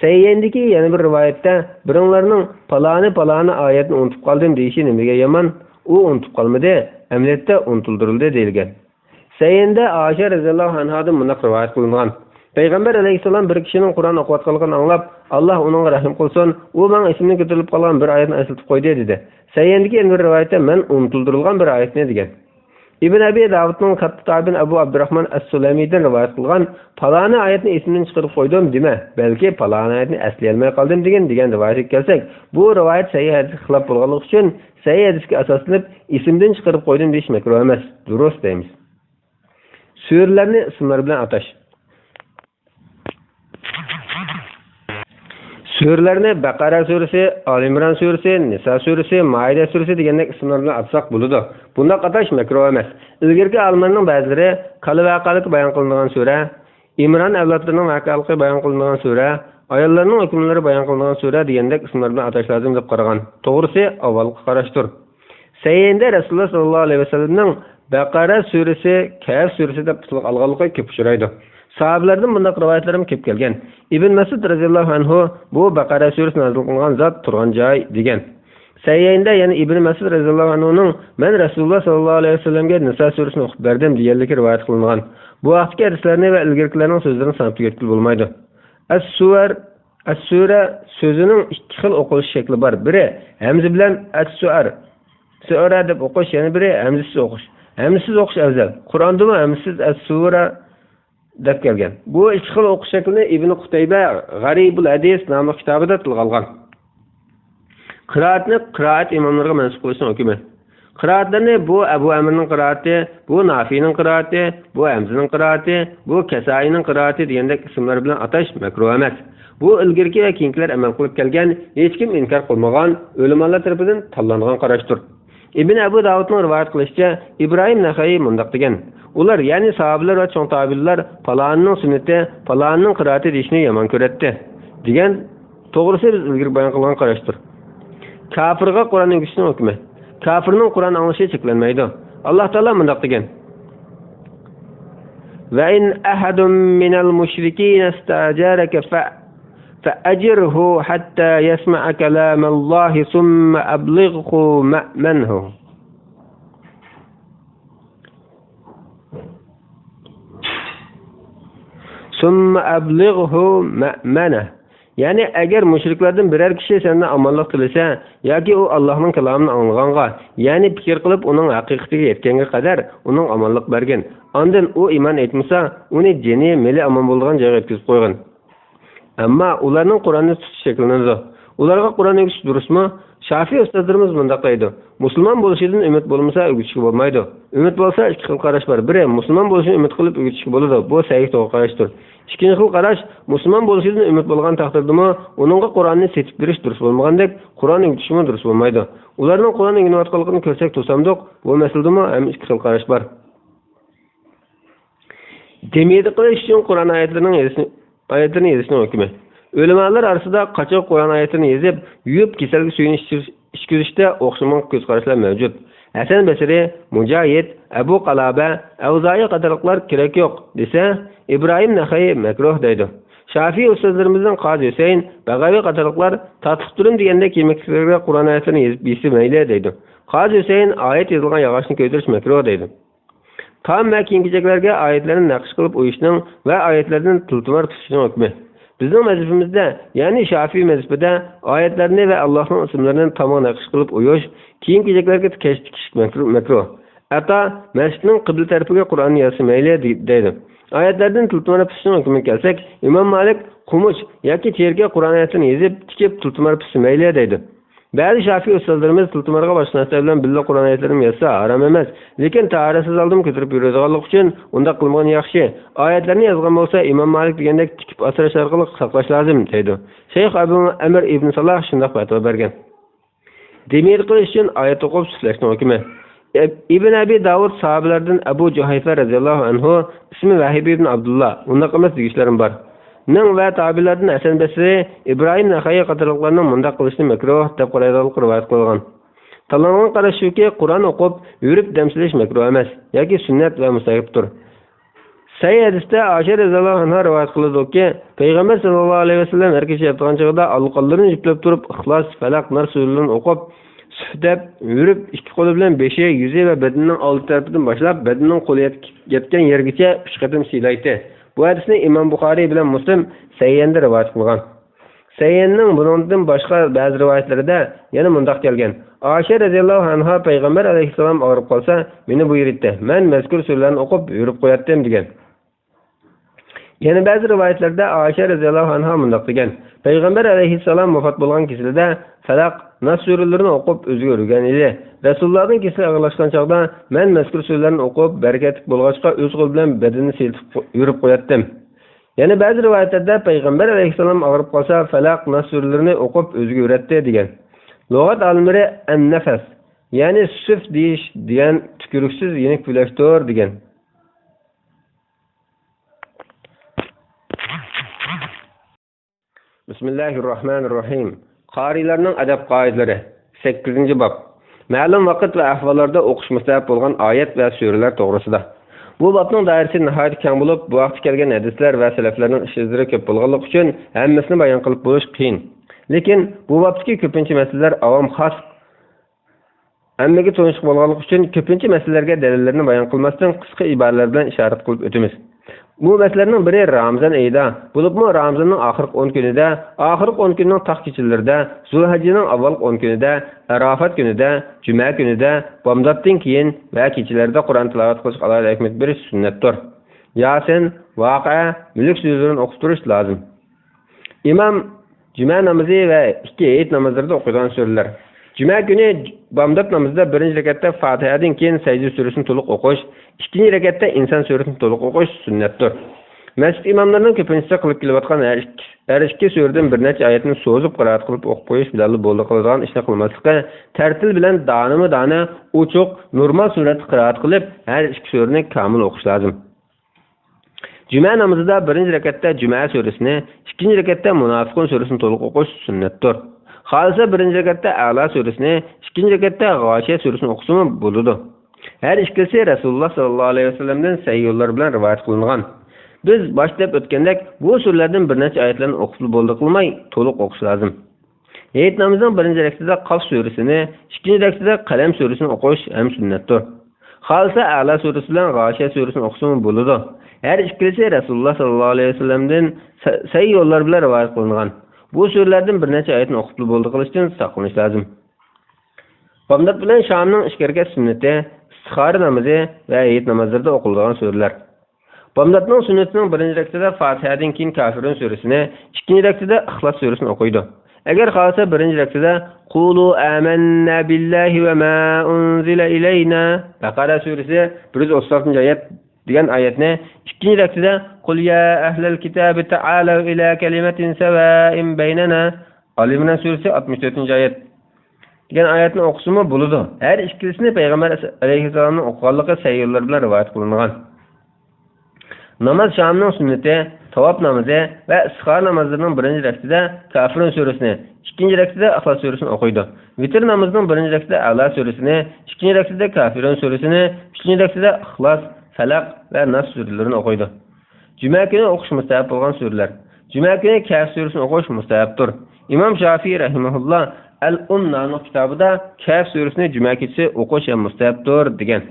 Sayyendiki yana bir rivoyatda biringlarning falani oyatni unutib qoldim deyishi nimaga yomon? U unutib qolmadi, amaliyotda unutuldirildi deyilgan. Sayyenda Aisha radhiyallohu anhadan mundaq rivoyat qilingan: Payg'ambar alayhissalom bir kishining Qur'on o'qiyotganligini anglab, Alloh uning rahim qilsin, u men esimdan ko'tarilib qolgan bir oyatni eslatib qo'ydi dedi. Sayyendiki yana bir rivoyatda men unutuldirilgan bir oyatni degan. Ibn Abi Davudning katta tabiin Abu Abdurrahman as-Sulamiydan rivoyat qilgan falani oyatni esimdan chiqarib qo'ydim dema, balki falani oyatni asli olmay qoldim degan rivoyatga kelsak, bu rivoyat sahih hadisga xilof bo'lganligi uchun sahih hadisga asoslanib esimdan chiqarib qo'ydim deyish makruh emas, durust deymiz. Suralarni ismlar bilan atash. Suralarni Baqara surasi, Ali Imron surasi, Nisa surasi, Maida surasi degandek ismlar bilan atsak bo'ladi. Bunda atash makruh emas. Ilgirki olimlarning ba'zilari qalb bayon qilingan sura, Imron avlodlarining vaqaligi bayon qilingan sura, ayollarning hukmlari bayon qilingan sura degandek ismlar bilan atash lozim deb qaragan. To'g'risi avvalgi qarashdir. Sayyida Rasululloh sallallohu alayhi vasallamning Baqara surasi, Kahf surasi deb tilga olganligi ko'p uchraydi. Sahabelerden bunday rivoyatlarim kelib kelgan. Ibn Mas'ud radhiyallohu anhu bu Baqara surasi nazil qilingan zot turgan joy degan. Sayyinda yana Ibn Mas'ud radhiyallohu anhuning men Rasululloh sallallohu alayhi vasallamga Nisa surasini o'qib berdim deganligi rivoyat qilingan. Bu vaqtga hadislarni va ilgirkilarning so'zlarini sanab tugatib bo'lmaydi. As-sura so'zining ikki xil o'qilish shakli bor. Biri hamza bilan as-sura deb o'qish, yana biri hamzasiz o'qish. Hamzasiz o'qish afzal. Qur'onda hamzasiz as-sura deb kelgan. Bu ikki xil o'qish shaklini Ibn Qutayba G'aribul Hadis nomli kitobida tilga olgan. Qiraat imomlarga mansub qilishning hukmi. Qiraatlarni bu Abu Amrning qiraati, bu Nafi'ning qiraati, bu Hamzaning qiraati, bu Kasaining qiraati degandek ismlar bilan atash makruh emas. Bu ilgirki va keyingilar amal qilib kelgan, hech kim inkor qilmagan, ulamolar tomonidan tanlangan qarashdir. Ibn Abu Davudning rivoyat qilishicha, Ibrohim Naxai mundaq degan: ular, ya'ni sahabelar va cho'ng tabiinlar falonning sunnati, falonning qiraati deyishni yomon ko'radi degan to'g'risi biz ilgari bayon qilgan qarashdir. Kafirga Qur'onning o'qishning hukmi. Kafirning Qur'on anglashi cheklanmaydi. Alloh taolo mundaq degan: "Va in ahadun minal mushrikeen istajaraka fa'ajirhu hatta yasma'a kalamallahi thumma ablighu ma'manhu." Summa ablighu ma'manah. Yani agar mushriklardan biror kishi senden amonlik tilasa yoki u Allohning kalomini anglaganga, ya'ni fikr qilib uning haqiqatiga yetganga qadar uning amonlik bergan. Ondan u iymon etmasa, uni jini meli amon bo'lgan joyga yetkazib qo'ygan. Ammo ularning Qur'onni tutish shaklinadi. Ularga Qur'onni o'qish durustmi? Shafiy ustozlarimiz bundaq deydi: musulmon bo'lishidan umid bo'lmasa o'qishga bo'lmaydi. Umid bo'lsa ikki xil qarash bor. Biri musulmon bo'lishni umid qilib o'qishga bo'ladi. Bu sahih to'g'ri qarashdir. İkinci xil qarash, musulmon bo'lishidan umid bo'lgan taqdirdami, uningga Qur'onni setib berish durust bo'lmagandek, Qur'onni o'qishmi durust bo'lmaydi. Ularning Qur'onni o'qiyotganligini ko'rsak to'samdiq, bu masaladami ham ikki xil qarash bor. Temiyat qilish uchun Qur'on oyatlarini yozishning hukmi. Ulamolar orasida qachoq Qur'on oyatini yozib, yuyib kasalga suyun ishkilishda o'xshagan ko'zqarashlar mavjud. Hasan Basri, Mujohid, Abu Qalaba, Avzoyi qatorliqlar kerak yo'q desa, Ibrohim Naxayi makruh deydi. Shafiy ustozlarimizdan Qozi Husayn, Bag'aviy qatorliqlar tatliq turim deganda yemeklarga Qur'on oyatlarini yozib yeysi mayli deydi. Qozi Husayn oyat yozilgan yog'ochni ko'tarish makruh deydi. Tam va kiyim-kechaklarga oyatlarni naqsh qilib o'yishning va oyatlardan tiltimor tutishning hukmi. Bizning mazhabimizda, ya'ni Shafiy mazhabida oyatlarni va Allohning ismlarini tamom naqsh qilib o'yish, kiyim-kechaklarga tikish makruh. Hatta masjidning qibla tarafiga Qur'onni yozsa mayli deydi. Oyatlardan tiltimor tutishning hukmiga kelsak, Imom Malik qumuch yoki terga Qur'on oyatlarini yozib, tikib tiltimor tutsa mayli deydi. Ba'zi Shafiy ustozlarimiz tiltimorga boshqa narsa bilan billa Qur'on oyatlarini yozsa harom emas, lekin taharatsiz oldin ko'tarib yuradiganlik uchun unda qilgan yaxshi. Oyatlarni yozgan bo'lsa, Imom Malik degandek tikib asrash orqali saqlash lozim deydi. Shayx Abu Amr ibn Salah shunday fatvo bergan. Demir qilish uchun oyat o'qib suflashning hukmi. Ibn Abi Davud sahabalardan Abu Juhayfa radhiyallohu anhu ismi Vahib ibn Abdullah unda qilmas degishlarim bor. Ning va tabilardan Hasan Basri, Ibrohim Naxayi qatorliqlarning bunda qilishni makruh deb qaraydigan rivoyat qilgan. Tanlangan qarash shuki, Qur'on o'qib yurib damsilish makruh emas, yoki sunnat va mustahibdir. Sahih hadisda Oysha radhiyallohu anha rivoyat qiladi-ki, Payg'ambar sallallohu alayhi vasallam har kecha yotgan chog'da alqonlarini jiplab turib, Ixlos, Falaq, Nar suralarini o'qib, suhdab yurib, ikki qo'li bilan beshi, yuzi va badanining old tarafidan boshlab, badanining qo'li yetgan yergacha 3 qatim siylaydi. Bu hadisni Imom Buxoriy bilan Muslim Sayyanda rivoyat qilgan. Sayyanning bundan boshqa ba'zi rivoyatlarida yana mundaq kelgan. Oysha radhiyallohu anha Payg'ambar alayhisalom og'rib qolsa, meni buyurdi. Men mazkur so'zlarni o'qib yurib qo'yatdim degan. Yana ba'zi rivoyatlarda Oysha radhiyallohu anha mundaq degan. Payg'ambar alayhisalom vafot bo'lgan kezida Falaq, Nas suralarini o'qib o'ziga o'rgan edi. Rasulullohning kesali og'irlashgan chog'da men mazkur so'zlarni o'qib barakatli bo'lg'achqa o'z qo'l bilan badanini siltib yurib qo'yatdim. Yana ba'zi rivoyatlarda Payg'ambar alayhisalom og'rib qolsa, Falaq, Nas suralarini o'qib o'ziga o'rgatdi degan. Lug'at olimlari an-nafas, ya'ni suf deyish degan tukuruksiz yenik bo'lashdir degan. Bismillahirrohmanirrohim. Qarilarning adab qoidalari 8-bob. Ma'lum vaqt va ahvollarda o'qish mustahab bo'lgan oyat va suralar to'g'risida. Bu bobning doirasi nihoyat keng bo'lib, bu vaqtga kelgan hadislar va salaflarning ish izlari ko'p bo'lganligi uchun hammasini bayon qilib bo'lish qiyin. Lekin bu bobdagi ko'pincha masalalar avom xos hammaga tonish bo'lganligi uchun ko'pincha masalalarga dalillarni bayon qilmasdan qisqa iboralar bilan ishorat qilib o'tamiz. Bu masalalarning biri Ramazon oyida, bo'libmi Ramazonning oxirgi 10 kunida, oxirgi 10 kunning taq kechalarida, Zulhijjaning avval 10 kunida, Arafat kunida, Juma kunida, bomdoddan keyin va kechalarda Qur'on tilovat qilish alohida hikmat berish sunnatdir. Yasin, Voqea, Mulk so'zlarini o'qib turish lozim. Imom Juma namozi va 2 Eid namozlarida o'qigan suralar. Juma kuni bomdod namozida 1-rakatda Fatihadan keyin Sajda surasini to'liq o'qish, 2-rakatda Inson surasini to'liq o'qish sunnatdir. Masjid imomlarining ko'pincha qilib kelayotgan har ikki suradan bir necha oyatni so'zib qira'at qilib o'qib qo'yish bilan bo'ldi qilgan ishni qilmaslikka, tartil bilan dona ochiq, normal suratda qira'at qilib, har ikki surani kamil o'qish lozim. Juma namozida 1-rakatda Juma surasini, 2-rakatda Munofiqun surasini to'liq o'qish sunnatdir. Xolisa 1-rakatda A'la surasini, 2-rakatda G'oshiya surasini o'qisimi bo'ladi. Har ikkisi Rasululloh sallallohu alayhi vasallamdan sahih yo'llar bilan rivoyat qilingan. Biz boshlab o'tgandek bu surlardan bir necha oyatlarni o'qib bo'ldi qilmay, to'liq o'qish lozim. Eid namozining 1-rakatida Qaf surasini, 2-rakatda Qalam surasini o'qish ham sunnatdir. Xolisa A'la surasi bilan G'oshiya surasini o'qisimi bo'ladi. Har ikkisi Rasululloh sallallohu alayhi vasallamdan sahih yo'llar bilan rivoyat qilingan. Bu surlardan bir necha oyatni o'qib bo'ldi qilishdan saqlanish lozim. Bomdod bilan Shomning ishkarga sunnati, istixora namozi va Eid namozlarida o'qilgan suralar. Bomdodning sunnatining 1-rakatida Fatihadan keyin Kafirun surasini, 2-rakatida Ixlos surasini o'qiydi. Agar xohlasa 1-rakatida Qulu amanna billahi va ma unzila ilayna Baqara surasi 136-oyat degan oyatni, 2-rakatida Qul ya ahlal kitabi ta'alu ila kalimatin sawa'in baynana Ali Imron surasi 64-oyat degan oyatni o'qisimi bo'ladi. Har ikkisini Payg'ambar alayhisalomning o'qiganligi sayyollar bilan rivoyat qilingan. Namoz Shomning sunnati, tavob namozi va istixora namozlarining 1-rakatida Kafirun surasini, ikkinchi rakatda Ixlos surasini o'qiydi. Vitr namozining birinchi rakatda A'la surasini, ikkinchi rakatda Kafirun surasini, uchinchi rakatda Ixlos, Falaq va Nas suralarini o'qiydi. Juma kuni o'qish mustahab bo'lgan suralar. Juma kuni Kahf surasini o'qish mustahabdir. Imom Shafiy rahimahulloh Al-Umna kitobida Kahf surasini juma kechasi o'qish mustahabdir degan.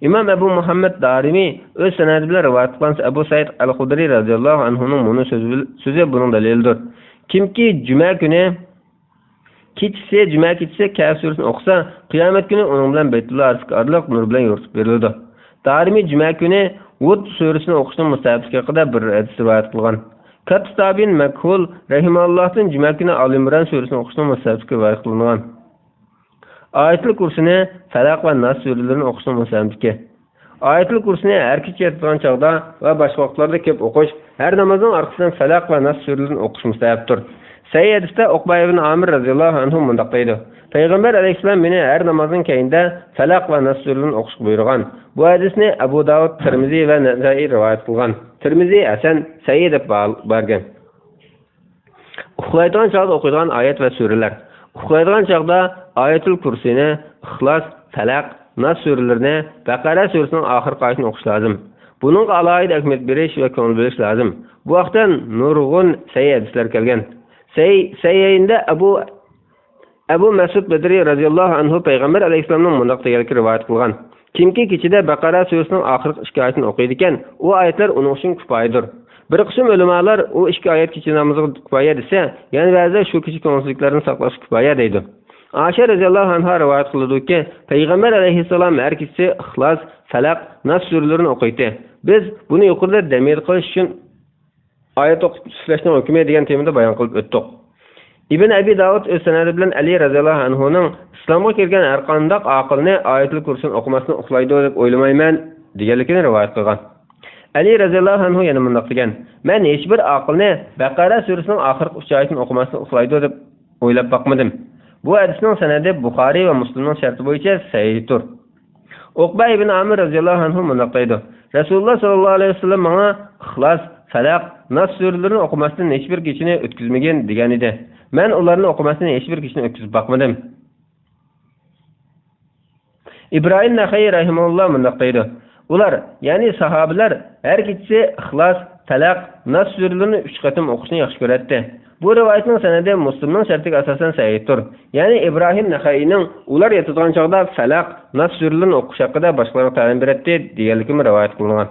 İmam Ebu Muhammed Darimi öz sanadi bilan rivoyat qilgan Abu Said Al-Khudri radhiyallohu anhuning buni so'zi buning dalilidir. Kimki juma kechasi Kahf surasini o'qisa, qiyomat kuni uning bilan Baytulloh orliq nur bilan yoritib beriladi. Darimi juma kuni Hud surasini o'qishni mustahabligi haqida bir hadis rivoyat qilgan. Kattabin Makhul rahimahullohdan juma kuni Al-Imron surasini o'qishni mustahabligi rivoyat qilingan. Ayatul Kursini, Falaq va Nas suralarini o'qishni mustahabligi. Ayatul Kursini har kecha yotgan chog'da va boshqa vaqtlarda ko'p o'qish, har namozning orqasidan Falaq va Nas suralarini o'qish mustahabdir. Sahih hadisda Uqba ibn Amir radhiyallohu anhu mundaq deydi: Payg'ambar alayhisalom meni har namozning keyinda Falaq va Nas suralarini o'qishga buyurgan. Bu hadisni Abu Dawud, Tirmizi va Nasa'iy rivoyat qilgan. Tirmizi Hasan, Sahih deb bergan. Uxlaydigan chog'da o'qiydigan oyat va suralar. Uxlaydigan chog'da Ayatul Kursini, Ixlos, Falaq, Nas suralarini, Baqara surasining oxirgi oyatini o'qish lozim. Buning alohida ahamiyat berish va ko'ngil berish lozim. Bu vaqtdan nurg'un sahih hadislar kelgan. Sahihda Abu Mas'ud Badri radhiyallohu anhu Payg'ambar alayhisolamning mundaq deganligini rivoyat qilgan. Kimki kechida Baqara surasining oxirgi 2 oyatini o'qiydi ekan, u oyatlar uning uchun kifoyadir. Bir qism ulamolar u 2 oyat kecha namoziga kifoya desa, ya'ni ba'zilar shu kecha ko'ngilsizliklarni saqlash kifoya deydi. Aisha radhiyallohu anha rivoyat qiladi-ki, Payg'ambar alayhisalom har kecha Ixlos, Falaq, Nas suralarini o'qiydi. Biz buni yuqorida damir qilish uchun oyat o'qib suflashning hukmi degan temada bayon qilib o'tdik. Ibn Abi Dawud o'z sanadi bilan Ali radhiyallohu anhuning islomga kelgan har qanday aqlni Ayatul Kursini o'qimasni uxlaydi deb o'ylamayman deganligini rivoyat qilgan. Ali radhiyallohu anhu yana bunday degan: "Men hech bir aqlni Baqara surasining oxirgi 3 oyatini o'qimasni uxlaydi deb o'ylab boqmadim." Bu hadisning sanadi Buxoriy va Muslimning sharti bo'yicha sahihdir. Uqba ibn Amir radhiyallohu anhu bunday deydi: Rasululloh sallallohu alayhi vasallam menga Ixlos, Falaq, Nas suralarini o'qimasdan hech bir kechani o'tkazmagan degan edi. Men ularni o'qimasdan hech bir kechani o'tkazib boqmadim. İbrahim Naxayi rahimahulloh bunday deydi: Ular, ya'ni sahobalar har kechasi Ixlos, Falaq, Nas suralarini 3 qatim o'qishni yaxshi ko'radi. Bu rivoyatning sanadi Muslimning shartiga asosan sahihdir. Ya'ni İbrahim Naxayining ular yotadigan chog'da Falaq, Nas suralarini o'qish haqida boshqalarga ta'lim beradi deganligini rivoyat qilingan.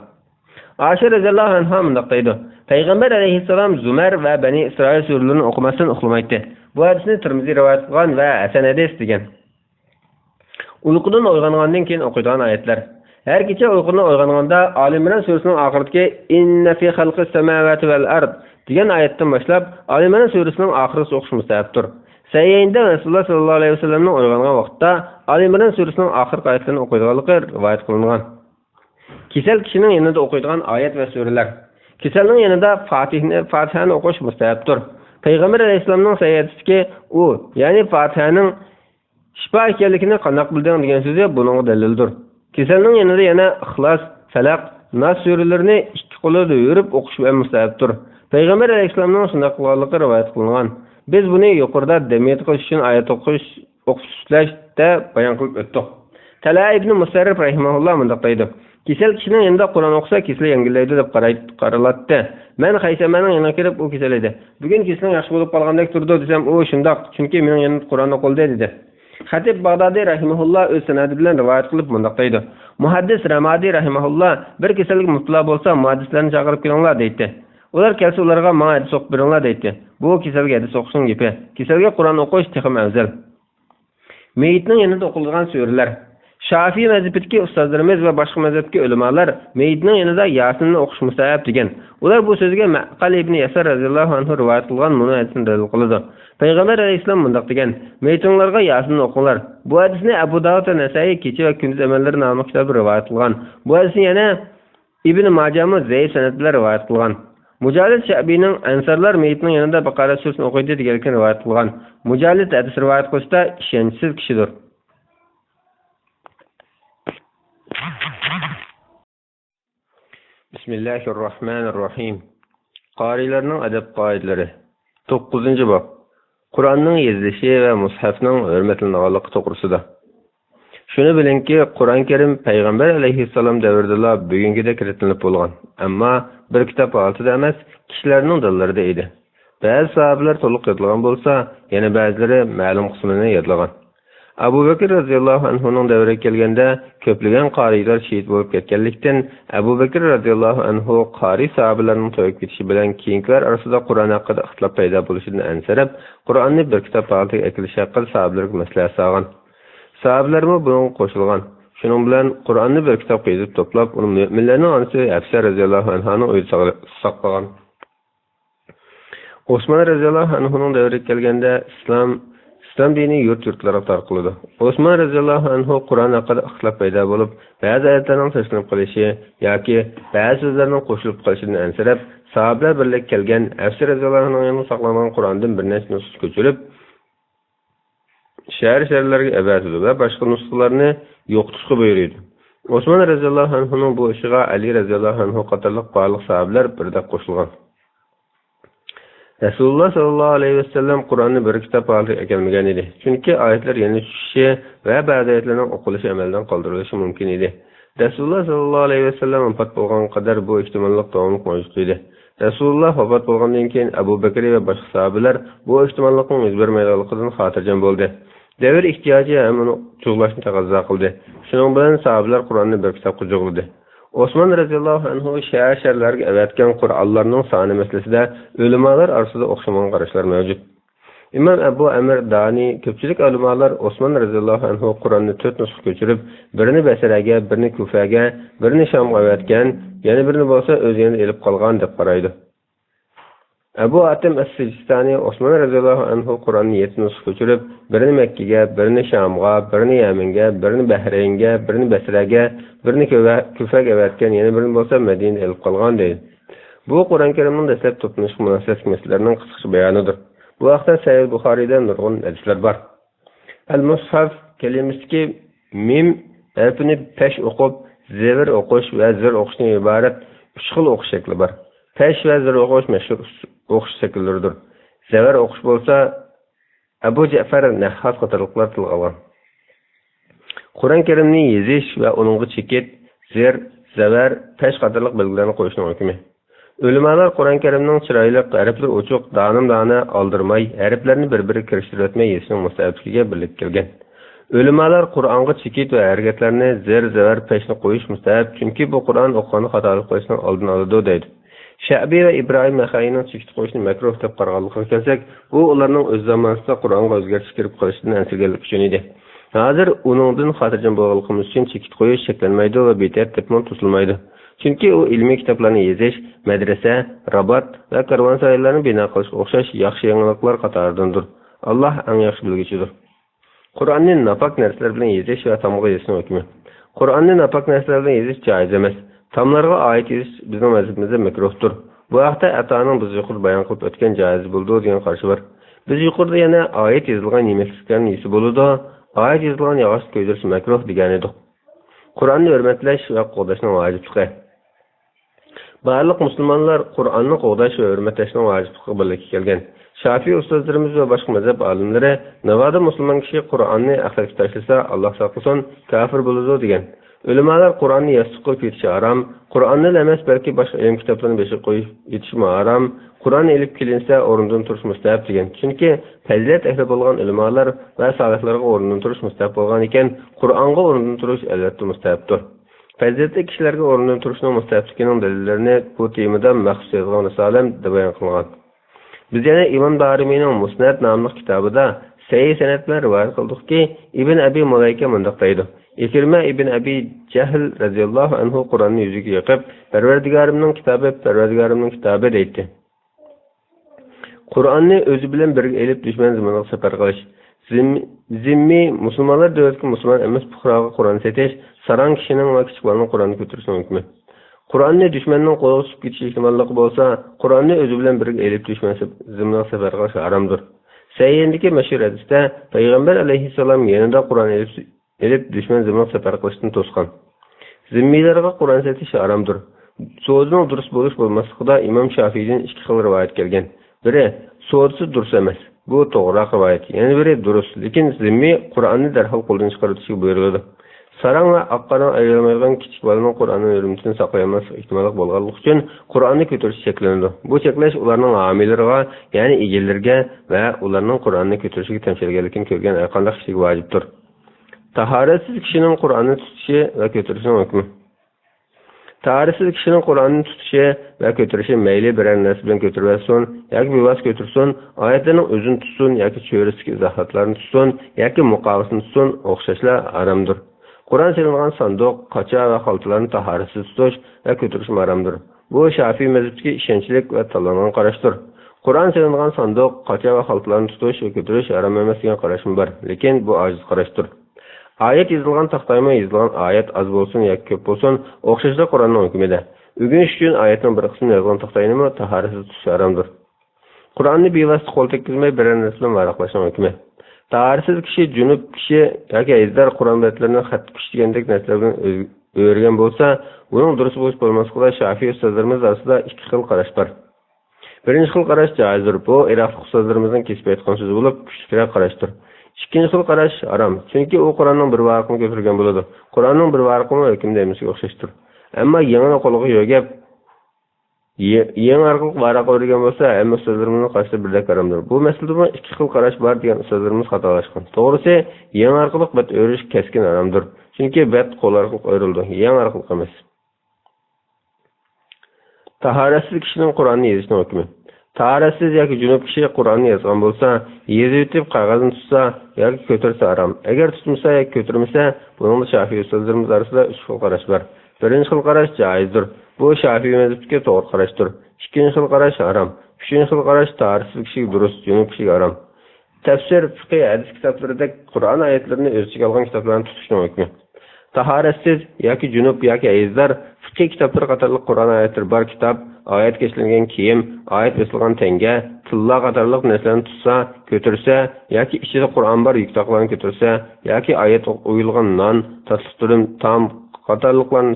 Aisha radhiyallohu anha bunday deydi: Payg'ambar alayhisalom Zumar va Bani Isroil suralarini o'qimasdan uxlamaydi. Bu hadisni Tirmizi rivoyat qilgan va hasan hadis degan. Uyqudan uyg'ongandan keyin o'qiydigan oyatlar. Her kecha uyqudan uyg'onganda Al-Imron surasining oxiridagi inna fi xalqis samawati val ard degan oyatdan boshlab Al-Imron surasining oxirisi o'qish mustahabdir. Sayyinda Rasululloh sallallohu alayhi vasallamning uyg'ongan vaqtda Al-Imron surasining oxirgi oyatlarini o'qiydiganligi rivoyat qilingan. Kesal kishining yanida o'qiydigan oyat va suralar. Kesalning yanida Fatihani o'qish mustahabdir. Payg'ambar alayhisolamning sayyidisiga u, ya'ni Fatihaning shifo ekanligini qanday bilding degan so'zi buning dalildir. Kesalning yanida yana Ixlos, Falaq, Nas suralarini 2 qo'lida yurib o'qish mustahabdir. Payg'ambar alayhisolamning shunday qilganligi rivoyat qilingan. Biz buni yuqorida damiyat qilish uchun oyat o'qishda bayon qilib o'tdik. Tala ibn Musarrif rahimahulloh bunday deydi: Kesal kishining yanında Qur'on o'qisa kesal yangilaydi deb qaralatdi. Men Haysamaning yanına kirib u kesal edi. Bugun kesaling yaxshi bo'lib qolgandek turdi desam, u shundoq, chunki mening yanimda Qur'on o'qildi dedi. Xatib Bag'dodiy rahimahulloh o'z sanadi bilan rivoyat qilib bunday deydi: Muhaddis Ramadi rahimahulloh bir kasallik mubtalo bo'lsa, muhaddislarni chaqirib kelinglar deydi. Ular kelsa ularga menga hadis o'qib beringlar deydi. Bu kasalga hadis o'qishning gapi. Kasalga Qur'on o'qish texim afzal. Meyitning yanında o'qilgan suralar. Shafiy mazhabidagi ustozlarimiz va boshqa mazhabdagi ulamolar meyitning yanında Yasinni o'qish mustahab degan. Ular bu so'zga Maqal ibn Yasar radhiyallohu anhu rivoyat qilgan buni hadisni dalil qiladi. Payg'ambar alayhisalom bunday degan: "Meyitlarga Yasinni o'qinglar." Bu hadisni Abu Dawud va Nasa'iy kecha va kunduz amallari nomli kitobi rivoyat qilgan. Bu hadisni yana Ibn Majah zaif sanad bilan rivoyat qilgan. Mujalid Sha'biyning Ansarlar meyitning yanında Baqara surasini o'qiydi deganligini rivoyat qilgan. Mujalid hadis rivoyat qilishda ishonchsiz kishidir. Bismillahirrahmanirrahim. Qarilarning adab qoidalari. 9-bob. Qur'onning yozilishi va mushafning hurmatlanganligi to'g'risida. Shuni bilingki, Qur'on Karim payg'ambar alayhissalom davrida bugungidek kiritilib bo'lgan. Ammo bir kitob holatida emas, kishilarning dillarida edi. Ba'zi sahobalar to'liq yodlagan bo'lsa, yana ba'zilari ma'lum qismini yodlagan. Abu Bakr radhiyallohu anhuning davriga kelganda ko'plagan qorilar shahid bo'lib ketganlikdan Abu Bakr radhiyallohu anhu qori sahobalarning to'yib ketishi bilan keyingilar orasida Qur'on haqida ixtilof paydo bo'lishidan ansirab, Qur'onni bir kitob holatiga akilish haqida sahobalarga maslahat solgan. Sahabelerimi bunun qo'shilgan. Shuning bilan Qur'onni bir kitobga yozib to'plab, uni mu'minlarning onasi Hafsa radhiyallohu anhaning uyida saqlagan. Osman radhiyallohu anhuning davriga kelganda islom dini yurt-yurtlarga tarqaldi. Osman radhiyallohu anhu Qur'on haqida ixtilof paydo bo'lib, ba'zi oyatlarning tashkil qilishi yoki ba'zi so'zlarning qo'shilib qolishidan ansirab, sahabelar birlik kelgan Hafsa radhiyallohu anhuning saqlagan Qur'ondan bir nechta nusxa ko'chirib şehirlerge əvəzdir və başqa nusxalarını yoxtuşqa buyuruydu. Osman raziyallahu anhu'nun bu işiga Ali raziyallahu anhu qatarlıq barlıq sahabeler birdək qoşulgan. Resulullah sallallahu aleyhi ve sellem Kur'an'ı bir kitap haline gelmegen idi. Çünkü ayetler yeni düşüşü ve bazı ayetlerin okuluşu emelden kaldırılışı mümkün idi. Resulullah sallallahu aleyhi ve sellem vefat bolgan kadar bu ihtimallik davamlık mevcut idi. Resulullah vefat bolgandan keyin Abu Bakr ve başqa sahabeler bu ihtimallikin yüz bermeyligidan xatirjam bo'ldi. Devir ihtiyacı hem onu çoğulaşını taqazza qildi. Şunun bilan sahabeler Kur'an'ı bir kitapqa jo'g'ladi. Osman radhiyallohu anhu şəhərlərə əvətgan Qur'anlarının sani meselesinde ölümalar arasında oxşamagan qarashlar mevcut. İmam Ebu Emir Dani köpçülük ölümalar Osman radhiyallohu anhu Qur'an'ı 4 nusxa ko'chirib, birini Basraga, birini Kufaga, birini Shamga əvətgan, yana birini bo'lsa o'z yanida elib qolgan deb qaraydi. Abu Atim As-Sijistani Osman radhiyallohu anhu Qur'onni 7 nusxa ko'chirib, birini Makkaga, birini Shamga, birini Yaminga, birini Bahraynga, birini Basraga, birini Kufaga avatgan, yana birini bo'lsa Madinaga elib qolgan deydi. Bu Qur'on Karimning dastlab to'planish munosib masalasining qisqa bayonidir. Bu haqda Sahih Buxoriyda nurg'un hadislar bor. Al-Mushaf kalimasidagi mim harfini pesh o'qib, zevir o'qish va zir o'qishdan iborat 3 xil o'qish shakli bor. Pesh ve zir o'qish mashhur o'qish shakllaridir. Zavar o'qish bo'lsa Abu Ja'far Nahhas qatorliqlar tilga olgan. Qur'on Karimni yozish va uningga chekit, zir, zavar, pesh qatorliq belgilarni qo'yishning hukmi. Ulamolar Qur'on Karimning chiroyli harflar ochiq, danim-dana oldirmay, harflarni bir-biriga kirishtirib o'tmay yozishning mustahabligiga birlik kelgan. Ulamolar Qur'onga chekit va harakatlarni zir, zavar, peshni qo'yish mustahab, chunki bu Qur'on o'qiganda xatolik qo'yishning oldini oladi deydi. Şa'bi ve İbrahim Naxaining chekit qo'yishni makruh deb qarag'anligiga kelsak, bu ularning o'z zamonida Qur'onga o'zgartish kirib qolishidan ansirganlik uchun edi. Hozir uningdan xotirjam bo'lganligimiz uchun chekit qo'yish cheklanmaydi va bid'at deb tutilmaydi. Chunki u ilmiy kitoblarni yozish, madrasa, rabat va karvonsaroylarni bino qilishga o'xshash yaxshi yangiliklar qatoridandir. Alloh eng yaxshi bilguchidir. Qur'onni nafaq narsalar bilan yozish va tamg'a yozishning hukmi. Qur'onni nafaq narsalar bilan yozish joiz emas. Tamlarga ait yozish bizning mazhabimizda makruhdir. Bu haqda Ataning biz yuqorida bayon qilib o'tgan joiz bo'ldi degan qarashi bor. Biz yuqorida yana oyat yozilgan yemekliklarning yesi bo'ladi, oyat yozilgan yog'och ko'ydirish makruh degan edik. Qur'onni hurmatlash va qo'llashning vojibligi. Barliq musulmonlar Qur'onni qo'llash va hurmatlashning vojibligiga birlikka kelgan. Shafiy ustozlarimiz va boshqa mazhab olimlari navoda musulmon kishi Qur'onni axlatga tashlasa, Alloh saqlasin, kafir bo'ladi degan. Ulamolar Qur'onni yastiq qo'yib yetishi haram, Qur'onni emas balki boshqa ilm kitoblarini beshiq qo'yib yetishi haram, Qur'on elib kelinsa o'rnidan turish mustahab degan. Chunki fazilat ahli bo'lgan ulamolar va salaflarga o'rnidan turish mustahab bo'lgan ekan, Qur'onga o'rnidan turish albatta mustahabdir. Fazilatli kishilarga o'rnidan turishning mustahabligining dalillarini bu temada maxsus yozgan risolam deb bayon qilgan. Biz yana Imom Darimining Musnad nomli kitobida sahih sanad bilan rivoyat qildikki, Ibn Abi Mulayka mundaq deydi: İkrima ibn Abi Jahl radhiyallohu anhu Qur'onni yuziga yiqib, Parvardigorimning kitobi deydi. Qur'onni o'zi bilan birga elib dushman ziminiga safar qilish. Zimmi musulmonlar davlatga musulmon emas fuqaroga Qur'on setish, saran kishining va kichik bolaning Qur'onni ko'tarishning hukmi. Qur'onni dushmanning qo'liga tushib ketish ehtimolligi bo'lsa, Qur'onni o'zi bilan birga elib dushman ziminiga safar qilish haromdir. Sayyidindagi mashhur hadisda payg'ambar alayhissalom yanada Qur'on elib dushman ziminiga safar qilishdan to'sgan. Zimmilarga Qur'on setish haromdir. So'zining durust bo'lish bo'lmasligida Imom Shafiydan 2 xil rivoyat kelgan. Biri so'zi durust emas, Bu to'g'ri rivoyat. Yana biri durust, lekin zimmiy Qur'onni darhol qo'ldan chiqarishga buyuriladi. Sarang va oqqadan ayrilmaydigan kichik bolaning Qur'onni hurmatini saqlayolmaslik ehtimoli bo'lganligi uchun Qur'onni ko'tarish cheklanadi. Bu cheklash ularning homiylarga, ya'ni egillarga va ularning Qur'onni ko'tarishiga tamshilganligini ko'rgan har qanday kishiga vojibdir. Tahoratsiz kishining Qur'onni tutishi va ko'tarishining hukmi. Tahoratsiz kishining Qur'onni tutishi va ko'tarishi mayli biror narsa bilan ko'tarsin yoki bevos ko'tarsin, oyatlarning o'zini tutsin yoki cho'risidagi izohotlarni tutsin yoki muqovasini tutsin, o'xshashlar haramdir. Qur'on silingan sanduq, qacha va xaltalarni tahoratsiz tutish va ko'tarish haramdir. Bu Shafiy mazhabiga ishonchlik va tanlangan qarashdir. Qur'on silingan sanduq, qacha va xaltalarni tutish va ko'tarish haram emas degan qarashim bor, lekin bu ojiz qarashdir. Ayet yozilgan taqtayma yozilgan ayet az bo'lsin yoki ko'p bo'lsin, o'xshashlar Qur'onning hukmida. O'rganish uchun oyatning bir qismini yozgan taqtaynimi tahoratsiz tutish haramdir. Qur'onni bevosita qo'l tekkizmay biror narsa bilan varaqlashning hukmi. Tahoratsiz kishi, junub kishi yoki ajdar Qur'on oyatlarini xat degandek narsalar bilan o'rgan bo'lsa, uning durust bo'lish bo'lmasligida Shafiy ustozlarimiz orasida ikki xil qarash bor. Birinchi xil qarash joizdir. Bu Iroqlik ustozlarimizning kesib aytgan so'zi bo'lib, kuchliroq qarashdir. İkinci xil qarash haram. Chunki u Qur'onning bir varaqini ko'targan bo'ladi. Qur'onning bir varaqini hukmda emasga o'xshashdir. Ammo yangi qo'lga yo'gab yangi orqali varaq o'rgan bo'lsa, hamma ustozlarimizning qarashida birdek haramdir. Bu masalada ikki xil qarash bor degan ustozlarimiz xatolashgan. To'g'risi, yangi orqali bat o'rish keskin haramdir. Chunki bat qo'l orqali o'rildi, yangi orqali emas. Tahoratsiz kishining Qur'onni yozishning hukmi. Tahoratsiz yoki junub kishi Qur'onni yozgan bo'lsa, yozib o'tib qog'ozni tutsa yoki ko'tarsa haram. Agar tutmasa yoki ko'tarmasa, buning Shafiy ustozlarimiz orasida uch xil qarash bor. Birinchi xil qarash joizdir. Bu Shafiy mazhabiga to'g'ri qarashdir. Ikkinchi xil qarash haram. Uchinchi xil qarash tahoratsiz kishiga durust, junub kishiga haram. Tafsir, fiqh, hadis kitoblarida Qur'on oyatlarini o'z ichiga olgan kitoblarni tutishning hukmi. Tahoratsiz yoki junub yoki ajdar fiqh kitoblari qatorli Qur'on oyatlari bor kitob, oyat kechilgan kiyim, oyat yosilgan tanga, tilla qatorliq narsalarni tutsa, ko'tarsa yoki ichida Qur'on bor yuktoqlarni ko'tarsa yoki oyat o'yilgan non, tasliqtirim, tam qatorliqlarni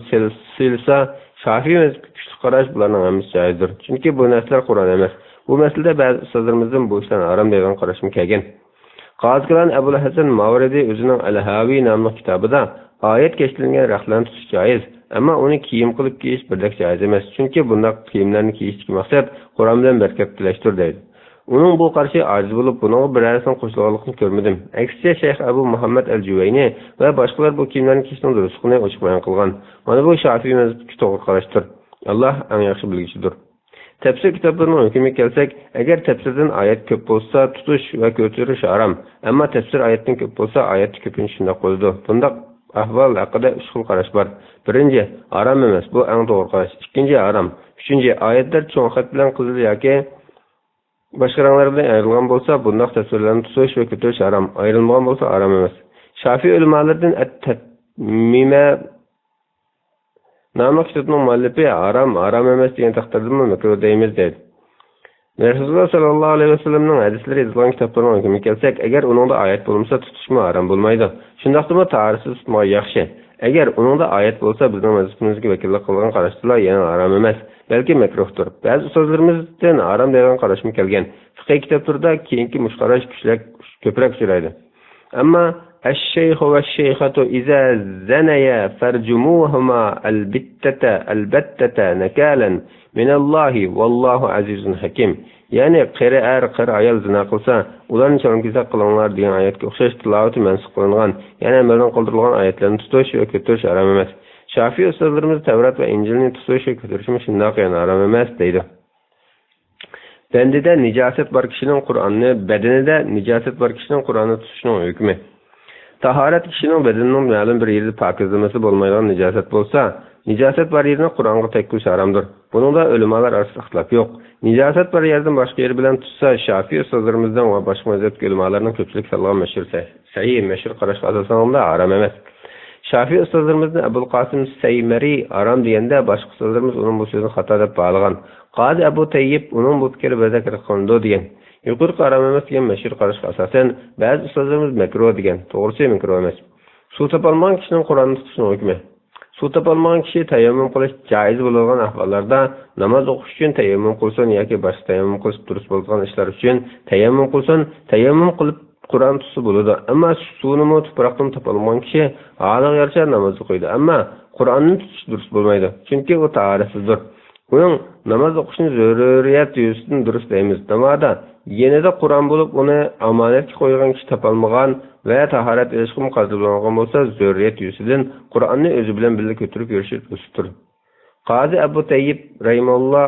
silsa, Shafiy mazhabiga kuchli qarash bularning hammasi joizdir. Chunki bu narsalar Qur'on emas. Bu masalada ba'zi ustozlarimizdan bu ishlarni harom degan qarashim kelgan. Qoziqilan Abu Hasan Mavridi o'zining Al-Havi nomli kitobida oyat kechilgan rahlarni tutish joiz, ammo uni kiyim qilib kiyish birdek joiz emas. Chunki bunday kiyimlarni kiyishning maqsad Qur'on bilan barkat tilashdir deydi. Uning bu qarashi ojiz bo'lib, buning birarasini qo'shilganligini ko'rmadim. Aksiya Shayx Abu Muhammad Al-Juvayni va boshqalar bu kiyimlarni kiyishning durustligini ochiq bayon qilgan. Mana bu Shafiy mazhabiga to'g'ri qarashdir. Alloh eng yaxshi bilguvchidir. Tafsir kitoblarining hukmiga kelsak, agar tafsirdan oyat ko'p bo'lsa, tutish va ko'tarish haram. Ammo tafsir oyatdan ko'p bo'lsa, oyatni ko'pini shunday qo'ydi. Bunda ahvol haqida uch xil qarash bor. Birinchi, haram emas, bu eng to'g'ri qarash. Ikkinchi, haram. Uchinchi, oyatlar cho'ng xat bilan qizil yoki boshqa ranglar bilan ayrilgan bo'lsa, bunday tafsirlarni tutish va ko'tarish haram. Ayrilmagan bo'lsa, haram emas. Shafiy ulamolaridan at-Tatmima nomli kitobning muallifi haram emas degan taqdirda makruh deymiz deydi. Rasululloh sallallohu alayhi vasallamning hadislari yozilgan kitoblarning hukmiga kelsak, agar uningda oyat bo'lmasa, tutishmi haram bo'lmaydi. Shundaqmi tahoratsiz tutmoq yaxshi. Agar uningda oyat bo'lsa, bizning mazhabimizga vakillik qilgan qarashlar yana haram emas, balki makruhdir. Ba'zi ustozlarimizdan haram degan qarashim kelgan. Fiqh kitoblarida keyingi mushqarash ko'proq uchraydi. Ammo الشيخ والشيخة إذا زنيا فرجموهما البتة نكالا من الله والله عزيز حكيم. Yani qari ayol zina qilsa, ularni cho'ngiza qilinglar degan oyatga o'xshash tilovati mansub qilingan, yana amaldan qoldirilgan oyatlarni tutish va ko'tarish harom emas. Shafiy ustozlarimiz Tavrat va Injilni tutish va ko'tarish shunday yana harom emas deydi. Bandida nijosat bor kishining Qur'onni, badanida nijosat bor kishining Qur'onni tutishning hukmi. Tahorat kishining badanining ma'lum bir yerida pokizlamasi bo'lmaydigan nijosat bo'lsa, nijosat bor yerni Qur'onga tekkish haramdir. Buningda ulamolar orasida ixtilof yo'q. Nijosat bor yerdan boshqa yer bilan tutsa, Shafiy ustozlarimizdan va boshqa mazhab ulamolarining ko'pchilik salgan mashhur qarash asosida haram emas. Shafiy ustozlarimizning Abul Qasim Saymari haram deganda, boshqa ustozlarimiz uning bu so'zini xato deb bog'lagan. Qozi Abu Tayyib uning bu fikri bazakir qilindi degan. Yuqori haram emas degan mashhur qarashga asosan ba'zi ustozlarimiz makruh degan. To'g'risi makruh emas. Suv topolmagan kishining Qur'onni tutishning hukmi. Suv topolmagan kishi tayammum qilish joiz bo'lgan ahvollarda namoz o'qish uchun tayammum qilsin yoki boshqa tayammum qilish durust bo'lgan ishlar uchun tayammum qilsin, tayammum qilib Qur'on tutsa bo'ladi. Ammo suvni tuproqdan topolmagan kishi holiga yarasha namoz o'qiydi. Ammo Qur'onni tutish durust bo'lmaydi, chunki u tahoratsizdir. Uning namoz o'qishni zaruriyat yuzasidan durust deymiz. Namoda yanada Qur'on bo'lib, uni omonatga qo'ygan kishi topolmagan va tahorat ilishga qadrlangan bo'lsa, zaruriyat yuzasidan Qur'onni o'zi bilan birga ko'tarib yurishi durustdir. Qozi Abu Tayyib rahimahulloh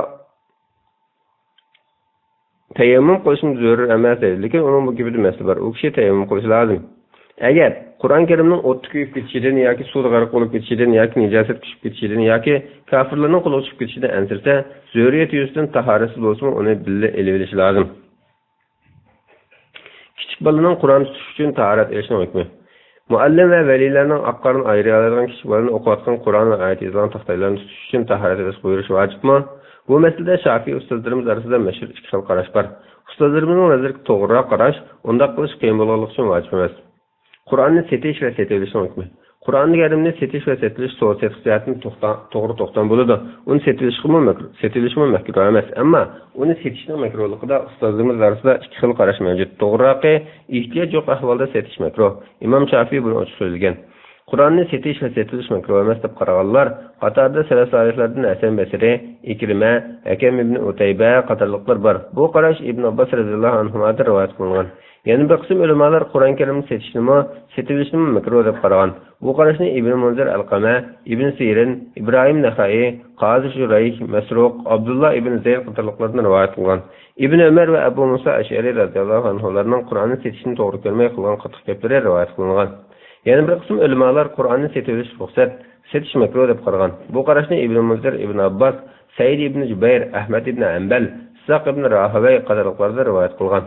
tayammum qilishni zarur emas deydi, lekin uning bu gibi masala bor. U kishi tayammum qilishi lozim. Agar Qur'on Karimning o'tda kuyib ketishidan yoki suvda g'arq bo'lib ketishidan yoki najosat tushib ketishidan yoki kofirlarning qo'liga tushib ketishidan ansirsa, zaruriyat yuzasidan tahoratsiz bo'lsa, uni birga elib olish lozim. Kichik bolaning Qur'on tutish uchun tahorat olishning hukmi. Muallim va valilarning aqqarini ayira oladigan kishi bolaning o'qiyotgan Qur'on va oyat yozilgan taxtalarni tutish uchun tahorat olish buyurish vojibmi? Bu masalada Shafiy ustozlarimiz orasida mashhur ikki xil qarash bor. Ustozlarimizning nazariga to'g'riroq qarash, unda qilish qiyin bo'lganligi uchun vojib emas. Qur'onni setish va setilishning hukmi. Qur'onni Karimni setish va setilish so'ziyatini to'g'ri to'xtam bo'ladi. Uni setilishmi makruh emas, ammo uni setishning makruhligida ustozlarimiz orasida ikki xil qarash mavjud. To'g'riroqi, ehtiyoj yo'q ahvolda setish makruh. Imom Shafiy buni ochiq so'zlagan. Qur'onni setish va setilish makruh emas deb qaraganlar qatorda salaf solihlardan Hasan Basri, Ikrima, Hakam ibn Utayba qatorliqlar bor. Bu qarash Ibn Abbos radhiyallohu anhudan rivoyat qilingan. Yana bir qism ulamolar Qur'on Karimni setilishni makruh deb qaragan. Bu qarashni Ibn Munzir al-Qama, Ibn Sirin, Ibrohim Naxai, Qozi Shurayh, Masruq, Abdullah ibn Zayd qatorliqlardan rivoyat qilingan. Ibn Umar va Abu Musa Ash'ari radhiyallohu anhularning Qur'onni setishni to'g'ri ko'rmay qilgan qattiq gaplari rivoyat qilingan. Yana bir qism ulamolar Qur'onni setilish ruxsat, setish makruh deb qaragan. Bu qarashni Ibn Munzir, Ibn Abbas, Said ibn Jubayr, Ahmad ibn Hanbal, Saq ibn Rahavay qatorliqlarda rivoyat qilgan.